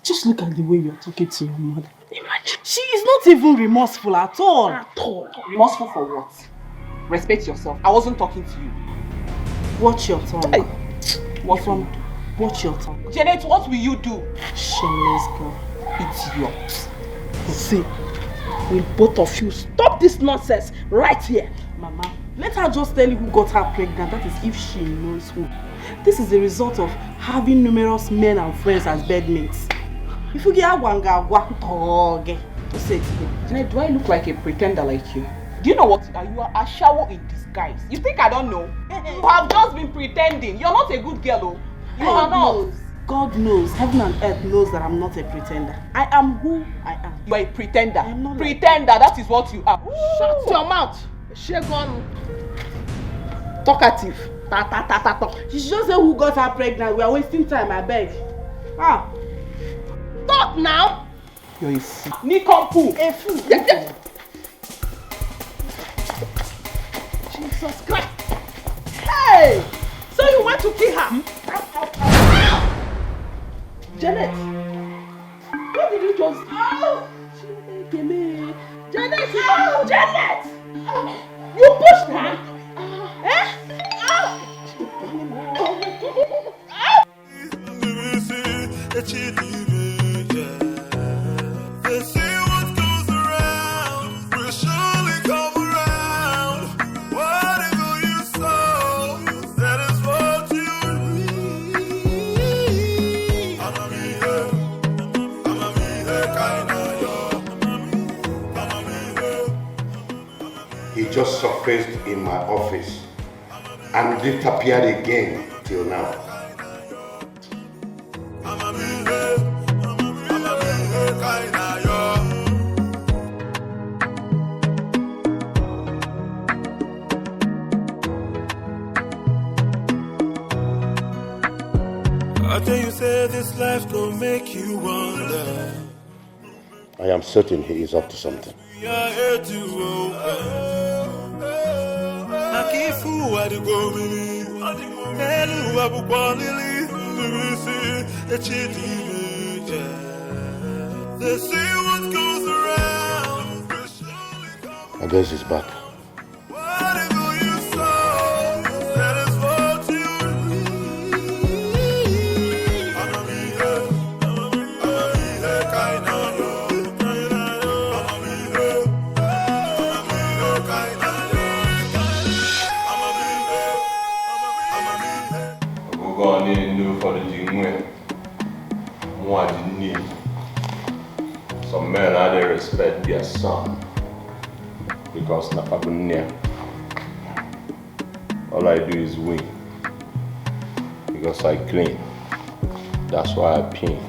Just look at the way you're talking to your mother. Imagine. She is not even remorseful at all. At all. Remorseful for what? Respect yourself. I wasn't talking to you. Watch your tongue. Watch your tongue. Janet, what will you do? Shameless girl. Idiot. See, will both of you stop this nonsense right here? Mama, let her just tell you who got her pregnant. That is if she knows who. This is the result of having numerous men and friends as bedmates. If you get to say it again. Janet, do I look like a pretender like you? Do you know what? You are a shower in disguise. You think I don't know? You have just been pretending. You're not a good girl, oh. You are not. God knows, heaven and earth knows that I'm not a pretender. I am who I am. You are a pretender. I'm not pretender, that is what you are. Shut your mouth. Shagon. Talkative. She should just say who got her pregnant. We are wasting time, I beg. Talk now. You're a fool. Nikompu. A fool. Jesus Christ. Hey! So you want to kill her? Janet! What did you just do? Janet! Janet! You pushed her? They say what goes around will surely come around. Whatever you sow, that is what you reap. He just surfaced in my office and disappeared again till now. I tell you, say this life gon' make you wonder. I am certain he is up to something. We are here to open. I keep fool at the go They say what goes around. I guess he's back. Whatever you sow, that is what you reap. I'ma be here, kinda yo. I'ma be here, kinda yo. We're going in and do for the Jingwe. What you need. Some men out there respect their son. Because Napabunia. All I do is win. Because I clean. That's why I pin.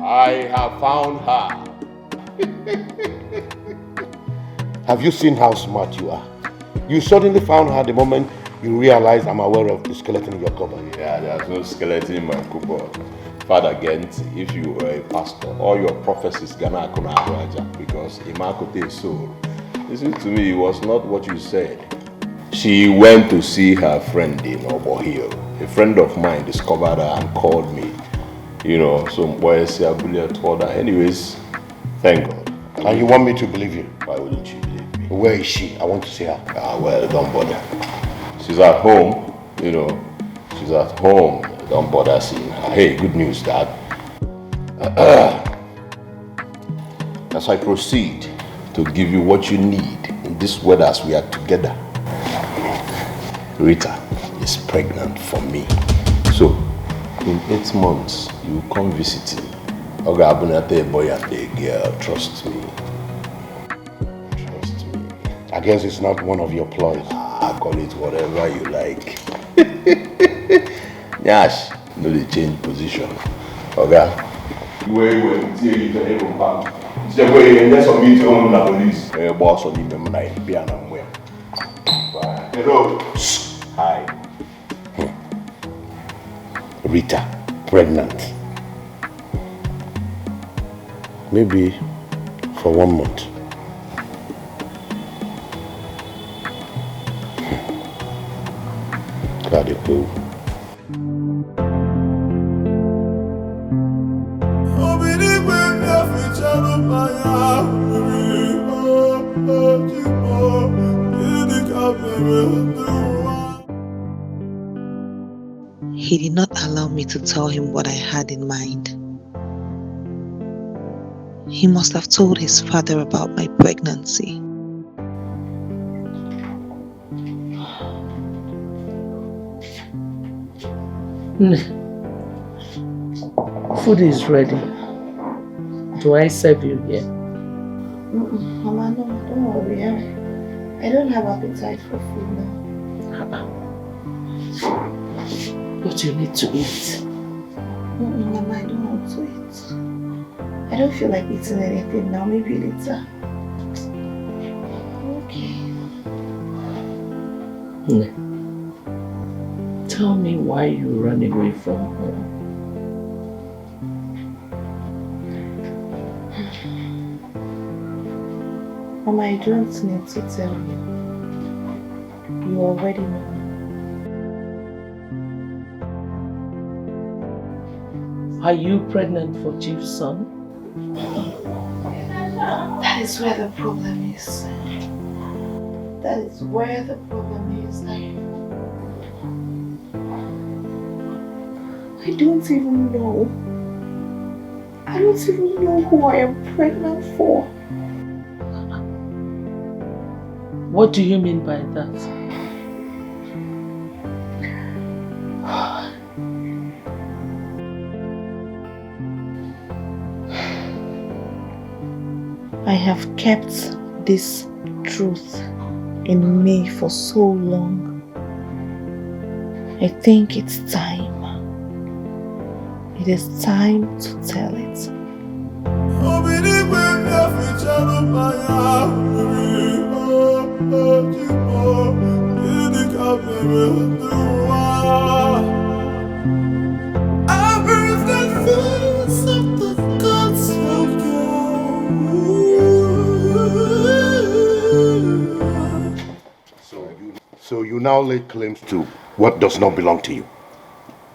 I have found her. Have you seen how smart you are? You suddenly found her the moment you realize I'm aware of the skeleton in your cupboard. Yeah, there's no skeleton in my cupboard. Father Gent, if you were a pastor, all your prophecies gonna Raja because Imakote soul. Listen to me, it was not what you said. She went to see her friend in Obohio. A friend of mine discovered her and called me. You know, some boys told her. Anyways, thank God. And you want me to believe you? Why wouldn't you believe me? Where is she? I want to see her. Ah, well, don't bother. She's at home, you know. She's at home. Don't bother seeing her. Hey, good news, Dad. As I proceed to give you what you need in this weather as we are together, Rita is pregnant for me. So, in 8 months, you will come visit me. Ogabunate boy and a girl, trust me. Trust me. I guess it's not one of your ploys. I call it whatever you like. Yash, no they change position. Okay. Wait, you can even back. Just wait, and that's what me to own the police. Boss on the night, piano where. Hello. Hi. Rita, pregnant. Maybe for 1 month. Glad you cool. He did not allow me to tell him what I had in mind. He must have told his father about my pregnancy. Food is ready. Do I serve you here? Mama, no, don't worry. I don't have appetite for food now. But you need to eat. Mama, I don't want to eat. I don't feel like eating anything now. Maybe later. Okay. Tell me why you ran away from home. Mama, I don't need to tell you. You already know. Are you pregnant for Chief's son? That is where the problem is. That is where the problem is. I don't even know. I don't even know who I am pregnant for. What do you mean by that? I have kept this truth in me for so long. I think it's time. It is time to tell it. So you now lay claims to what does not belong to you.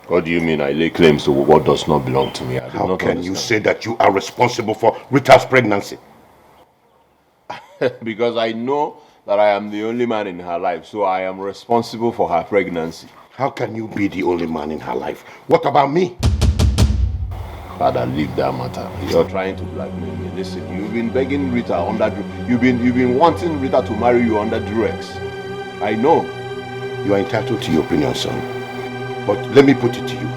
What do you mean I lay claims to what does not belong to me? How can you say that you are responsible for Rita's pregnancy? Because I know that I am the only man in her life, so I am responsible for her pregnancy. How can you be the only man in her life? What about me? Father, leave that matter. You're trying to blackmail me. Listen, you've been begging Rita under... You've been wanting Rita to marry you under duress. I know. You are entitled to your opinion, son. But let me put it to you.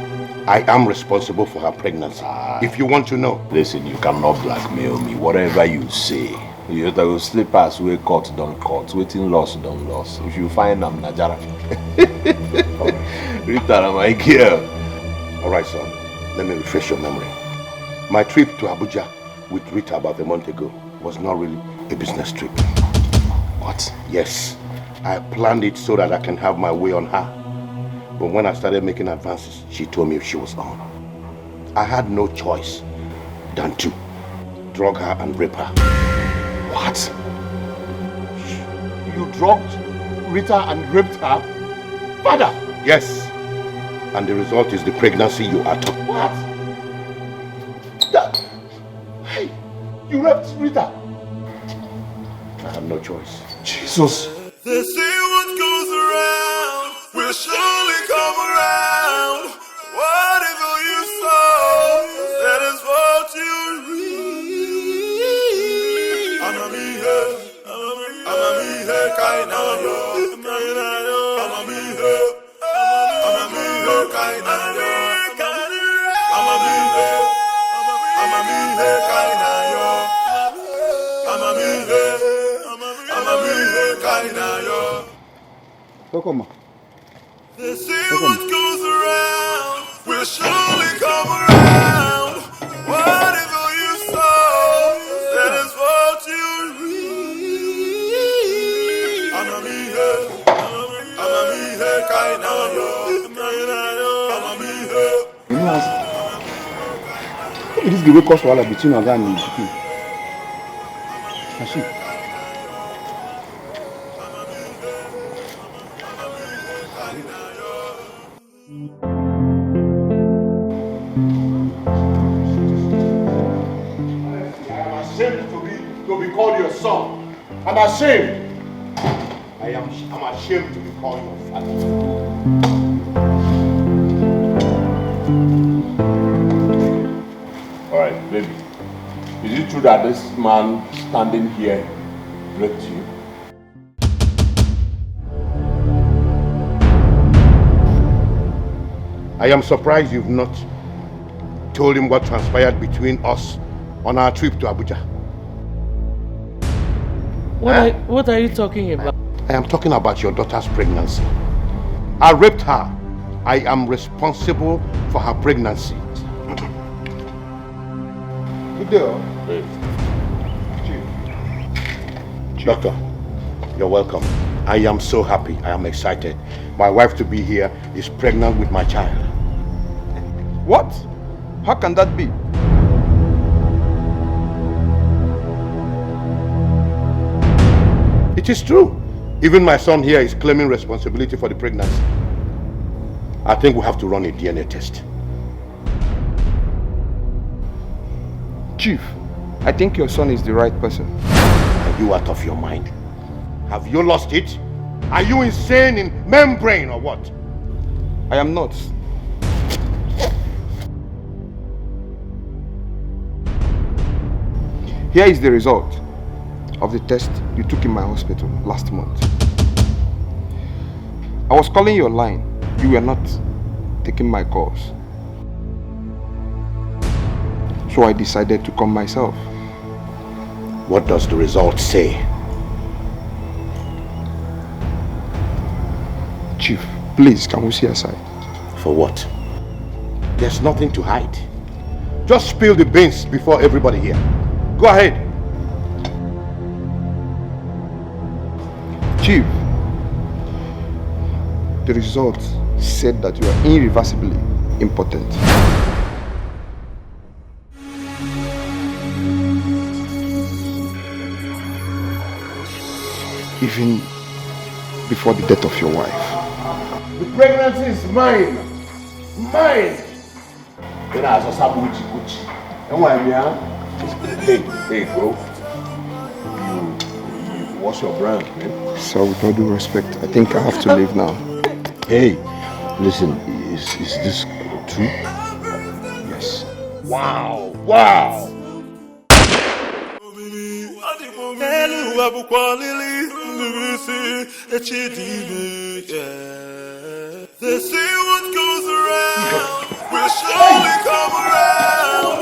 I am responsible for her pregnancy. If you want to know. Listen, you cannot blackmail me. Whatever you say. You have to slip us where court don't court. Waiting loss don't loss. If you find I'm Najara. Rita, my girl. Alright, son. Let me refresh your memory. My trip to Abuja with Rita about a month ago was not really a business trip. What? Yes. I planned it so that I can have my way on her. But when I started making advances, she told me she was on. I had no choice than to drug her and rape her. What? You drugged Rita and raped her? Father! Yes. And the result is the pregnancy you are talking about. What? Hey, you raped Rita? I have no choice. Jesus. They say what goes around will surely come around. Whatever you sow, that is what you reap. I'm a me here, kind of yo. I'm a me here, kind of yo. I'm a me here, kind of yo. I'm a me here, kind of yo. Kokoma. They say what goes around will surely come around. Whatever you sow, that is what you reap. I'm a me here, kind of yo. I'm a me here. You know, this is the way cause wahala between Oga and Pikin. Ashi. To be called your son. I'm ashamed. I'm ashamed to be called your father. Alright, baby. Is it true that this man standing here raped you? I am surprised you've not told him what transpired between us on our trip to Abuja. What are you talking about? I am talking about your daughter's pregnancy. I raped her. I am responsible for her pregnancy. Good day. Chief. Doctor, you're welcome. I am so happy. I am excited. My wife to be here is pregnant with my child. What? How can that be? It is true. Even my son here is claiming responsibility for the pregnancy. I think we have to run a DNA test. Chief, I think your son is the right person. Are you out of your mind? Have you lost it? Are you insane in membrane or what? I am not. Here is the result of the test you took in my hospital last month. I was calling your line. You were not taking my calls. So I decided to come myself. What does the result say? Chief, please, can we see aside? For what? There's nothing to hide. Just spill the beans before everybody here. Go ahead. Chief, the results said that you are irreversibly impotent. Even before the death of your wife. The pregnancy is mine. Mine. Then I saw some Gucci. Hey, bro. What's your brand, man? So with all due respect, I think I have to leave now. Hey, listen, is this true? Yes. Wow. They see what goes around will surely come around.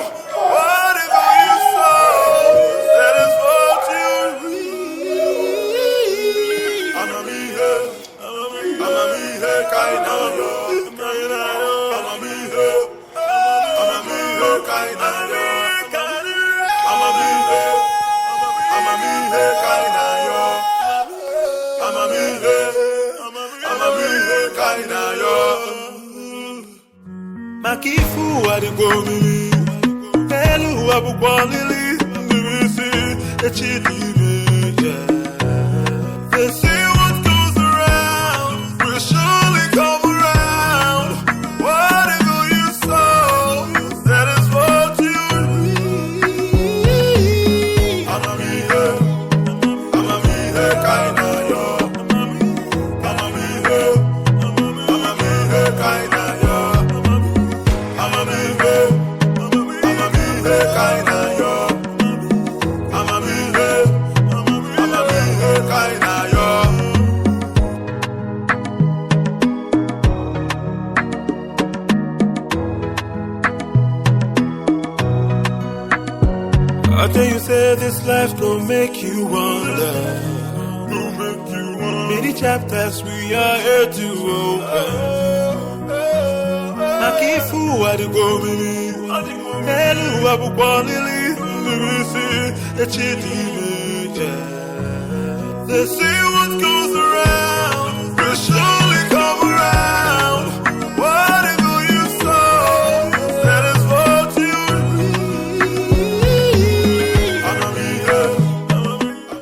Whatever you sow, that is what you reap. I'm a me here, kinda yo. I'm a me here, kinda yo. I'm a me here, kinda yo. I'm a me here, kinda yo. Makifu adigomili, elu abukwalili, nibisi echidime. They say what goes around will surely come around. Whatever you sow, that is what you reap. I'm a me here, kinda yo. I'm a me here, kinda yo. I'm a me here, kinda yo. I'm a me here, kinda yo. I tell you, say this life gon' make you wonder. Many chapters we are here to open. Makifu adigomili, elu abukwalili, nibisi echidime. They say what goes around will surely